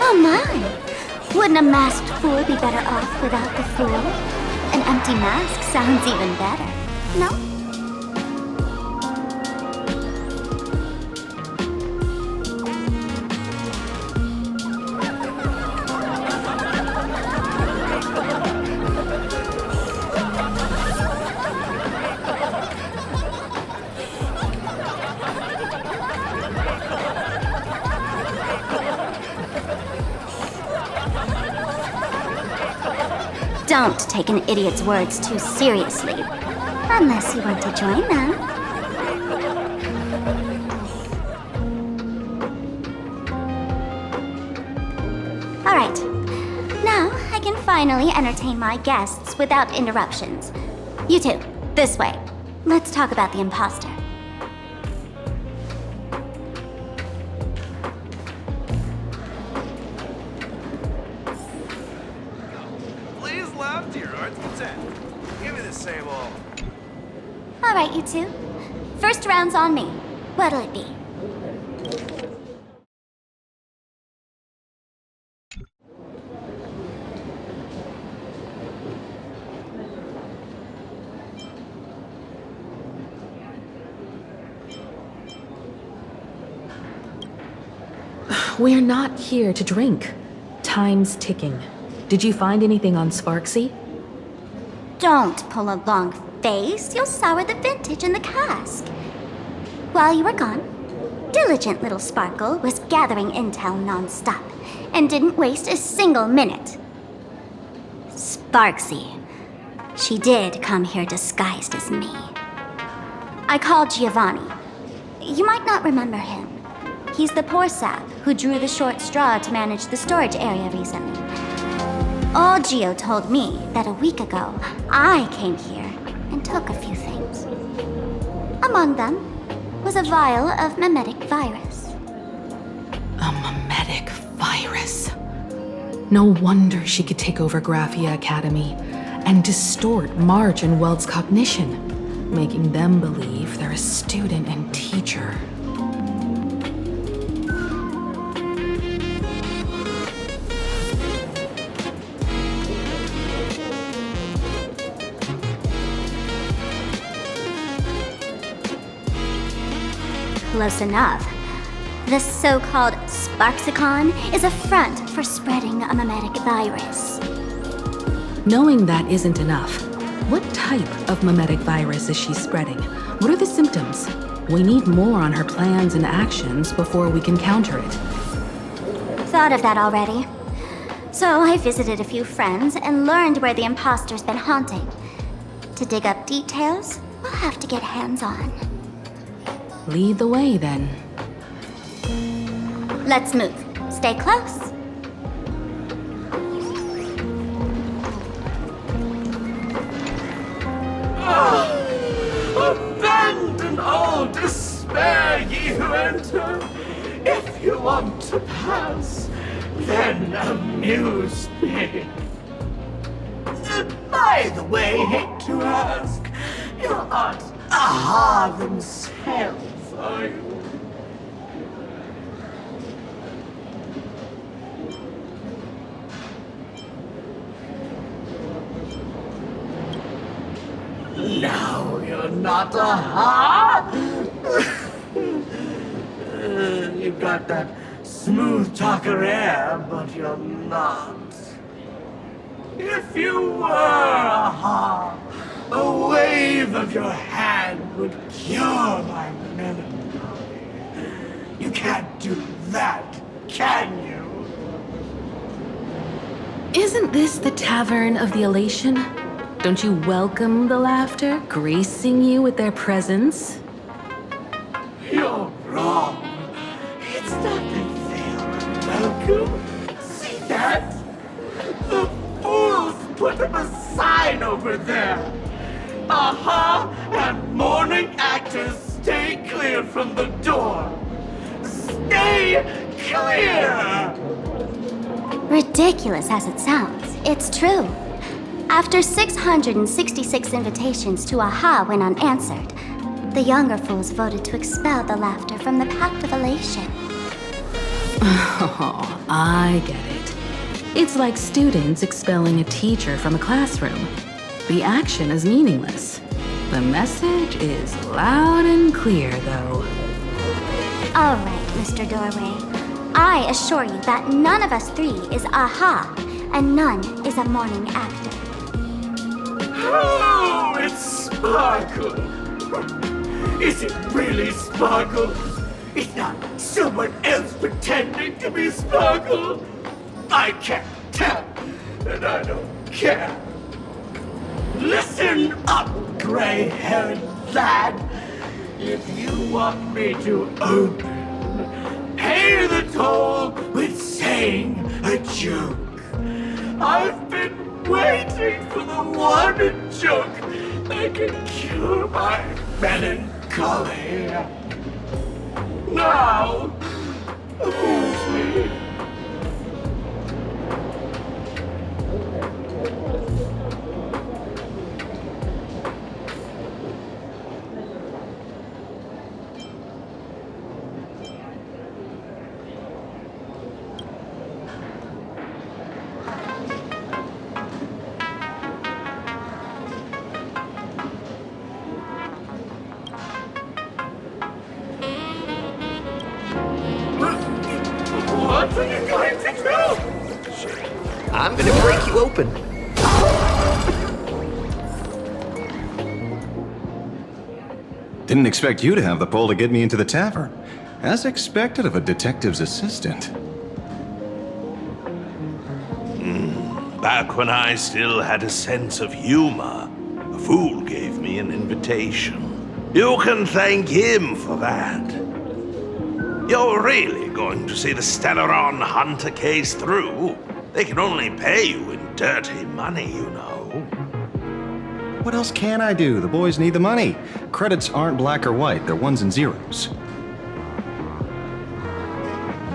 Oh my! Wouldn't a masked fool be better off without the fool? An empty mask sounds even better, no? Don't take an idiot's words too seriously. Unless you want to join them. Alright. Now I can finally entertain my guests without interruptions. You two, this way. Let's talk about the imposter. Please left, your heart's content. Give me the same old. All right, you two. First round's on me. What'll it be? We're not here to drink. Time's ticking. Did you find anything on Sparksy? Don't pull a long face. You'll sour the vintage in the cask. While you were gone, diligent little Sparkle was gathering intel non-stop and didn't waste a single minute. Sparksy. She did come here disguised as me. I called Giovanni. You might not remember him. He's the poor sap who drew the short straw to manage the storage area recently. Old Gio told me that a week ago, I came here and took a few things. Among them was a vial of mimetic virus. A mimetic virus. No wonder she could take over Graphia Academy and distort March and Weld's cognition, making them believe they're a student and teacher. Close enough. The so-called Sparksicon is a front for spreading a mimetic virus. Knowing that isn't enough, what type of mimetic virus is she spreading? What are the symptoms? We need more on her plans and actions before we can counter it. Thought of that already. So I visited a few friends and learned where the imposter's been haunting. To dig up details, we'll have to get hands-on. Lead the way, then. Let's move. Stay close. Abandon all despair, ye who enter. If you want to pass, then amuse me. By the way, hate to ask, you aren't Aha themselves, are you? No, you're not Aha! You've got that smooth talker air, but you're not. If you were Aha, a wave of your hand would cure my melancholy. You can't do that, can you? Isn't this the Tavern of the Elation? Don't you welcome the laughter, gracing you with their presence? You're wrong. It's not that they are welcome. See that? The fools put up a sign over there. Aha! And morning actors, stay clear from the door. Stay clear! Ridiculous as it sounds, it's true. After 666 invitations to Aha went unanswered, the younger fools voted to expel the laughter from the Pact of Elation. Oh, I get it. It's like students expelling a teacher from a classroom. The action is meaningless. The message is loud and clear, though. All right, Mr. Doorway. I assure you that none of us three is Aha, and none is a morning actor. Oh, it's Sparkle. Is it really Sparkle? It's not someone else pretending to be Sparkle. I can't tell, and I don't care. Listen up, gray-haired lad. If you want me to open, pay the toll with saying a joke. I've been waiting for the one joke that can cure my melancholy. Now, amuse me. open. Didn't expect you to have the pull to get me into the tavern. As expected of a detective's assistant. Back when I still had a sense of humor, a fool gave me an invitation. You can thank him for that. You're really going to see the Stellaron Hunter case through? They can only pay you in dirty money, you know. What else can I do? The boys need the money. Credits aren't black or white, they're ones and zeros.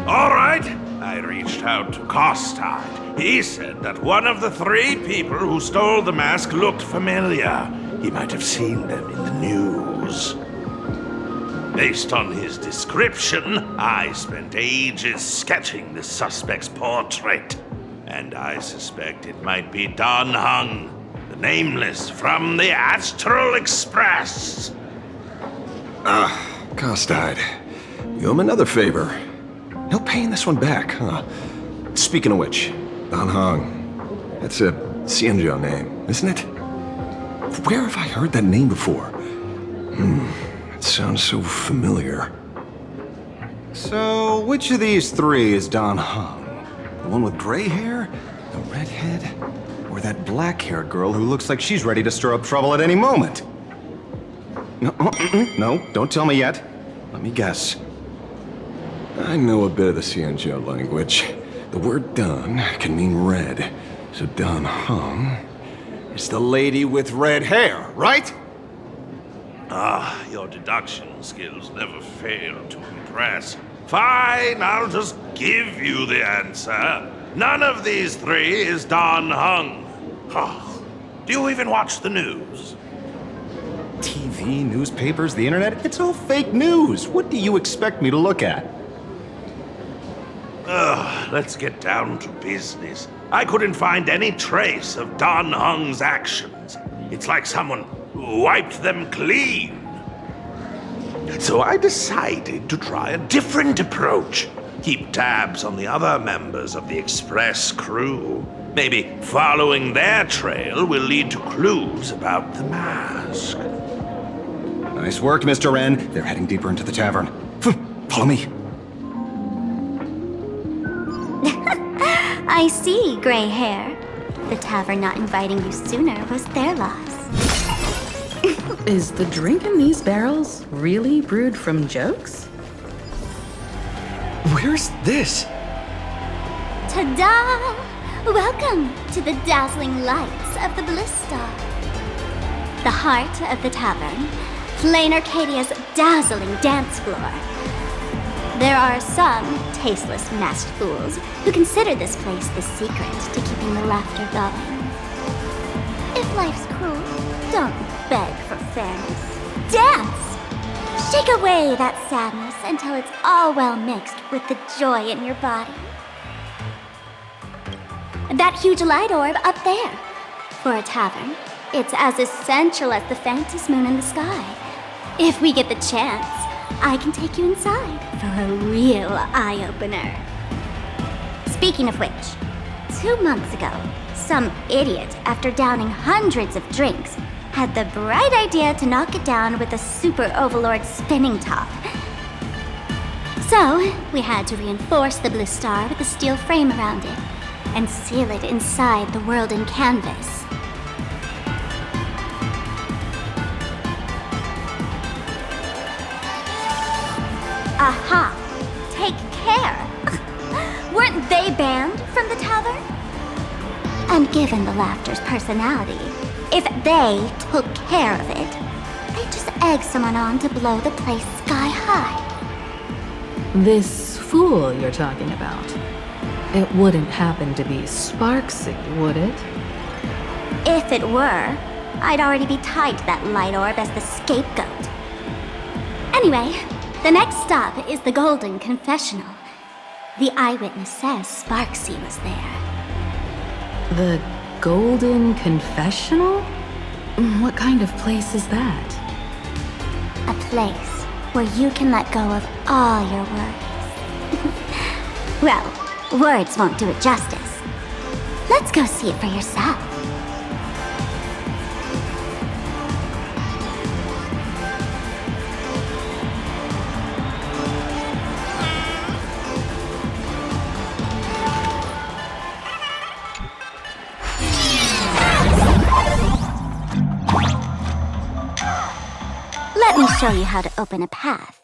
All right, I reached out to Costard. He said that one of the 3 people who stole the mask looked familiar. He might have seen them in the news. Based on his description, I spent ages sketching the suspect's portrait. And I suspect it might be Dan Heng, the Nameless from the Astral Express. Costard. You owe him another favor. He'll pay this one back, huh? Speaking of which, Dan Heng. That's a Xianzhou name, isn't it? Where have I heard that name before? It sounds so familiar. So, which of these 3 is Dan Heng? The one with gray hair? The redhead? Or that black-haired girl who looks like she's ready to stir up trouble at any moment? No, don't tell me yet. Let me guess. I know a bit of the Xianzhou language. The word Dan can mean red. So Dan Heng is the lady with red hair, right? Your deduction skills never fail to impress. Fine, I'll just give you the answer. None of these 3 is Dan Heng. Do you even watch the news? TV, newspapers, the internet, it's all fake news. What do you expect me to look at? Let's get down to business. I couldn't find any trace of Dan Heng's actions. It's like someone wiped them clean. So I decided to try a different approach. Keep tabs on the other members of the Express crew. Maybe following their trail will lead to clues about the mask. Nice work, Mr. N. They're heading deeper into the tavern. Follow me. I see, gray hair. The tavern not inviting you sooner was their loss. Is the drink in these barrels really brewed from jokes? Where's this? Ta-da! Welcome to the dazzling lights of the Bliss Star. The heart of the tavern, Plain Arcadia's dazzling dance floor. There are some tasteless masked fools who consider this place the secret to keeping the laughter going. If life's cruel, don't beg for fairness. Dance! Shake away that sadness until it's all well mixed with the joy in your body. That huge light orb up there. For a tavern, it's as essential as the faintest moon in the sky. If we get the chance, I can take you inside for a real eye-opener. Speaking of which, 2 months ago, some idiot, after downing hundreds of drinks, had the bright idea to knock it down with a super overlord spinning top. So, we had to reinforce the Bliss Star with a steel frame around it and seal it inside the world in canvas. Aha! Take care! Weren't they banned from the tavern? And given the laughter's personality, if they took care of it, they'd just egg someone on to blow the place sky high. This fool you're talking about. It wouldn't happen to be Sparksy, would it? If it were, I'd already be tied to that light orb as the scapegoat. Anyway, the next stop is the Golden Confessional. The eyewitness says Sparksy was there. The Golden Confessional? What kind of place is that? A place where you can let go of all your worries. Well, words won't do it justice. Let's go see it for yourself. Let me show you how to open a path.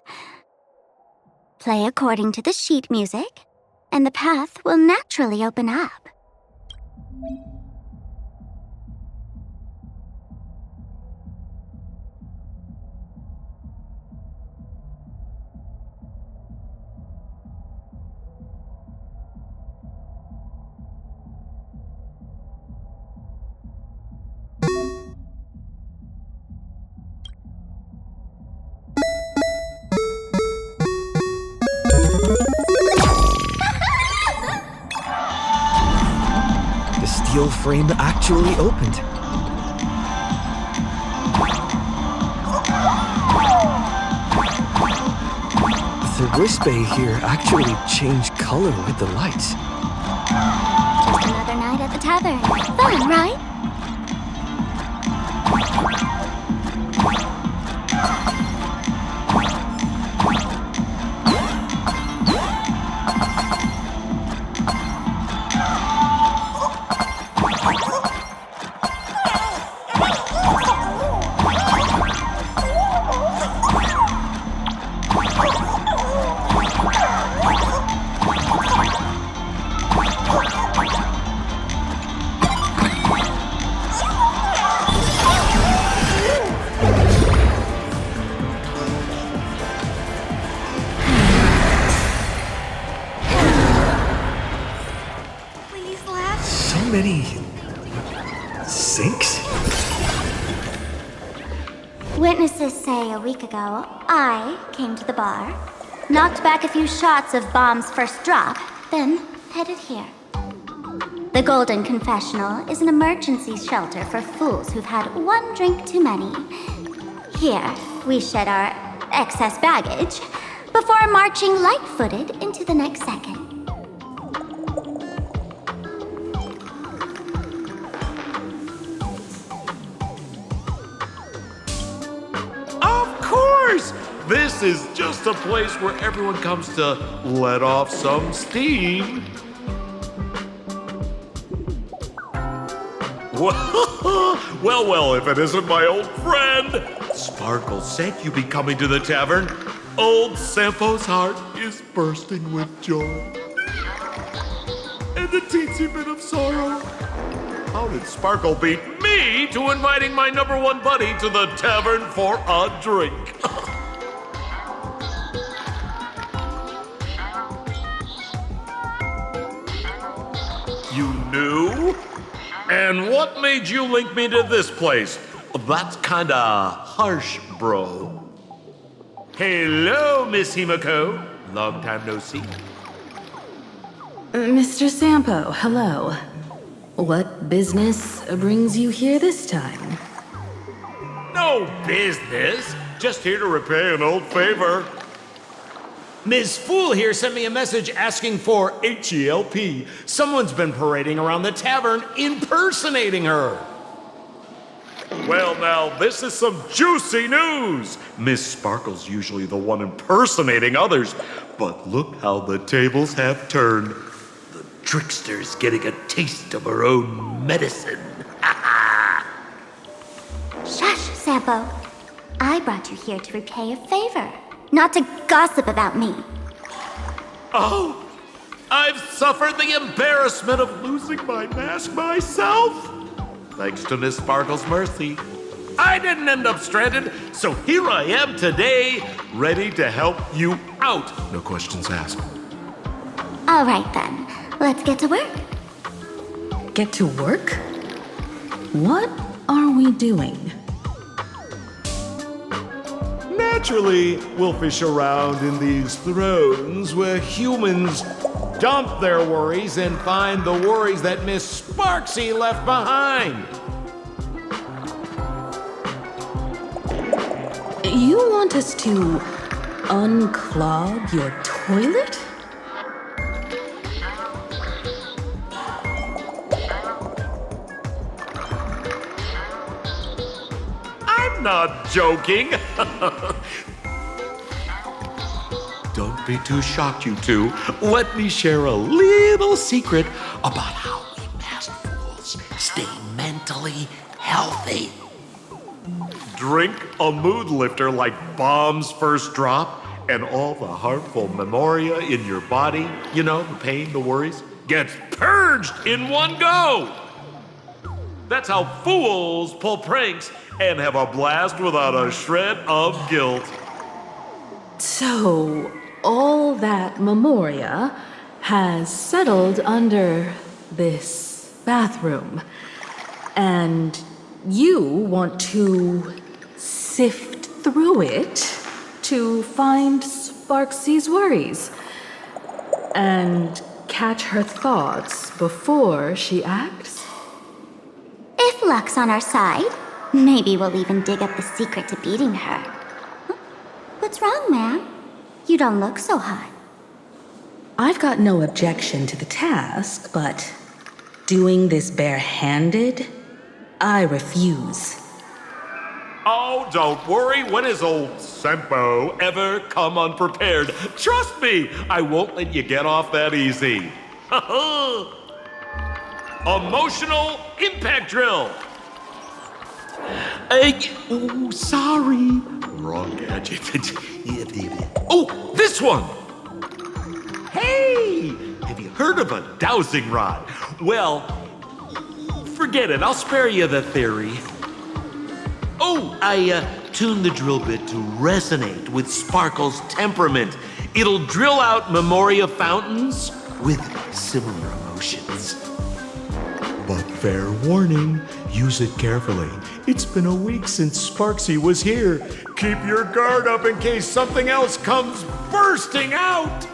Play according to the sheet music, and the path will naturally open up. The steel frame actually opened. The wrist bay here actually changed color with the lights. Just another night at the tavern. Fun, right? Many sinks? Witnesses say a week ago, I came to the bar, knocked back a few shots of Bomb's first drop, then headed here. The Golden Confessional is an emergency shelter for fools who've had one drink too many. Here, we shed our excess baggage before marching light-footed into the next second. This is just a place where everyone comes to let off some steam. Well, if it isn't my old friend. Sparkle said you'd be coming to the tavern. Old Sampo's heart is bursting with joy. And a teensy bit of sorrow. How did Sparkle beat me to inviting my #1 buddy to the tavern for a drink? You knew? And what made you link me to this place? That's kinda harsh, bro. Hello, Miss Himiko. Long time no see. Mr. Sampo, hello. What business brings you here this time? No business. Just here to repay an old favor. Ms. Fool here sent me a message asking for HELP. Someone's been parading around the tavern impersonating her. Well, now, this is some juicy news. Miss Sparkle's usually the one impersonating others, but look how the tables have turned. The trickster's getting a taste of her own medicine. Shush, Sampo. I brought you here to repay a favor, not to gossip about me. Oh, I've suffered the embarrassment of losing my mask myself. Thanks to Miss Sparkle's mercy, I didn't end up stranded, so here I am today, ready to help you out. No questions asked. All right then, let's get to work. Get to work? What are we doing? Naturally, we'll fish around in these thrones where humans dump their worries and find the worries that Miss Sparksy left behind. You want us to unclog your toilet? I'm not joking. Don't be too shocked, you two. Let me share a little secret about how we masked fools stay mentally healthy. Drink a mood lifter like Bomb's First Drop, and all the harmful memoria in your body, you know, the pain, the worries, gets purged in one go. That's how fools pull pranks and have a blast without a shred of guilt. So, all that memoria has settled under this bathroom. And you want to sift through it to find Sparksy's worries and catch her thoughts before she acts? If luck's on our side, maybe we'll even dig up the secret to beating her. What's wrong, ma'am? You don't look so hot. I've got no objection to the task, but doing this barehanded, I refuse. Oh, don't worry. When has old Sempo ever come unprepared? Trust me, I won't let you get off that easy. Emotional impact drill. Oh, sorry. Wrong gadget. Oh, this one. Hey, have you heard of a dowsing rod? Well, forget it. I'll spare you the theory. Oh, I tuned the drill bit to resonate with Sparkle's temperament. It'll drill out memoria fountains with similar emotions. But fair warning, use it carefully. It's been a week since Sparksy was here. Keep your guard up in case something else comes bursting out.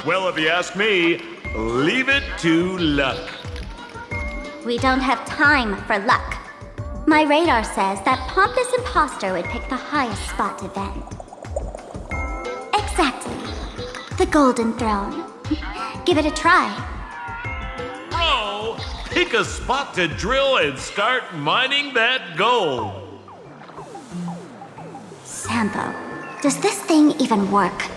Well, if you ask me, leave it to luck. We don't have time for luck. My radar says that pompous imposter would pick the highest spot to vent. Exactly. The Golden Throne. Give it a try. Bro, pick a spot to drill and start mining that gold. Sampo, does this thing even work?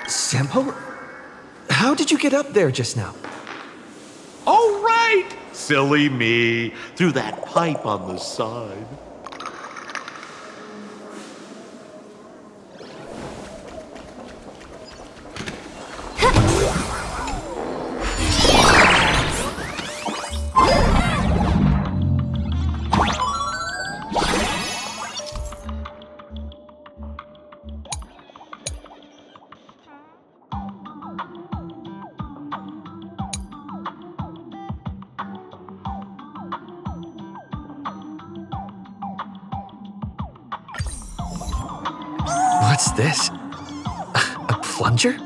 Sampo? How did you get up there just now? Oh, right! Silly me. Through that pipe on the side. What's this? A plunger?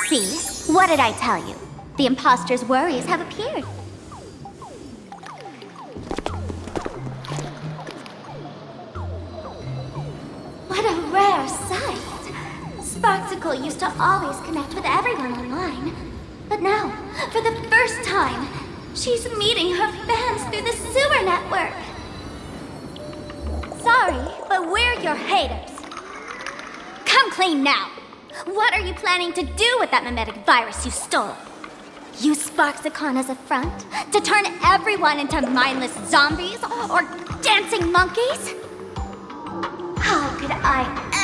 See? What did I tell you? The imposter's worries have appeared. What a rare sight. Sparksicle used to always connect with everyone online. But now, for the first time, she's meeting her fans through the sewer network. Sorry, but we're your haters. Come clean now. What are you planning to do with that mimetic virus you stole? Use Sparksicon as a front to turn everyone into mindless zombies or dancing monkeys? How could I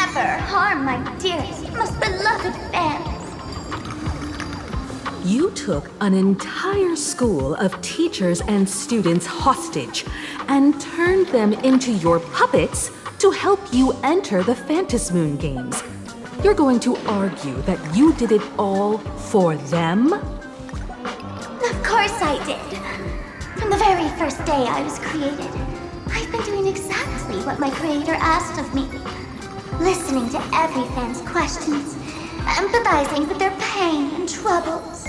ever harm my dearest, most beloved fans? You took an entire school of teachers and students hostage and turned them into your puppets to help you enter the Phantasmoon games. You're going to argue that you did it all for them? Of course I did. From the very first day I was created, I've been doing exactly what my creator asked of me. Listening to every fan's questions, empathizing with their pain and troubles.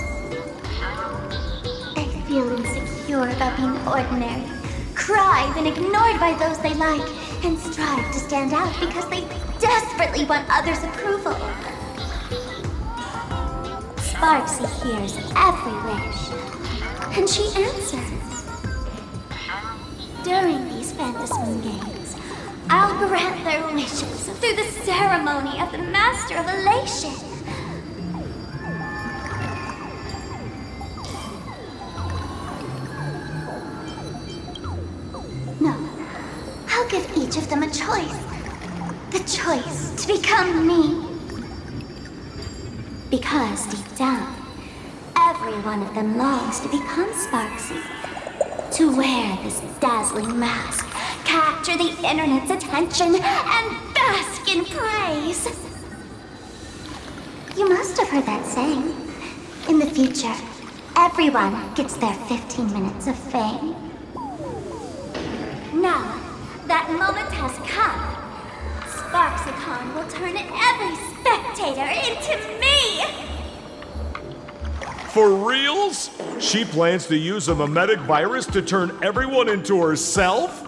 They feel insecure about being ordinary, cry when ignored by those they like, and strive to stand out because they desperately want others' approval. Sparksy hears every wish, and she answers. During these Phantasmoon games, I'll grant their wishes through the ceremony of the Master of Elation. No, I'll give each of them a choice. The choice to become me. Because deep down, every one of them longs to become Sparksy. To wear this dazzling mask, capture the internet's attention, and bask in praise. You must have heard that saying. In the future, everyone gets their 15 minutes of fame. Now, that moment has come. Sparksicon will turn every spectator into me! For reals? She plans to use a mimetic virus to turn everyone into herself?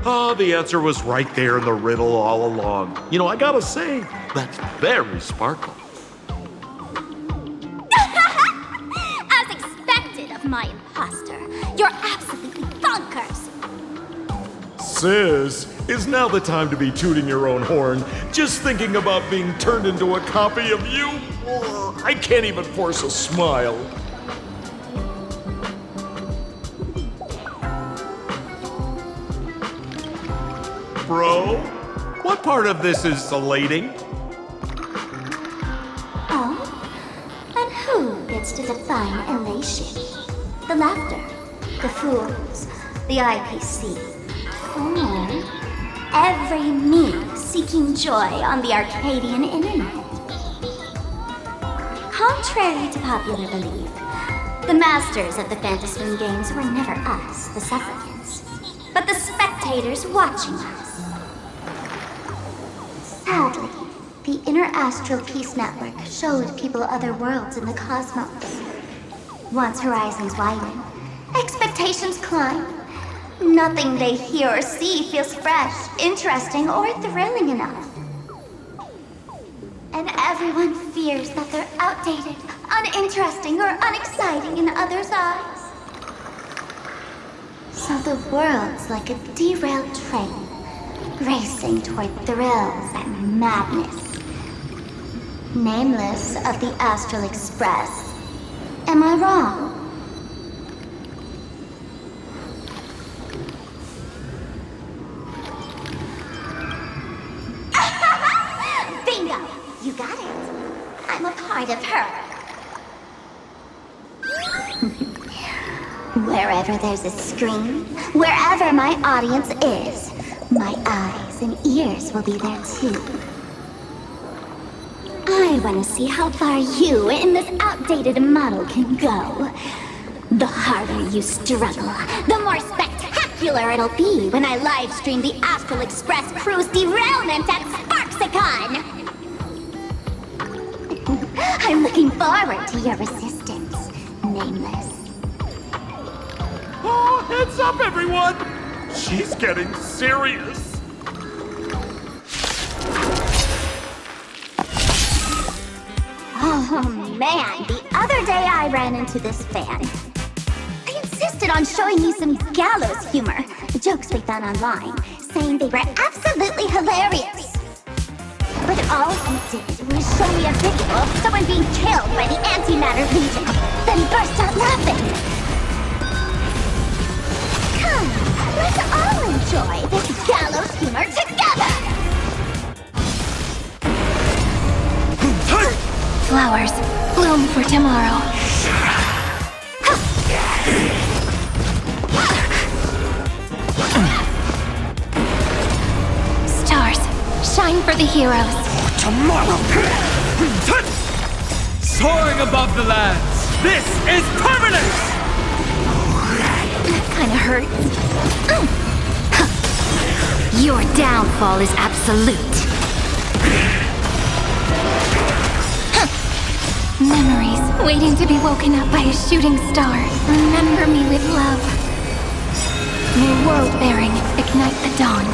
Ah, the answer was right there in the riddle all along. You know, I gotta say, that's very Sparkle. As expected of my imposter, you're absolutely bonkers! Sis, is now the time to be tooting your own horn, just thinking about being turned into a copy of you? Ugh, I can't even force a smile. Bro, what part of this is elating? Oh? And who gets to define elation? The laughter, the fools, the IPC, or every me seeking joy on the Arcadian internet? Contrary to popular belief, the masters of the Phantasmoon games were never us, the supplicants, but the spectators watching us. Sadly, the Inter-Astral Peace Network showed people other worlds in the cosmos. Once horizons widen, expectations climb. Nothing they hear or see feels fresh, interesting, or thrilling enough. And everyone fears that they're outdated, uninteresting, or unexciting in others' eyes. So the world's like a derailed train, racing toward thrills and madness. Nameless of the Astral Express. Am I wrong? Bingo! You got it. I'm a part of her. Wherever there's a screen, wherever my audience is, my eyes and ears will be there too. I want to see how far you in this outdated model can go. The harder you struggle, the more spectacular it'll be when I live stream the Astral Express crew's derailment at Sparksicon! I'm looking forward to your resistance, Nameless. Oh, heads up, everyone! She's getting serious. the other day I ran into this fan. They insisted on showing me some gallows humor, jokes they found online, saying they were absolutely hilarious. But all he did was show me a video of someone being killed by the Antimatter Legion, then burst out laughing. Come, let's all enjoy this gallows humor together! Flowers, bloom for tomorrow. Stars, shine for the heroes. Tomorrow! Soaring above the lands, this is permanence! That kinda hurts. Your downfall is absolute. Memories waiting to be woken up by a shooting star. Remember me with love. May world-bearing ignite the dawn.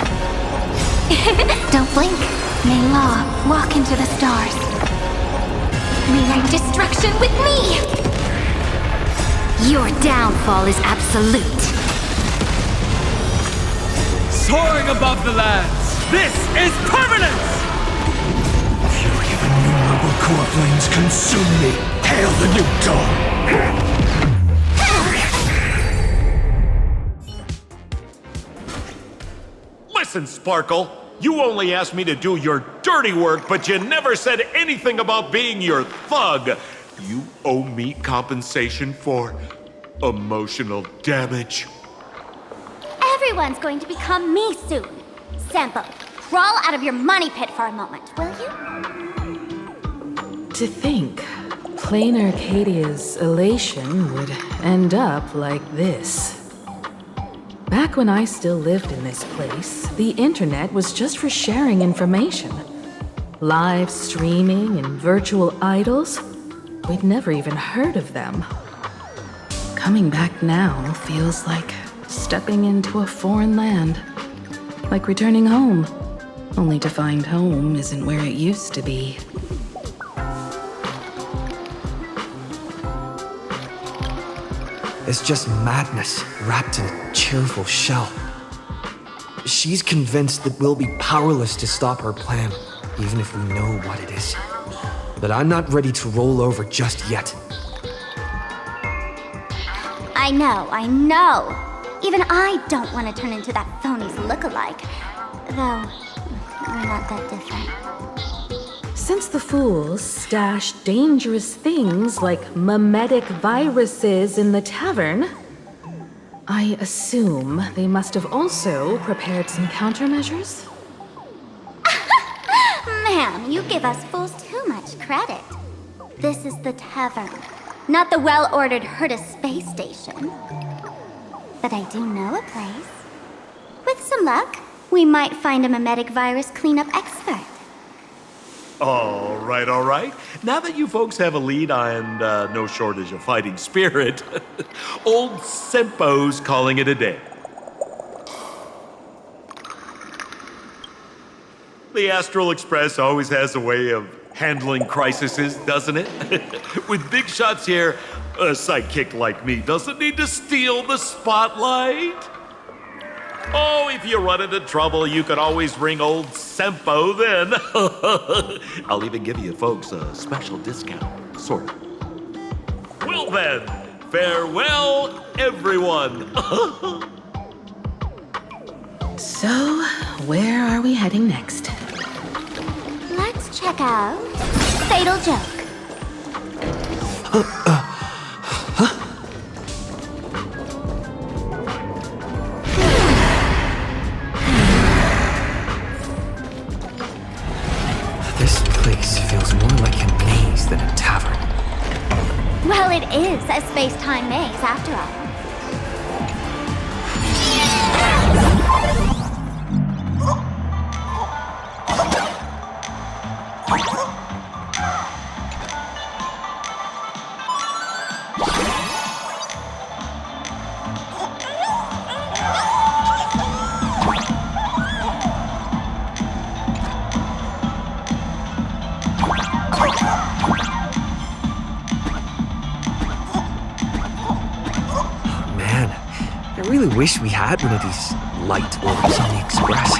Don't blink. May law walk into the stars. Rewrite destruction with me! Your downfall is absolute. Soaring above the lands, this is permanence! Fury of innumerable core flames consume me. Hail the new dawn! Listen, Sparkle. You only asked me to do your dirty work, but you never said anything about being your thug. You owe me compensation for emotional damage. Everyone's going to become me soon. Sampo, crawl out of your money pit for a moment, will you? To think, plain Arcadia's elation would end up like this. Back when I still lived in this place, the internet was just for sharing information. Live streaming and virtual idols, we'd never even heard of them. Coming back now feels like stepping into a foreign land. Like returning home, only to find home isn't where it used to be. It's just madness wrapped in a cheerful shell. She's convinced that we'll be powerless to stop her plan, even if we know what it is. But I'm not ready to roll over just yet. I know. Even I don't want to turn into that phony's look-alike. Though, we're not that different. Since the fools stashed dangerous things like mimetic viruses in the tavern, I assume they must have also prepared some countermeasures? Ma'am, you give us fools too much credit. This is the tavern, not the well-ordered Herta space station. But I do know a place. With some luck, we might find a mimetic virus cleanup expert. All right. Now that you folks have a lead and no shortage of fighting spirit, old Sempo's calling it a day. The Astral Express always has a way of handling crises, doesn't it? With big shots here, a sidekick like me doesn't need to steal the spotlight. Oh, if you run into trouble, you can always ring old Sempo then. I'll even give you folks a special discount, sort of. Well then, farewell, everyone. So, where are we heading next? Let's check out Fatal Joke. This place feels more like a maze than a tavern. Well, it is a space-time maze, after all. really wish we had one of these light orbs on the Express.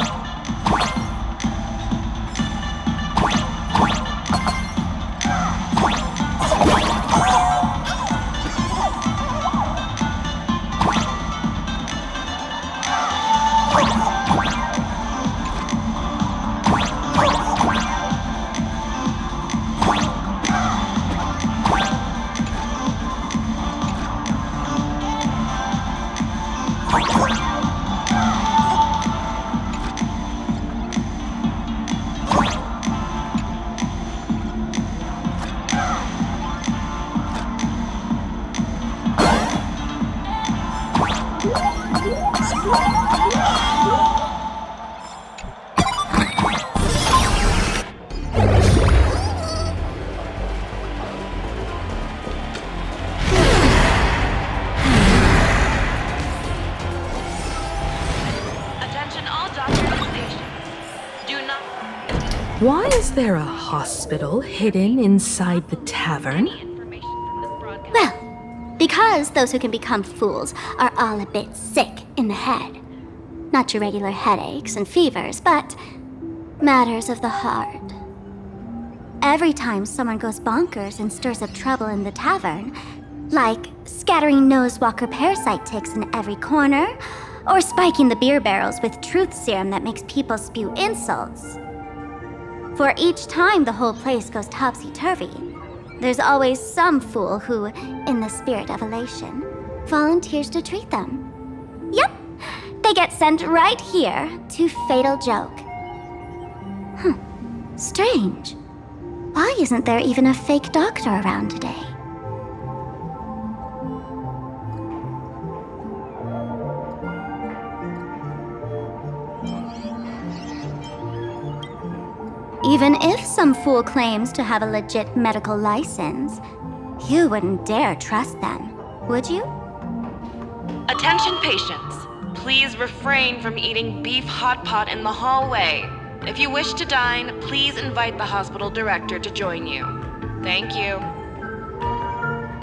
Why is there a hospital hidden inside the tavern? Well, because those who can become fools are all a bit sick in the head. Not your regular headaches and fevers, but matters of the heart. Every time someone goes bonkers and stirs up trouble in the tavern, like scattering nosewalker parasite ticks in every corner, or spiking the beer barrels with truth serum that makes people spew insults. For each time the whole place goes topsy-turvy, there's always some fool who, in the spirit of elation, volunteers to treat them. Yep, they get sent right here to Fatal Joke. Strange. Why isn't there even a fake doctor around today? Even if some fool claims to have a legit medical license, you wouldn't dare trust them, would you? Attention patients, please refrain from eating beef hot pot in the hallway. If you wish to dine, please invite the hospital director to join you. Thank you.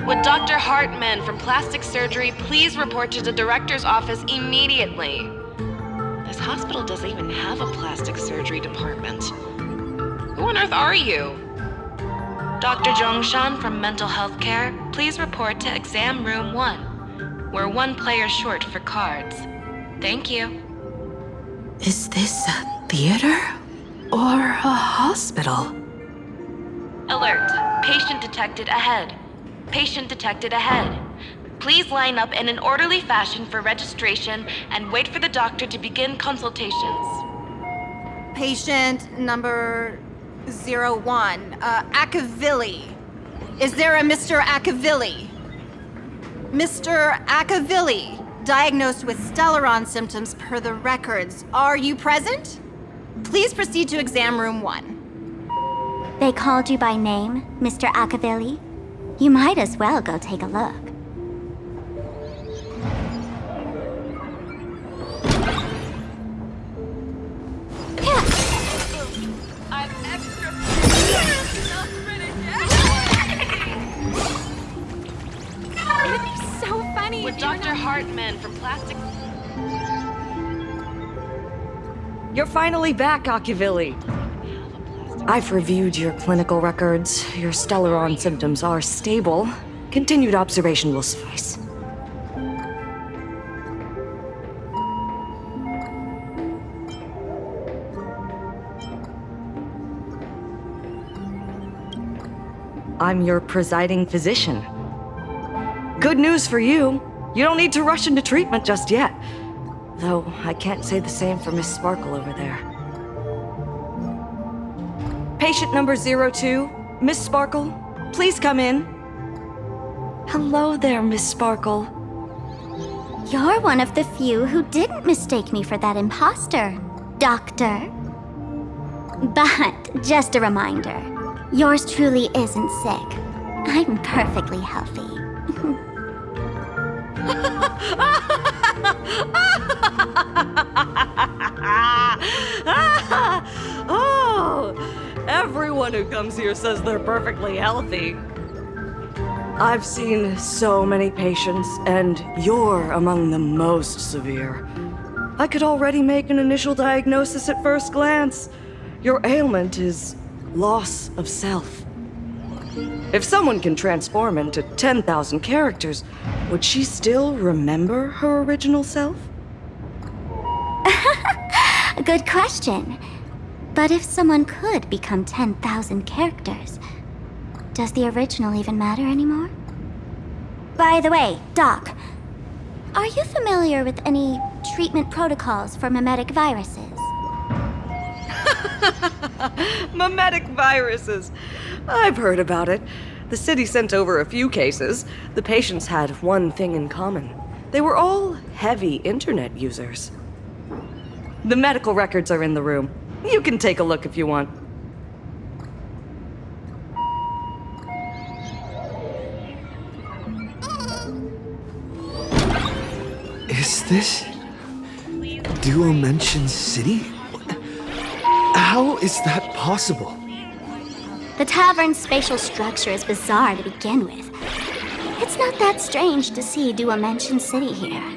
Would Dr. Hartman from Plastic Surgery please report to the director's office immediately? This hospital doesn't even have a plastic surgery department. Who on earth are you? Dr. Zhongshan from Mental Health Care, please report to Exam Room 1. We're one player short for cards. Thank you. Is this a theater or a hospital? Alert. Patient detected ahead. Patient detected ahead. Please line up in an orderly fashion for registration and wait for the doctor to begin consultations. Patient number 01, Akavilli. Is there a Mr. Akavilli? Mr. Akavilli, diagnosed with Stellaron symptoms per the records. Are you present? Please proceed to exam room 1. They called you by name, Mr. Akavilli? You might as well go take a look. With Dr. Hartman from Plastic... You're finally back, Akavilli. I've reviewed your clinical records. Your Stellaron symptoms are stable. Continued observation will suffice. I'm your presiding physician. Good news for you. You don't need to rush into treatment just yet. Though I can't say the same for Miss Sparkle over there. Patient number 02, Miss Sparkle, please come in. Hello there, Miss Sparkle. You're one of the few who didn't mistake me for that imposter, Doctor. But just a reminder, yours truly isn't sick. I'm perfectly healthy. Oh, everyone who comes here says they're perfectly healthy. I've seen so many patients, and you're among the most severe. I could already make an initial diagnosis at first glance. Your ailment is loss of self. If someone can transform into 10,000 characters, would she still remember her original self? Good question. But if someone could become 10,000 characters, does the original even matter anymore? By the way, Doc, are you familiar with any treatment protocols for mimetic viruses? Mimetic viruses. I've heard about it. The city sent over a few cases. The patients had one thing in common. They were all heavy internet users. The medical records are in the room. You can take a look if you want. Is this Duomension City? How is that possible? The tavern's spatial structure is bizarre to begin with. It's not that strange to see Duomension City here.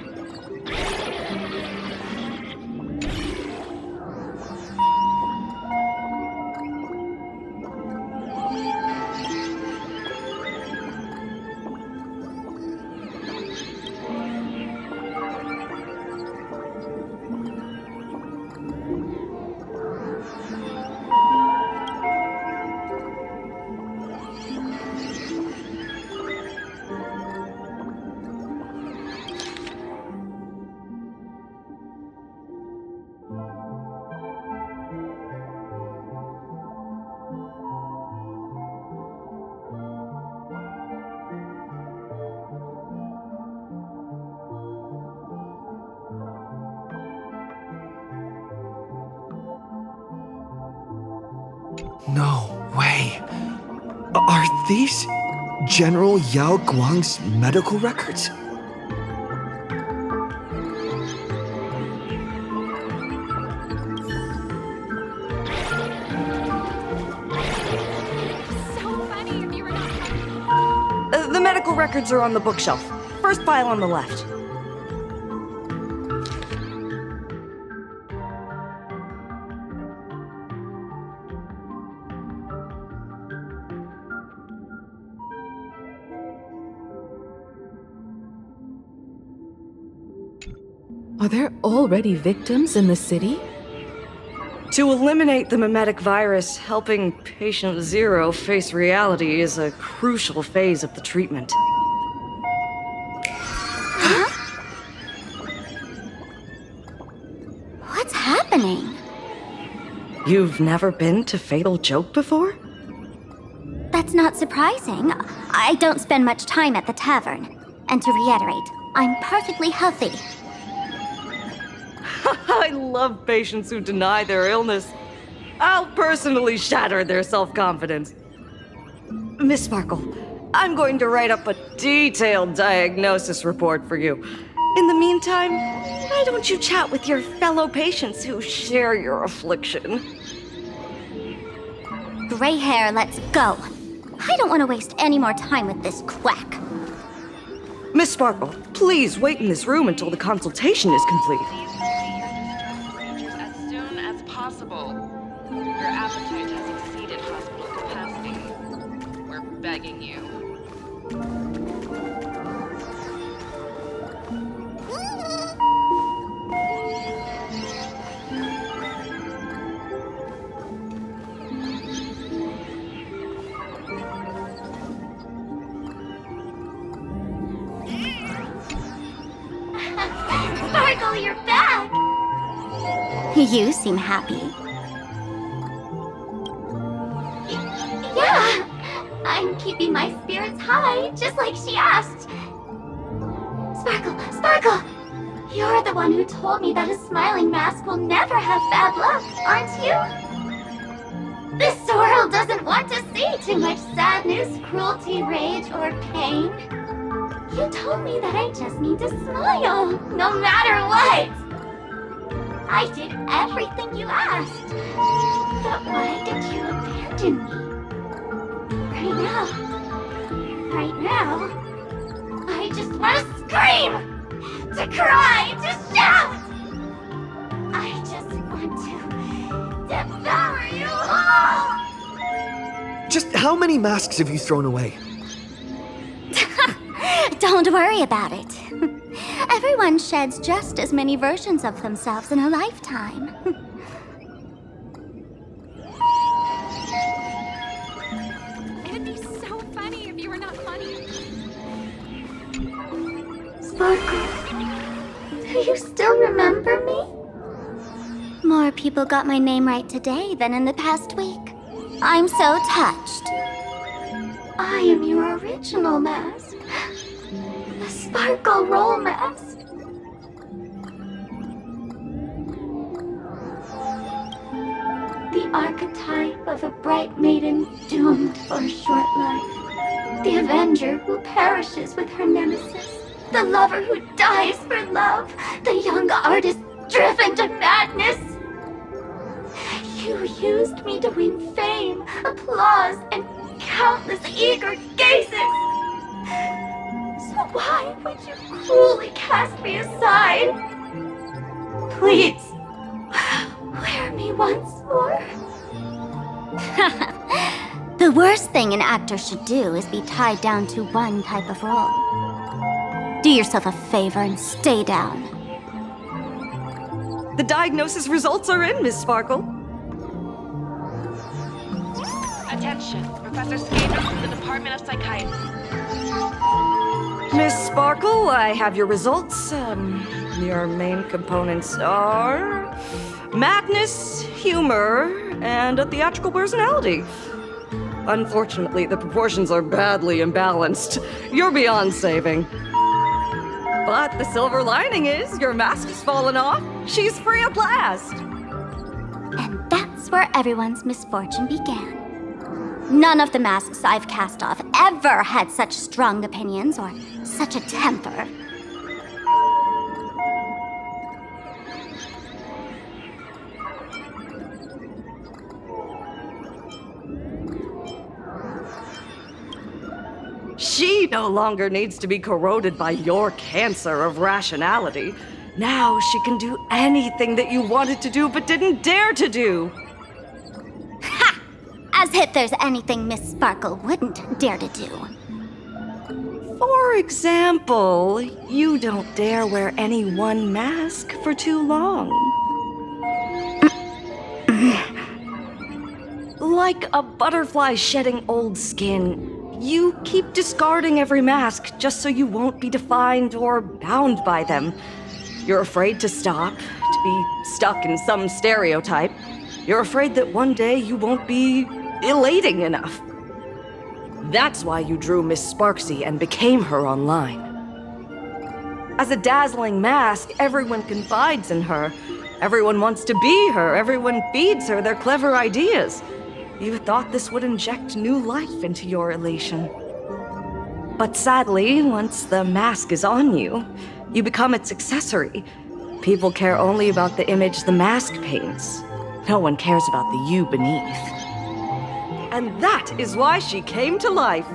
No way. Are these General Yao Guang's medical records? The medical records are on the bookshelf. First pile on the left. Are there already victims in the city? To eliminate the mimetic virus, helping Patient Zero face reality is a crucial phase of the treatment. What's happening? You've never been to Fatal Joke before? That's not surprising. I don't spend much time at the tavern. And to reiterate, I'm perfectly healthy. I love patients who deny their illness. I'll personally shatter their self-confidence. Miss Sparkle, I'm going to write up a detailed diagnosis report for you. In the meantime, why don't you chat with your fellow patients who share your affliction? Gray hair, let's go. I don't want to waste any more time with this quack. Miss Sparkle, please wait in this room until the consultation is complete. As soon as possible. Your appetite has exceeded hospital capacity. We're begging you. Sparkle, you're back! You seem happy. Yeah, I'm keeping my spirits high, just like she asked. Sparkle! You're the one who told me that a smiling mask will never have bad luck, aren't you? This world doesn't want to see too much sadness, cruelty, rage, or pain. You told me that I just need to smile, no matter what. I did everything you asked. But why did you abandon me? Right now, right now. I just want to scream, to cry, to shout. I just want to devour you all. Just how many masks have you thrown away? Don't worry about it. Everyone sheds just as many versions of themselves in a lifetime. It'd be so funny if you were not funny. Sparkle, do you still remember me? More people got my name right today than in the past week. I'm so touched. I am your original mask. The Sparkle Roll mask. The archetype of a bright maiden doomed for a short life. The avenger who perishes with her nemesis. The lover who dies for love. The young artist driven to madness. You used me to win fame, applause, and countless eager gazes. So why would you cruelly cast me aside? Please, wear me once more. The worst thing an actor should do is be tied down to one type of role. Do yourself a favor and stay down. The diagnosis results are in, Miss Sparkle. Attention, Professor Skater from the Department of Psychiatry. Miss Sparkle, I have your results. Your main components are madness, humor, and a theatrical personality. Unfortunately, the proportions are badly imbalanced. You're beyond saving. But the silver lining is your mask has fallen off. She's free at last. And that's where everyone's misfortune began. None of the masks I've cast off ever had such strong opinions or such a temper. She no longer needs to be corroded by your cancer of rationality. Now she can do anything that you wanted to do but didn't dare to do. Ha! As if there's anything Miss Sparkle wouldn't dare to do. For example, you don't dare wear any one mask for too long. Like a butterfly shedding old skin, you keep discarding every mask just so you won't be defined or bound by them. You're afraid to stop, to be stuck in some stereotype. You're afraid that one day you won't be elating enough. That's why you drew Miss Sparksy and became her online. As a dazzling mask, everyone confides in her. Everyone wants to be her. Everyone feeds her their clever ideas. You thought this would inject new life into your elation. But sadly, once the mask is on you, you become its accessory. People care only about the image the mask paints. No one cares about the you beneath. And that is why she came to life.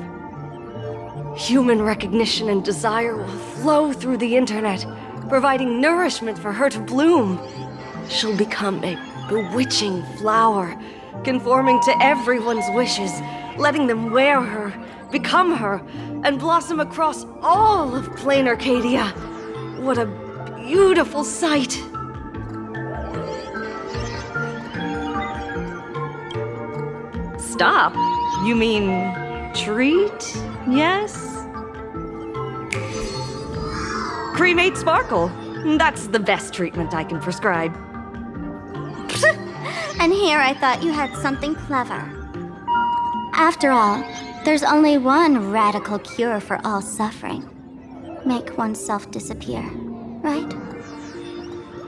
Human recognition and desire will flow through the internet, providing nourishment for her to bloom. She'll become a bewitching flower, conforming to everyone's wishes, letting them wear her, become her, and blossom across all of plain Arcadia. What a beautiful sight! Stop? You mean treat? Yes? Cremate Sparkle. That's the best treatment I can prescribe. And here I thought you had something clever. After all, there's only one radical cure for all suffering. Make oneself disappear, right?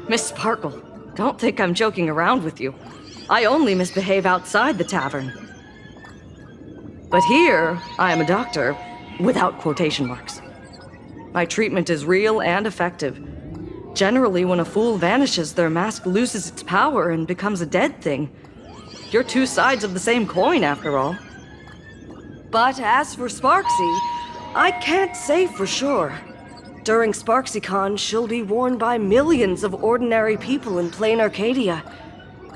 Miss Sparkle, don't think I'm joking around with you. I only misbehave outside the tavern. But here, I am a doctor, without quotation marks. My treatment is real and effective. Generally, when a fool vanishes, their mask loses its power and becomes a dead thing. You're two sides of the same coin, after all. But as for Sparksy, I can't say for sure. During SparksyCon, she'll be worn by millions of ordinary people in plain Arcadia,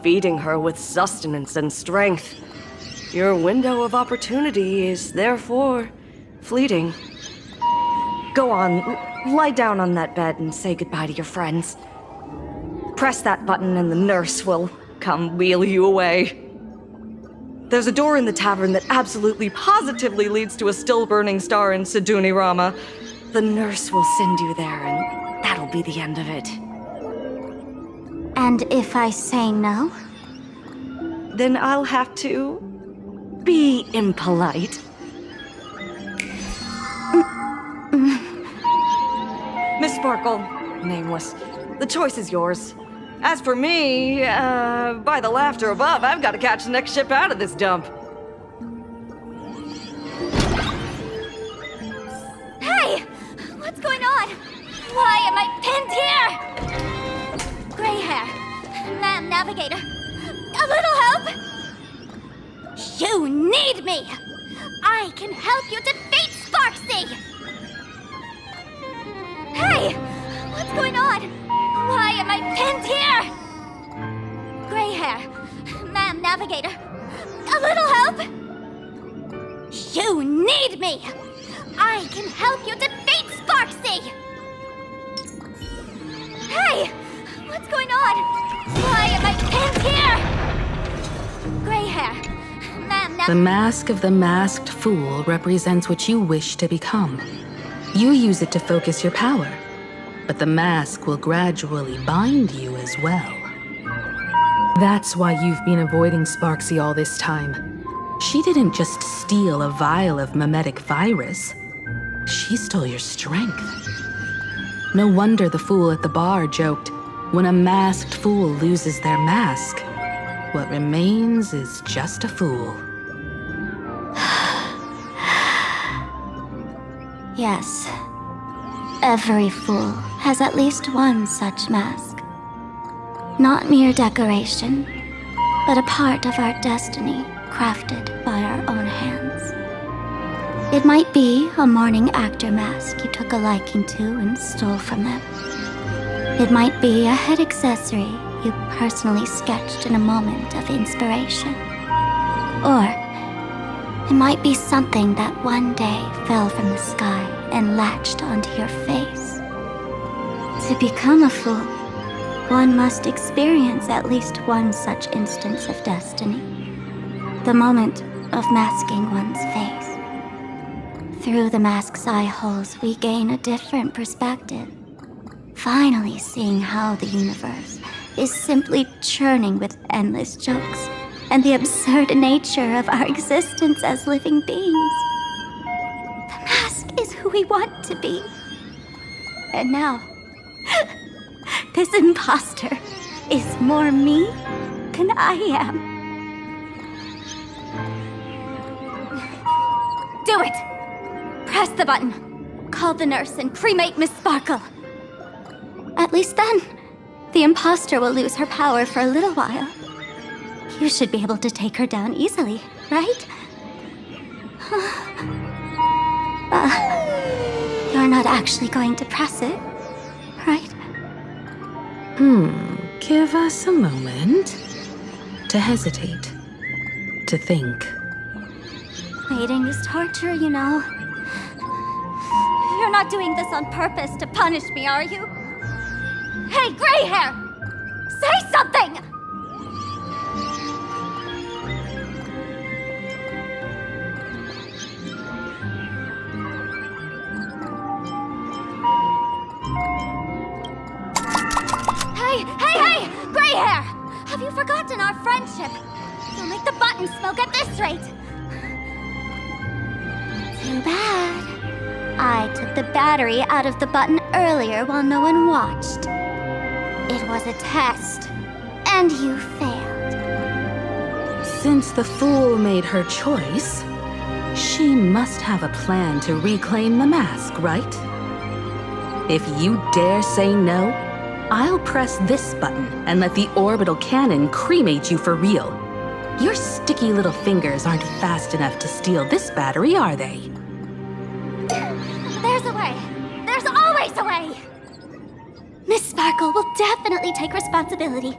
feeding her with sustenance and strength. Your window of opportunity is therefore fleeting. Go on, lie down on that bed and say goodbye to your friends. Press that button and the nurse will come wheel you away. There's a door in the tavern that absolutely positively leads to a still-burning star in Sidunirama. The nurse will send you there, and that'll be the end of it. And if I say no? Then I'll have to be impolite. Miss Sparkle, nameless, the choice is yours. As for me, by the laughter above, I've got to catch the next ship out of this dump. Hey! What's going on? Why am I pinned here? Gray hair. Ma'am, navigator. A little help? You need me! I can help you defeat Sparksy! Hey! What's going on? Why am I pinned here? Gray hair. Ma'am, navigator. A little help? You need me! I can help you defeat Sparksy! Hey! What's going on? Why am I pinned here? Gray hair. Ma'am, The mask of the masked fool represents what you wish to become. You use it to focus your power, but the mask will gradually bind you as well. That's why you've been avoiding Sparksy all this time. She didn't just steal a vial of mimetic virus. She stole your strength. No wonder the fool at the bar joked, when a masked fool loses their mask, what remains is just a fool. Yes. Every fool has at least one such mask. Not mere decoration, but a part of our destiny crafted by our own hands. It might be a morning actor mask you took a liking to and stole from them. It might be a head accessory you personally sketched in a moment of inspiration. Or it might be something that one day fell from the sky and latched onto your face. To become a fool, one must experience at least one such instance of destiny. The moment of masking one's face. Through the mask's eye holes, we gain a different perspective. Finally seeing how the universe is simply churning with endless jokes and the absurd nature of our existence as living beings. The mask is who we want to be. And now, this imposter is more me than I am. Do it! Press the button. Call the nurse and cremate Miss Sparkle. At least then, the imposter will lose her power for a little while. You should be able to take her down easily, right? You're not actually going to press it, right? Give us a moment to hesitate, to think. Waiting is torture, you know. You're not doing this on purpose to punish me, are you? Hey, gray hair! Say something! Hey! Gray hair! Have you forgotten our friendship? You'll make the button smoke at this rate. Too bad. I took the battery out of the button earlier while no one watched. It was a test, and you failed. Since the fool made her choice, she must have a plan to reclaim the mask, right? If you dare say no, I'll press this button and let the orbital cannon cremate you for real. Your sticky little fingers aren't fast enough to steal this battery, are they? Sparkle will definitely take responsibility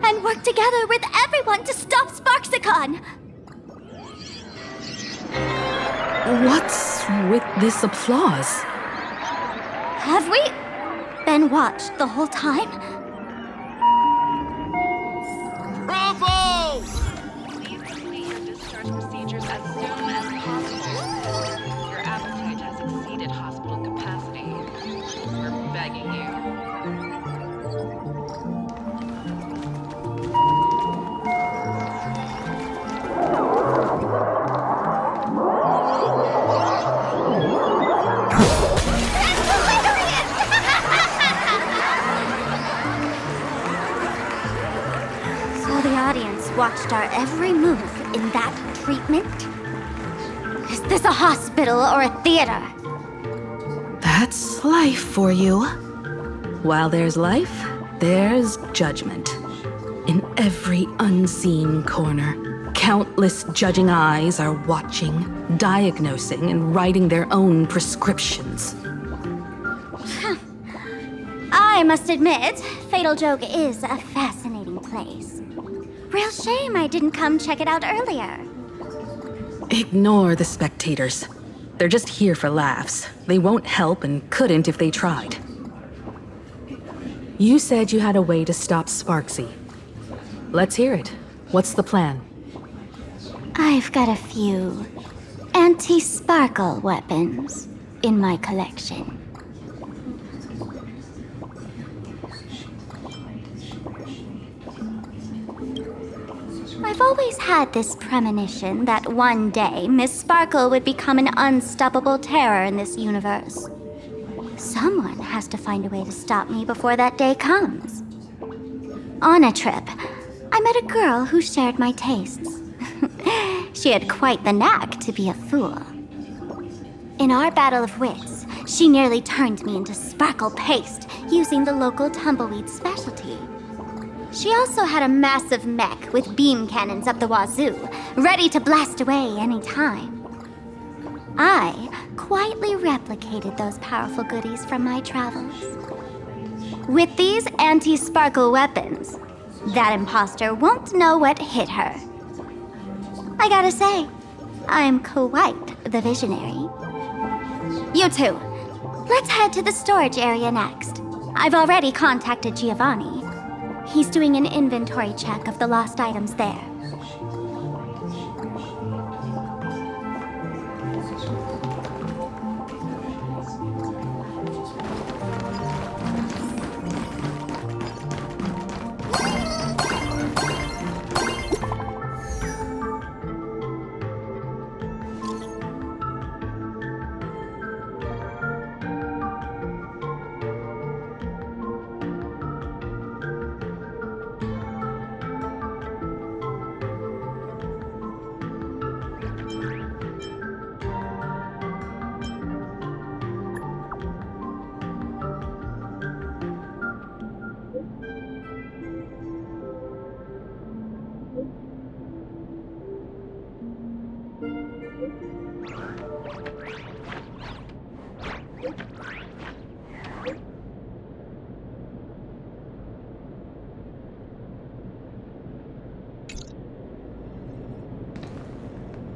and work together with everyone to stop Sparksicon. What's with this applause? Have we been watched the whole time? Bravo! Please complete your discharge procedures as soon as possible. Your appetite has exceeded hospital capacity. We're begging you. So the audience watched our every move in that treatment? Is this a hospital or a theater? That's life for you. While there's life, there's judgment. In every unseen corner, countless judging eyes are watching, diagnosing, and writing their own prescriptions. I must admit, Fatal Joke is a fascinating place. Real shame I didn't come check it out earlier. Ignore the spectators. They're just here for laughs. They won't help and couldn't if they tried. You said you had a way to stop Sparksy. Let's hear it. What's the plan? I've got a few anti-sparkle weapons in my collection. I've always had this premonition that one day Miss Sparkle would become an unstoppable terror in this universe. Someone has to find a way to stop me before that day comes. On a trip, I met a girl who shared my tastes. She had quite the knack to be a fool. In our battle of wits, she nearly turned me into sparkle paste using the local tumbleweed specialty. She also had a massive mech with beam cannons up the wazoo, ready to blast away any time. I quietly replicated those powerful goodies from my travels. With these anti-sparkle weapons, that imposter won't know what hit her. I gotta say, I'm quite the visionary. You two, let's head to the storage area next. I've already contacted Giovanni. He's doing an inventory check of the lost items there.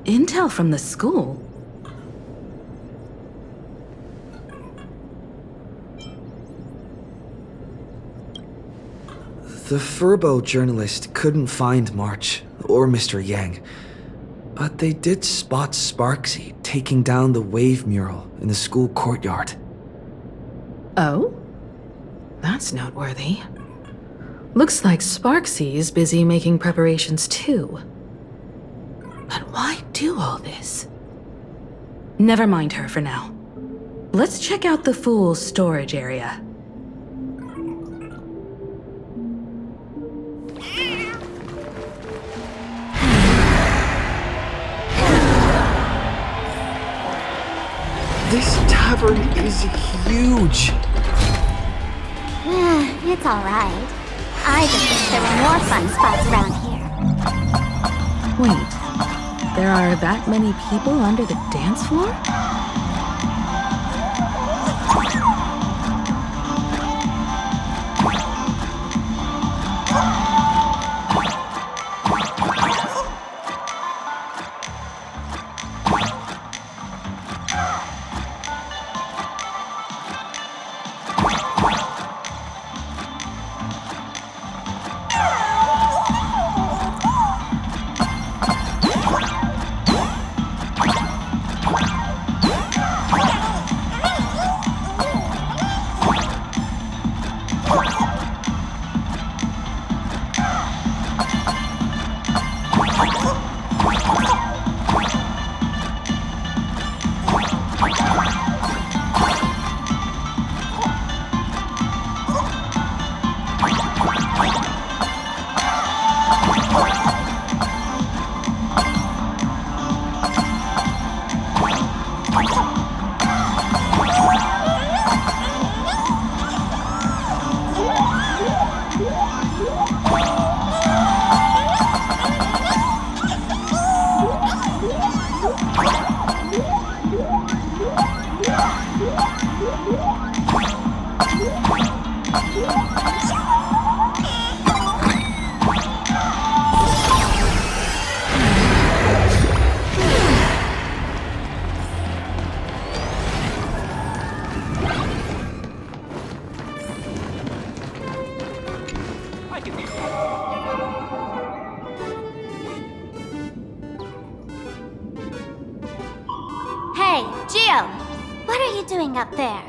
Intel from the school? The Furbo journalist couldn't find March or Mr. Yang, but they did spot Sparksy taking down the wave mural in the school courtyard. Oh? That's noteworthy. Looks like Sparksy's busy making preparations too. But why do all this? Never mind her for now. Let's check out the Fool's storage area. This tavern is huge. It's alright. I just wish there were more fun spots around here. Wait, there are that many people under the dance floor? Hey, Gio! What are you doing up there?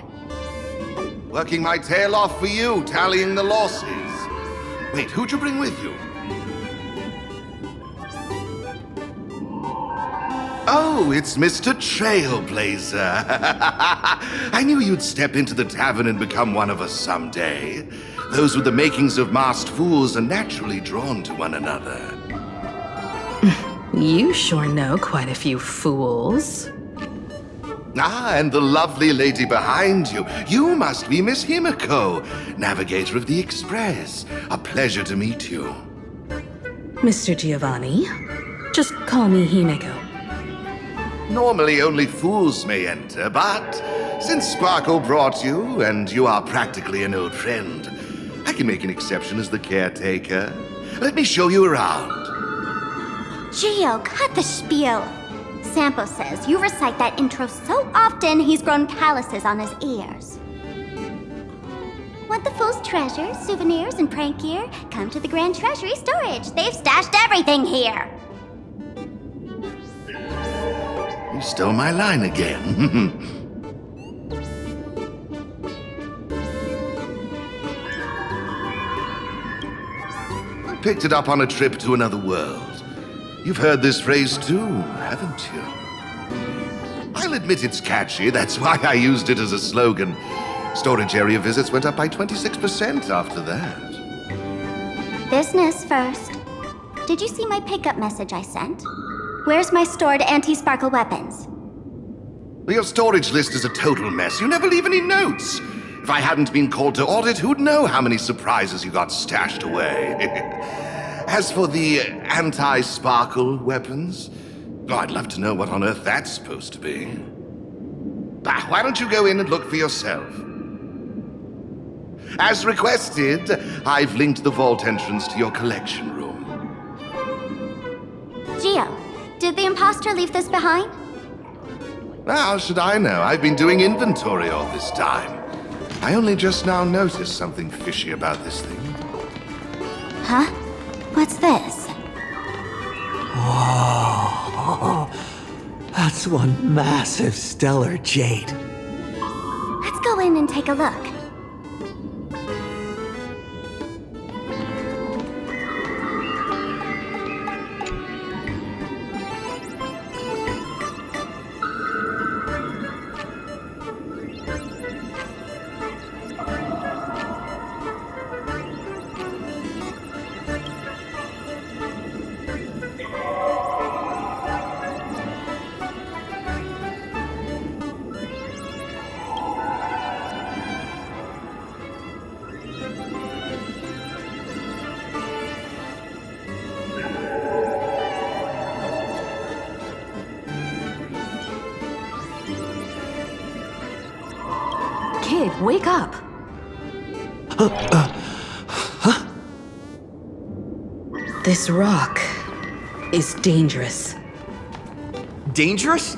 Working my tail off for you, tallying the losses. Wait, who'd you bring with you? Oh, it's Mr. Trailblazer. I knew you'd step into the tavern and become one of us someday. Those with the makings of masked fools are naturally drawn to one another. You sure know quite a few fools. Ah, and the lovely lady behind you. You must be Miss Himiko, navigator of the Express. A pleasure to meet you. Mr. Giovanni, just call me Himeko. Normally only fools may enter, but since Sparkle brought you, and you are practically an old friend, I can make an exception as the caretaker. Let me show you around. Gio, cut the spiel. Sampo says you recite that intro so often he's grown calluses on his ears. Want the fool's treasures, souvenirs, and prank gear? Come to the Grand Treasury Storage. They've stashed everything here. You stole my line again. Picked it up on a trip to another world. You've heard this phrase too, haven't you? I'll admit it's catchy, that's why I used it as a slogan. Storage area visits went up by 26% after that. Business first. Did you see my pickup message I sent? Where's my stored anti-sparkle weapons? Your storage list is a total mess. You never leave any notes. If I hadn't been called to audit, who'd know how many surprises you got stashed away? As for the anti-sparkle weapons, oh, I'd love to know what on earth that's supposed to be. Why don't you go in and look for yourself? As requested, I've linked the vault entrance to your collection room. Gio, did the imposter leave this behind? How should I know? I've been doing inventory all this time. I only just now noticed something fishy about this thing. Huh? What's this? Whoa. That's one massive stellar jade. Let's go in and take a look. Kid, wake up! This rock is dangerous. Dangerous?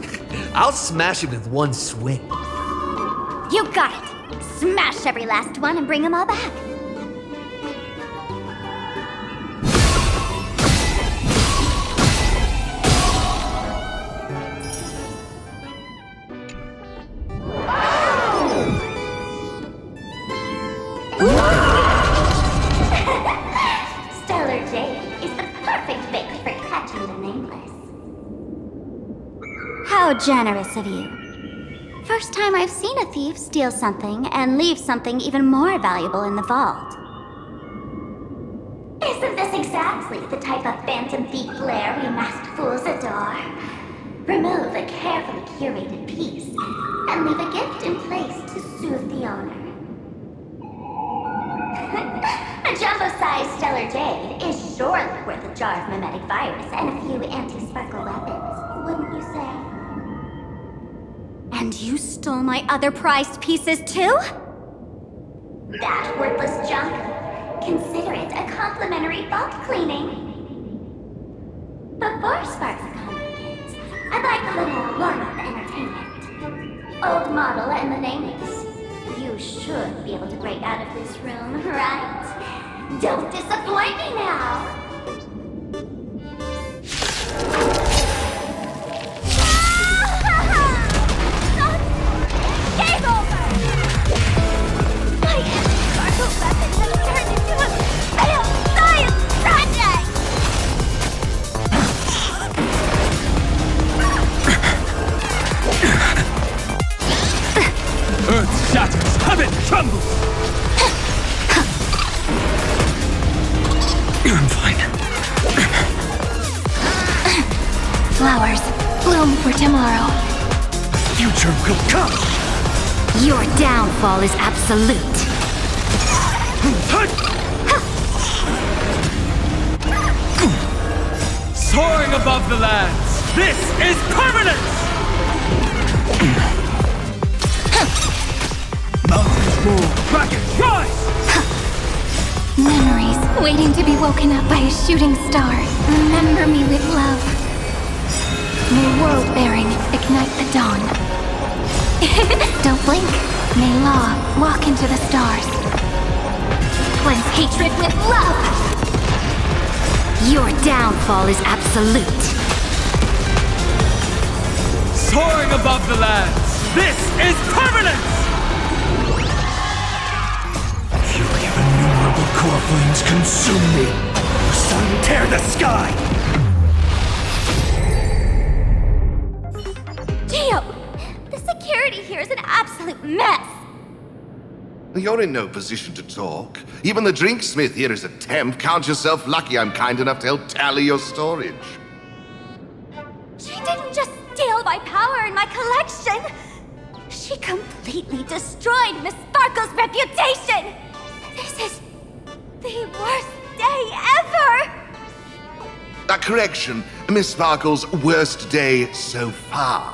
I'll smash it with one swing. You got it! Smash every last one and bring them all back. Stellar jade is the perfect bait for catching the nameless. How generous of you. First time I've seen a thief steal something and leave something even more valuable in the vault. Isn't this exactly the type of phantom thief flair we masked fools adore? Remove a carefully curated piece and leave a gift in place to soothe the owner. A jumbo-sized stellar jade is surely worth a jar of mimetic virus and a few anti-sparkle weapons, wouldn't you say? And you stole my other prized pieces too? That worthless junk? Consider it a complimentary vault cleaning. Before Sparks Con begins, I'd like a little warm-up entertainment. Old model and the nameless. You should be able to break out of this room, right? Don't disappoint me now! Game over! My sparkle weapon has turned into a failed science project! Earth shatters, heaven trembles! I'm fine. Flowers, bloom for tomorrow. Future will come! Your downfall is absolute. Soaring above the lands, this is permanence! Mountains move, dragons rise! Memories waiting to be woken up by a shooting star. Remember me with love. May world-bearing ignite the dawn. Don't blink. May law walk into the stars. Cleanse hatred with love. Your downfall is absolute. Soaring above the lands, this is permanence! Fury of innumerable core flames consume me. The sun tear the sky! Geo, the security here is an absolute mess. You're in no position to talk. Even the drinksmith here is a temp. Count yourself lucky I'm kind enough to help tally your storage. She didn't just steal my power and my collection. She completely destroyed Miss Sparkle's reputation. This is the worst day ever. A correction, Miss Sparkle's worst day so far.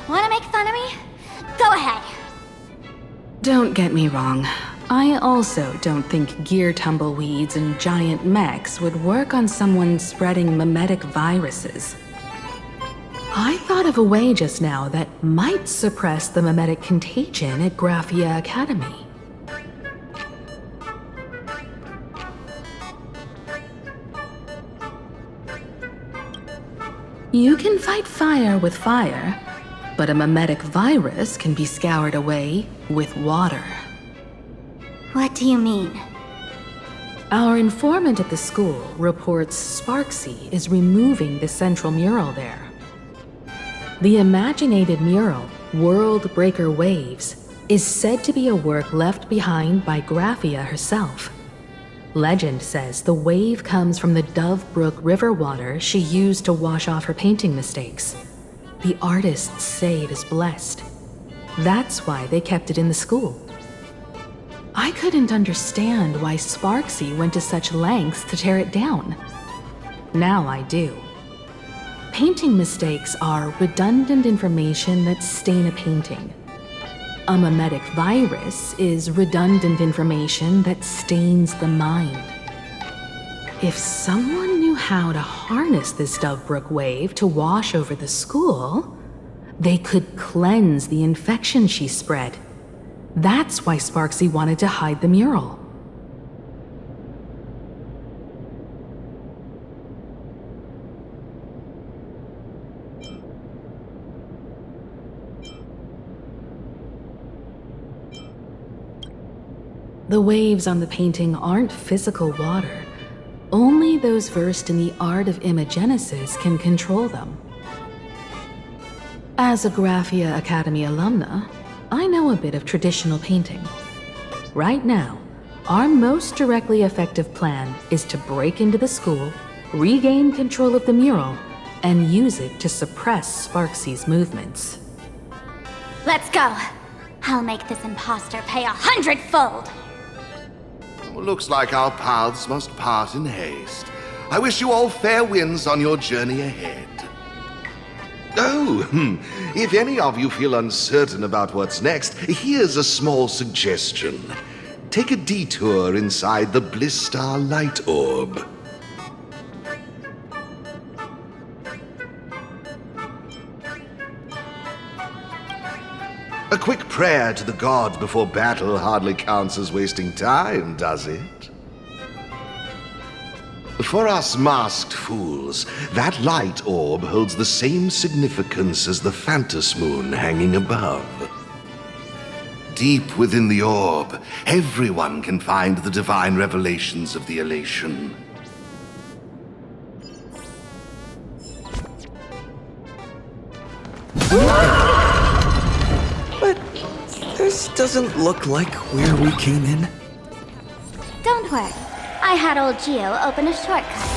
Wanna make fun of me? Go ahead. Don't get me wrong. I also don't think gear tumbleweeds and giant mechs would work on someone spreading mimetic viruses. I thought of a way just now that might suppress the mimetic contagion at Graphia Academy. You can fight fire with fire, but a mimetic virus can be scoured away with water. What do you mean? Our informant at the school reports Sparksy is removing the central mural there. The imaginated mural, World Breaker Waves, is said to be a work left behind by Graphia herself. Legend says the wave comes from the Dove Brook river water she used to wash off her painting mistakes. The artists say it is blessed. That's why they kept it in the school. I couldn't understand why Sparksy went to such lengths to tear it down. Now I do. Painting mistakes are redundant information that stain a painting. A mimetic virus is redundant information that stains the mind. If someone knew how to harness this Dovebrook wave to wash over the school, they could cleanse the infection she spread. That's why Sparksy wanted to hide the mural. The waves on the painting aren't physical water, only those versed in the art of imagenesis can control them. As a Graphia Academy alumna, I know a bit of traditional painting. Right now, our most directly effective plan is to break into the school, regain control of the mural, and use it to suppress Sparksy's movements. Let's go. I'll make this imposter pay 100-fold. Looks like our paths must part in haste. I wish you all fair winds on your journey ahead. Oh, if any of you feel uncertain about what's next, here's a small suggestion. Take a detour inside the Bliss Star Light Orb. A quick prayer to the gods before battle hardly counts as wasting time, does it? For us masked fools, that light orb holds the same significance as the Phantos Moon hanging above. Deep within the orb, everyone can find the divine revelations of the elation. But this doesn't look like where we came in. Don't worry. I had old Geo open a shortcut.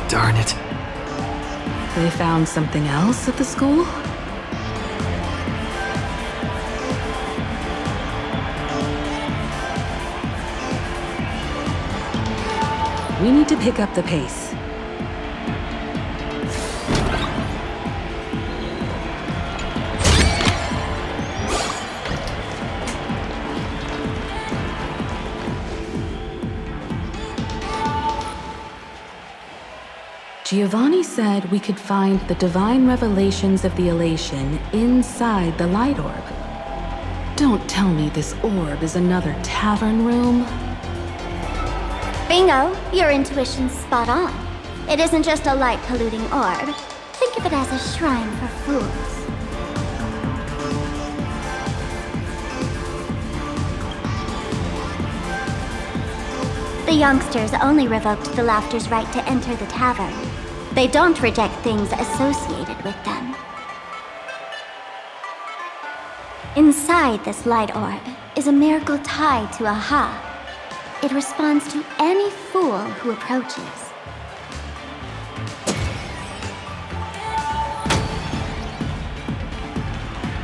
Darn it. They found something else at the school? We need to pick up the pace. Giovanni said we could find the divine revelations of the elation inside the light orb. Don't tell me this orb is another tavern room. Bingo, your intuition's spot on. It isn't just a light-polluting orb. Think of it as a shrine for fools. The youngsters only revoked the Laughter's right to enter the tavern. They don't reject things associated with them. Inside this light orb is a miracle tied to Aha. It responds to any fool who approaches.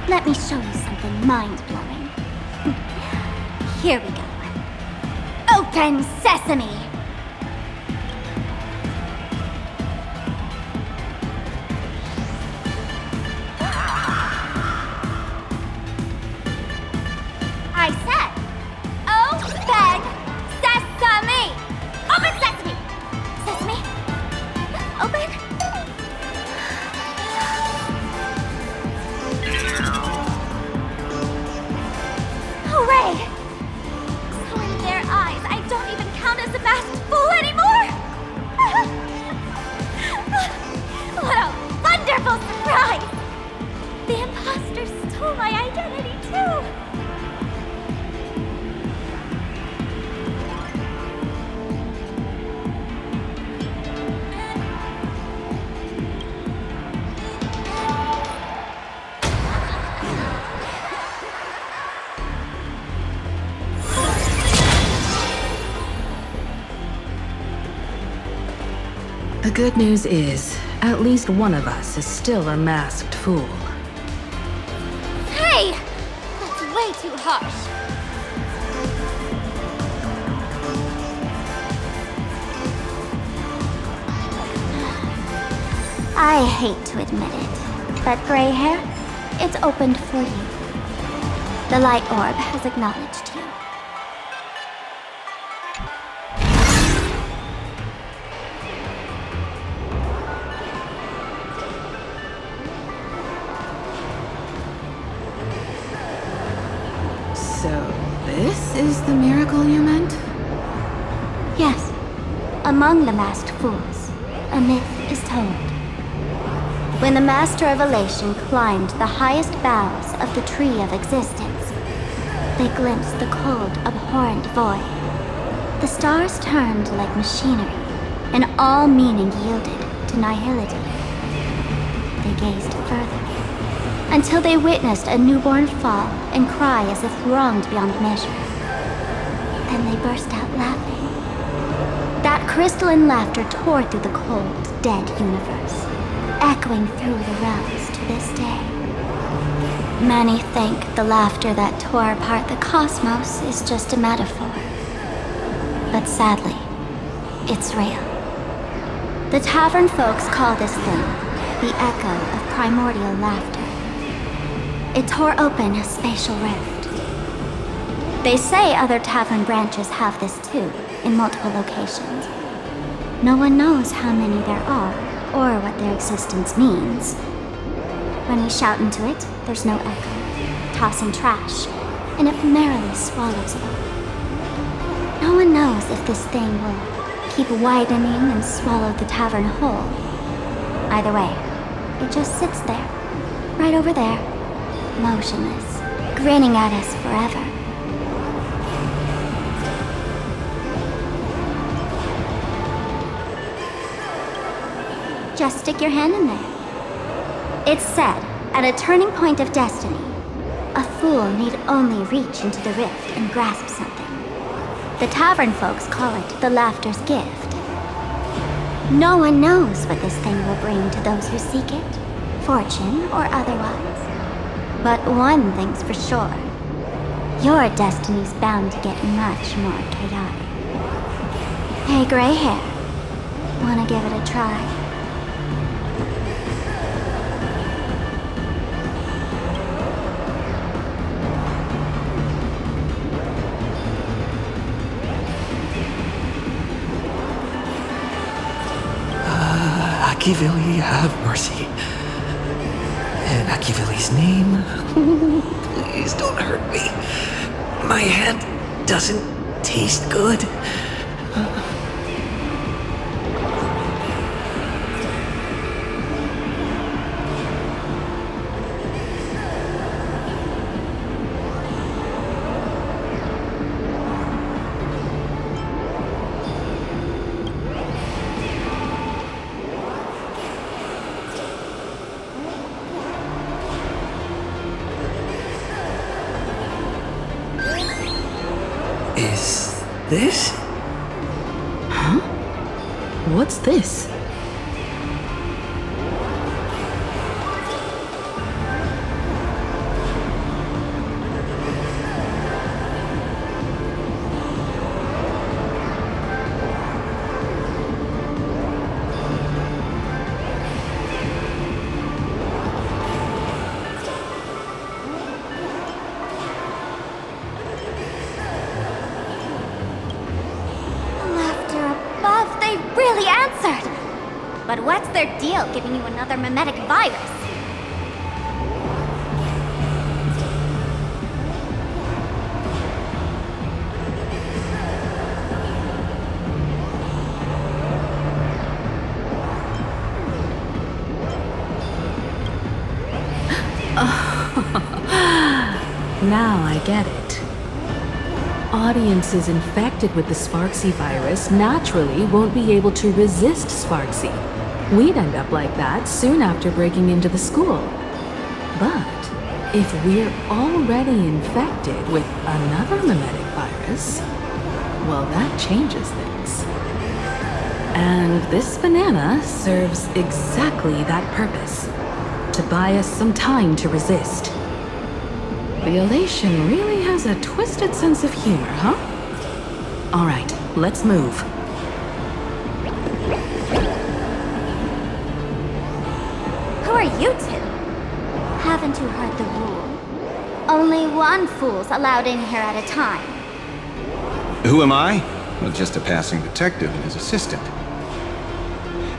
Let me show you something mind-blowing. Here we go. Open sesame! I said, open sesame! Open sesame! Sesame? Open? Hooray! So in their eyes, I don't even count as a match The good news is, at least one of us is still a masked fool. Hey! That's way too harsh. I hate to admit it, but gray hair, it's opened for you. The light orb has acknowledged you. So, this is the miracle you meant? Yes. Among the masked fools, a myth is told. When the Master of Elation climbed the highest boughs of the Tree of Existence, they glimpsed the cold, abhorrent void. The stars turned like machinery, and all meaning yielded to nihility. They gazed further, until they witnessed a newborn fall and cry as if wronged beyond measure. Then they burst out laughing. That crystalline laughter tore through the cold, dead universe, echoing through the realms to this day. Many think the laughter that tore apart the cosmos is just a metaphor. But sadly, it's real. The tavern folks call this thing the echo of primordial laughter. It tore open a spatial rift. They say other tavern branches have this too, in multiple locations. No one knows how many there are, or what their existence means. When we shout into it, there's no echo, tossing trash, and it merrily swallows it all. No one knows if this thing will keep widening and swallow the tavern whole. Either way, it just sits there, right over there, motionless, grinning at us forever. Just stick your hand in there. It's said, at a turning point of destiny, a fool need only reach into the rift and grasp something. The tavern folks call it the laughter's gift. No one knows what this thing will bring to those who seek it, fortune or otherwise. But one thing's for sure. Your destiny's bound to get much more chaotic. Hey, gray hair. Wanna give it a try? Akivili, have mercy. In Akivili's name, please don't hurt me. My hand doesn't taste good. Is this? Huh? What's this? But what's their deal giving you another mimetic virus? Now I get it. Audiences infected with the Sparksy virus naturally won't be able to resist Sparksy. We'd end up like that soon after breaking into the school. But if we're already infected with another mimetic virus, well, that changes things. And this banana serves exactly that purpose. To buy us some time to resist. The elation really has a twisted sense of humor, huh? Alright, let's move. Who are you two? Haven't you heard the rule? Only one fool's allowed in here at a time. Who am I? Well, just a passing detective and his assistant.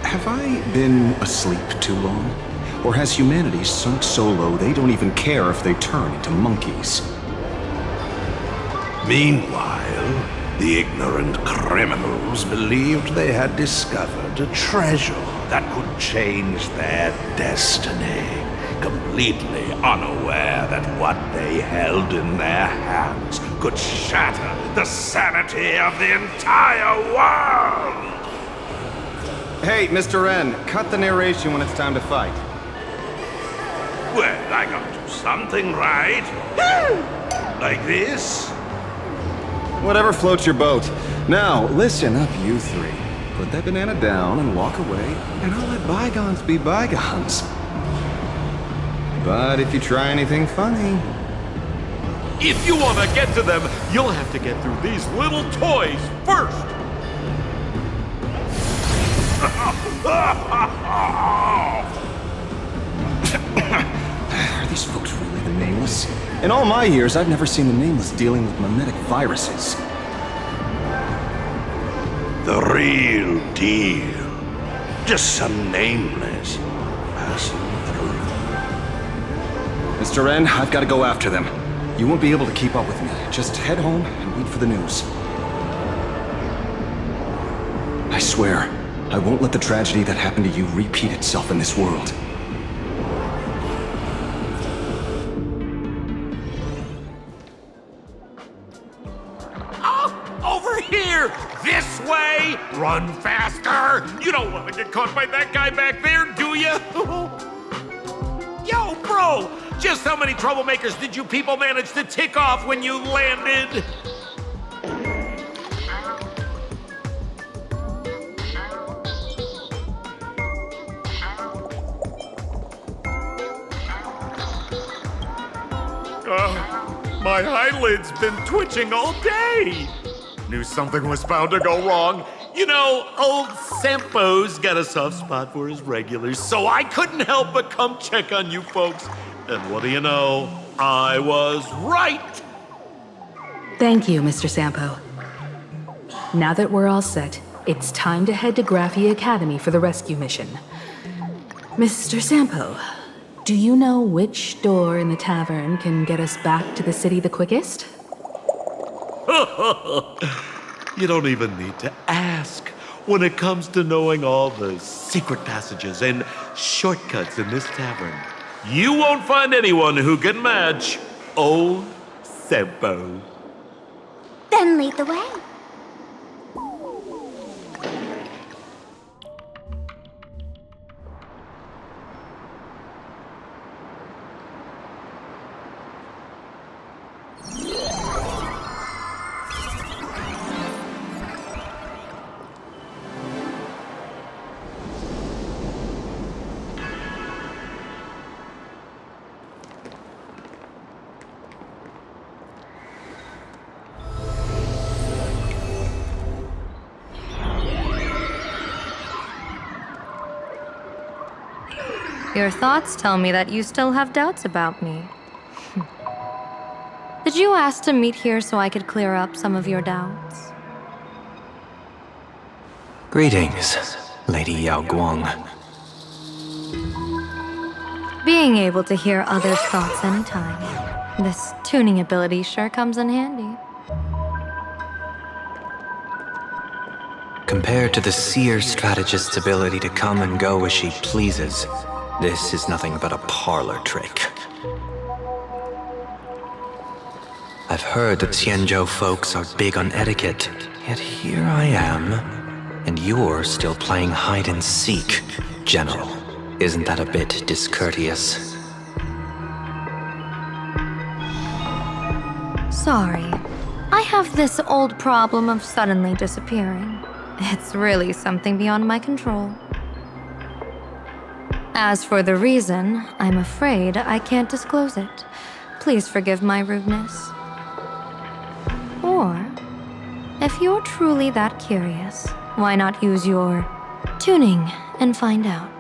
Have I been asleep too long? Or has humanity sunk so low they don't even care if they turn into monkeys? Meanwhile, the ignorant criminals believed they had discovered a treasure that could change their destiny, completely unaware that what they held in their hands could shatter the sanity of the entire world! Hey, Mr. N, cut the narration when it's time to fight. Well, I gotta do something, right? Like this? Whatever floats your boat. Now, listen up, you three. Put that banana down and walk away, and I'll let bygones be bygones. But if you try anything funny... If you want to get to them, you'll have to get through these little toys first! Are these folks really the Nameless? In all my years, I've never seen the Nameless dealing with mimetic viruses. The real deal. Just some Nameless passing through. Mr. N, I've got to go after them. You won't be able to keep up with me. Just head home and wait for the news. I swear, I won't let the tragedy that happened to you repeat itself in this world. Over here! This way! Run faster! You don't want to get caught by that guy back there, do you? Yo, bro! Just how many troublemakers did you people manage to tick off when you landed? My eyelid's been twitching all day. Knew something was bound to go wrong. You know, old Sampo's got a soft spot for his regulars, so I couldn't help but come check on you folks. And what do you know? I was right! Thank you, Mr. Sampo. Now that we're all set, it's time to head to Graffy Academy for the rescue mission. Mr. Sampo, do you know which door in the tavern can get us back to the city the quickest? You don't even need to ask when it comes to knowing all the secret passages and shortcuts in this tavern. You won't find anyone who can match old Sampo. Then lead the way. Your thoughts tell me that you still have doubts about me. Did you ask to meet here so I could clear up some of your doubts? Greetings, Lady Yao Guang. Being able to hear others' thoughts anytime. This tuning ability sure comes in handy. Compared to the seer strategist's ability to come and go as she pleases, this is nothing but a parlor trick. I've heard that Xianzhou folks are big on etiquette, yet here I am, and you're still playing hide and seek, General. Isn't that a bit discourteous? Sorry. I have this old problem of suddenly disappearing. It's really something beyond my control. As for the reason, I'm afraid I can't disclose it. Please forgive my rudeness. Or, if you're truly that curious, why not use your tuning and find out?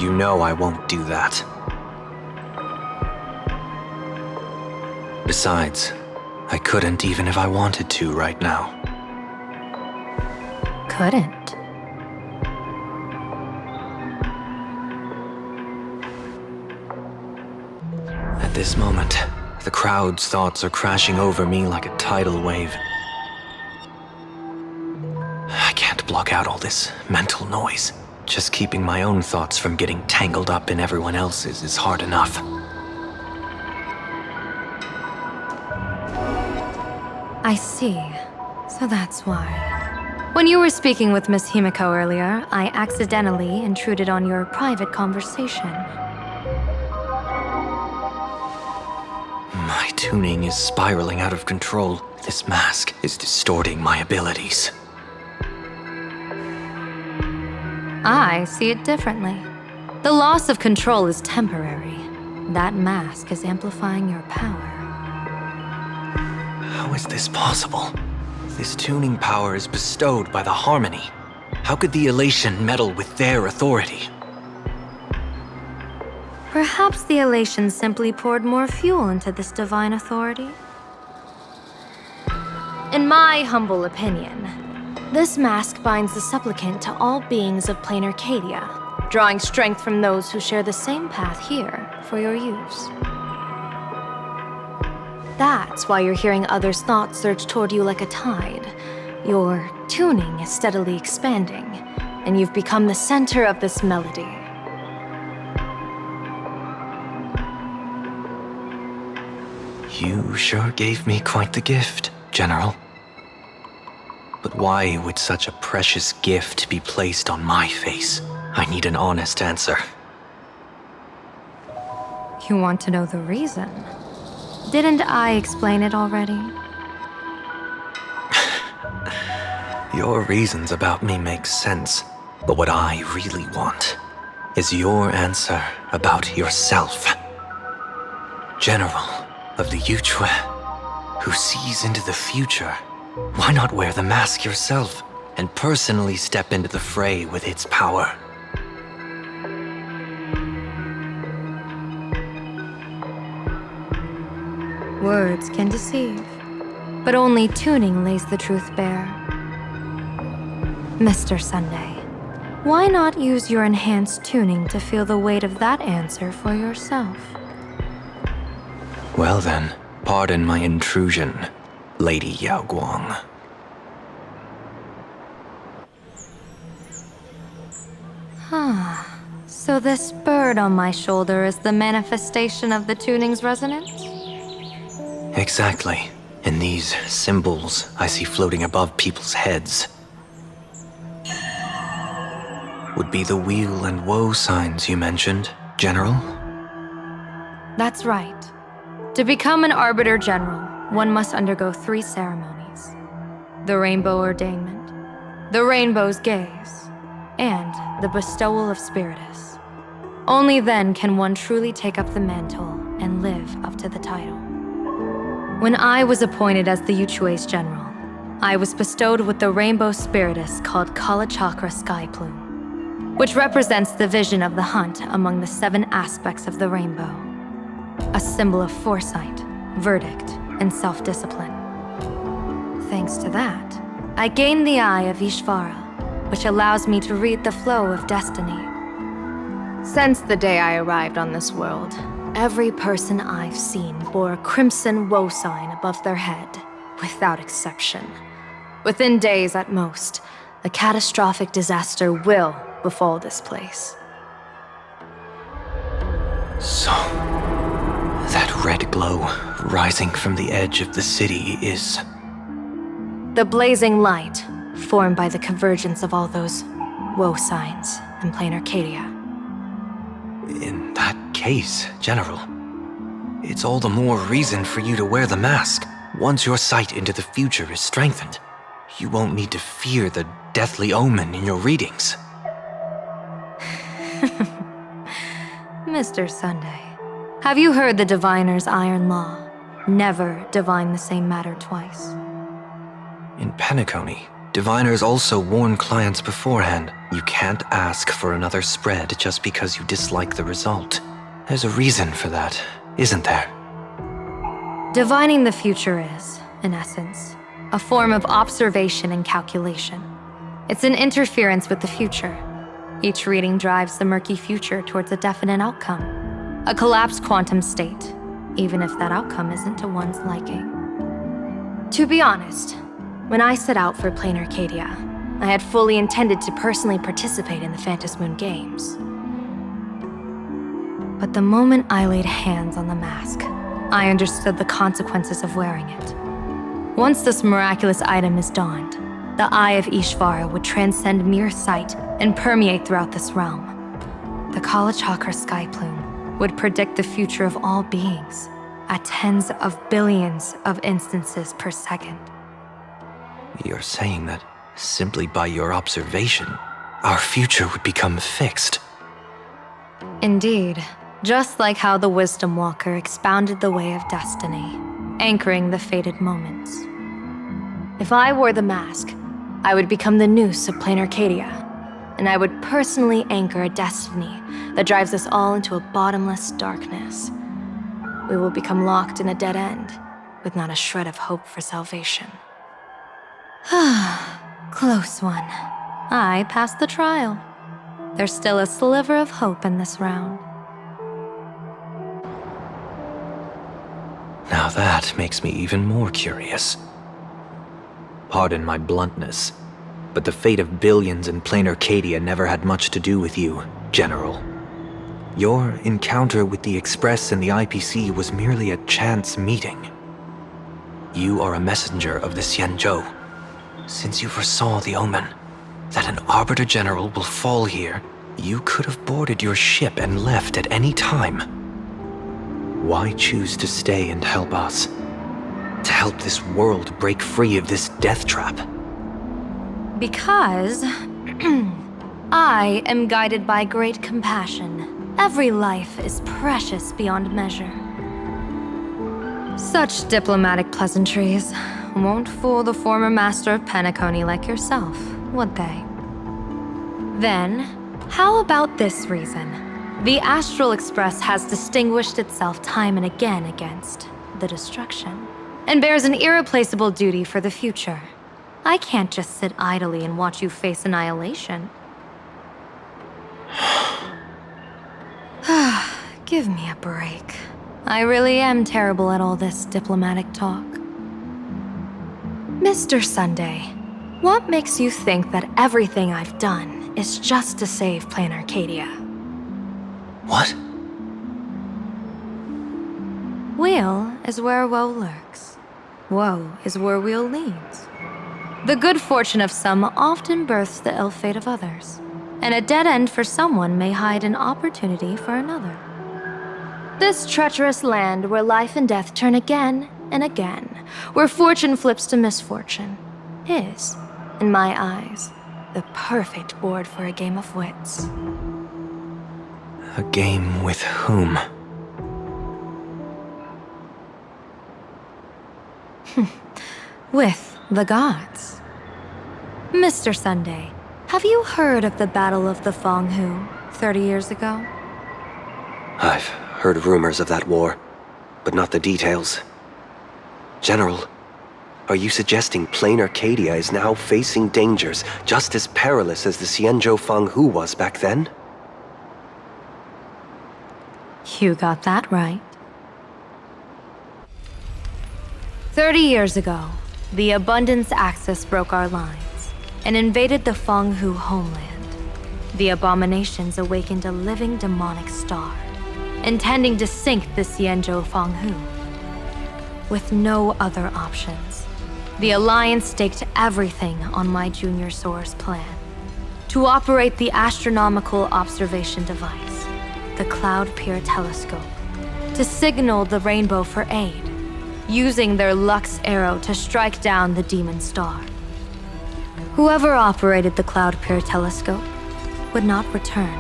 You know I won't do that. Besides, I couldn't even if I wanted to right now. Couldn't? At this moment, the crowd's thoughts are crashing over me like a tidal wave. I can't block out all this mental noise. Just keeping my own thoughts from getting tangled up in everyone else's is hard enough. I see. So that's why. When you were speaking with Miss Himiko earlier, I accidentally intruded on your private conversation. My tuning is spiraling out of control. This mask is distorting my abilities. I see it differently. The loss of control is temporary. That mask is amplifying your power. How is this possible? This tuning power is bestowed by the Harmony. How could the Elation meddle with their authority? Perhaps the Elation simply poured more fuel into this divine authority? In my humble opinion, this mask binds the supplicant to all beings of plain Arcadia, drawing strength from those who share the same path here for your use. That's why you're hearing others' thoughts surge toward you like a tide. Your tuning is steadily expanding, and you've become the center of this melody. You sure gave me quite the gift, General. But why would such a precious gift be placed on my face? I need an honest answer. You want to know the reason? Didn't I explain it already? Your reasons about me make sense, but what I really want is your answer about yourself. General of the Yuchue, who sees into the future, why not wear the mask yourself and personally step into the fray with its power? Words can deceive, but only tuning lays the truth bare. Mr. Sunday, why not use your enhanced tuning to feel the weight of that answer for yourself? Well then, pardon my intrusion, Lady Yao Guang. So this bird on my shoulder is the manifestation of the tuning's resonance? Exactly. And these symbols I see floating above people's heads would be the wheel and woe signs you mentioned, General? That's right. To become an Arbiter General, one must undergo 3 ceremonies. The Rainbow Ordainment, the Rainbow's Gaze, and the Bestowal of Spiritus. Only then can one truly take up the mantle and live up to the title. When I was appointed as the Yuchue's General, I was bestowed with the Rainbow Spiritus called Kala Chakra Sky Plume, which represents the vision of the hunt among the 7 aspects of the rainbow. A symbol of foresight, verdict, and self-discipline. Thanks to that, I gained the Eye of Ishvara, which allows me to read the flow of destiny. Since the day I arrived on this world, every person I've seen bore a crimson woe sign above their head, without exception. Within days at most, a catastrophic disaster will befall this place. So, that red glow rising from the edge of the city is... The blazing light, formed by the convergence of all those woe signs in plain Arcadia. In that case, General, it's all the more reason for you to wear the mask once your sight into the future is strengthened. you won't need to fear the deathly omen in your readings. Mr. Sunday, have you heard the diviner's iron law? Never divine the same matter twice. In Penacony, diviners also warn clients beforehand. You can't ask for another spread just because you dislike the result. There's a reason for that, isn't there? Divining the future is, in essence, a form of observation and calculation. It's an interference with the future. Each reading drives the murky future towards a definite outcome, a collapsed quantum state, even if that outcome isn't to one's liking. To be honest, when I set out for Plain Arcadia, I had fully intended to personally participate in the Phantom Moon Games. But the moment I laid hands on the mask, I understood the consequences of wearing it. Once this miraculous item is donned, the Eye of Ishvara would transcend mere sight and permeate throughout this realm. The Kalachakra sky plume would predict the future of all beings at tens of billions of instances per second. You're saying that simply by your observation, our future would become fixed. Indeed, just like how the Wisdom Walker expounded the way of destiny, anchoring the fated moments. If I wore the mask, I would become the noose of Plain Arcadia, and I would personally anchor a destiny that drives us all into a bottomless darkness. We will become locked in a dead end, with not a shred of hope for salvation. Close one. I passed the trial. There's still a sliver of hope in this round. Now that makes me even more curious. Pardon my bluntness, but the fate of billions in Plain Arcadia never had much to do with you, General. Your encounter with the Express and the IPC was merely a chance meeting. You are a messenger of the Xianzhou. Since you foresaw the omen, that an Arbiter General will fall here, you could have boarded your ship and left at any time. Why choose to stay and help us? To help this world break free of this death trap? Because I am guided by great compassion. Every life is precious beyond measure. Such diplomatic pleasantries won't fool the former master of Penacony like yourself, would they? Then, how about this reason? The Astral Express has distinguished itself time and again against the destruction, and bears an irreplaceable duty for the future. I can't just sit idly and watch you face annihilation. Give me a break. I really am terrible at all this diplomatic talk. Mr. Sunday, what makes you think that everything I've done is just to save Plain Arcadia? What? Weal is where woe lurks. Woe is where weal leads. The good fortune of some often births the ill fate of others, and a dead end for someone may hide an opportunity for another. This treacherous land where life and death turn again and again, where fortune flips to misfortune, is, in my eyes, the perfect board for a game of wits. A game with whom? With the gods. Mr. Sunday, have you heard of the Battle of the Fenghu 30 years ago? I've heard rumors of that war, but not the details. General, are you suggesting Plain Arcadia is now facing dangers just as perilous as the Xianzhou Fenghu was back then? You got that right. 30 years ago, the Abundance Axis broke our lines and invaded the Fenghu homeland. The abominations awakened a living demonic star, intending to sink the Xianzhou Fenghu. With no other options, the Alliance staked everything on my Junior Soar's plan to operate the astronomical observation device, the Cloud Pier Telescope, to signal the rainbow for aid, using their Lux arrow to strike down the demon star. Whoever operated the Cloud Peer telescope would not return.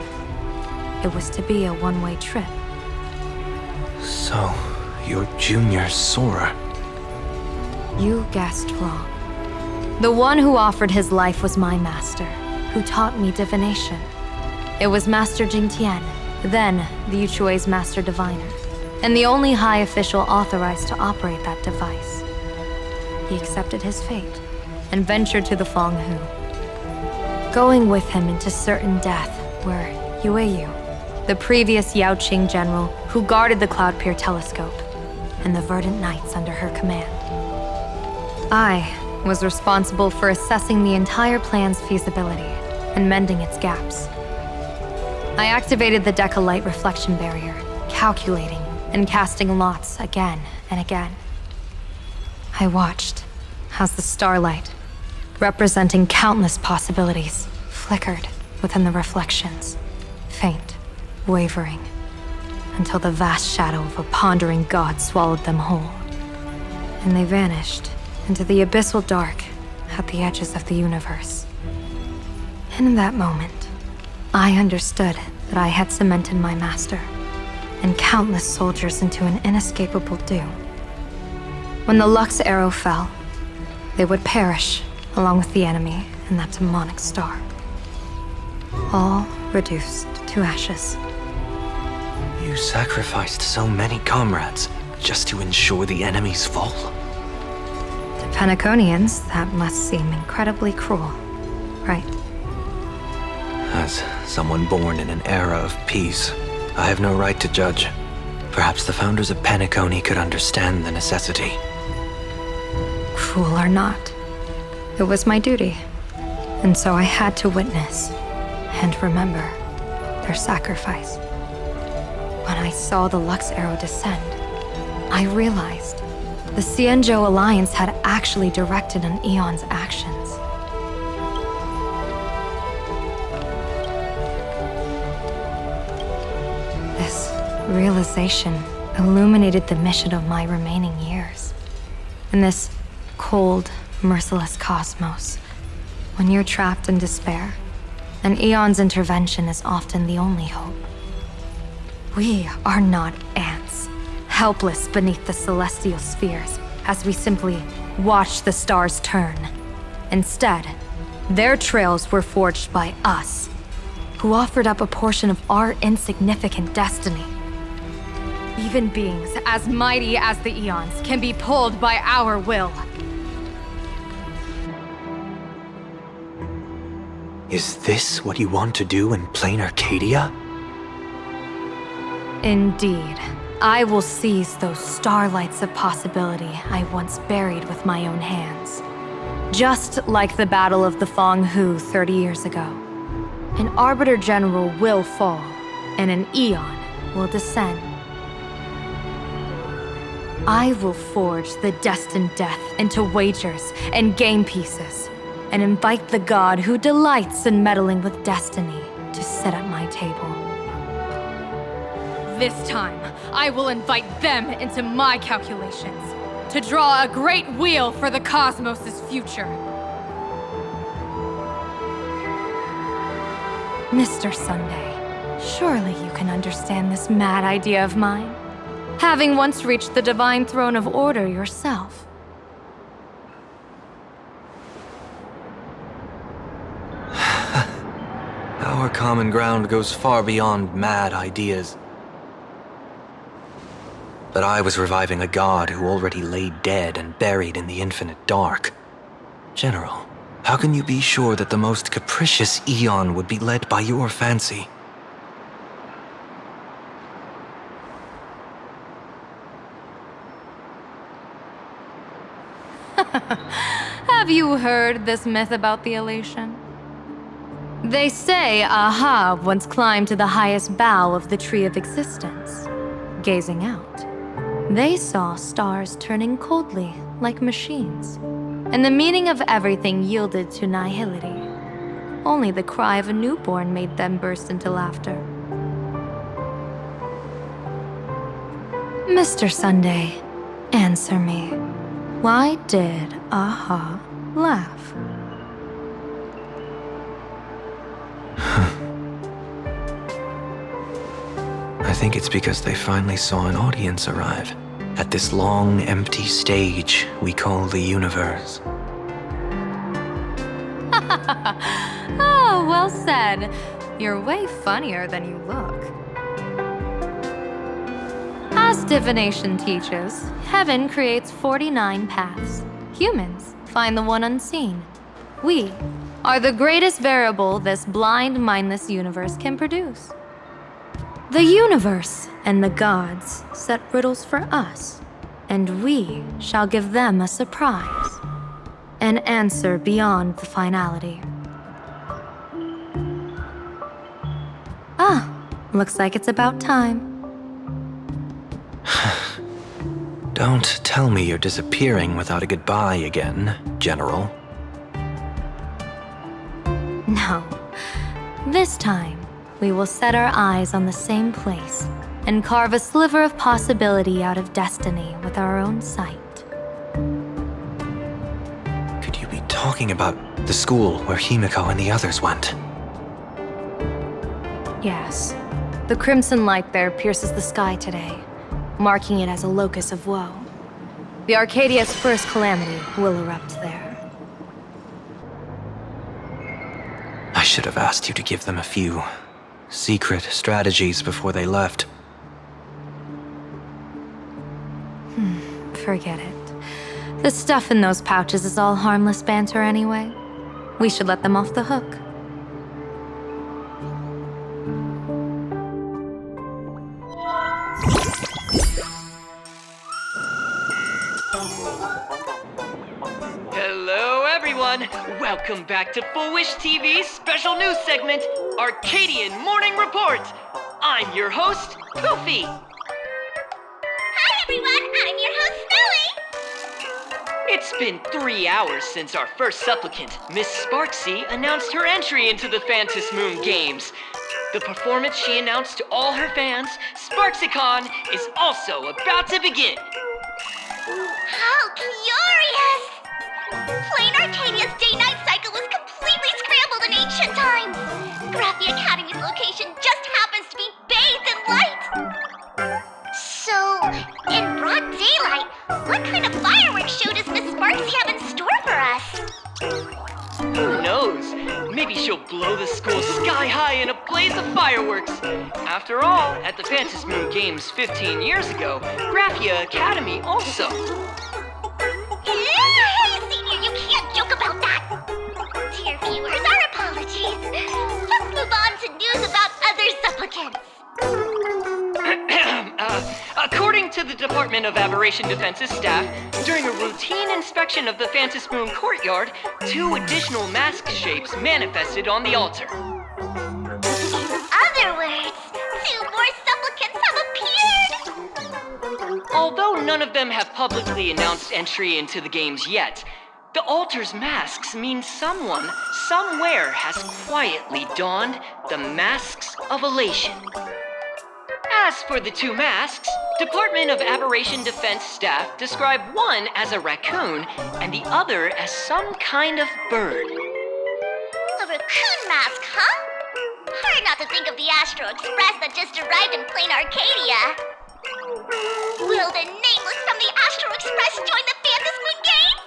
It was to be a one-way trip. So, you're Junior Sora. You guessed wrong. The one who offered his life was my master, who taught me divination. It was Master Jing Tian, then the Yuchui's Master Diviner, and the only high official authorized to operate that device. He accepted his fate and ventured to the Fong Hu, going with him into certain death were miHoYo, the previous Yaoqing general who guarded the Cloud Peer telescope, and the Verdant Knights under her command. I was responsible for assessing the entire plan's feasibility and mending its gaps. I activated the Deca light reflection barrier, calculating and casting lots again and again. I watched as the starlight, representing countless possibilities, flickered within the reflections, faint, wavering, until the vast shadow of a pondering god swallowed them whole. And they vanished into the abyssal dark at the edges of the universe. And in that moment, I understood that I had cemented my master and countless soldiers into an inescapable doom. When the Lux arrow fell, they would perish along with the enemy and that demonic star. All reduced to ashes. You sacrificed so many comrades just to ensure the enemy's fall? To Penaconians, that must seem incredibly cruel, right? As someone born in an era of peace, I have no right to judge. Perhaps the founders of Penacony could understand the necessity. Cruel or not, it was my duty. And so I had to witness and remember their sacrifice. When I saw the Lux arrow descend, I realized the Xianzhou Alliance had actually directed an Eon's actions. This realization illuminated the mission of my remaining years. In this cold, merciless cosmos, when you're trapped in despair, an Eon's intervention is often the only hope. We are not ants, helpless beneath the celestial spheres as we simply watch the stars turn. Instead, their trails were forged by us, who offered up a portion of our insignificant destiny. Even beings as mighty as the Eons can be pulled by our will. Is this what you want to do in plain Arcadia? Indeed. I will seize those starlights of possibility I once buried with my own hands. Just like the Battle of the Fong Hu 30 years ago. An Arbiter General will fall, and an Eon will descend. I will forge the destined death into wagers and game pieces, and invite the god who delights in meddling with destiny to sit at my table. This time, I will invite them into my calculations, to draw a great wheel for the cosmos' future. Mr. Sunday, surely you can understand this mad idea of mine, having once reached the divine throne of order yourself. Our common ground goes far beyond mad ideas. But I was reviving a god who already lay dead and buried in the infinite dark. General, how can you be sure that the most capricious Eon would be led by your fancy? Have you heard this myth about the elation? They say Aha once climbed to the highest bough of the Tree of Existence. Gazing out, they saw stars turning coldly like machines, and the meaning of everything yielded to nihility. Only the cry of a newborn made them burst into laughter. Mr. Sunday, answer me. Why did Aha laugh? I think it's because they finally saw an audience arrive at this long, empty stage we call the universe. Oh, well said. You're way funnier than you look. As divination teaches, heaven creates 49 paths. Humans find the one unseen. We are the greatest variable this blind, mindless universe can produce. The universe and the gods set riddles for us, and we shall give them a surprise. An answer beyond the finality. Ah, looks like it's about time. Don't tell me you're disappearing without a goodbye again, General. No. This time, we will set our eyes on the same place and carve a sliver of possibility out of destiny with our own sight. Could you be talking about the school where Himiko and the others went? Yes. The crimson light there pierces the sky today, marking it as a locus of woe. The Arcadia's first calamity will erupt there. I should have asked you to give them a few secret strategies before they left. Forget it. The stuff in those pouches is all harmless banter anyway. We should let them off the hook. Hello, everyone. Welcome back to Full Wish TV's special news segment, Arcadian Morning Report. I'm your host, Poofy. Hi, everyone. I'm your host, Snowy. It's been 3 hours since our first supplicant, Miss Sparksy, announced her entry into the Phantom Moon Games. The performance she announced to all her fans, SparksyCon, is also about to begin. How curious! Plain Arcadia's day-night cycle was completely scrambled in ancient times. Graphia Academy's location just happens to be bathed in light. So, in broad daylight, what kind of fireworks show does Miss Sparksy have in store for us? Who knows? Maybe she'll blow the school sky high in a blaze of fireworks. After all, at the Phantom Moon Games 15 years ago, Graphia Academy also. Hey, Senior, you can't joke about that. Dear viewers, our apologies. Let's move on to news about other supplicants. According to the Department of Aberration Defense's staff, during a routine inspection of the Phantom Moon courtyard, 2 additional mask shapes manifested on the altar. In other words, 2 more supplicants have appeared! Although none of them have publicly announced entry into the games yet, the altar's masks mean someone, somewhere has quietly donned the masks of elation. As for the 2 masks, Department of Aberration Defense staff describe one as a raccoon and the other as some kind of bird. A raccoon mask, huh? Hard not to think of the Astro Express that just arrived in plain Arcadia. Will the Nameless from the Astro Express join the Phantom Moon Games?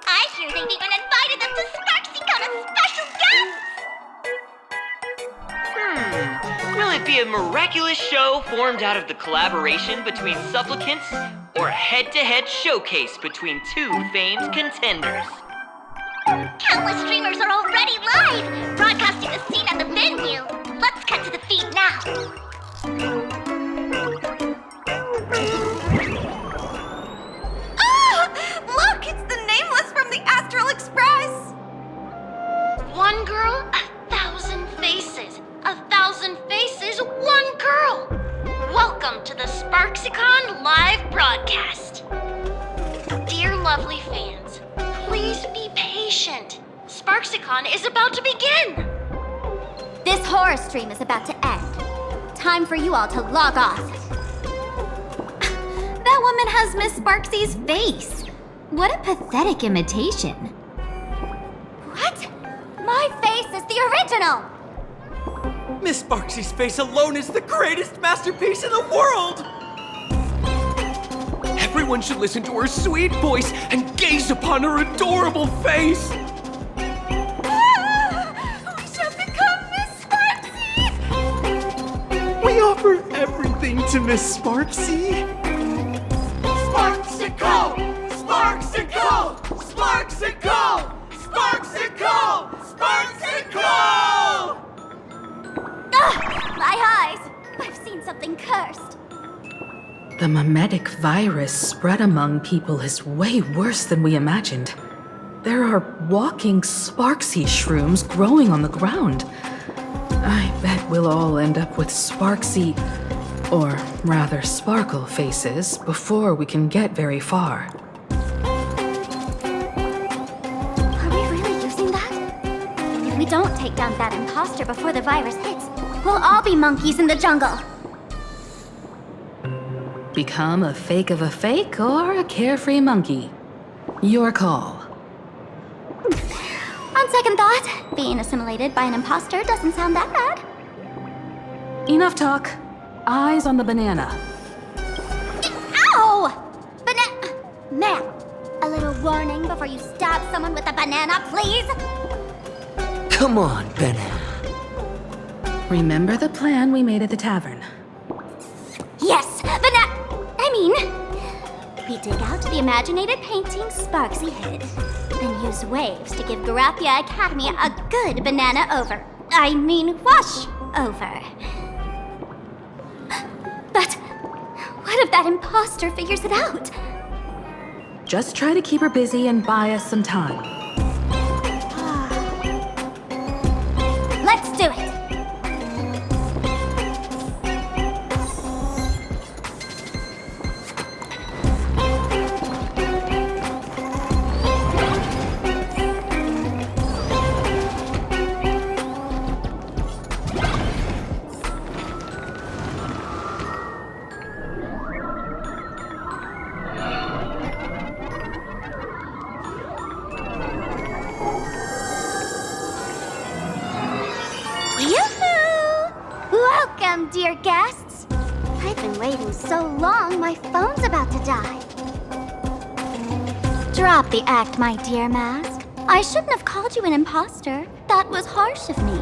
I hear they've even invited them to SparksyCon as special guests! Will it be a miraculous show formed out of the collaboration between supplicants, or a head-to-head showcase between 2 famed contenders? Countless streamers are already live, broadcasting the scene at the venue. Let's cut to the feed now. Ah! Look, it's the Nameless from the Astral Express! One girl, 1,000 faces. 1,000 faces, one girl. Welcome to the SparksyCon live broadcast. Dear lovely fans, please be patient. SparksyCon is about to begin. This horror stream is about to end. Time for you all to log off. That woman has Miss Sparksy's face. What a pathetic imitation. What? My face is the original! Miss Sparksy's face alone is the greatest masterpiece in the world! Everyone should listen to her sweet voice and gaze upon her adorable face! We shall become Miss Sparksy! We offer everything to Miss Sparksy! Sparksicle! Sparksicle! Sparksicle! Sparksicle! Sparksicle! My eyes! I've seen something cursed. The mimetic virus spread among people is way worse than we imagined. There are walking Sparksy shrooms growing on the ground. I bet we'll all end up with Sparksy, or rather Sparkle faces before we can get very far. Are we really using that? If we don't take down that imposter before the virus hits, we'll all be monkeys in the jungle. Become a fake of a fake or a carefree monkey? Your call. On second thought, being assimilated by an imposter doesn't sound that bad. Enough talk. Eyes on the banana. Ow! Ma'am, a little warning before you stab someone with a banana, please? Come on, banana. Remember the plan we made at the tavern? Yes, we dig out the imaginated painting Sparksy hid, then use waves to give Garapia Academy a good banana wash over. But what if that imposter figures it out? Just try to keep her busy and buy us some time. Let's do it! Welcome, dear guests. I've been waiting so long, my phone's about to die. Drop the act, my dear Mask. I shouldn't have called you an imposter. That was harsh of me.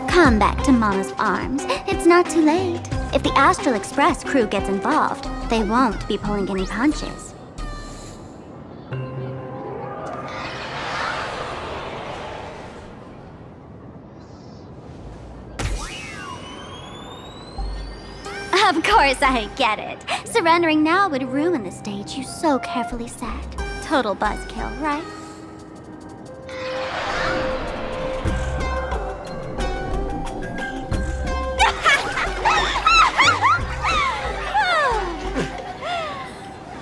Come back to Mama's arms. It's not too late. If the Astral Express crew gets involved, they won't be pulling any punches. Of course I get it. Surrendering now would ruin the stage you so carefully set. Total buzzkill, right?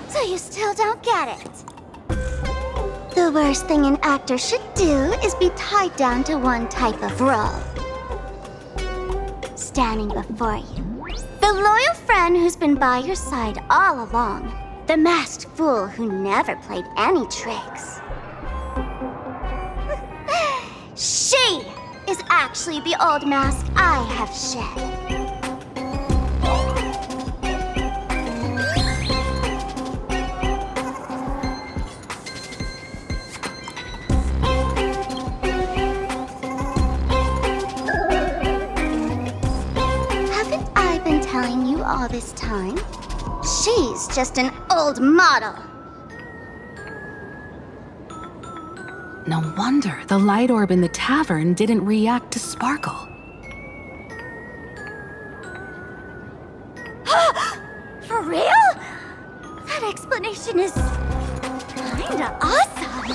So you still don't get it? The worst thing an actor should do is be tied down to one type of role. Standing before you, the loyal friend who's been by your side all along. The masked fool who never played any tricks. She is actually the old mask I have shed. Telling you all this time? She's just an old model. No wonder the light orb in the tavern didn't react to Sparkle. For real? That explanation is kinda awesome.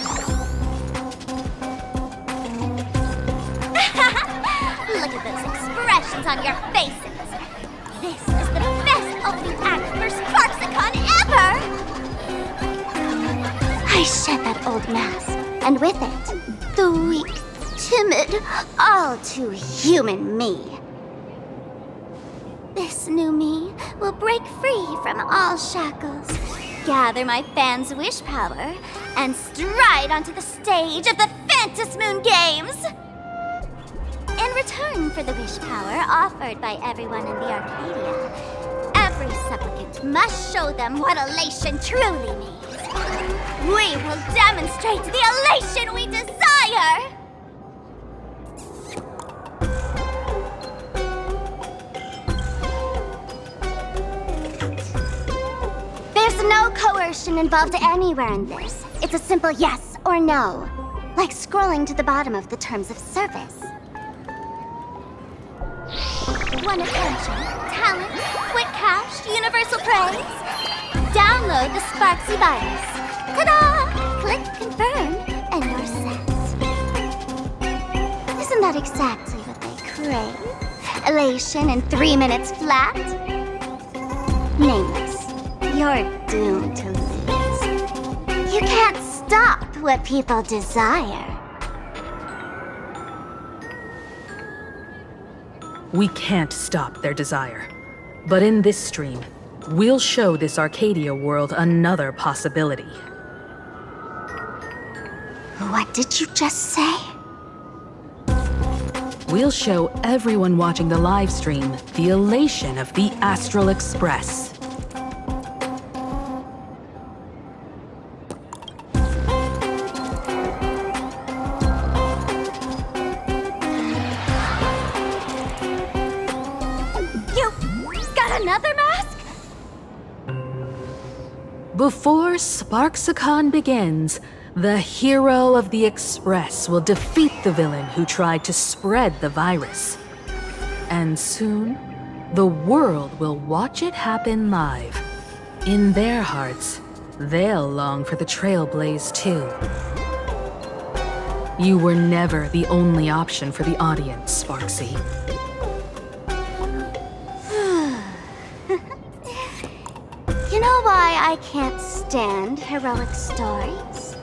Look at those expressions on your faces. This is the best opening act for Sparksicon ever! I shed that old mask, and with it, the weak, timid, all too human me. This new me will break free from all shackles, gather my fans' wish power, and stride onto the stage of the Phantasmoon Games! In In return for the wish power offered by everyone in the Arcadia, every supplicant must show them what elation truly means. We will demonstrate the elation we desire! There's no coercion involved anywhere in this. It's a simple yes or no, like scrolling to the bottom of the terms of service. Want attention, talent, quick cash, universal praise? Download the Sparksy virus. Ta-da! Click confirm, and you're set. Isn't that exactly what they crave? Elation in 3 minutes flat? Nameless, you're doomed to lose. You can't stop what people desire. We can't stop their desire. But in this stream, we'll show this Arcadia world another possibility. What did you just say? We'll show everyone watching the live stream the elation of the Astral Express. Another mask? Before Sparksicon begins, the hero of the Express will defeat the villain who tried to spread the virus. And soon, the world will watch it happen live. In their hearts, they'll long for the Trailblaze too. You were never the only option for the audience, Sparksy. You know why I can't stand heroic stories?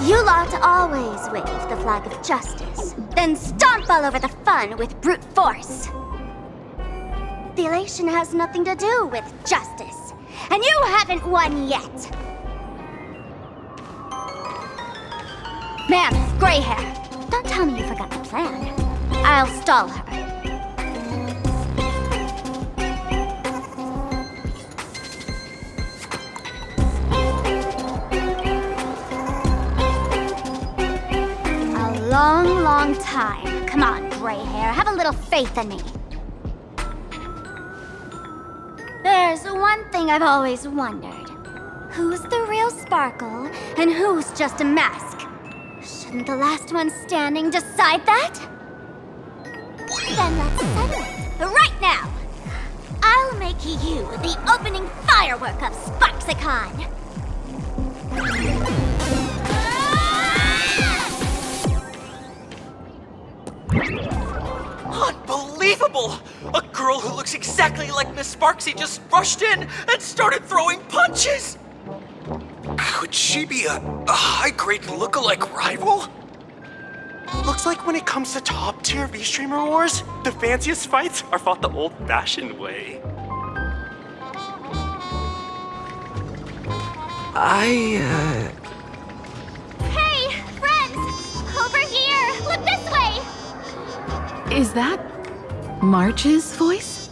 You lot always wave the flag of justice, then stomp all over the fun with brute force. The elation has nothing to do with justice, and you haven't won yet. Ma'am, gray hair, don't tell me you forgot the plan. I'll stall her. Long time. Come on, gray hair. Have a little faith in me. There's one thing I've always wondered. Who's the real Sparkle and who's just a mask? Shouldn't the last one standing decide that? Then let's settle it right now. I'll make you the opening firework of Sparksicon. Unbelievable! A girl who looks exactly like Miss Sparksy just rushed in and started throwing punches! Could she be a high-grade lookalike rival? Looks like when it comes to top-tier V-Streamer wars, the fanciest fights are fought the old-fashioned way. Hey, friends! Over here! Look this way! Is that March's voice?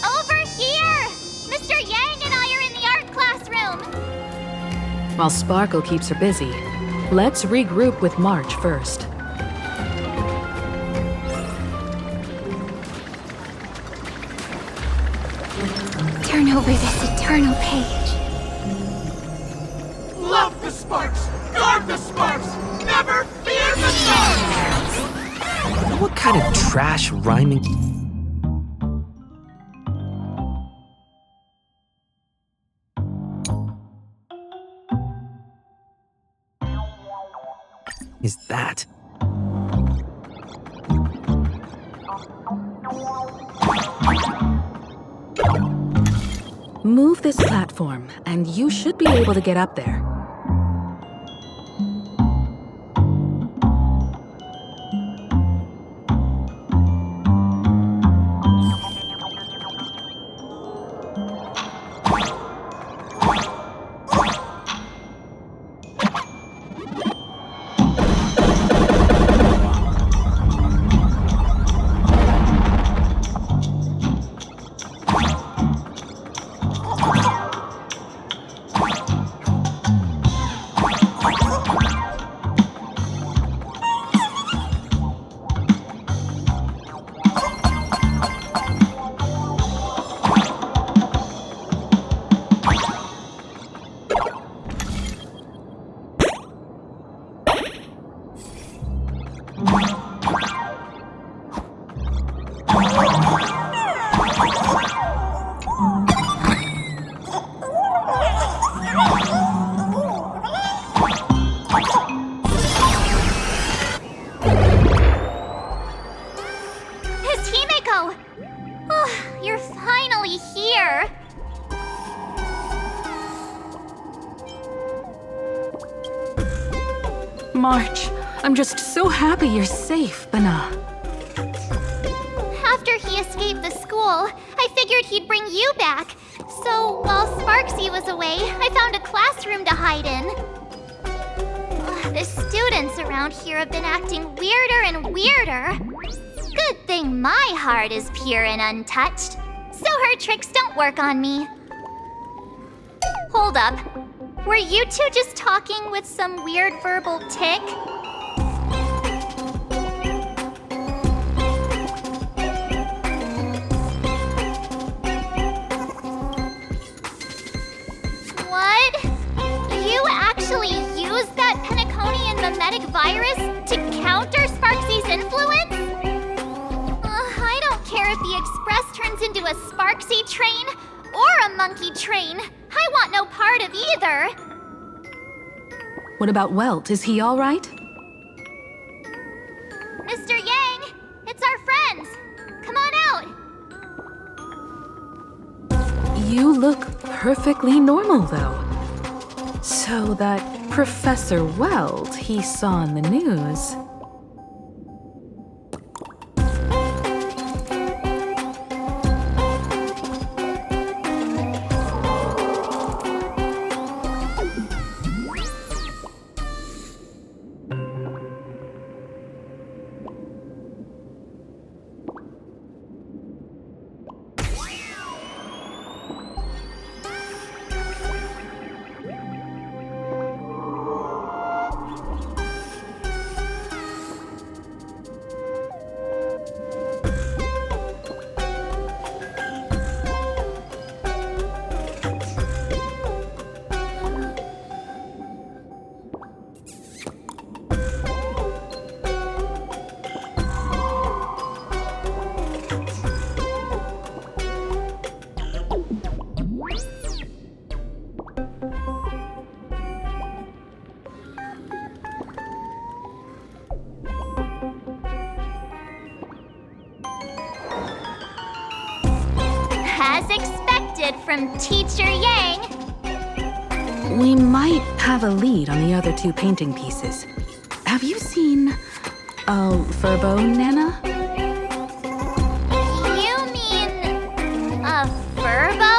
Over here! Mr. Yang and I are in the art classroom! While Sparkle keeps her busy, let's regroup with March first. Turn over this eternal page. Love the sparks! Guard the sparks! Never fear the sparks! What kind of trash rhyming... is that? Move this platform, and you should be able to get up there. Miko! Oh, you're finally here! March, I'm just so happy you're safe, Bana. After he escaped the school, I figured he'd bring you back. So, while Sparksy was away, I found a classroom to hide in. The students around here have been acting weirder and weirder. Good thing my heart is pure and untouched, so her tricks don't work on me. Hold up. Were you two just talking with some weird verbal tick? What? You actually used that Penaconian mimetic virus to counter Sparksy's influence? I don't care if the Express turns into a Sparksy train or a monkey train. I want no part of either. What about Welt? Is he all right? Mr. Yang, it's our friends. Come on out. You look perfectly normal, though. So that Professor Welt he saw in the news... As expected from Teacher Yang. We might have a lead on the other two painting pieces. Have you seen... Furbo, Nana? You mean... a Furbo?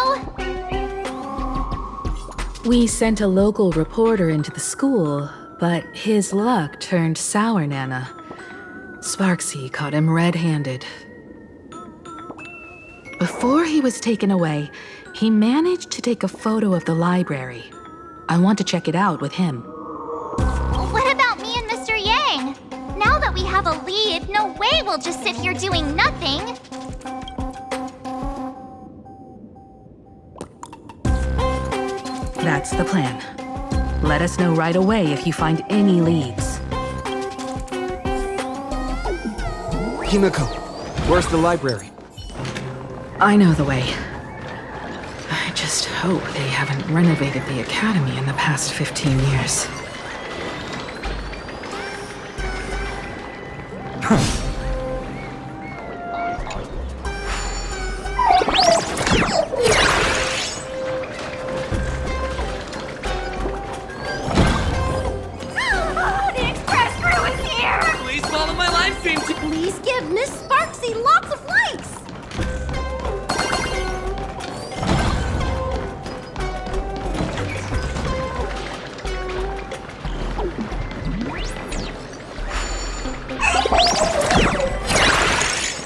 We sent a local reporter into the school, but his luck turned sour, Nana. Sparksy caught him red-handed. Before he was taken away, he managed to take a photo of the library. I want to check it out with him. What about me and Mr. Yang? Now that we have a lead, no way we'll just sit here doing nothing. That's the plan. Let us know right away if you find any leads. Himiko, where's the library? I know the way. I just hope they haven't renovated the academy in the past 15 years. The Express crew is here! Please follow my live stream to... Please give Miss Sparksy lots of likes!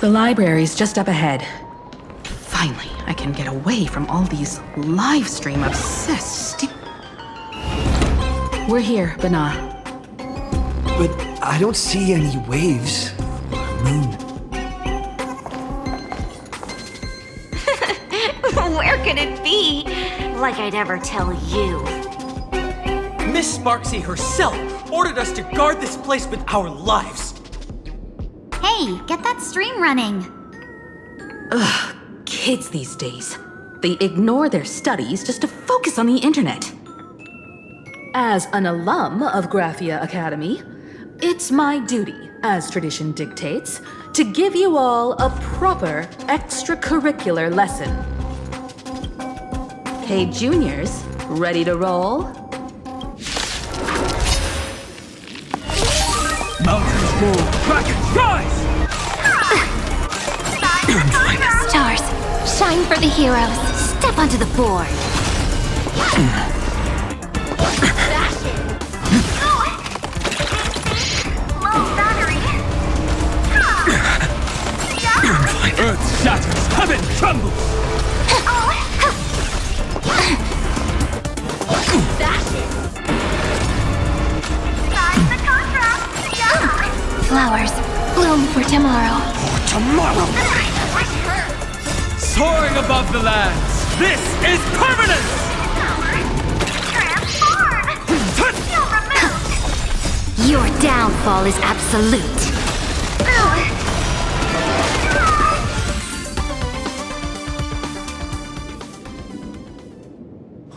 The library's just up ahead. Finally, I can get away from all these live stream obsessed We're here, Bana. But I don't see any waves or moon. Where could it be? Like I'd ever tell you. Miss Sparksy herself ordered us to guard this place with our lives. Hey, get that stream running. Ugh, kids these days. They ignore their studies just to focus on the internet. As an alum of Graphia Academy, it's my duty, as tradition dictates, to give you all a proper extracurricular lesson. Hey, juniors, ready to roll? Mountains roll, dragons rise! Stars, shine for the heroes. Step onto the board. Earth shatters, heaven trembles! Flowers, bloom for tomorrow. Tomorrow! Soaring above the lands, this is permanence! Your downfall is absolute.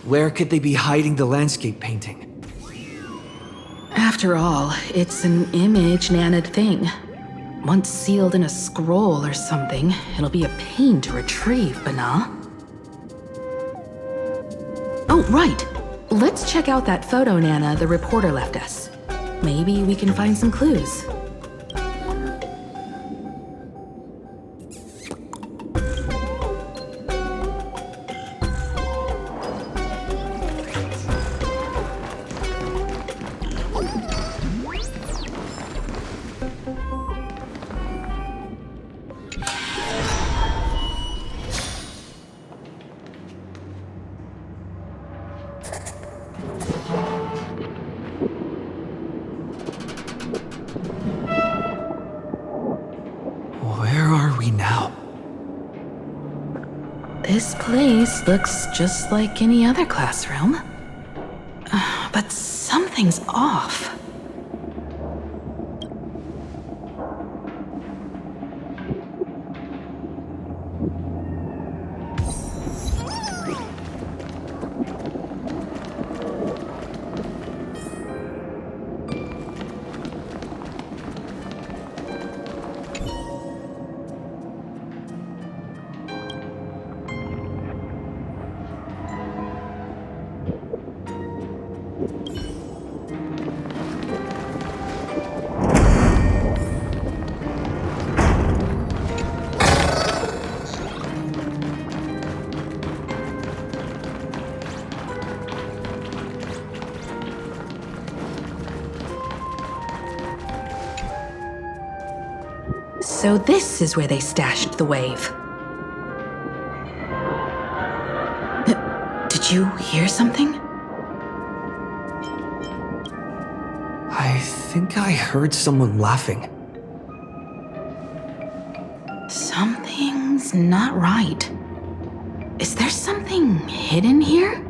Where could they be hiding the landscape painting? After all, it's an image-nanted thing. Once sealed in a scroll or something, it'll be a pain to retrieve, Bana. Oh, right! Let's check out that photo Nana the reporter left us. Maybe we can find some clues. Where are we now? This place looks just like any other classroom. But something's off. So this is where they stashed the wave. Did you hear something? I think I heard someone laughing. Something's not right. Is there something hidden here?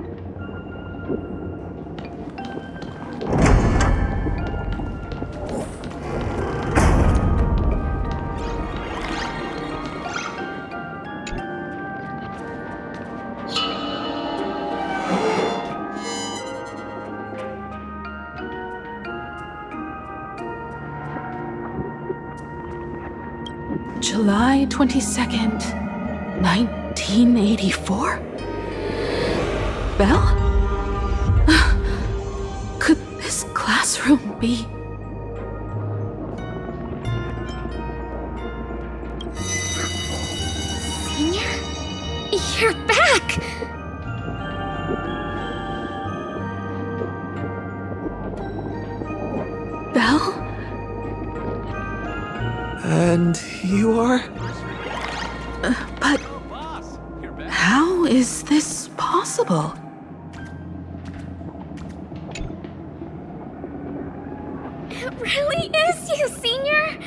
July 22nd, 1984? Belle? Could this classroom be... Senior? You're back! Belle? And you are? But how is this possible? It really is you, Senior!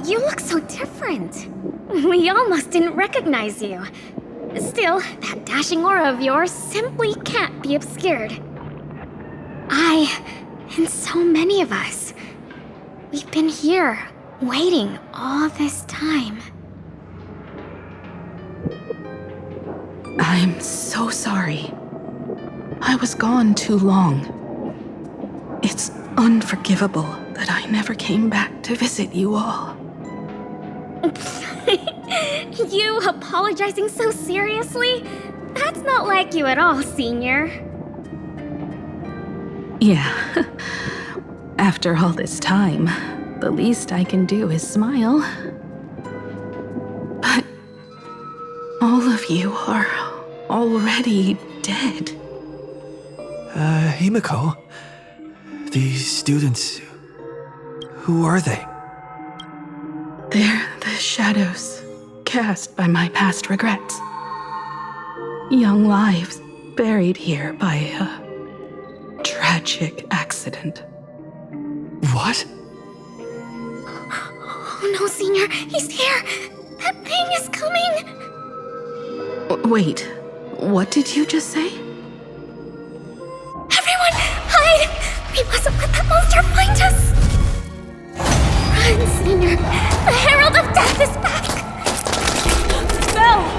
You look so different. We almost didn't recognize you. Still, that dashing aura of yours simply can't be obscured. And so many of us, we've been here, waiting all this time. I'm so sorry. I was gone too long. It's unforgivable that I never came back to visit you all. You apologizing so seriously? That's not like you at all, Senior. Yeah. After all this time, the least I can do is smile. But all of you are already dead. Himiko? These students... who are they? They're the shadows cast by my past regrets. Young lives buried here by a tragic accident. What? Oh no, Senior, he's here! That thing is coming! Wait, what did you just say? Everyone, hide! We mustn't let that monster find us! Run, Senior! The Herald of Death is back! No!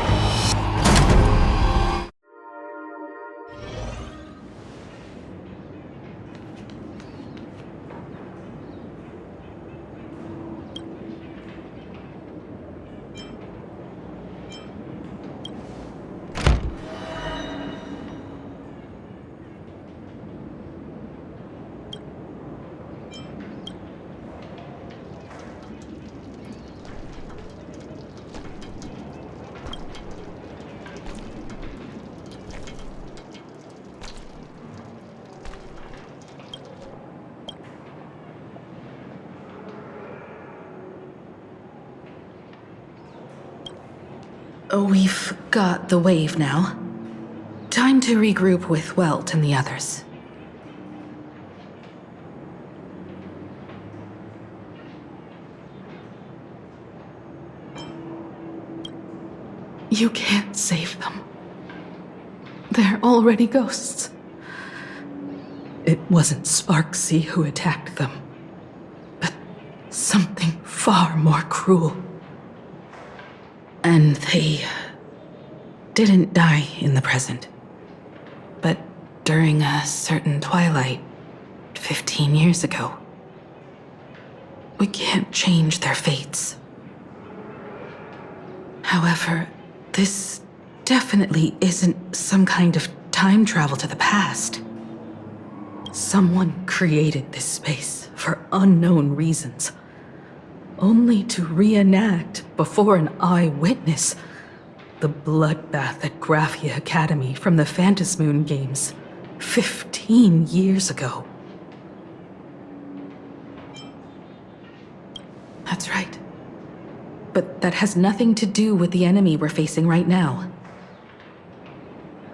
We've got the wave now. Time to regroup with Welt and the others. You can't save them. They're already ghosts. It wasn't Sparksy who attacked them, but something far more cruel. And they didn't die in the present, but during a certain twilight 15 years ago. We can't change their fates. However, this definitely isn't some kind of time travel to the past. Someone created this space for unknown reasons, only to reenact before an eyewitness the bloodbath at Graphia Academy from the Phantasmoon games 15 years ago. That's right. But that has nothing to do with the enemy we're facing right now.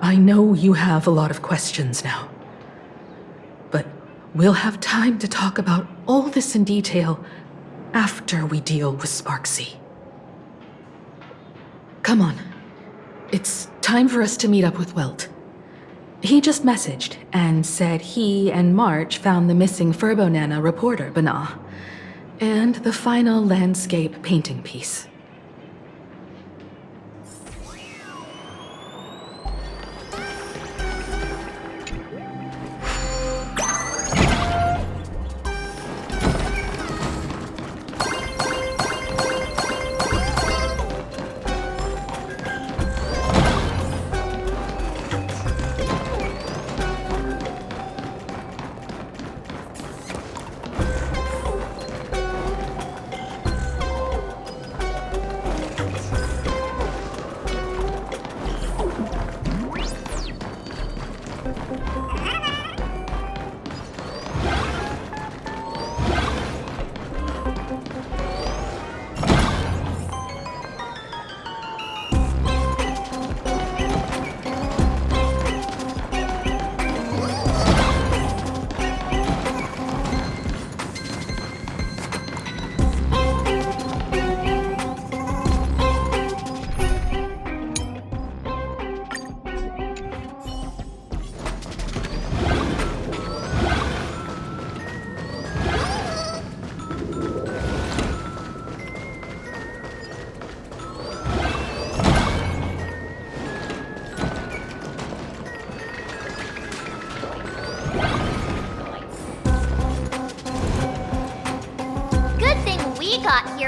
I know you have a lot of questions now, but we'll have time to talk about all this in detail after we deal with Sparksy. Come on. It's time for us to meet up with Welt. He just messaged and said he and March found the missing Furbonana reporter, Bana, and the final landscape painting piece.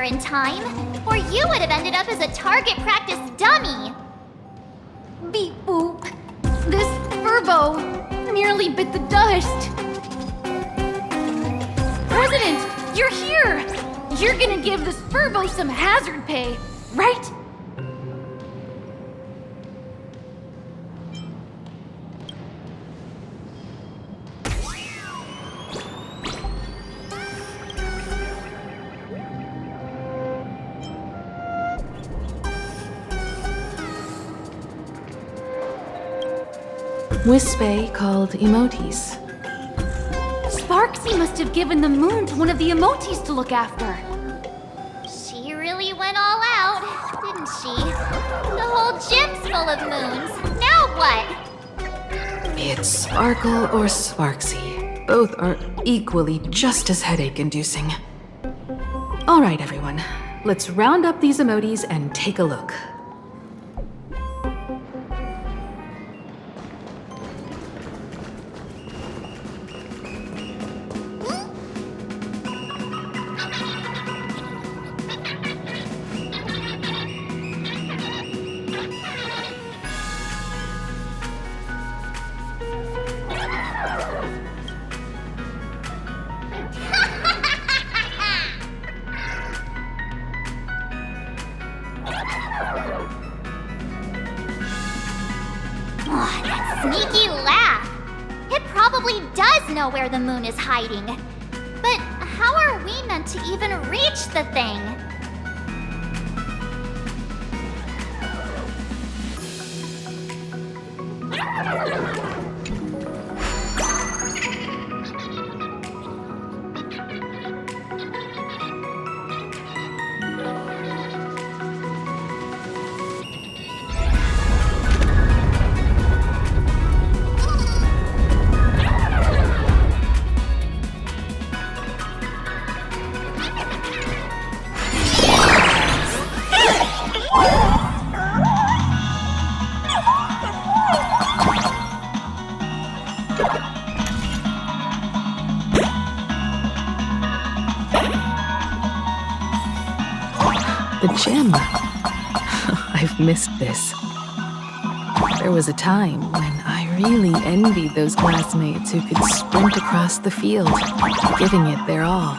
there in time, or you would have ended up as a target practice dummy. Beep boop. This furbo nearly bit the dust. President, you're here! You're gonna give this furbo some hazard pay, right? Wispe called emotes. Sparksy must have given the moon to one of the emotes to look after. She really went all out, didn't she? The whole gym's full of moons. Now what? Be it Sparkle or Sparksy, both are equally just as headache-inducing. All right, everyone. Let's round up these emotes and take a look. Sneaky laugh. It probably does know where the moon is hiding. But how are we meant to even reach the thing? The gym. I've missed this. There was a time when I really envied those classmates who could sprint across the field, giving it their all.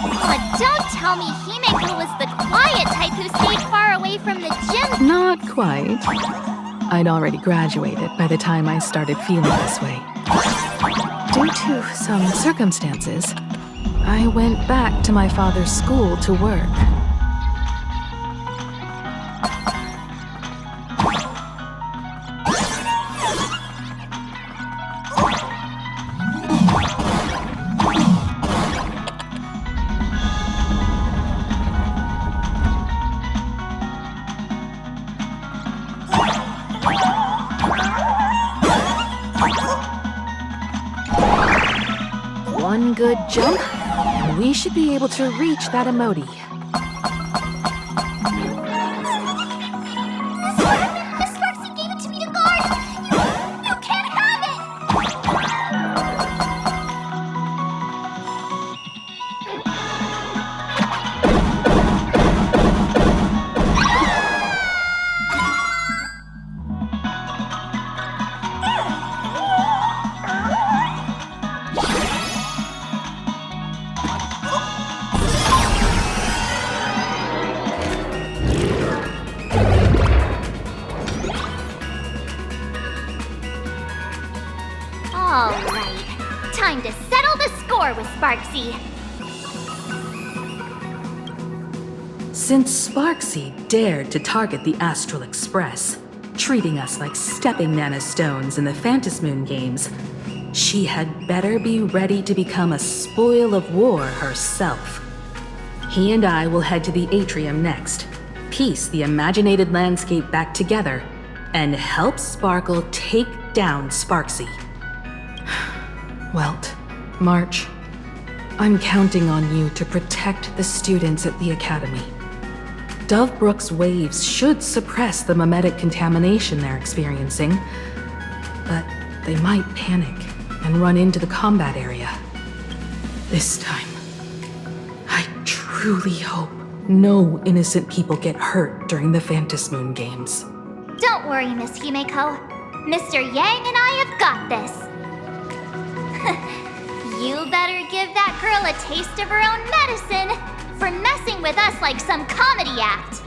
But don't tell me Himeko was the quiet type who stayed far away from the gym. Not quite. I'd already graduated by the time I started feeling this way. Due to some circumstances, I went back to my father's school to work. One good jump, and we should be able to reach that emoji. Miss Sparksy gave it to me to guard! You can't have it! All right. Time to settle the score with Sparksy. Since Sparksy dared to target the Astral Express, treating us like stepping Nana stones in the Phantasmoon games, she had better be ready to become a spoil of war herself. He and I will head to the atrium next, piece the imaginated landscape back together, and help Sparkle take down Sparksy. Welt, March, I'm counting on you to protect the students at the Academy. Dovebrook's waves should suppress the mimetic contamination they're experiencing, but they might panic and run into the combat area. This time, I truly hope no innocent people get hurt during the Phantasmoon games. Don't worry, Miss Himeko. Mr. Yang and I have got this. You better give that girl a taste of her own medicine for messing with us like some comedy act.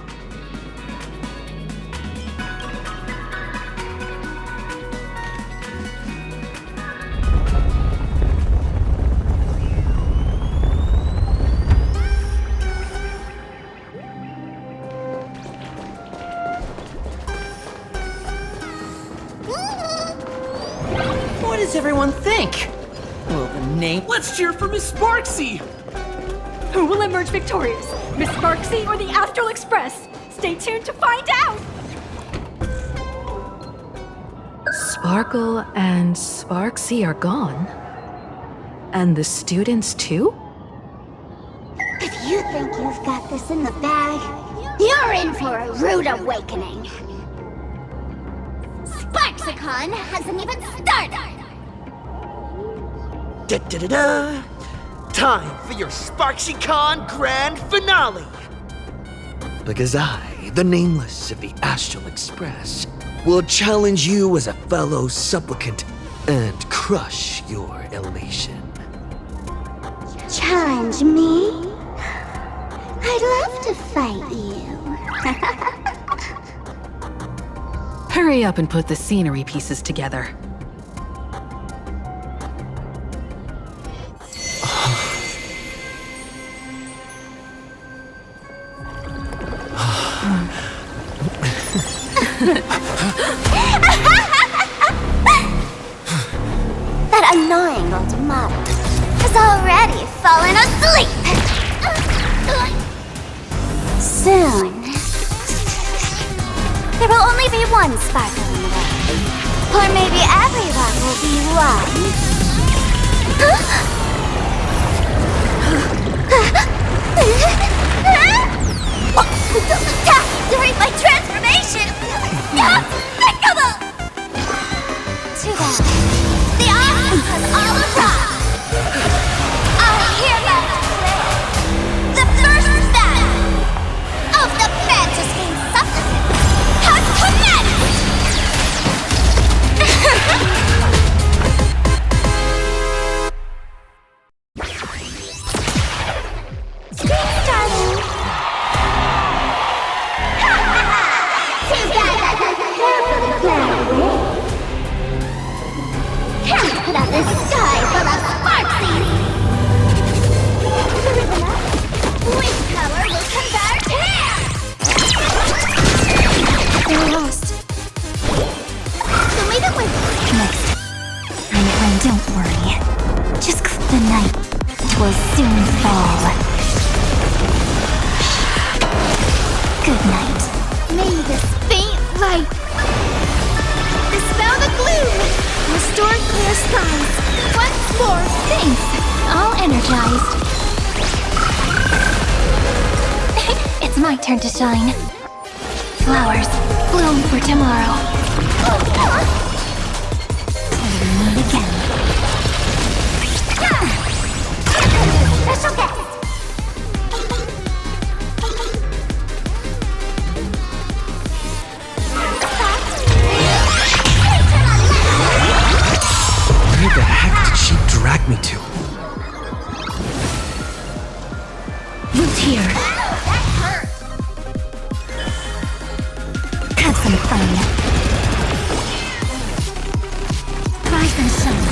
What does everyone think? Well, the name. Let's cheer for Miss Sparksy! Who will emerge victorious? Miss Sparksy or the Astral Express? Stay tuned to find out! Sparkle and Sparksy are gone. And the students too? If you think you've got this in the bag, you're in for a rude awakening. Sparksicon hasn't even started! Da-da-da-da! Time for your SparksyCon Grand Finale! Because I, the Nameless of the Astral Express, will challenge you as a fellow supplicant and crush your elevation. Challenge me? I'd love to fight you. Hurry up and put the scenery pieces together. That annoying old model has already fallen asleep. Soon, there will only be one Sparkle in the world. Or maybe everyone will be one. Don't attack during my transformation! Despicable! Too bad. The audience has all arrived! Our hero today, the first battle of the Fantasy Supplicant has commenced! gloom! Restore clear skies! Once more, thanks! All energized. It's my turn to shine. Flowers, bloom for tomorrow. Till we meet again. Special guest! Where the heck did she drag me to? Root here. Have some fun. Rise and shine.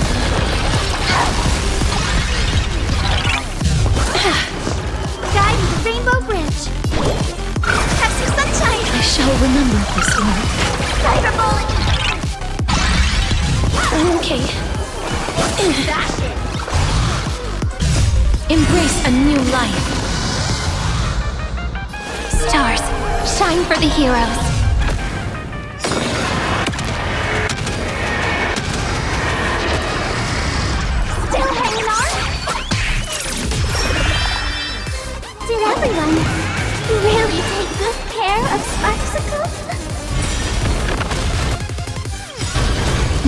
Guide the Rainbow Bridge. Have some sunshine. I shall remember this one. Cyber bullet. Okay. Embrace a new life. Stars, shine for the heroes. Still hanging on? Did everyone really take good care of Sparksicle?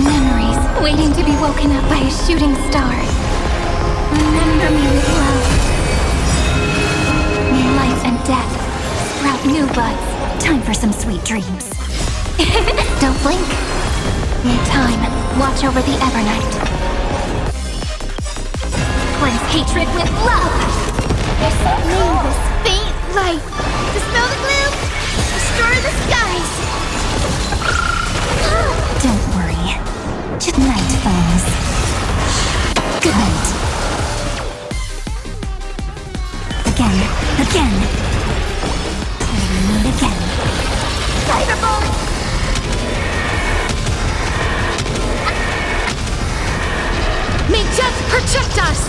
Memories waiting to be woken up by a shooting star. Remember me with love. May life and death sprout new buds. Time for some sweet dreams. Don't blink. In time, watch over the Evernight. Cleanse hatred with love. Name this faint light. Dispel the gloom. Restore the skies. Don't worry. Just night falls. Good night. Again. Till we meet again. Cyberbolt! May death protect us!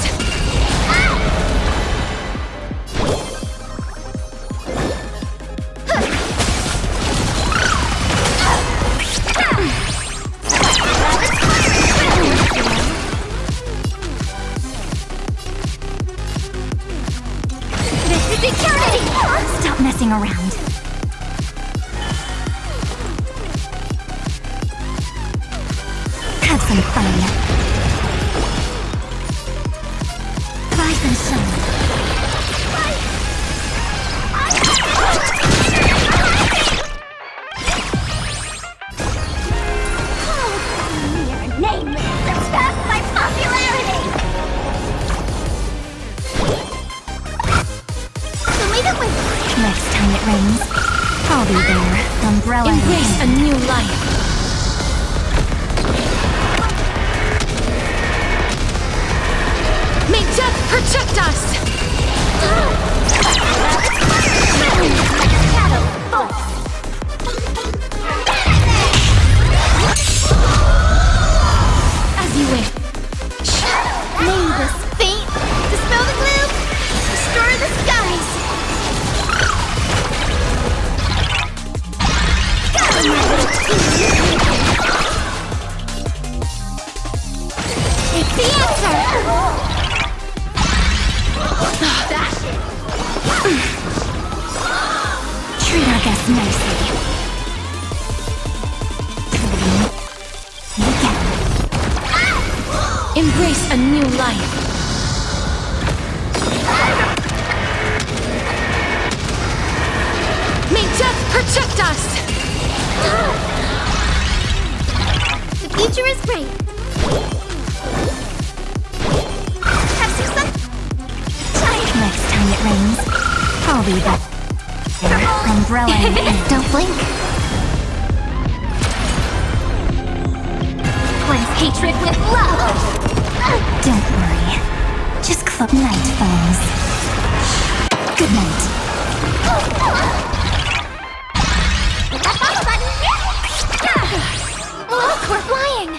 This is eternity! Stop messing around. Have some fun. Rise and shine. Your name subtract my popularity. So leave it with next time it rains. I'll be there. Umbrella. Embrace a new life. May death protect us! As you wish. Name this faint. Dispel the gloom. Restore the skies. Take the answer. Treat our guests nicely. Again. Embrace a new life. May death protect us! The future is great. Have some sunshine. Next time it rains, I'll be back. Umbrella in hand. Don't blink. Cleanse hatred with love. Don't worry. Just club night falls. Good night. Look, we're flying.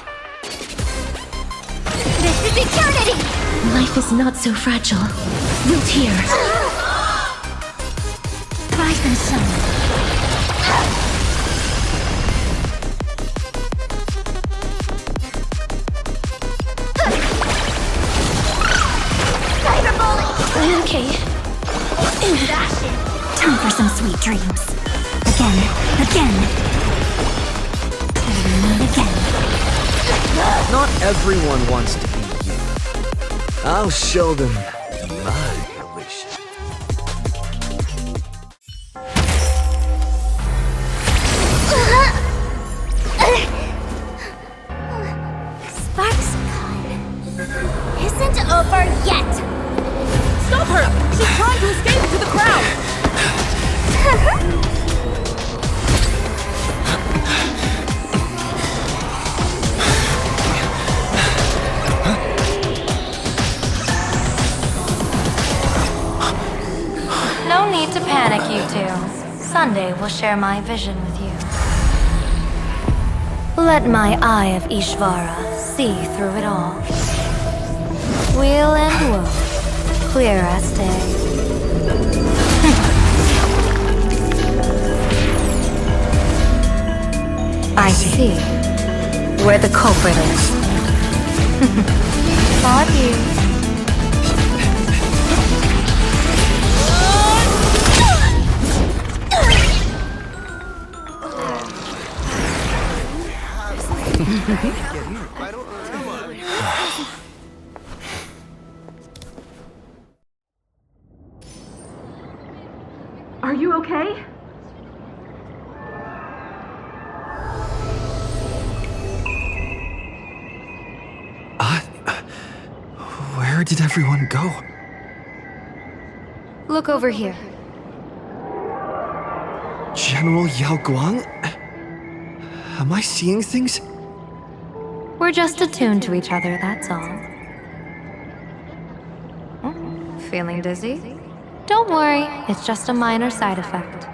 This is eternity. Life is not so fragile. Root here. Rise and shine. Time for some sweet dreams. Again. And again. Not everyone wants to be you. I'll show them my wish. SparksCon isn't over yet. Stop her! She's trying to escape into the crowd! No need to panic, you two. Sunday will share my vision with you. Let my eye of Ishvara see through it all. Weal and woe, clear as day. I see where the culprit is. Got you. Are you okay? Where did everyone go? Look over here. General Yao Guang? Am I seeing things? We're just attuned to each other, that's all. Feeling dizzy? Don't worry, it's just a minor side effect.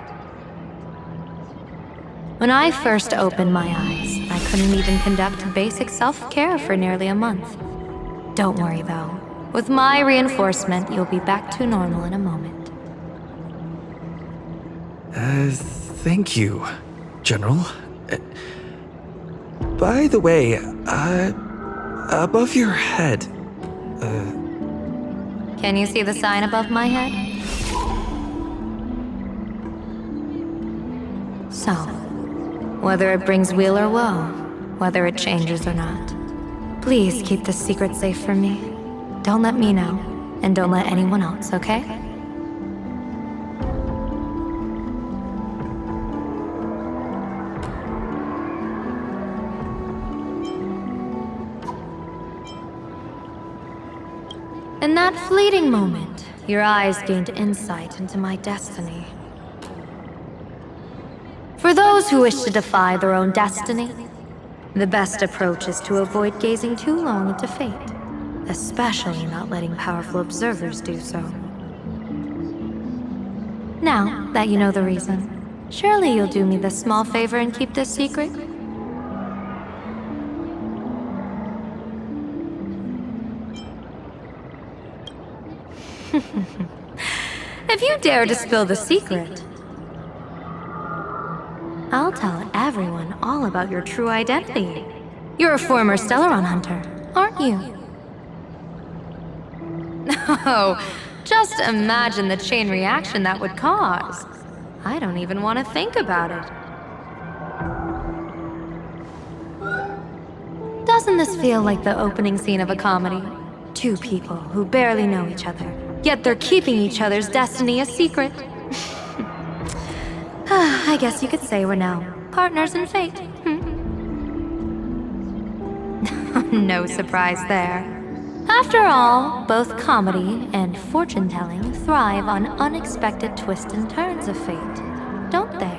When I first opened my eyes, I couldn't even conduct basic self-care for nearly a month. Don't worry though. With my reinforcement, you'll be back to normal in a moment. Thank you, General. By the way, above your head, Can you see the sign above my head? So, whether it brings weal or woe, whether it changes or not, please keep this secret safe from me. Don't let me know, and don't let anyone else, okay? In that fleeting moment, your eyes gained insight into my destiny. For those who wish to defy their own destiny, the best approach is to avoid gazing too long into fate, especially not letting powerful observers do so. Now that you know the reason, surely you'll do me this small favor and keep this secret? If you dare to spill the secret, I'll tell everyone all about your true identity. You're a former Stellaron hunter, aren't you? Oh, just imagine the chain reaction that would cause. I don't even want to think about it. Doesn't this feel like the opening scene of a comedy? Two people who barely know each other, yet they're keeping each other's destiny a secret. I guess you could say we're now partners in fate. No surprise there. After all, both comedy and fortune-telling thrive on unexpected twists and turns of fate, don't they?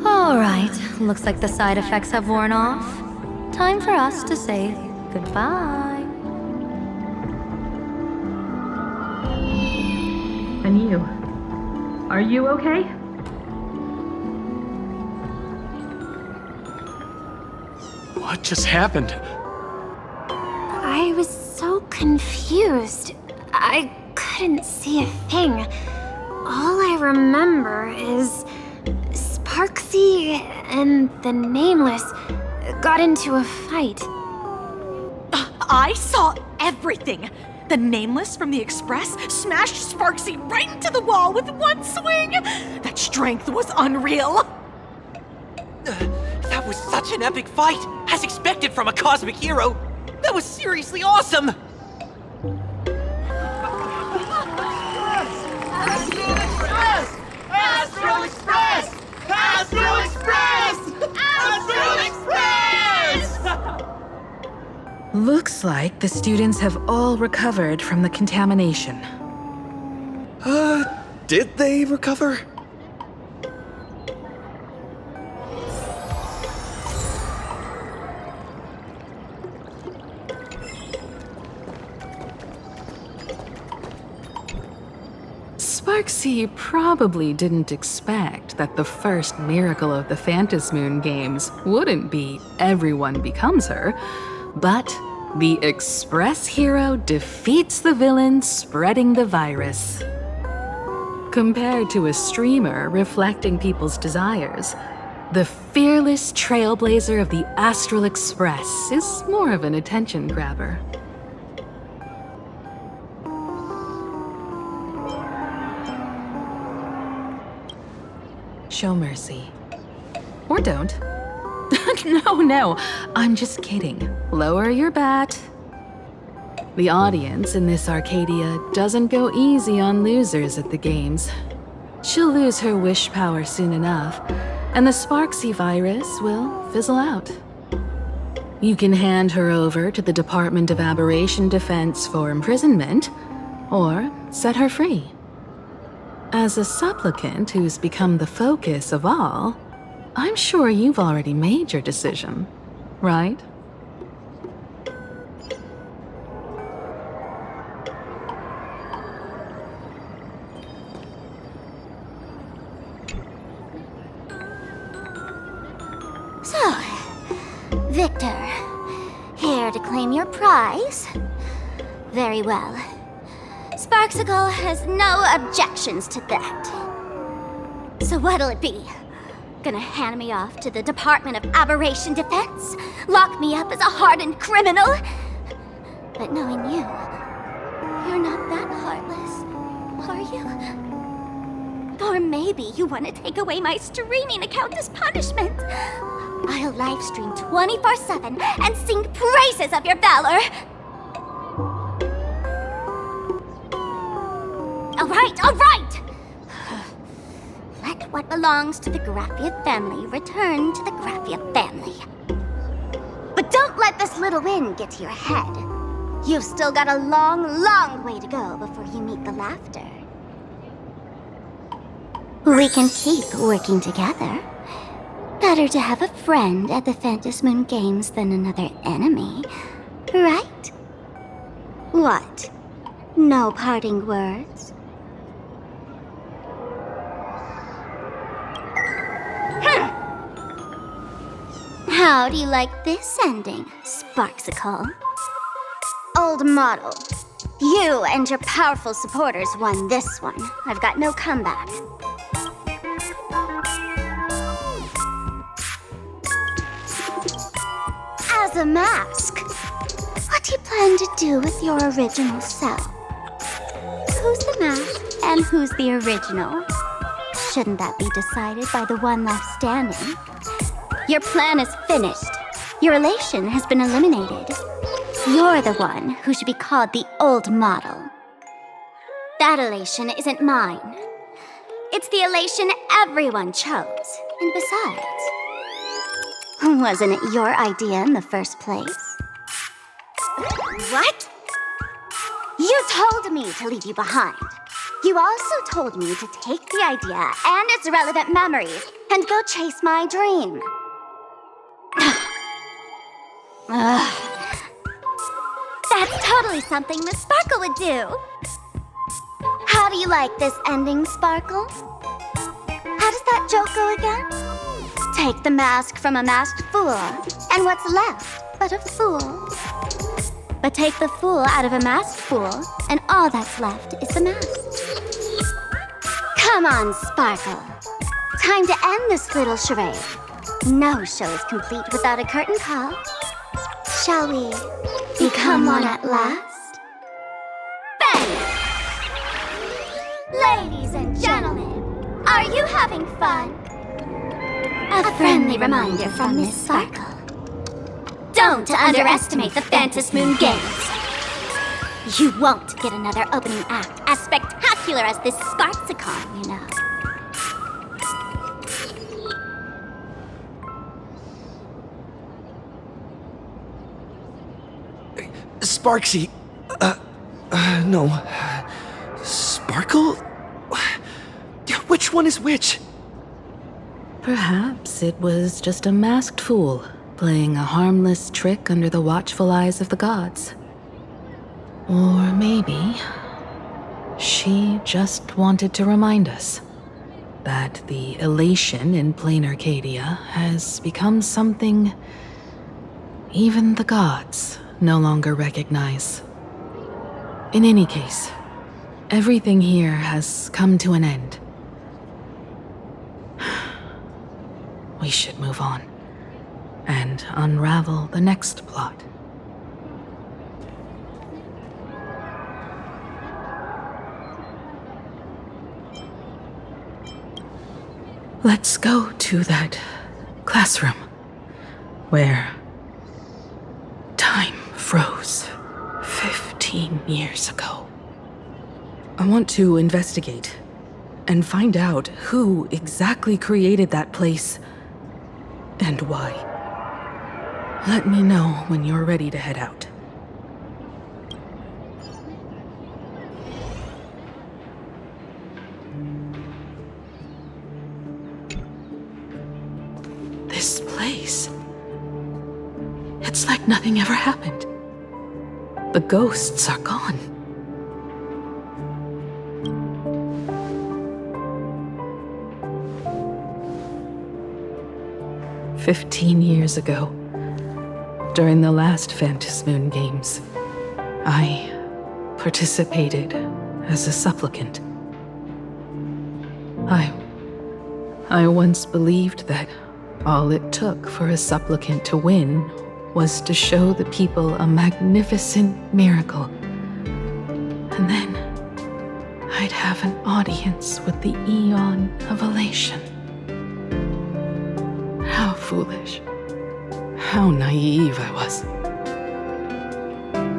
All right, looks like the side effects have worn off. Time for us to say goodbye. And you? Are you okay? What just happened? I was so confused. I couldn't see a thing. All I remember is Sparksy and the Nameless got into a fight. I saw everything. The Nameless from the Express smashed Sparksy right into the wall with one swing! That strength was unreal! That was such an epic fight, as expected from a cosmic hero. That was seriously awesome! Astral Express! Astral Express! Astral Express! Looks like the students have all recovered from the contamination. Did they recover? Sparksy probably didn't expect that the first miracle of the Phantasmoon games wouldn't be everyone becomes her, but the Express hero defeats the villain spreading the virus. Compared to a streamer reflecting people's desires, the fearless trailblazer of the Astral Express is more of an attention grabber. Show mercy. Or don't. No, I'm just kidding. Lower your bat. The audience in this Arcadia doesn't go easy on losers at the games. She'll lose her wish power soon enough, and the Sparksy virus will fizzle out. You can hand her over to the Department of Aberration Defense for imprisonment, or set her free. As a supplicant who's become the focus of all, I'm sure you've already made your decision, right? So, Victor, here to claim your prize? Very well. Sparksicle has no objections to that. So what'll it be? Gonna hand me off to the Department of Aberration Defense? Lock me up as a hardened criminal? But knowing you, you're not that heartless, are you? Or maybe you want to take away my streaming account as punishment. I'll livestream 24/7 and sing praises of your valor. All right! Let what belongs to the Graphia family return to the Graphia family. But don't let this little win get to your head. You've still got a long, long way to go before you meet the laughter. We can keep working together. Better to have a friend at the Phantasmoon Games than another enemy, right? What? No parting words? How do you like this ending, Sparksicle? Old model. You and your powerful supporters won this one. I've got no comeback. As a mask, what do you plan to do with your original self? Who's the mask and who's the original? Shouldn't that be decided by the one left standing? Your plan is finished. Your relation has been eliminated. You're the one who should be called the old model. That elation isn't mine. It's the elation everyone chose. And besides, wasn't it your idea in the first place? What? You told me to leave you behind. You also told me to take the idea and its relevant memories and go chase my dream. That's totally something Miss Sparkle would do. How do you like this ending, Sparkle? How does that joke go again? Take the mask from a masked fool, and what's left but a fool? But take the fool out of a masked fool, and all that's left is the mask. Come on, Sparkle. Time to end this little charade. No show is complete without a curtain call. Shall we become one at last? fun. A friendly reminder from Miss Sparkle. Don't underestimate the Phantasmoon Games. You won't get another opening act as spectacular as this Sparksicon, you know. Sparksy. No. Sparkle? Which one is which? Perhaps it was just a masked fool playing a harmless trick under the watchful eyes of the gods. Or maybe she just wanted to remind us that the elation in plain Arcadia has become something even the gods no longer recognize. In any case, everything here has come to an end. We should move on and unravel the next plot. Let's go to that classroom where time froze 15 years ago. I want to investigate and find out who exactly created that place and why. Let me know when you're ready to head out. This place. It's like nothing ever happened. The ghosts are gone. "15 years ago, during the last Phantasmoon Games, I participated as a supplicant. I once believed that all it took for a supplicant to win was to show the people a magnificent miracle. And then I'd have an audience with the Eon of Elation. How foolish. How naive I was.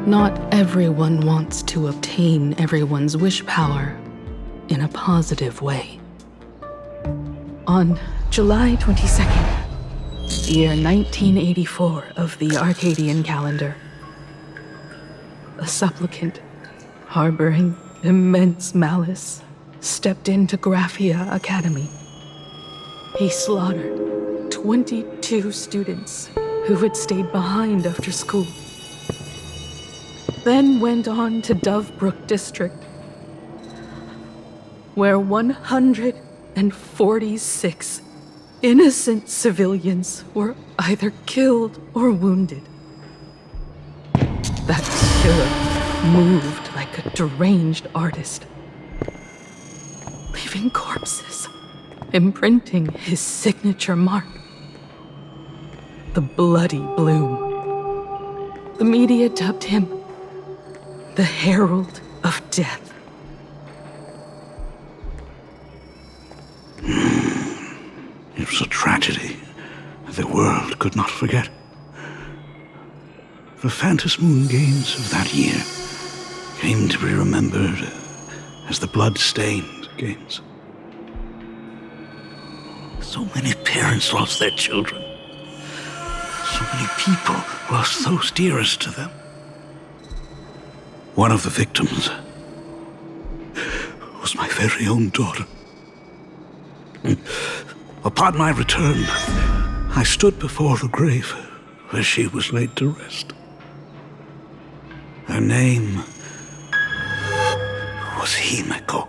Not everyone wants to obtain everyone's wish power in a positive way. On July 22nd, year 1984 of the Arcadian calendar, a supplicant harboring immense malice stepped into Graphia Academy. He slaughtered 22 students who had stayed behind after school, then went on to Dovebrook District, where 146 innocent civilians were either killed or wounded. That killer moved like a deranged artist, leaving corpses, imprinting his signature mark. The Bloody Bloom. The media dubbed him the Herald of Death. It was a tragedy the world could not forget. The Phantasmoon Games of that year came to be remembered as the Blood-Stained Games. So many parents lost their children. So many people lost those dearest to them. One of the victims was my very own daughter. Upon my return, I stood before the grave where she was laid to rest. Her name was Himeko.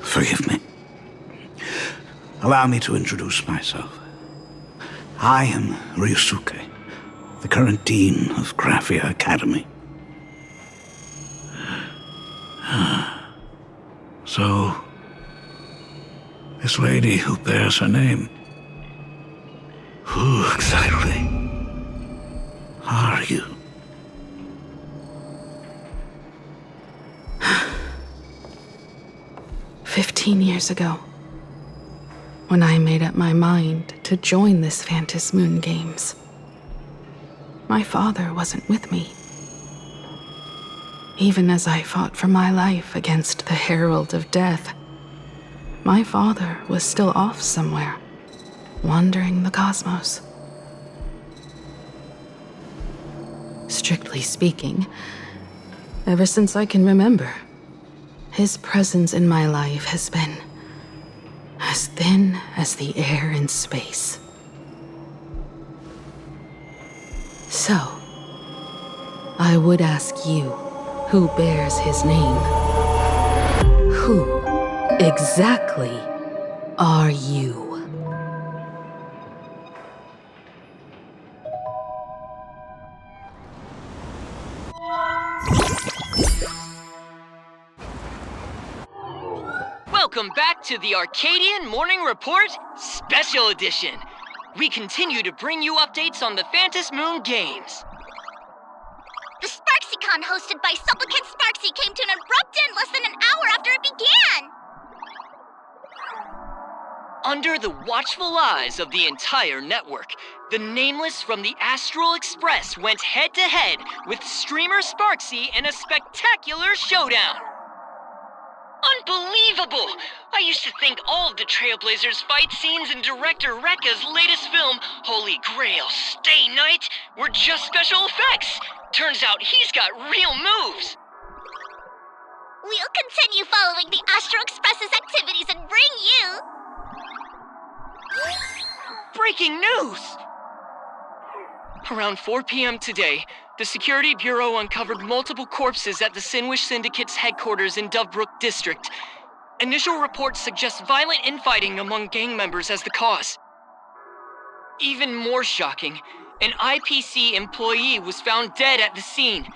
Forgive me. Allow me to introduce myself. I am Ryusuke, the current dean of Graphia Academy. So, this lady who bears her name, Who exactly are you? "15 years ago, when I made up my mind to join this Phantom Moon Games, my father wasn't with me. Even as I fought for my life against the Herald of Death, my father was still off somewhere, wandering the cosmos. Strictly speaking, ever since I can remember, his presence in my life has been as thin as the air in space. So, I would ask you, who bears his name, who exactly are you?" Welcome back to the Arcadian Morning Report Special Edition. We continue to bring you updates on the Phantom Moon Games. The SparksyCon hosted by Supplicant Sparksy came to an abrupt end less than an hour after it began! Under the watchful eyes of the entire network, the Nameless from the Astral Express went head-to-head with streamer Sparksy in a spectacular showdown. Unbelievable! I used to think all of the Trailblazers fight scenes in director Rekka's latest film, Holy Grail Stay Night, were just special effects. Turns out he's got real moves. We'll continue following the Astro Express's activities and bring you... Breaking news! Around 4 p.m. today, the Security Bureau uncovered multiple corpses at the Sinwish Syndicate's headquarters in Dovebrook District. Initial reports suggest violent infighting among gang members as the cause. Even more shocking, an IPC employee was found dead at the scene.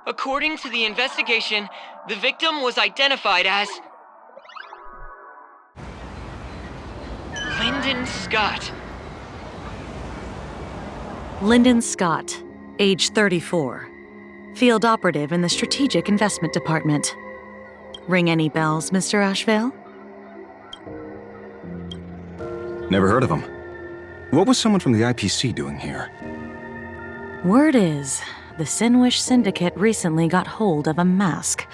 According to the investigation, the victim was identified as Lyndon Scott. Lyndon Scott, age 34. Field operative in the Strategic Investment Department. Ring any bells, Mr. Ashvale? Never heard of him. What was someone from the IPC doing here? Word is, the Sinwish Syndicate recently got hold of a mask.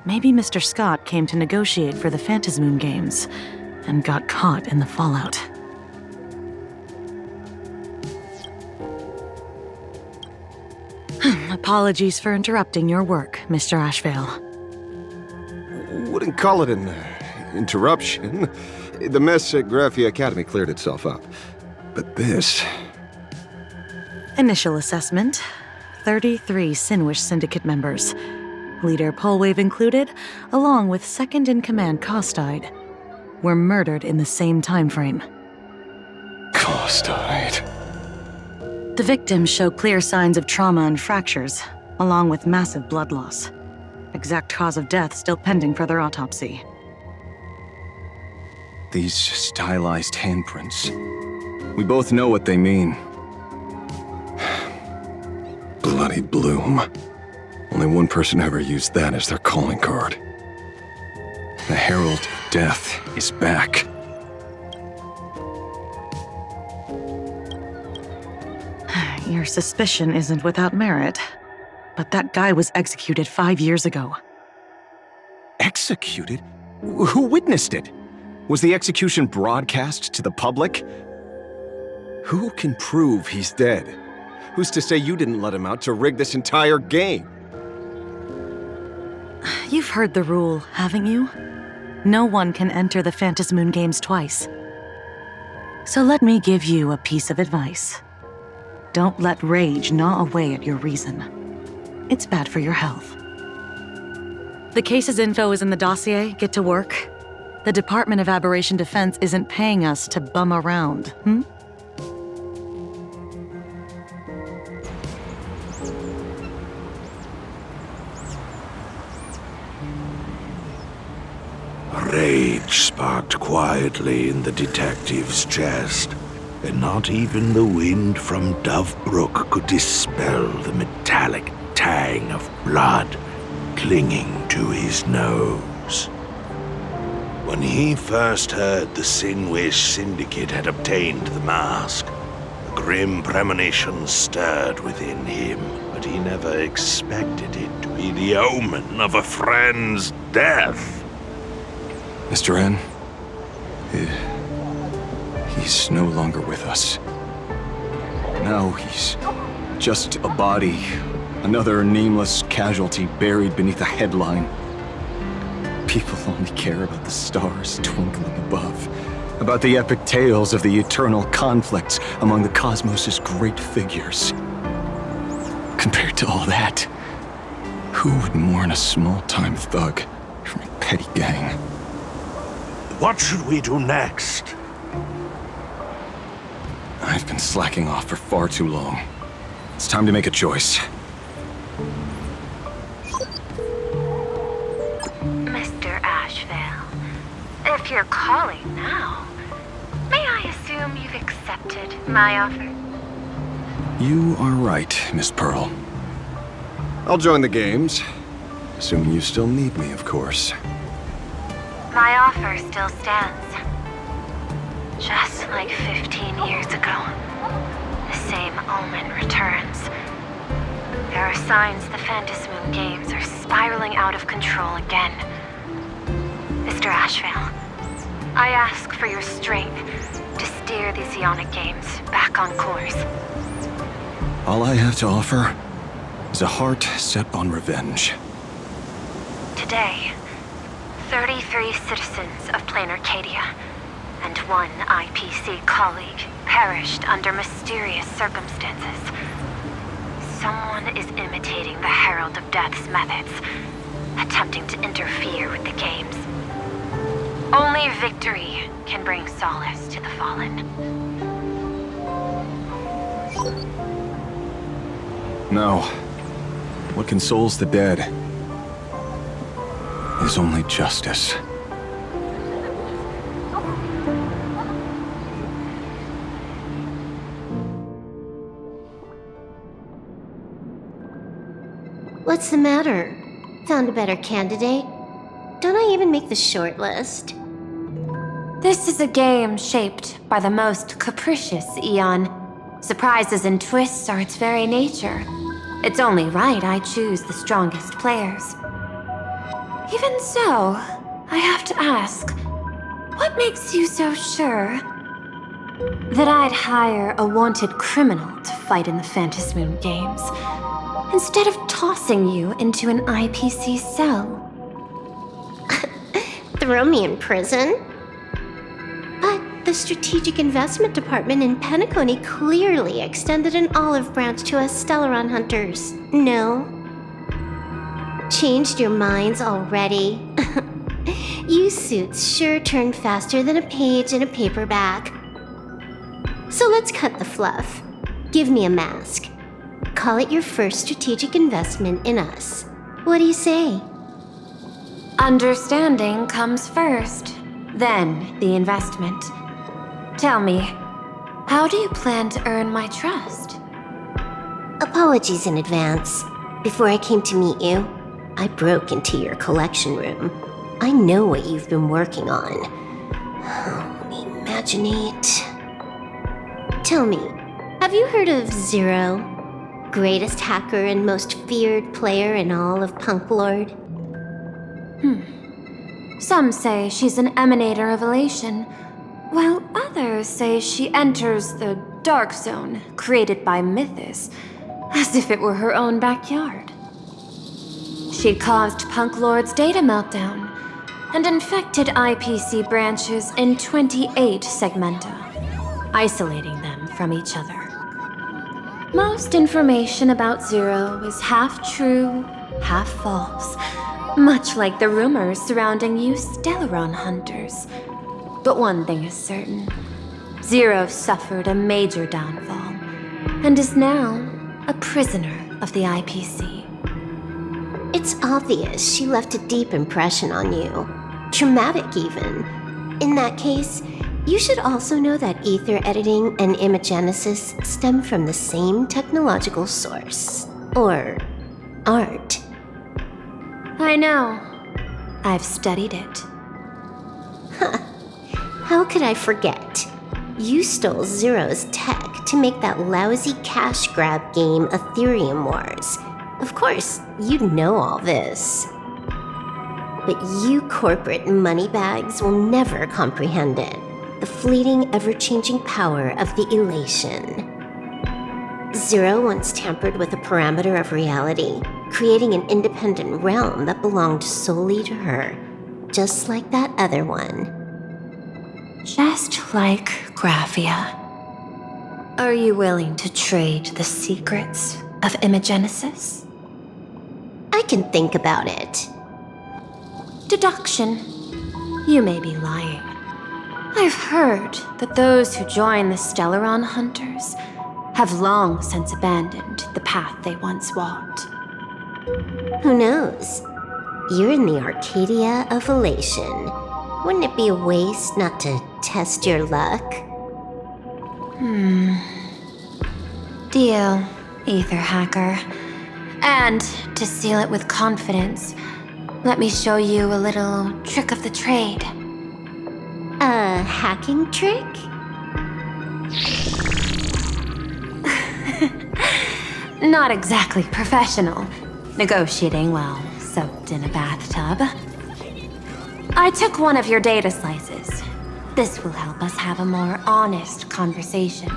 Maybe Mr. Scott came to negotiate for the Phantom Moon Games and got caught in the fallout. Apologies for interrupting your work, Mr. Ashvale. Wouldn't call it an interruption. The mess at Graphia Academy cleared itself up. But this... Initial assessment, 33 Sinwish Syndicate members. Leader Polwave included, along with second-in-command Costide, were murdered in the same time frame. Costide. The victims show clear signs of trauma and fractures, along with massive blood loss. Exact cause of death still pending further autopsy. These stylized handprints. We both know what they mean. Bloody Bloom. Only one person ever used that as their calling card. The Herald of Death is back. Your suspicion isn't without merit, but that guy was executed 5 years ago. Executed? Who witnessed it? Was the execution broadcast to the public? Who can prove he's dead? Who's to say you didn't let him out to rig this entire game? You've heard the rule, haven't you? No one can enter the Phantom Moon Games twice. So let me give you a piece of advice. Don't let rage gnaw away at your reason. It's bad for your health. The case's info is in the dossier. Get to work. The Department of Aberration Defense isn't paying us to bum around, Rage sparked quietly in the detective's chest. And not even the wind from Dove Brook could dispel the metallic tang of blood clinging to his nose. When he first heard the Sinwish Syndicate had obtained the mask, a grim premonition stirred within him, but he never expected it to be the omen of a friend's death. Mr. N, he's no longer with us. Now he's just a body, another nameless casualty buried beneath a headline. People only care about the stars twinkling above, about the epic tales of the eternal conflicts among the cosmos' great figures. Compared to all that, who would mourn a small-time thug from a petty gang? What should we do next? I've been slacking off for far too long. It's time to make a choice. Mr. Ashvale, if you're calling now, may I assume you've accepted my offer? You are right, Miss Pearl. I'll join the games, assuming you still need me, of course. My offer still stands. Just like 15 years ago, the same omen returns. There are signs the Phantasmoon games are spiraling out of control again. Mr. Ashvale, I ask for your strength to steer the Zeonic games back on course. All I have to offer is a heart set on revenge. Today, 33 citizens of Plain Arcadia and 1 IPC colleague perished under mysterious circumstances. Someone is imitating the Herald of Death's methods, attempting to interfere with the games. Only victory can bring solace to the fallen. No. What consoles the dead is only justice. What's the matter? Found a better candidate? Don't I even make the short list? This is a game shaped by the most capricious Eon. Surprises and twists are its very nature. It's only right I choose the strongest players. Even so, I have to ask, what makes you so sure that I'd hire a wanted criminal to fight in the Phantasmoon games, instead of tossing you into an IPC cell? Throw me in prison? But the Strategic Investment Department in Penacony clearly extended an olive branch to us Stellaron hunters. No? Changed your minds already? You suits sure turn faster than a page in a paperback. So let's cut the fluff. Give me a mask. Call it your first strategic investment in us. What do you say? Understanding comes first, then the investment. Tell me, how do you plan to earn my trust? Apologies in advance. Before I came to meet you, I broke into your collection room. I know what you've been working on. Imaginate. Tell me, have you heard of Zero? Greatest hacker and most feared player in all of Punk Lord? Some say she's an emanator of elation, while others say she enters the dark zone created by Mythos, as if it were her own backyard. She caused Punk Lord's data meltdown and infected IPC branches in 28 segmenta, isolating them from each other. Most information about Zero is half true, half false, much like the rumors surrounding you Stellaron hunters. But one thing is certain. Zero suffered a major downfall, and is now a prisoner of the IPC. It's obvious she left a deep impression on you. Traumatic, even. In that case, You should also know that ether editing and imagenesis stem from the same technological source. Or art. I know. I've studied it. Huh. How could I forget? You stole Zero's tech to make that lousy cash grab game Ethereum Wars. Of course, you'd know all this. But you corporate moneybags will never comprehend it. The fleeting, ever-changing power of the elation. Zero once tampered with a parameter of reality, creating an independent realm that belonged solely to her, just like that other one. Just like Graphia. Are you willing to trade the secrets of imagenesis? I can think about it. Deduction. You may be lying. I've heard that those who join the Stellaron Hunters have long since abandoned the path they once walked. Who knows? You're in the Arcadia of Elation. Wouldn't it be a waste not to test your luck? Deal, Ether Hacker. And to seal it with confidence, let me show you a little trick of the trade. A hacking trick? Not exactly professional. Negotiating while soaked in a bathtub. I took one of your data slices. This will help us have a more honest conversation.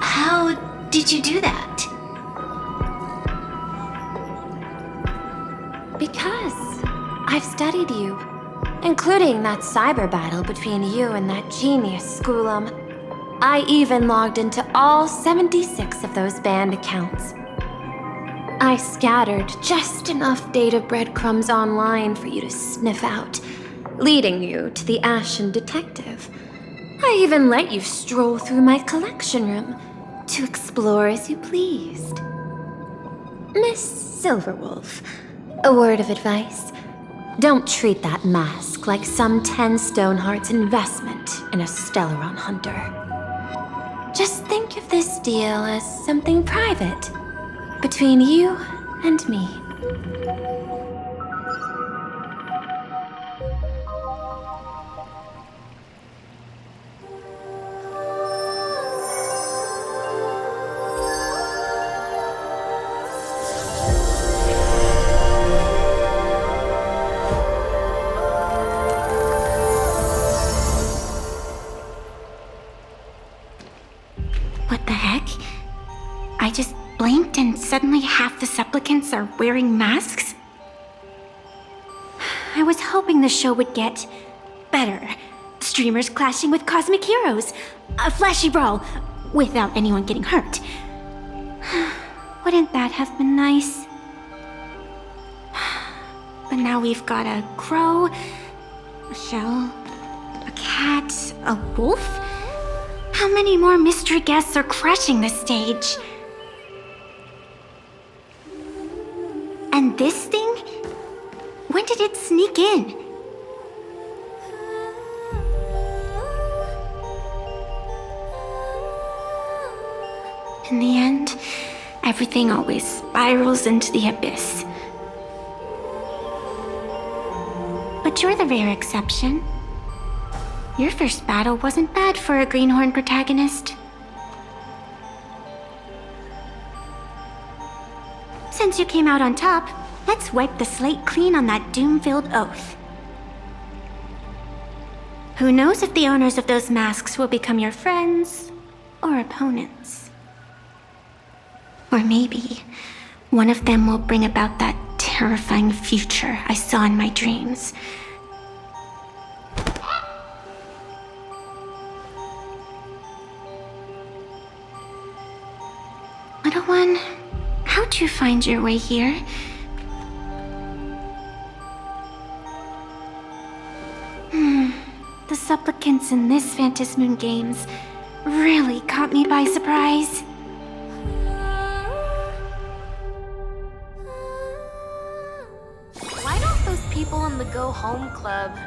How did you do that? Because I've studied you, including that cyber battle between you and that genius Schoolum. I even logged into all 76 of those banned accounts. I scattered just enough data breadcrumbs online for you to sniff out, leading you to the Ashen Detective. I even let you stroll through my collection room to explore as you pleased. Miss Silverwolf, a word of advice. Don't treat that mask like some 10 Stonehearts investment in a Stellaron Hunter. Just think of this deal as something private, between you and me. What the heck? I just blinked and suddenly half the supplicants are wearing masks? I was hoping the show would get better. Streamers clashing with cosmic heroes. A flashy brawl without anyone getting hurt. Wouldn't that have been nice? But now we've got a crow, a shell, a cat, a wolf? How many more mystery guests are crashing the stage? And this thing? When did it sneak in? In the end, everything always spirals into the abyss. But you're the rare exception. Your first battle wasn't bad for a greenhorn protagonist. Since you came out on top, let's wipe the slate clean on that doom-filled oath. Who knows if the owners of those masks will become your friends or opponents? Or maybe one of them will bring about that terrifying future I saw in my dreams. Little one, how'd you find your way here? The supplicants in this Phantasmoon Games really caught me by surprise. Why don't those people in the Go Home Club